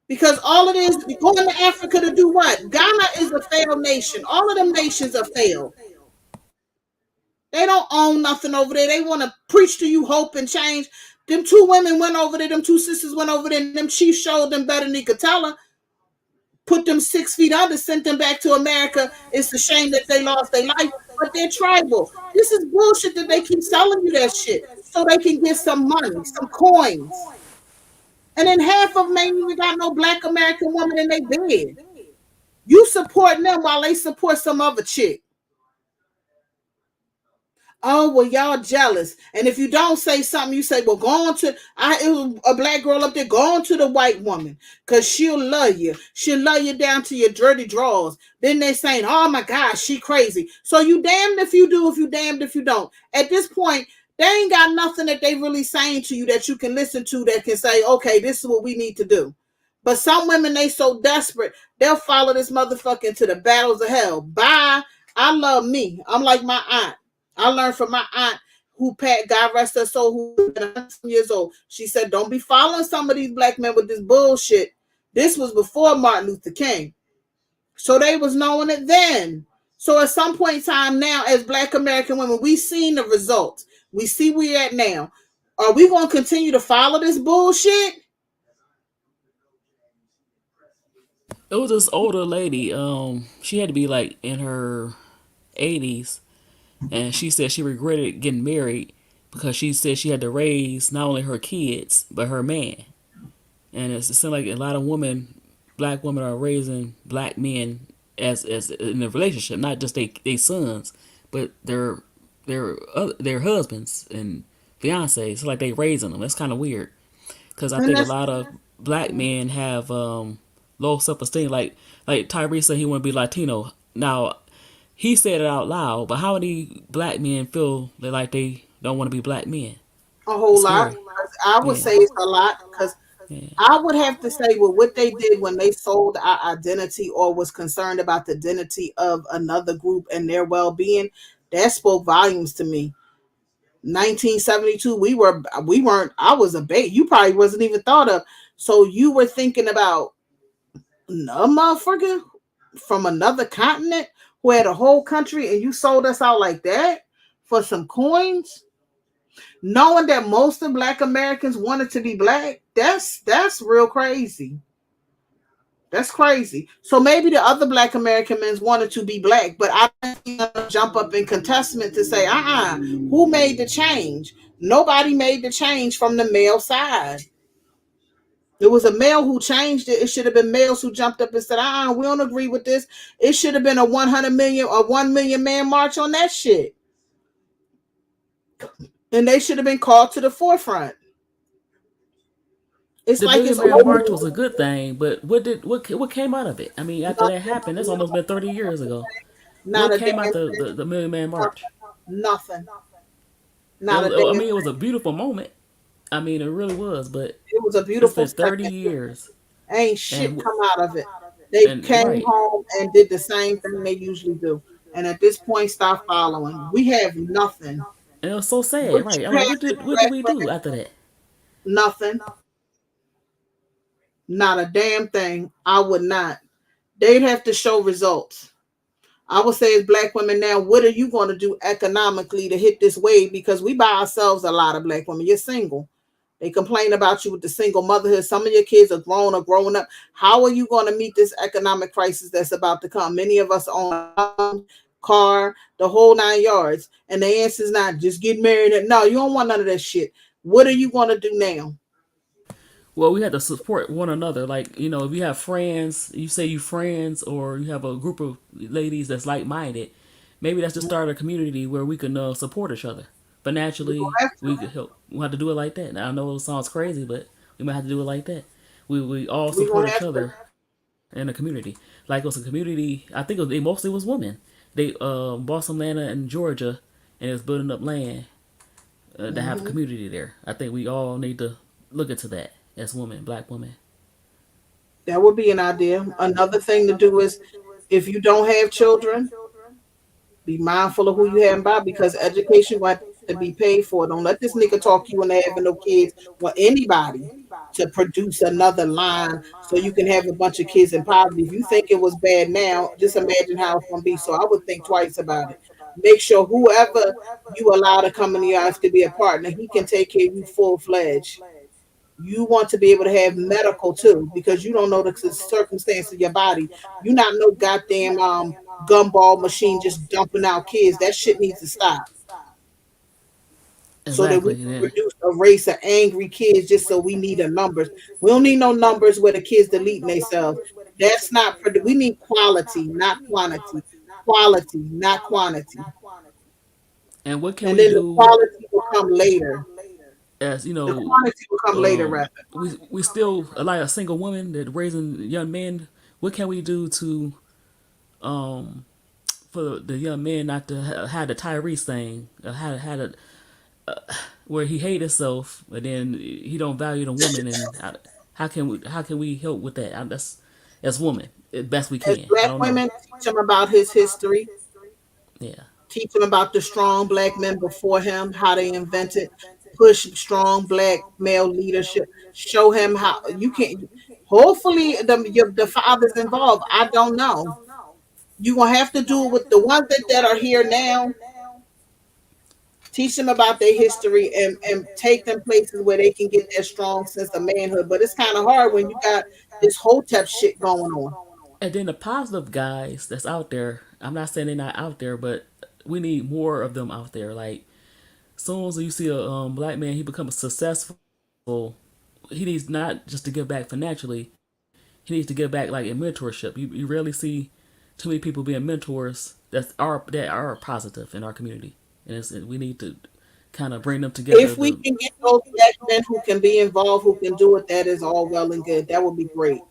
Because all it is, going to Africa to do what? Ghana is a failed nation. All of them nations are failed. They don't own nothing over there. They want to preach to you hope and change. Them two women went over there. Them two sisters went over there. And them chiefs showed them better than they could tell her. Put them 6 feet under, sent them back to America. It's a shame that they lost their life, but they're tribal. This is bullshit that they keep selling you that shit so they can get some money, some coins. And then half of them ain't even got no Black American woman in their bed. You supporting them while they support some other chick. Oh, well, y'all jealous. And if you don't say something, you say, well, it was a Black girl up there, go on to the white woman, because she'll love you. She'll love you down to your dirty drawers. Then they're saying, oh my gosh, she crazy. So you damned if you do, if you damned if you don't. At this point, they ain't got nothing that they really saying to you that you can listen to that can say, okay, this is what we need to do. But some women, they so desperate, they'll follow this motherfucker into the battles of hell. Bye. I love me. I'm like my aunt. I learned from my aunt who, God rest her soul, who was 100 years old. She said, don't be following some of these Black men with this bullshit. This was before Martin Luther King. So they was knowing it then. So at some point in time now, as Black American women, we seen the results. We see where we're at now. Are we going to continue to follow this bullshit? It was this older lady. She had to be like in her 80s. And she said she regretted getting married because she said she had to raise not only her kids, but her man. And it seems like a lot of Black women are raising Black men as in a relationship, not just they sons, but their husbands and fiancés. It's like they raising them. That's kind of weird because I think a lot of Black men have low self-esteem. Like Tyrese said he want to be Latino. Now, he said it out loud, but how many Black men feel like they don't want to be Black men? A whole lot. I would say it's a lot because I would have to say, well, what they did when they sold our identity or was concerned about the identity of another group and their well-being, that spoke volumes to me. 1972, we weren't, I was a baby. You probably wasn't even thought of. So you were thinking about a motherfucker from another continent who had a whole country and you sold us out like that for some coins? Knowing that most of Black Americans wanted to be black, that's real crazy. That's crazy. So maybe the other Black American men wanted to be black, but I didn't see them jump up in contestment to say, who made the change? Nobody made the change from the male side. It was a male who changed it. It should have been males who jumped up and said, we don't agree with this. It should have been a 100 million or 1 million man march on that shit. And they should have been called to the forefront. It's The like Million it's Man over. March was a good thing, but what came out of it? I mean, after that happened, that's almost been 30 years ago. Not What a came out damn the Million Man March? nothing. It Not a was, damn I mean, it was a thing. beautiful moment. I mean, it really was, but It was a it's beautiful been 30 second. years, Ain't shit and come out of it. They came right, home and did the same thing they usually do. And at this point, stop following. We have nothing. and it was so sad, What right? I'm you like, have as what did black we do women, after that? nothing. Not a damn thing. I would not. They'd have to show results. I would say as black women now, what are you going to do economically to hit this wave? Because we by ourselves, a lot of black women. You're single. They complain about you with the single motherhood. Some of your kids are grown or growing up. How are you going to meet this economic crisis that's about to come? Many of us own a car, the whole 9 yards. And the answer is not just get married. No, you don't want none of that shit. What are you going to do now? Well, we had to support one another. Like, if you have friends, you say you friends, or you have a group of ladies that's like minded, maybe that's just start a community where we can support each other. We're going Financially, to have we to. could help. We have to do it like that. Now, I know it sounds crazy, but we might have to do it like that. We all We're support going to each have to. other in a community. Like it was a community. I think it mostly was women. They bought some land in Georgia, and it was building up land to have a Mhm. community there. I think we all need to look into that as women, black women. That would be an idea. Another thing to do is if you don't have children, be mindful of who you have by because education will have to be paid for. Don't let this nigga talk you into having no kids or anybody to produce another line so you can have a bunch of kids in poverty. If you think it was bad now, just imagine how it's gonna be. So I would think twice about it. Make sure whoever you allow to come in your life to be a partner, he can take care of you full fledged. You want to be able to have medical too because you don't know the circumstance of your body. You're not no goddamn gumball machine just dumping out kids. That shit needs to stop so that we Exactly. can And then, produce a race of angry kids just so we need a numbers. We don't need no numbers where the kids deleting themselves. That's not we need quality, not quantity. Quality, not quantity. and what can And we then the do quality will come later. as The quantity will come later, rather. we still a lot of single women that raising young men. What can we do to um for the young men not to have the Tyrese thing, had a where he hate himself, but then he don't value the woman, and how can we help with that? That's as women, best we As can. I black don't know. women, teach him about his history. Yeah, Teach him about the strong black men before him, how they invented, push strong black male leadership. Show him how you can. Hopefully, the fathers involved. I don't know. You gonna have to do it with the ones that are here now. Teach them about their history and take them places where they can get that strong sense of manhood. But it's kind of hard when you got this hotep shit going on. and then the positive guys that's out there. I'm not saying they're not out there, but we need more of them out there. Like soon as you see a black man, he becomes successful. He needs not just to give back financially. He needs to give back like in mentorship. You rarely see too many people being mentors that are positive in our community, and we need to kind of bring them together. If we can get those black men who can be involved, who can do it, that is all well and good. That would be great.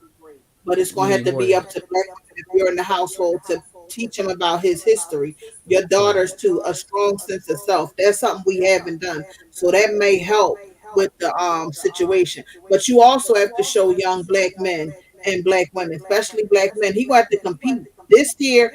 But it's We going to have need to more be of up that. to black women if you're in the household to teach him about his history. Your daughters too, a strong sense of self. That's something we haven't done, so that may help with the situation. But you also have to show young black men and black women, especially black men, he gonna have to compete. This year,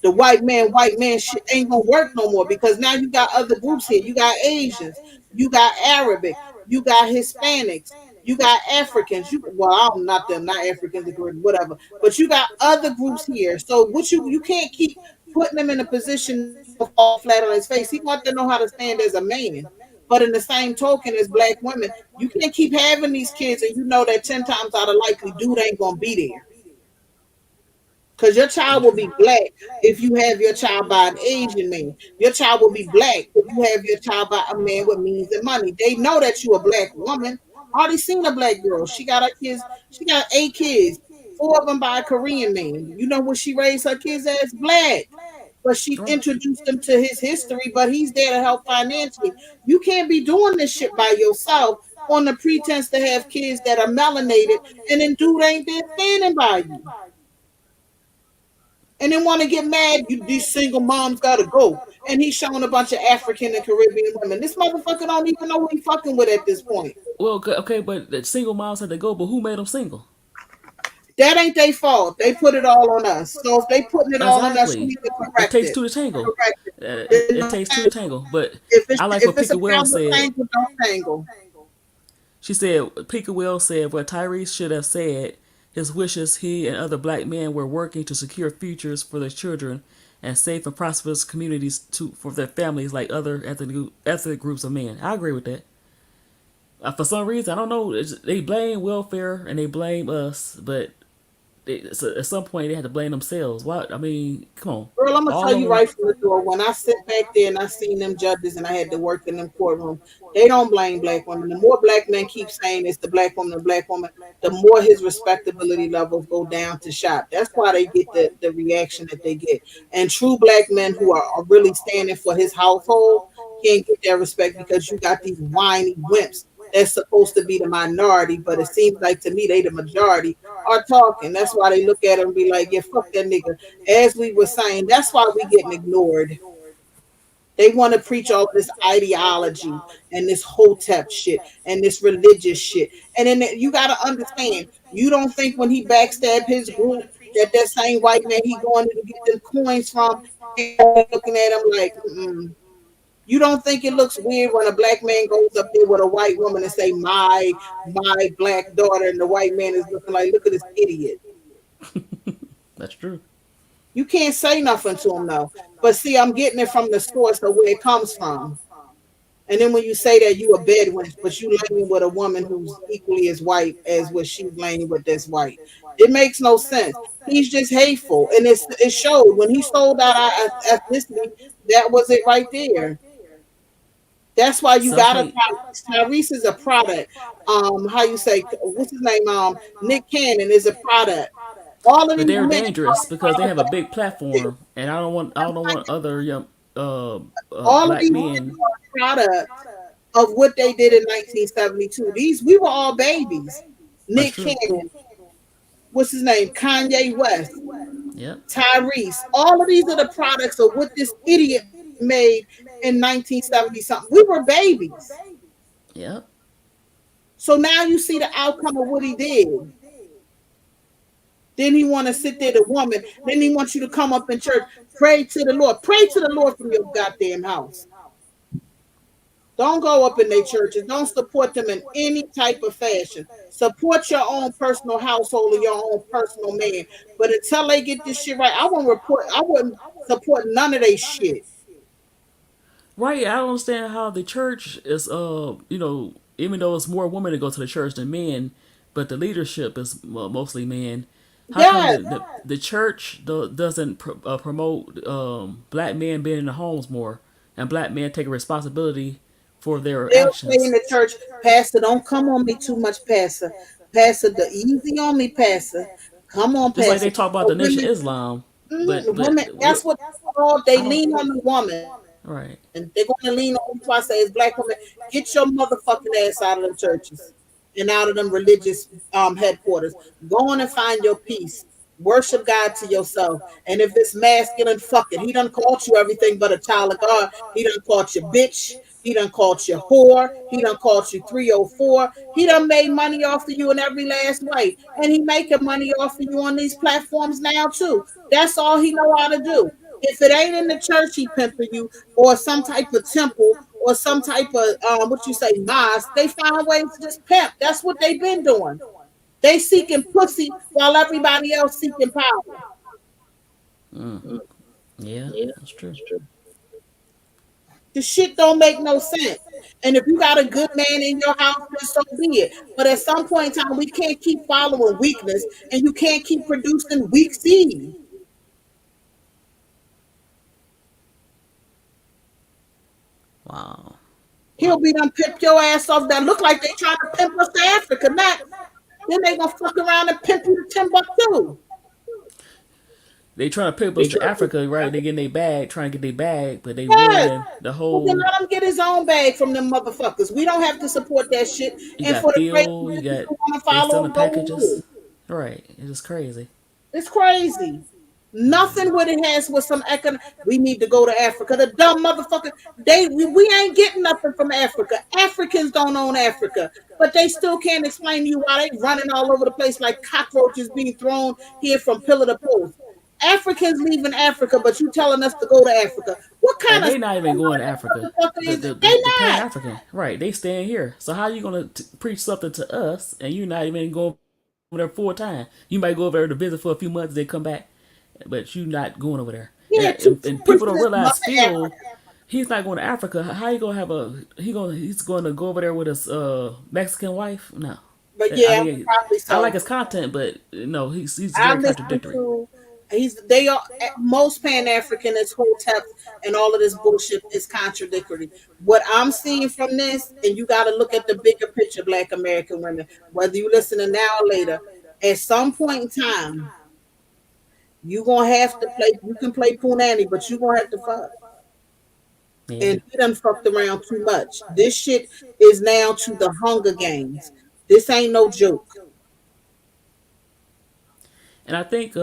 the white man shit ain't gonna work no more because now you got other groups here. You got Asians, you got Arabic, you got Hispanics, you got Africans. I'm not them, not Africans, whatever. But you got other groups here. So what you can't keep putting him in a position that he's gonna fall flat on his face. He wants to know how to stand as a man. But in the same token, as black women, you can't keep having these kids, and you know that 10 times out of likely, dude ain't gonna be there. Because your child That's will true. be black if you have your child by an Asian man. Your child will be black if you have your child by a man with means and money. They know that you a black woman. I already seen a black girl. She got her kids. She got 8 kids. 4 of them by a Korean man. You know what she raised her kids as? Black. But she Right. introduced them to his history, but he's there to help financially. You can't be doing this shit by yourself on the pretense to have kids that are melanated, and then dude ain't there standing by you. And then want to get mad. These single moms gotta go. And he's showing a bunch of African and Caribbean women. This motherfucker don't even know who he fucking with at this point. Well, okay, but the single moms had to go, but who made them single? That ain't their fault. They put it all on us. So if they putting it all on us, we Exactly. need to It correct takes it. two to tango. Correct it. It takes two to tangle. But I like If what it's Pika about Wells the said. tangle, don't tangle. She said, Pika Wells said, what Tyrese should have said, his wishes he and other black men were working to secure futures for their children and safe and prosperous communities for their families like other ethnic groups of men. I agree with that. For some reason, I don't know, they blame welfare and they blame us, but so at some point they had to blame themselves. What? I mean, come on. Girl, I'm gonna All tell of you them. right from the door. When I sit back there and I seen them judges and I had to work in them courtroom, they don't blame black women. The more black men keep saying it's the black woman, the more his respectability levels go down to shop. That's why they get the reaction that they get. And true black men who are really standing for his household can't get that respect because you got these whiny wimps that's supposed to be the minority, but it seems like to me they the majority are talking. That's why they look at him and be like, yeah, fuck that nigga. As we were saying, that's why we getting ignored. They want to preach all this ideology and this hotep shit and this religious shit. And then you got to understand, you don't think when he backstabbed his group that same white man he going to get them coins from ain't looking at him like, mm-mm. You don't think it looks weird when a black man goes up there with a white woman and say, my black daughter, and the white man is looking like, look at this idiot. That's true. You can't say nothing to him though. But see, I'm getting it from the source of where it comes from. And then when you say that you a bad wench, but you laying with a woman who's equally as white as what she's laying with that's white, it makes no sense. He's just hateful, and it showed when he sold out our ethnicity. That was it right there. That's why you Self gotta. hate. Tyrese is a product. How you say? What's his name? Nick Cannon is a product. All of But these they're men dangerous because they are have a products. big platform, and I don't want other young All of black these men men. are products of what they did in 1972. We were all babies. That's Nick true. Cannon, what's his name? Kanye West, Yep. Tyrese. All of these are the products of what this idiot made in 1970 something. We were babies. Yep. So now you see the outcome of what he did. Then he want to sit there, the woman. Then he wants you to come up in church, pray to the Lord. Pray to the Lord from your goddamn house. Don't go up in their churches. Don't support them in any type of fashion. Support your own personal household and your own personal man. But until they get this shit right, I won't report. I wouldn't support none of their shit. Right. I don't understand how the church is. Even though it's more women that go to the church than men, but the leadership is mostly men. How come Yes, the church doesn't promote black men being in the homes more and black men taking responsibility for their they'll say in actions? the church, Pastor, don't come on me too much, Pastor. Pastor, the easy on me, Pastor. Come on, Just like Pastor. they talk about But the Nation of Islam, but women, that's what they I don't. lean on the woman. Right. They're going to lean on, that's why I say, as black women, get your motherfucking ass out of them churches and out of them religious headquarters. Go on and find your peace. Worship God to yourself. And if it's masculine, fuck it. He done called you everything but a child of God. He done called you bitch. He done called you whore. He done called you 304. He done made money off of you in every last way. And he making money off of you on these platforms now too. That's all he know how to do. If it ain't in the church, he pimping you, or some type of temple, or some type of what you say, mosque. They find ways to just pimp. That's what they've been doing. They seeking pussy while everybody else seeking power. Yeah, that's true. The shit don't make no sense. And if you got a good man in your house, then so be it. But at some point in time, we can't keep following weakness, and you can't keep producing weak seed. Wow. He'll be done pimp your ass off. That look like they trying to pimp us to Africa. Not then they gonna fuck around and pimp you to Timbuktu. They trying to pick us to Africa, right? They getting their bag, trying to get their bag, but they Yes. ruining the Well, then whole. let him get his own bag from them motherfuckers. We don't have to support that shit. You And got for the crazy fuel, you bitches got who want to they follow selling them, go packages, ahead. right? It's just crazy. It's crazy. Nothing with it has with some economic. We need to go to Africa. The dumb motherfucker. We ain't getting nothing from Africa. Africans don't own Africa, but they still can't explain to you why they running all over the place like cockroaches being thrown here from pillar to post. Africans leaving Africa, but you telling us to go to Africa. What kind And of they not even going to Africa. motherfucker The is the it? the, They the Pan not. African, right? They staying here. So how you gonna preach something to us and you not even going over there full time? You might go over there to visit for a few months, then come back, but you not going over there. Yeah, And much people for don't this realize mother Africa. Phil, he's not going to Africa. How you gonna have he's going to go over there with his Mexican wife? No, But I yeah, mean probably I like so. his content, but no, he's I very listen contradictory. to they are most Pan African is hotep and all of this bullshit is contradictory. What I'm seeing from this, and you got to look at the bigger picture, Black American women. Whether you listening now or later, at some point in time, you gonna have to play. You can play Punani, but you gonna have to fuck. Yeah. And we done fucked around too much. This shit is now to the Hunger Games. This ain't no joke. And I think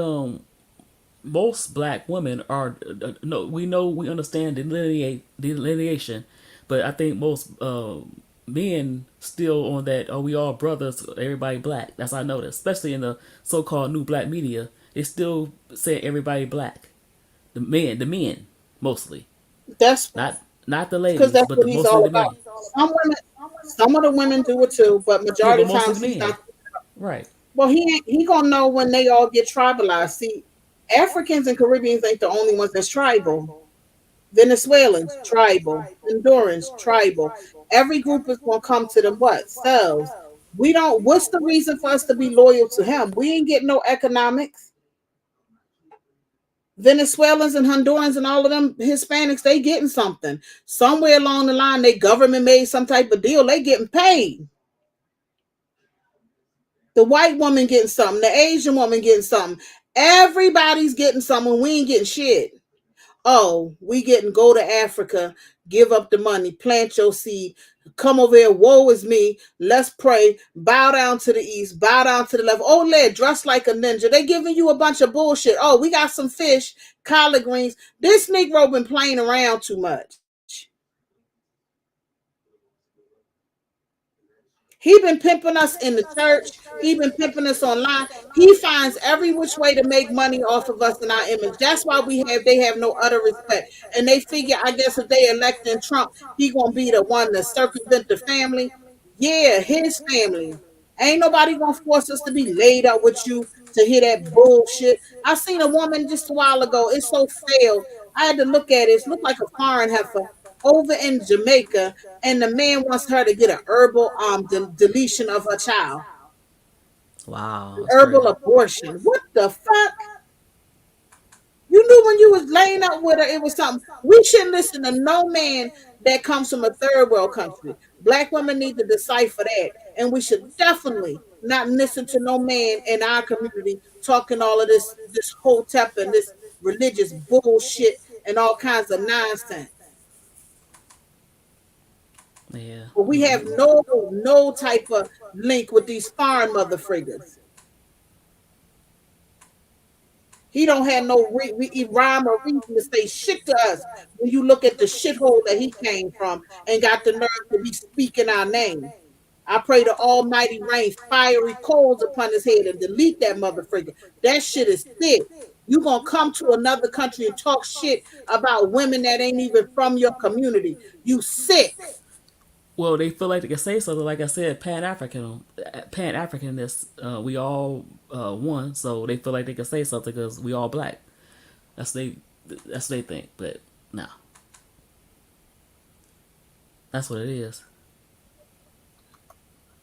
most black women are no, we know, we understand delineation, but I think most men still on that, oh, we all brothers, everybody black. That's what I noticed, especially in the so-called new black media. They still say everybody black. The men mostly, That's not the because ladies, that's but what he's mostly all the about. men. Some of the women do it too, but Yeah, majority but of mostly times the he's men. not. Right. Well, he gonna know when they all get tribalized. See, Africans and Caribbeans ain't the only ones that's tribal. Venezuelans, tribal. Hondurans, tribal. Every group is gonna come to them what selves. We don't. What's the reason for us to be loyal to him? We ain't getting no economics. Venezuelans and Hondurans and all of them Hispanics, they getting something. Somewhere along the line, they government made some type of deal. They getting paid. The white woman getting something, the Asian woman getting something. Everybody's getting something. We ain't getting shit. Oh, we getting go to Africa, give up the money, plant your seed, come over here. Woe is me. Let's pray. Bow down to the east, bow down to the left. Oh, led, dress like a ninja. They giving you a bunch of bullshit. Oh, we got some fish, collard greens. This Negro been playing around too much. He been pimping us in the church. He been pimping us online. He finds every which way to make money off of us and our image. That's why they have no utter respect. And they figure, I guess, if they electing Trump, he gonna be the one to circumvent the family. Yeah, his family. Ain't nobody gonna force us to be laid up with you to hear that bullshit. I seen a woman just a while ago. It's so failed. I had to look at it. It looked like a foreign heifer over in Jamaica, and the man wants her to get an herbal deletion of her child, Wow, that's herbal crazy. abortion. What the fuck? You knew when you was laying up with her, it was something. We shouldn't listen to no man that comes from a third world country. Black women need to decipher that, and we should definitely not listen to no man in our community talking all of this hotep and this religious bullshit and all kinds of nonsense. Yeah. But we have no type of link with these foreign mother friggers. He don't have no rhyme or reason to say shit to us when you look at the shithole that he came from and got the nerve to be speaking our name. I pray the Almighty rain fiery coals upon his head and delete that mother frigger. That shit is thick. You gonna come to another country and talk shit about women that ain't even from your community. You sick. Well, they feel like they can say something. Like I said, Pan Africanness. We all one, so they feel like they can say something because we all black. That's That's what they think, but no, that's what it is.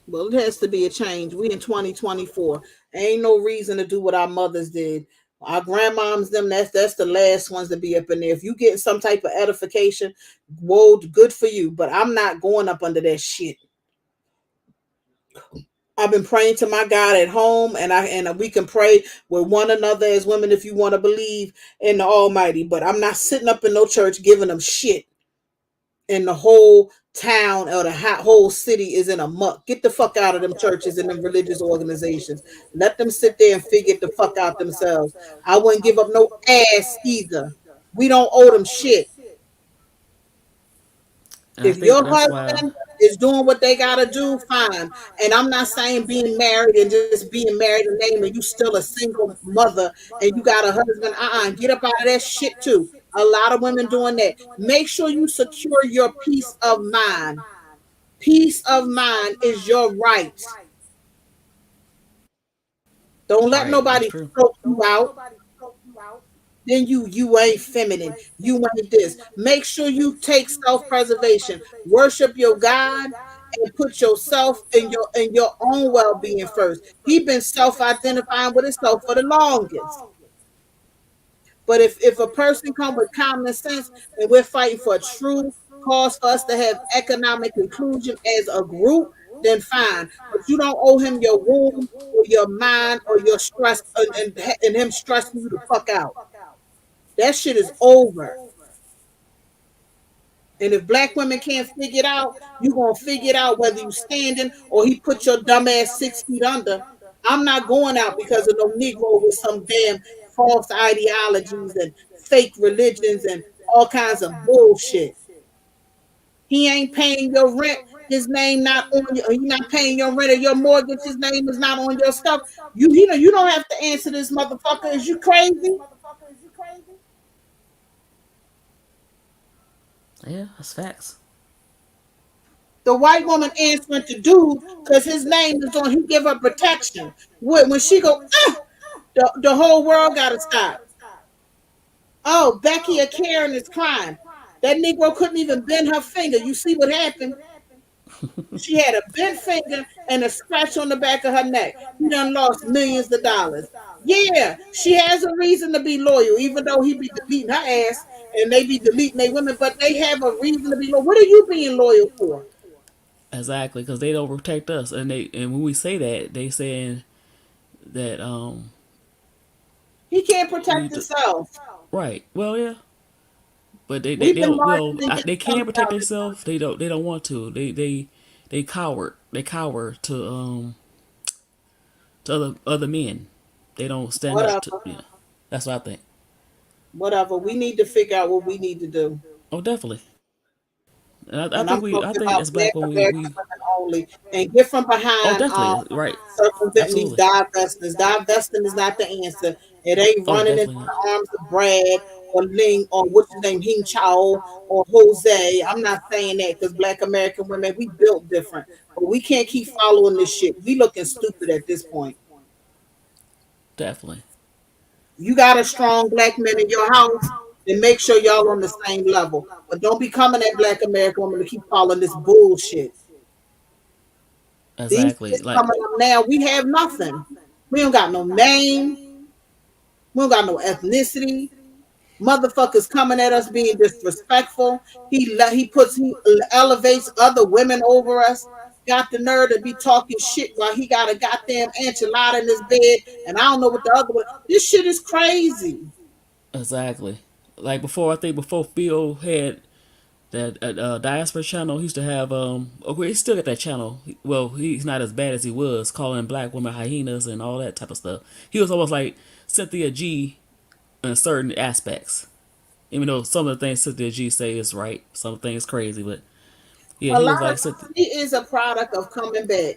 Well, it has to be a change. We in 2024. Ain't no reason to do what our mothers did. Our grandmoms, them, that's the last ones to be up in there. If you getting some type of edification, whoa, good for you. But I'm not going up under that shit. I've been praying to my God at home, and we can pray with one another as women if you want to believe in the Almighty. But I'm not sitting up in no church giving them shit. And the whole town or the whole city is in a muck. Get the fuck out of them churches and them religious organizations. Let them sit there and figure it the fuck out themselves. I wouldn't give up no ass either. We don't owe them shit. And I If think your that's why. husband is doing what they gotta do, fine. And I'm not saying being married and just being married in name and you still a single mother and you got a husband. Get up out of that shit too. A lot of women doing that. Make sure you secure your peace of mind. Peace of mind is your right. Don't let Right, that's nobody true. choke you out. Then you ain't feminine. You ain't this. Make sure you take self-preservation. Worship your God and put yourself and your own well-being first. He been self-identifying with himself for the longest. But if a person come with common sense and we're fighting for a true cause for us to have economic inclusion as a group, then fine. But you don't owe him your womb or your mind or your stress and him stressing you the fuck out. That shit is over. And if black women can't figure it out, you gonna figure it out whether you standing or he put your dumb ass 6 feet under. I'm not going out because of no Negro with some damn false ideologies and fake religions and all kinds of bullshit. He ain't paying your rent. His name not on you. He not paying your rent or your mortgage. His name is not on your stuff. You know you don't have to answer this motherfucker. Is you crazy? Yeah, that's facts. The white woman answering to dude because his name is on. He give her protection. When she go, the whole world got to stop. Oh, Becky or Karen is crying. That Negro couldn't even bend her finger. You see what happened? She had a bent finger and a scratch on the back of her neck. He done lost millions of dollars. Yeah, she has a reason to be loyal, even though he be deleting her ass and they be deleting their women, but they have a reason to be loyal. What are you being loyal for? Exactly, because they don't protect us, and when we say that, they saying that He can't we protect need to. himself. Right. Well, yeah, but We've they been don't. marching Well, and getting they can dumped protect out. themselves. They don't want to. They coward. They cower to other men. They don't stand up to. Whatever. Yeah, that's what I think. Whatever. We need to figure out what we need to do. Oh, definitely. And I And I'm think we. I talking think about as black black women, American we. women only. And get from Oh, behind definitely. Right. circumventing these Absolutely. divestments. Divesting is not the answer. It ain't Oh, running into definitely not. the arms of Brad or Ling or what's his name, Hing Chao or Jose. I'm not saying that because black American women, we built different. But we can't keep following this shit. We looking stupid at this point. Definitely. You got a strong black man in your house, then make sure y'all on the same level. But don't be coming at black American women to keep following this bullshit. These Exactly. kids Like. coming up now, we have nothing. We don't got no name. We don't got no ethnicity. Motherfuckers coming at us being disrespectful. He elevates other women over us. Got the nerve to be talking shit while he got a goddamn enchilada in his bed, and I don't know what the other one. This shit is crazy. Exactly. Like before, I think before Phil had that diaspora channel, he used to have okay, he still got that channel. Well, he's not as bad as he was, calling black women hyenas and all that type of stuff. He was almost like Cynthia G in certain aspects. Even though some of the things Cynthia G say is right, some things crazy, but yeah, A he was lot of like times he is a product of coming back.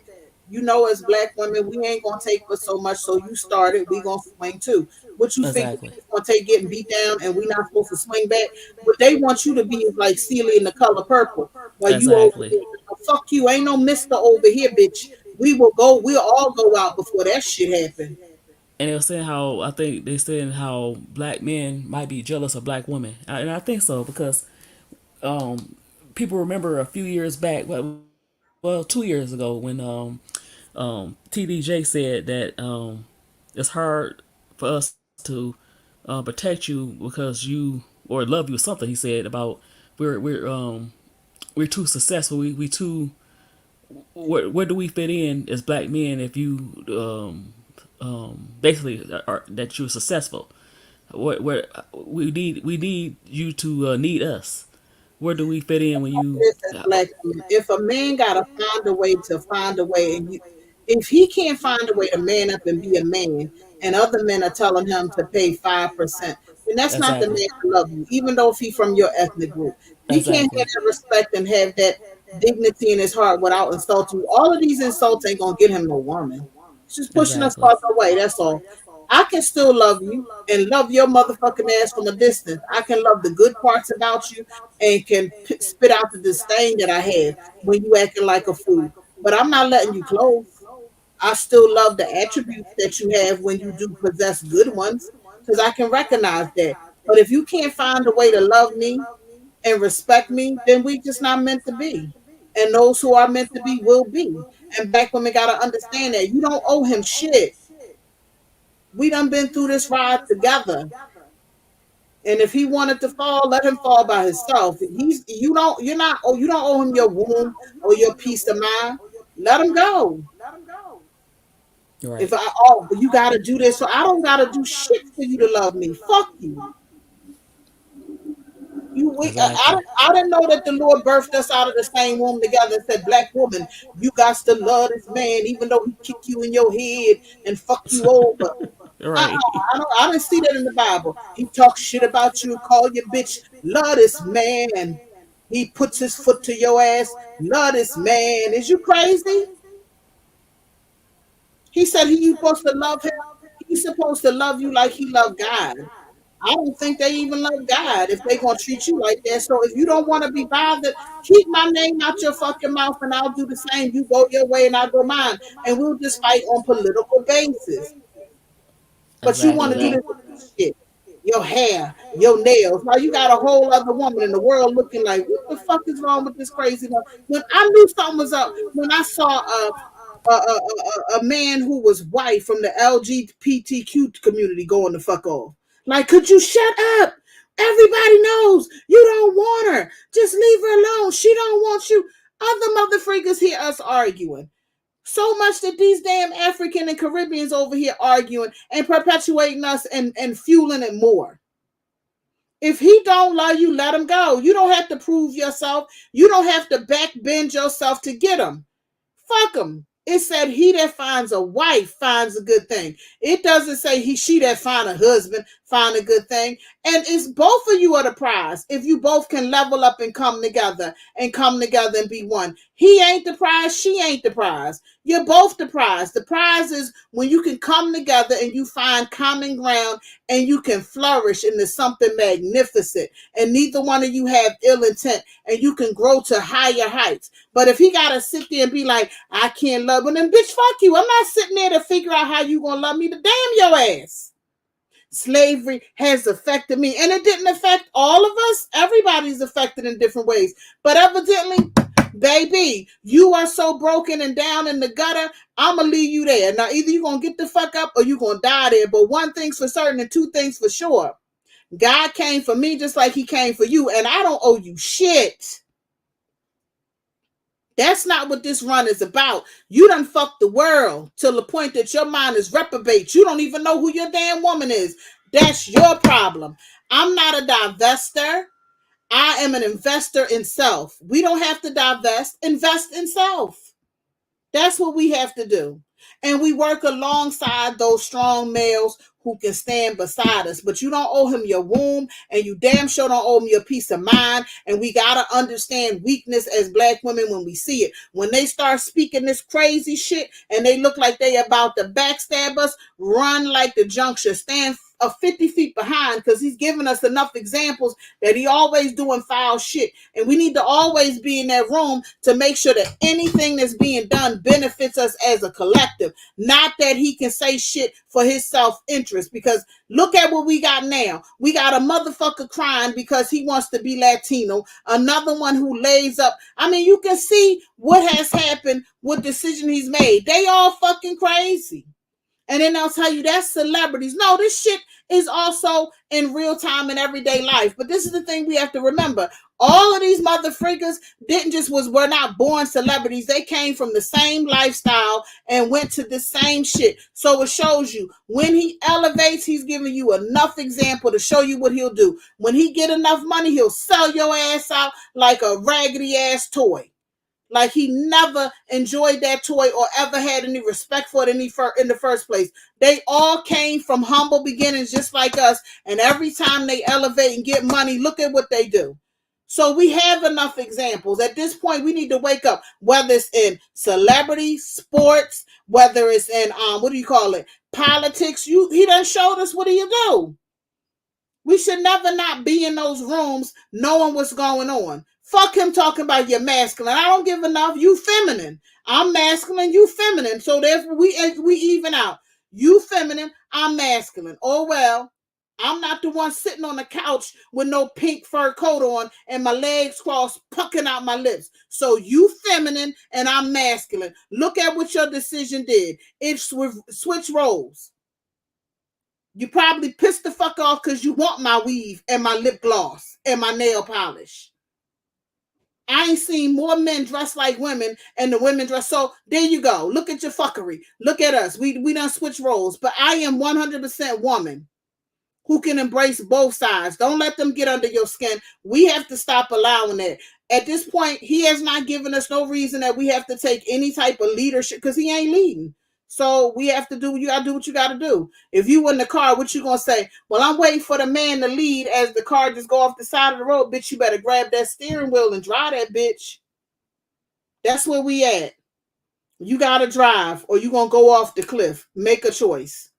You know, as black women, we ain't gonna take for so much. So you started, we gonna swing too. What you think exactly, it's gonna take getting beat down, and we not supposed to swing back? But they want you to be like Celia in the color purple, while you over exactly, here. Fuck you, ain't no Mister over here, bitch. We will go. We'll all go out before that shit happen. and they were saying how I think they saying how black men might be jealous of black women, and I think so because people remember a few years back, well, 2 years ago when TDJ said that it's hard for us to protect you because you or love you or something. He said about we're too successful. We too where do we fit in as black men if you basically are that you're successful? Where we need you to need us. Where do we fit in when you? This as black women. If a man gotta find a way to find a way, and if he can't find a way to man up and be a man, and other men are telling him to pay 5%, then that's not the man Exactly. to love you. Even though if he's from your ethnic group, he can't have Exactly. that respect and have that dignity in his heart without insulting you. All of these insults ain't gonna get him no woman. It's just pushing us Exactly. farther away. That's all. I can still love you and love your motherfucking ass from a distance. I can love the good parts about you and can spit out the disdain that I have when you acting like a fool. But I'm not letting you close. I still love the attributes that you have when you do possess good ones because I can recognize that. But if you can't find a way to love me and respect me, then we just not meant to be. And those who are meant to be will be. And black women gotta understand that you don't owe him shit. We done been through this ride together. And if he wanted to fall, let him fall by himself. You don't owe him your womb or your peace of mind. Let him go. If Right. I but you gotta do this, so I don't gotta do shit for you to love me. Fuck you. Exactly. I didn't know that the Lord birthed us out of the same womb together and said, black woman, you got to love this man, even though he kick you in your head and fuck you over. Right. I didn't see that in the Bible. He talks shit about you and call you bitch. Love this man. He puts his foot to your ass. Love this man. Is you crazy? He said you supposed to love him. He's supposed to love you like he loved God. I don't think they even love God if they gonna treat you like that. So if you don't want to be bothered, keep my name out your fucking mouth, and I'll do the same. You go your way, and I'll go mine, and we'll just fight on political basis. But you want Exactly to do that. this shit, your hair, your nails. Now you got a whole other woman in the world looking like, what the fuck is wrong with this crazy? When I knew something was up, when I saw a man who was white from the LGBTQ community going the fuck off. Like, could you shut up? Everybody knows you don't want her. Just leave her alone. She don't want you. Other mother freakers hear us arguing. So much that these damn African and Caribbeans over here arguing and perpetuating us and fueling it more. If he don't love you, let him go. You don't have to prove yourself. You don't have to backbend yourself to get him. Fuck him. It said he that finds a wife finds a good thing. It doesn't say she that find a husband find a good thing. And it's both of you are the prize. If you both can level up and come together and be one. He ain't the prize. She ain't the prize. You're both the prize. The prize is when you can come together and you find common ground and you can flourish into something magnificent. And neither one of you have ill intent and you can grow to higher heights. But if he gotta sit there and be like, I can't love him, then bitch, fuck you. I'm not sitting there to figure out how you gonna love me. The damn your ass. Slavery has affected me, and it didn't affect all of us. Everybody's affected in different ways, but evidently, baby, you are so broken and down in the gutter. I'ma leave you there. Now, either you're gonna get the fuck up or you're gonna die there. But one thing's for certain and two things for sure. God came for me just like he came for you, and I don't owe you shit. That's not what this run is about. You done fucked the world to the point that your mind is reprobate. You don't even know who your damn woman is. That's your problem. I'm not a divester. I am an investor in self. We don't have to divest, invest in self. That's what we have to do. And we work alongside those strong males who can stand beside us. But you don't owe him your womb, and you damn sure don't owe him your peace of mind. And we got to understand weakness as black women when we see it. When they start speaking this crazy shit and they look like they about to backstab us, run like the juncture. Stand a 50 feet behind because he's given us enough examples that he always doing foul shit. And we need to always be in that room to make sure that anything that's being done benefits us as a collective. Not that he can say shit for his self-interest, because look at what we got now. We got a motherfucker crying because he wants to be Latino. Another one who lays up. I mean, you can see what has happened, what decision he's made. They all fucking crazy. And then they'll tell you that's celebrities. No, this shit is also in real time in everyday life. But this is the thing we have to remember. All of these mother freakers were not born celebrities. They came from the same lifestyle and went to the same shit. So it shows you when he elevates, he's giving you enough example to show you what he'll do. When he get enough money, he'll sell your ass out like a raggedy ass toy. Like he never enjoyed that toy or ever had any respect for it in the first place. They all came from humble beginnings just like us. And every time they elevate and get money, look at what they do. So we have enough examples. At this point, we need to wake up, whether it's in celebrity, sports, whether it's in, politics. He done showed us what he'll do. We should never not be in those rooms knowing what's going on. Fuck him talking about you're masculine. I don't give enough. You feminine. I'm masculine. You feminine. So therefore we even out. You feminine. I'm masculine. Oh well. I'm not the one sitting on the couch with no pink fur coat on and my legs crossed, pucking out my lips. So you feminine and I'm masculine. Look at what your decision did. It switch roles. You probably pissed the fuck off because you want my weave and my lip gloss and my nail polish. I ain't seen more men dressed like women and the women dress. So there you go. Look at your fuckery. Look at us. We done switch roles. But I am 100% woman who can embrace both sides. Don't let them get under your skin. We have to stop allowing that. At this point, he has not given us no reason that we have to take any type of leadership because he ain't leading. So we have to you got to do what you got to do. If you in the car, what you going to say? Well, I'm waiting for the man to lead as the car just go off the side of the road. Bitch, you better grab that steering wheel and drive that bitch. That's where we at. You got to drive or you going to go off the cliff. Make a choice.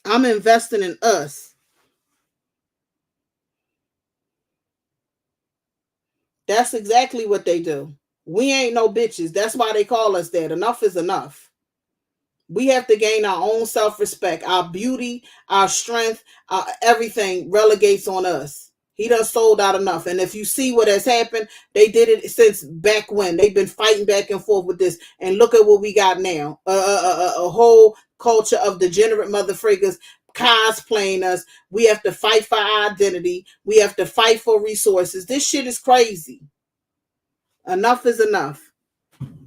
I'm investing in us. That's exactly what they do. We ain't no bitches. That's why they call us that. Enough is enough. We have to gain our own self-respect. Our beauty, our strength, everything relegates on us. He done sold out enough. And if you see what has happened, they did it since back when. They've been fighting back and forth with this. And look at what we got now. A whole culture of degenerate mother freakers cosplaying us. We have to fight for our identity. We have to fight for resources. This shit is crazy. Enough is enough.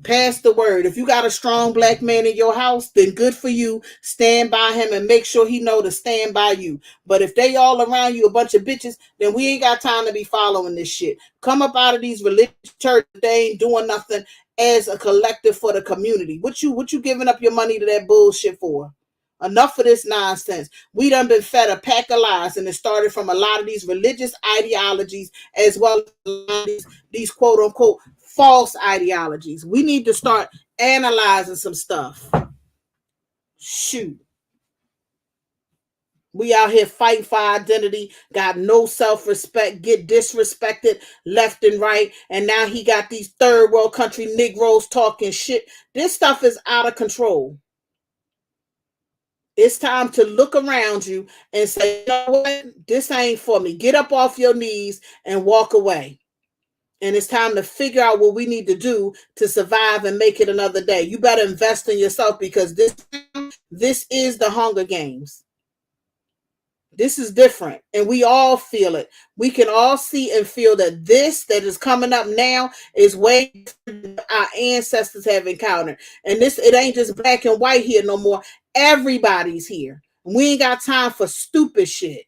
Pass the word. If you got a strong black man in your house, then good for you. Stand by him and make sure he know to stand by you. But if they all around you a bunch of bitches, then we ain't got time to be following this shit. Come up out of these religious churches. They ain't doing nothing as a collective for the community. What you giving up your money to that bullshit for? Enough of this nonsense. We done been fed a pack of lies, and it started from a lot of these religious ideologies as well as these quote unquote false ideologies. We need to start analyzing some stuff. Shoot. We out here fighting for identity, got no self-respect, get disrespected left and right, and now he got these third world country Negroes talking shit. This stuff is out of control. It's time to look around you and say, you know what? This ain't for me. Get up off your knees and walk away. And it's time to figure out what we need to do to survive and make it another day. You better invest in yourself because this is the Hunger Games. This is different, and we all feel it. We can all see and feel that this that is coming up now is way different than our ancestors have encountered. And it ain't just black and white here no more. Everybody's here. We ain't got time for stupid shit.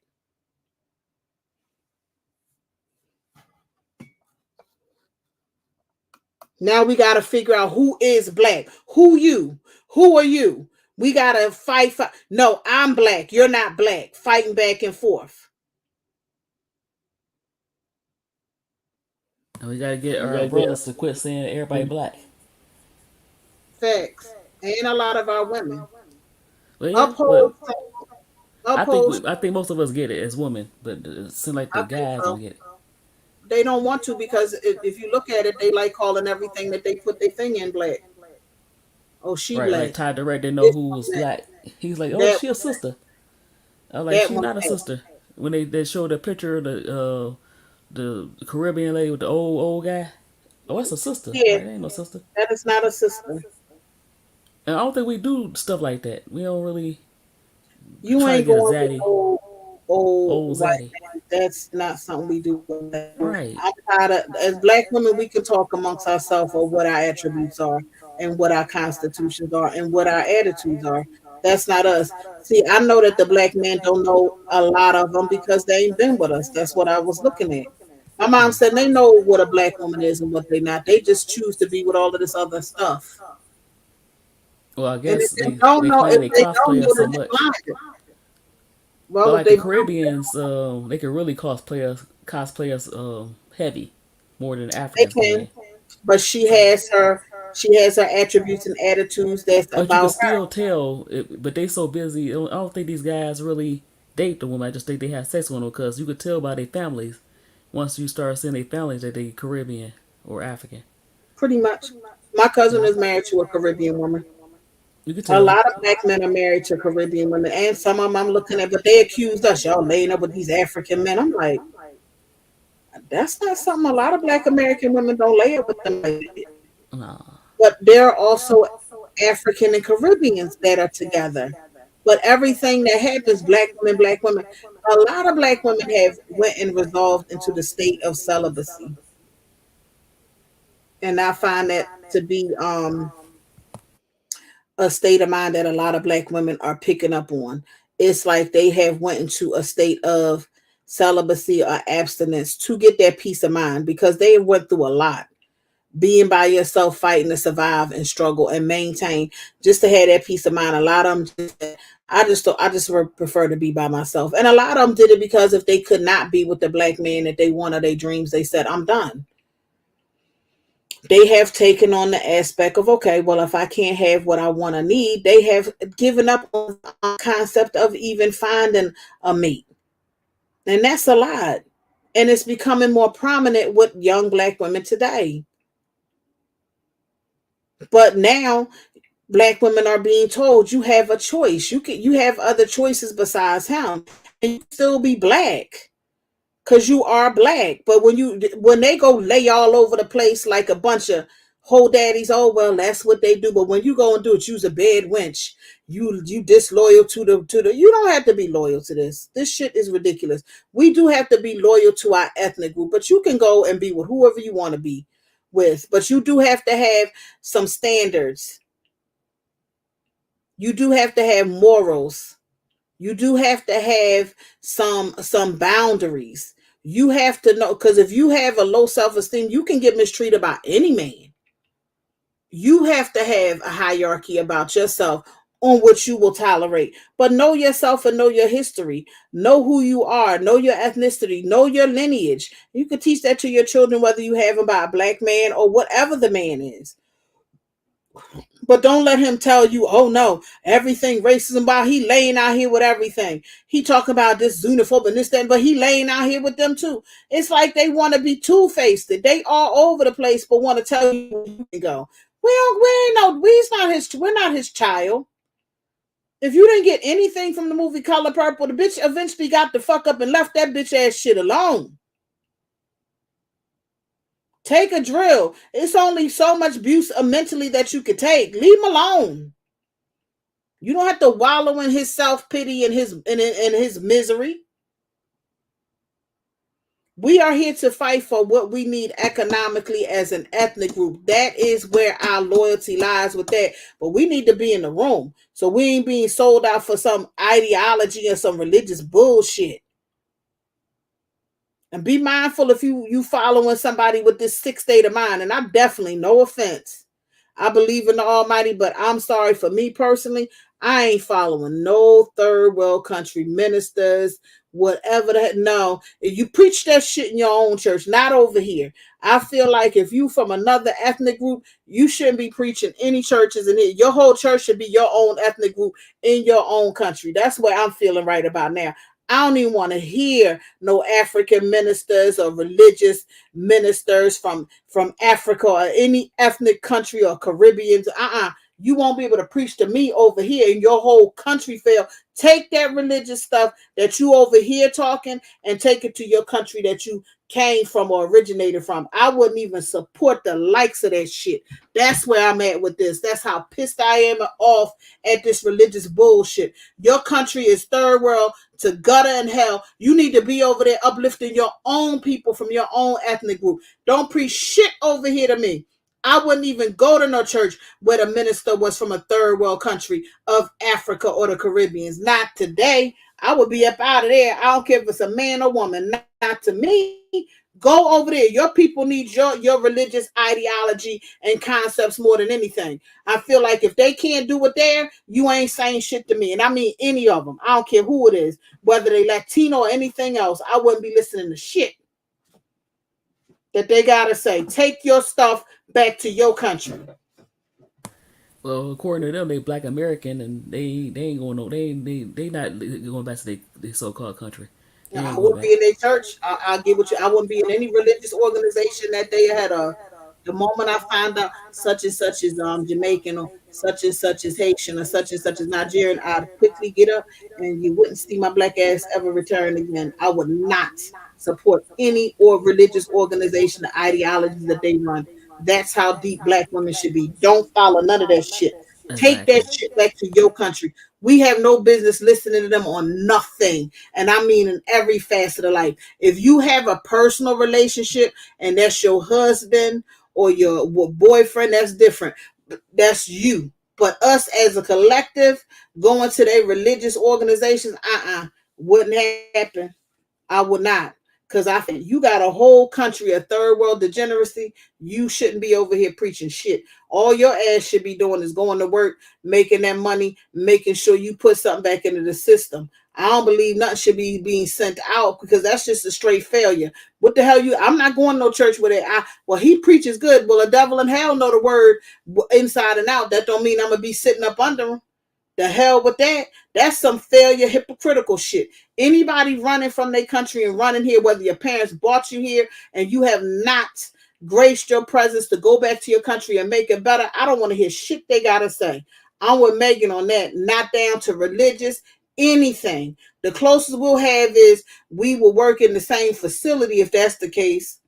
Now we got to figure out who is black. Who are you? We got to fight for. No, I'm black. You're not black. Fighting back and forth. And we gotta get our brothers to quit saying everybody black. Facts. and a lot of our women But yeah, but uphold uphold. I think most of us get it as women, but it seems like I the think guys don't so. get it. They don't want to because if you look at it, they like calling everything that they put their thing in black. Oh, she Right, like black. Ty Direct didn't know This who one was black. black. He's like, oh, That she a sister. I was like, that she one not a black. sister. When they showed the picture of the Caribbean lady with the old guy, oh, that's a sister. Yeah, Like, that ain't no sister. that is not a sister. And I don't think we do stuff like that. We don't really You try to ain't get a going with zaddy, old old white zaddy. man. That's not something we do. Right. I'm tired of, as black women, we can talk amongst ourselves of what our attributes are and what our constitutions are and what our attitudes are. That's not us. See, I know that the black men don't know a lot of them because they ain't been with us. That's what I was looking at. My mom said they know what a black woman is and what they not. They just choose to be with all of this other stuff. Well, I And if guess they don't they know, claim if they they don't cosplay know, us so then they're much. blinded. But Well, if like the they don't, Caribbeans, they can really cosplay us heavy more than they Africans can. can. But she has her attributes and attitudes that's But you can about her. still tell. But they so busy. I don't think these guys really date the woman. I just think they have sex with them because you could tell by their families. Once you start seeing their families that they Caribbean or African, Pretty much. My cousin yeah, is married to a Caribbean woman. you could A tell. lot of black men are married to Caribbean women, and some of them I'm looking at, but they accused us, y'all laying up with these African men. I'm like, that's not something a lot of black American women don't lay up with them like that. Nah, But there are also African and Caribbeans that are together. But everything that happens, black women, black women, a lot of black women have went and resolved into the state of celibacy. And I find that to be a state of mind that a lot of black women are picking up on. It's like they have went into a state of celibacy or abstinence to get that peace of mind because they went through a lot. Being by yourself, fighting to survive and struggle and maintain, just to have that peace of mind. A lot of them, I just prefer to be by myself, and a lot of them did it because if they could not be with the black man that they wanted, their dreams, they said, "I'm done." They have taken on the aspect of, okay, well, if I can't have what I want to need, they have given up on the concept of even finding a mate, and that's a lot, and it's becoming more prominent with young black women today. But now black women are being told you have a choice. You have other choices besides him, and you still be black because you are black. But when they go lay all over the place like a bunch of whole daddies, oh well, that's what they do. But when you go and do it, you's a bad wench. You disloyal to the. You don't have to be loyal to this. This shit is ridiculous. We do have to be loyal to our ethnic group, but you can go and be with whoever you want to be with. But you do have to have some standards. You do have to have morals. You do have to have some boundaries. You have to know, because if you have a low self-esteem, you can get mistreated by any man. You have to have a hierarchy about yourself on what you will tolerate. But know yourself and know your history. Know who you are. Know your ethnicity. Know your lineage. You can teach that to your children, whether you have them by a black man or whatever the man is. But don't let him tell you, oh no, everything racism about he laying out here with everything. He talking about this xenophobe and this, that, but he laying out here with them too. It's like they want to be two-faced. They all over the place, but want to tell you where you can go. We're not his child. If you didn't get anything from the movie Color Purple, the bitch eventually got the fuck up and left that bitch ass shit alone. Take a drill. It's only so much abuse mentally that you could take. Leave him alone. You don't have to wallow in his self-pity and his misery. We are here to fight for what we need economically as an ethnic group. That is where our loyalty lies with that. But we need to be in the room. So we ain't being sold out for some ideology and some religious bullshit. And be mindful if you following somebody with this sick state of mind. And I'm definitely, no offense, I believe in the Almighty, but I'm sorry, for me personally, I ain't following no third world country ministers whatever that. No, you preach that shit in your own church, not over here. I feel like if you from another ethnic group, you shouldn't be preaching any churches in it. Your whole church should be your own ethnic group in your own country. That's what I'm feeling right about now. I don't even want to hear no African ministers or religious ministers from Africa or any ethnic country or Caribbeans. You won't be able to preach to me over here in your whole country fail. Take that religious stuff that you over here talking and take it to your country that you came from or originated from. I wouldn't even support the likes of that shit. That's where I'm at with this. That's how pissed I am off at this religious bullshit. Your country is third world to gutter and hell. You need to be over there uplifting your own people from your own ethnic group. Don't preach shit over here to me. I wouldn't even go to no church where the minister was from a third world country of Africa or the Caribbeans. Not today. I would be up out of there. I don't care if it's a man or woman. Not to me. Go over there. Your people need your religious ideology and concepts more than anything. I feel like if they can't do it there, you ain't saying shit to me. And I mean any of them. I don't care who it is, whether they Latino or anything else. I wouldn't be listening to shit that they gotta say. Take your stuff back to your country. Well, according to them, they Black American, and they ain't going no, they not going back to their so-called country. They I ain't going wouldn't back. be in their church. I'll get with you. I wouldn't be in any religious organization that they had the moment I find out such and such is Jamaican or such and such is Haitian or such and such is Nigerian, I'd quickly get up and you wouldn't see my black ass ever return again. I would not support any or religious organization, the ideologies that they run. That's how deep black women should be. Don't follow none of that shit. Take Exactly. that shit back to your country. We have no business listening to them on nothing. And I mean in every facet of life. If you have a personal relationship and that's your husband or your boyfriend, that's different. That's you. But us as a collective going to their religious organizations, wouldn't happen. I would not. Because I think you got a whole country of third world degeneracy. You shouldn't be over here preaching shit. All your ass should be doing is going to work, making that money, making sure you put something back into the system. I don't believe nothing should be being sent out because that's just a straight failure. What the hell I'm not going to no church with it. Well, he preaches good. Well, the devil in hell know the word inside and out. That don't mean I'm going to be sitting up under him. The hell with that. That's some failure, hypocritical shit. Anybody running from their country and running here, whether your parents brought you here and you have not graced your presence to go back to your country and make it better, I don't want to hear shit they got to say. I'm with Megan on that. Not down to religious, anything. The closest we'll have is we will work in the same facility if that's the case.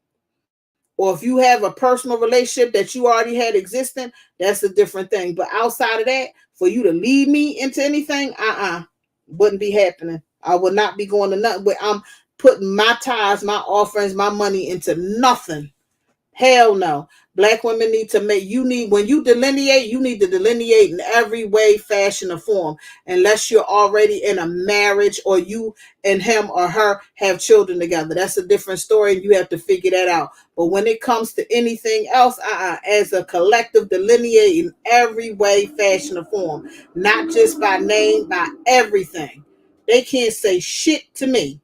Or if you have a personal relationship that you already had existing, that's a different thing. But outside of that, for you to lead me into anything, wouldn't be happening. I would not be going to nothing. But I'm putting my tithes, my offerings, my money into nothing. Hell no. Black women need to when you delineate, you need to delineate in every way, fashion, or form. Unless you're already in a marriage or you and him or her have children together. That's a different story and you have to figure that out. But when it comes to anything else, as a collective, delineate in every way, fashion, or form. Not just by name, by everything. They can't say shit to me.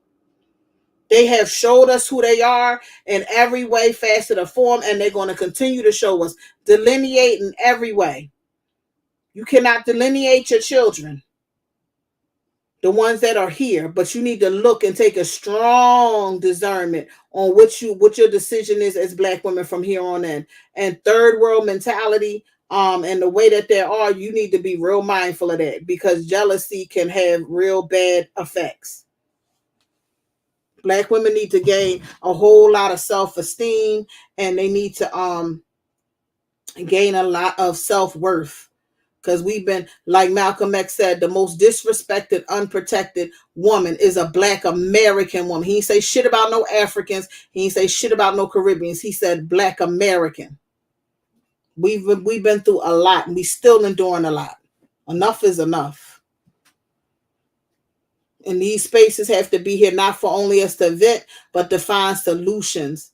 They have showed us who they are in every way, facet, or form, and they're going to continue to show us. Delineate in every way. You cannot delineate your children, the ones that are here, but you need to look and take a strong discernment on what your decision is as black women from here on in. And third world mentality, and the way that there are, you need to be real mindful of that because jealousy can have real bad effects. Black women need to gain a whole lot of self-esteem and they need to gain a lot of self-worth because we've been, like Malcolm X said, the most disrespected, unprotected woman is a Black American woman. He didn't say shit about no Africans. He didn't say shit about no Caribbeans. He said Black American. We've been through a lot and we still enduring a lot. Enough is enough. And these spaces have to be here not for only us to vent, but to find solutions.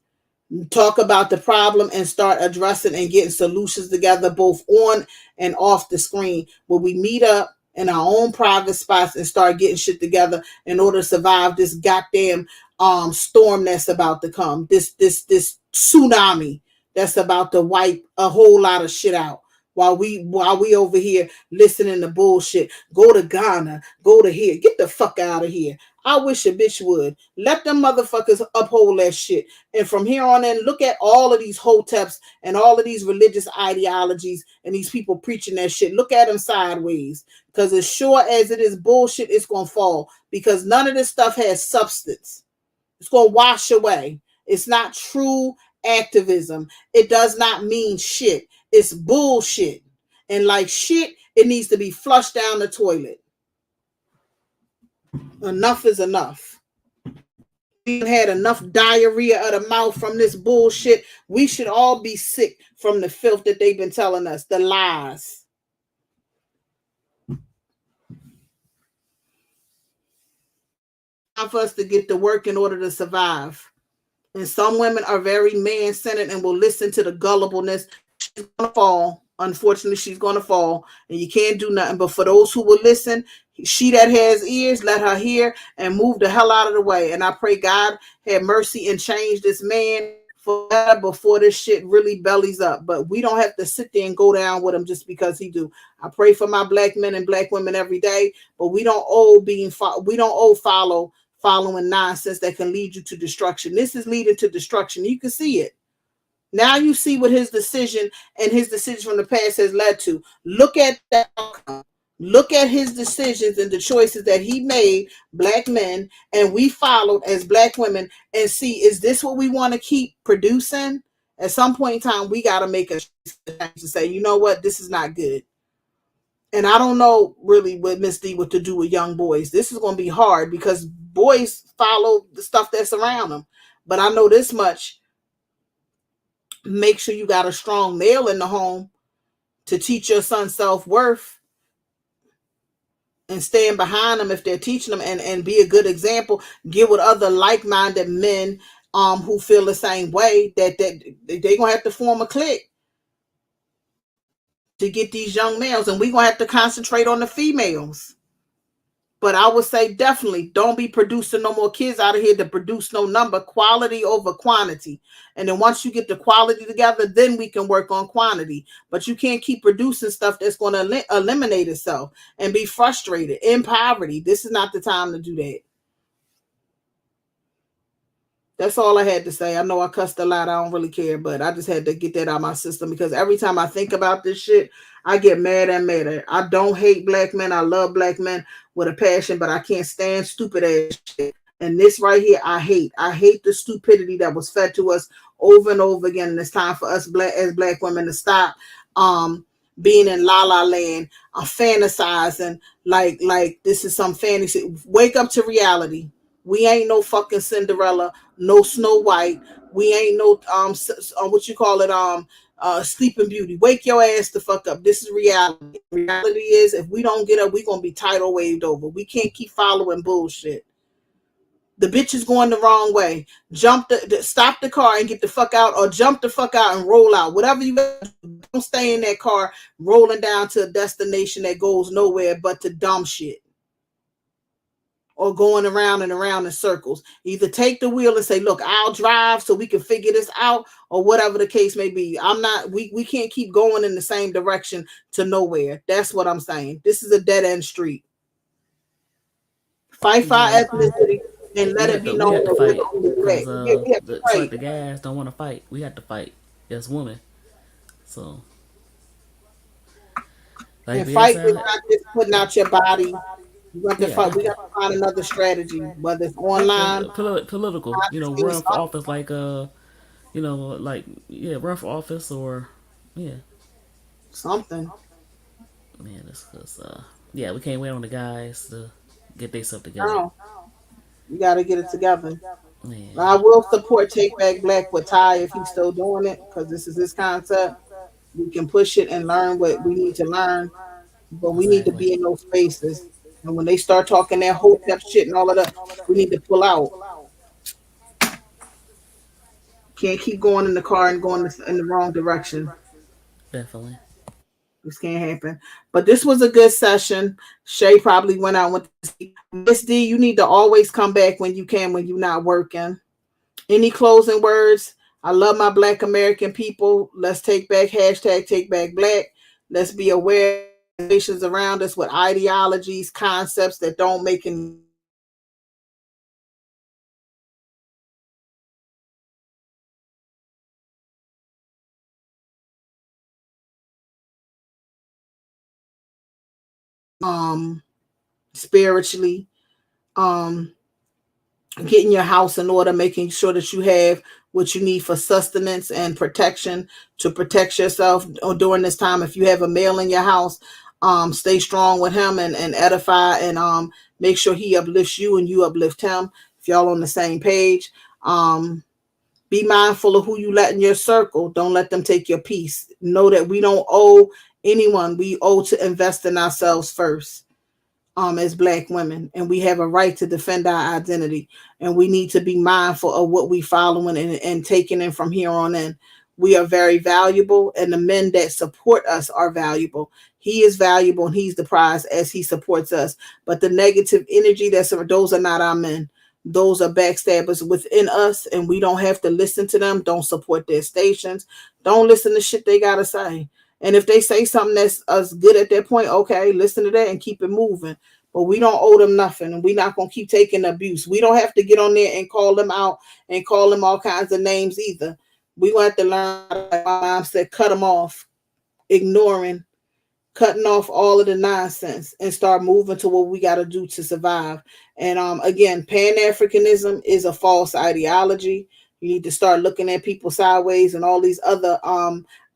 Talk about the problem and start addressing and getting solutions together, both on and off the screen. Where we meet up in our own private spots and start getting shit together in order to survive this goddamn storm that's about to come. This tsunami that's about to wipe a whole lot of shit out. While we over here listening to bullshit. Go to Ghana, go to here. Get the fuck out of here. I wish a bitch would. Let them motherfuckers uphold that shit. And from here on in, look at all of these hoteps and all of these religious ideologies and these people preaching that shit. Look at them sideways. Because as sure as it is bullshit, it's going to fall. Because none of this stuff has substance. It's going to wash away. It's not true activism. It does not mean shit. It's bullshit. And like shit, it needs to be flushed down the toilet. Enough is enough. We've had enough diarrhea of the mouth from this bullshit. We should all be sick from the filth that they've been telling us, the lies. Time for us to get to work in order to survive. And some women are very man-centered and will listen to the gullibleness. She's going to fall. Unfortunately, she's going to fall. And you can't do nothing. But for those who will listen, she that has ears, let her hear and move the hell out of the way. And I pray God have mercy and change this man for that before this shit really bellies up. But we don't have to sit there and go down with him just because he do. I pray for my black men and black women every day. But we don't following nonsense that can lead you to destruction. This is leading to destruction. You can see it. Now you see what his decision and his decision from the past has led to. Look at that outcome. Look at his decisions and the choices that he made, black men, and we followed as black women, and see, is this what we want to keep producing? At some point in time, we got to make a choice to say, you know what, this is not good. And I don't know really with Miss D what to do with young boys. This is going to be hard because boys follow the stuff that's around them. But I know this much. Make sure you got a strong male in the home to teach your son self-worth and stand behind them if they're teaching them, and be a good example. Get with other like-minded men who feel the same way, that they're going to have to form a clique to get these young males, and we're going to have to concentrate on the females. But I would say definitely don't be producing no more kids out of here to produce no number. Quality over quantity. And then once you get the quality together, then we can work on quantity. But you can't keep producing stuff that's going to eliminate itself and be frustrated in poverty. This is not the time to do that. That's all I had to say. I know I cussed a lot. I don't really care, but I just had to get that out of my system because every time I think about this shit, I get mad and madder. I don't hate black men. I love black men with a passion, but I can't stand stupid ass shit. And this right here, I hate. I hate the stupidity that was fed to us over and over again. And it's time for us as black women to stop being in la la land, fantasizing like this is some fantasy. Wake up to reality. We ain't no fucking Cinderella, no Snow White. We ain't no what you call it, Sleeping Beauty. Wake your ass the fuck up. This is reality. Reality is if we don't get up, we gonna be tidal waved over. We can't keep following bullshit. The bitch is going the wrong way. Stop the car and get the fuck out, or jump the fuck out and roll out. Whatever you do, don't stay in that car rolling down to a destination that goes nowhere but to dumb shit. Or going around and around in circles. Either take the wheel and say, look, I'll drive so we can figure this out, or whatever the case may be. We can't keep going in the same direction to nowhere. That's what I'm saying. This is a dead end street. Fight for our ethnicity and let it be known that we're the only way. We have to it's like fight. the guys don't want to fight. We have to fight as women. So, like And being fight is silent, not just putting out your body. We got to yeah, fight. We got to find another strategy, whether it's online, political. Run for office run for office or yeah, something. man. It's because we can't wait on the guys to get their stuff together. No, you got to get it together. Man, I will support Take Back Black with Ty if he's still doing it because this is his concept. We can push it and learn what we need to learn, but we need to exactly. be in those spaces. And when they start talking that whole shit and all of that, we need to pull out. Can't keep going in the car and going in the wrong direction. Definitely. This can't happen. But this was a good session. Shay probably went out with Miss D. You need to always come back when you can, when you're not working. Any closing words? I love my Black American people. Let's take back hashtag take back Black. Let's be aware of nations around us with ideologies, concepts that don't make any um spiritually. Um Getting your house in order, making sure that you have what you need for sustenance and protection to protect yourself during this time. If you have a male in your house, stay strong with him and edify and make sure he uplifts you and you uplift him. If y'all on the same page, um, be mindful of who you let in your circle. Don't let them take your peace. Know that we don't owe anyone. We owe to invest in ourselves first, as Black women, and we have a right to defend our identity, and we need to be mindful of what we following and taking in from here on in. We are very valuable, and the men that support us are valuable. He is valuable, and he's the prize as he supports us. But the negative energy, those are not our men. Those are backstabbers within us, and we don't have to listen to them. Don't support their stations. Don't listen to shit they gotta say. And if they say something that's us good at that point, okay, listen to that and keep it moving. But we don't owe them nothing, and we're not gonna keep taking abuse. We don't have to get on there and call them out and call them all kinds of names either. We gonna have to learn, like my mom said, cut them off, ignoring, cutting off all of the nonsense, and start moving to what we got to do to survive. And again, Pan-Africanism is a false ideology. You need to start looking at people sideways and all these other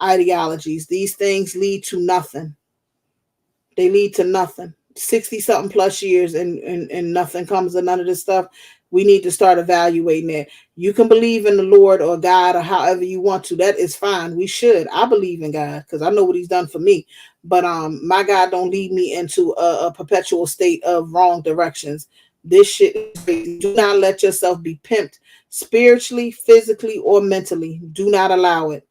ideologies. These things lead to nothing. They lead to nothing. 60 something plus years, and nothing comes of none of this stuff. We need to start evaluating that. You can believe in the Lord or God or however you want to. That is fine. We should. I believe in God because I know what he's done for me. But my God don't lead me into a perpetual state of wrong directions. This shit is crazy. Do not let yourself be pimped spiritually, physically, or mentally. Do not allow it.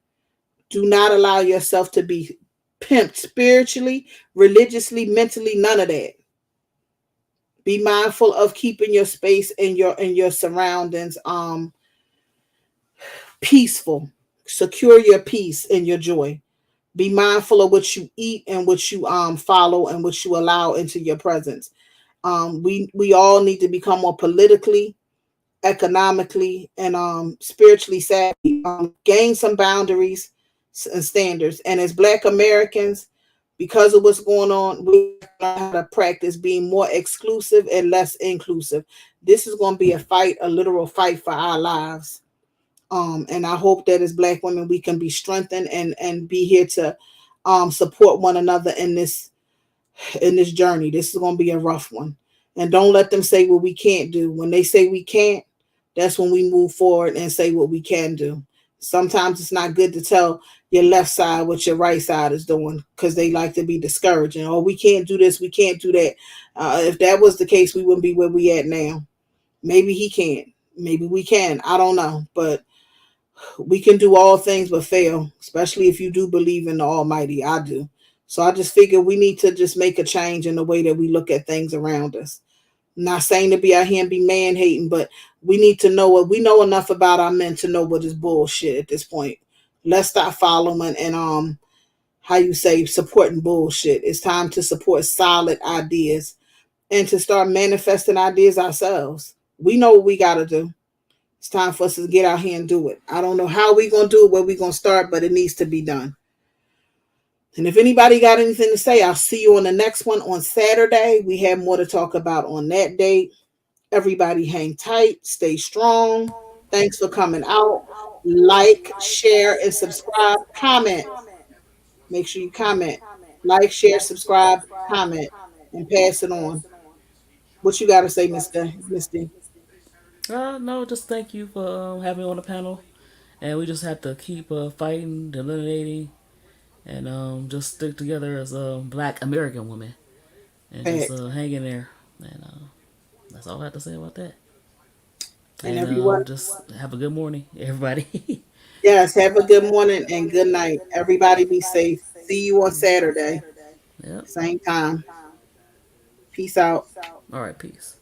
Do not allow yourself to be pimped spiritually, religiously, mentally, none of that. Be mindful of keeping your space and your surroundings peaceful. Secure your peace and your joy. Be mindful of what you eat and what you follow and what you allow into your presence. We all need to become more politically, economically, and spiritually savvy. Gain some boundaries and standards. And as Black Americans, because of what's going on, we learn how to practice being more exclusive and less inclusive. This is going to be a fight, a literal fight for our lives. And I hope that as Black women, we can be strengthened and be here to support one another in this journey. This is going to be a rough one. And don't let them say what we can't do. When they say we can't, that's when we move forward and say what we can do. Sometimes it's not good to tell your left side what your right side is doing because they like to be discouraging. Oh, we can't do this, we can't do that. If that was the case, we wouldn't be where we at now. Maybe he can't. Maybe we can. I don't know. But we can do all things but fail, especially if you do believe in the Almighty. I do. So I just figure we need to just make a change in the way that we look at things around us. I'm not saying to be out here and be man hating, but we need to know what we know enough about our men to know what is bullshit at this point. Let's stop following and how you say supporting bullshit. It's time to support solid ideas and to start manifesting ideas ourselves. We know what we gotta do. It's time for us to get out here and do it. I don't know how we gonna do it, where we gonna start, but it needs to be done. And if anybody got anything to say, I'll see you on the next one on Saturday. We have more to talk about on that date. Everybody hang tight, stay strong. Thanks for coming out. Like, share, and subscribe. Comment. Make sure you comment. Like, share, subscribe, comment, and pass it on. What you got to say, Misty? No, just thank you for having me on the panel. And we just have to keep fighting, delineating, and just stick together as Black American women and just Fact. hang in there. And that's all I have to say about that. And And everyone, just have a good morning, everybody. yes, have a good morning and good night. Everybody be safe. See you on Saturday, Yep. same time. Peace out. All right. Peace.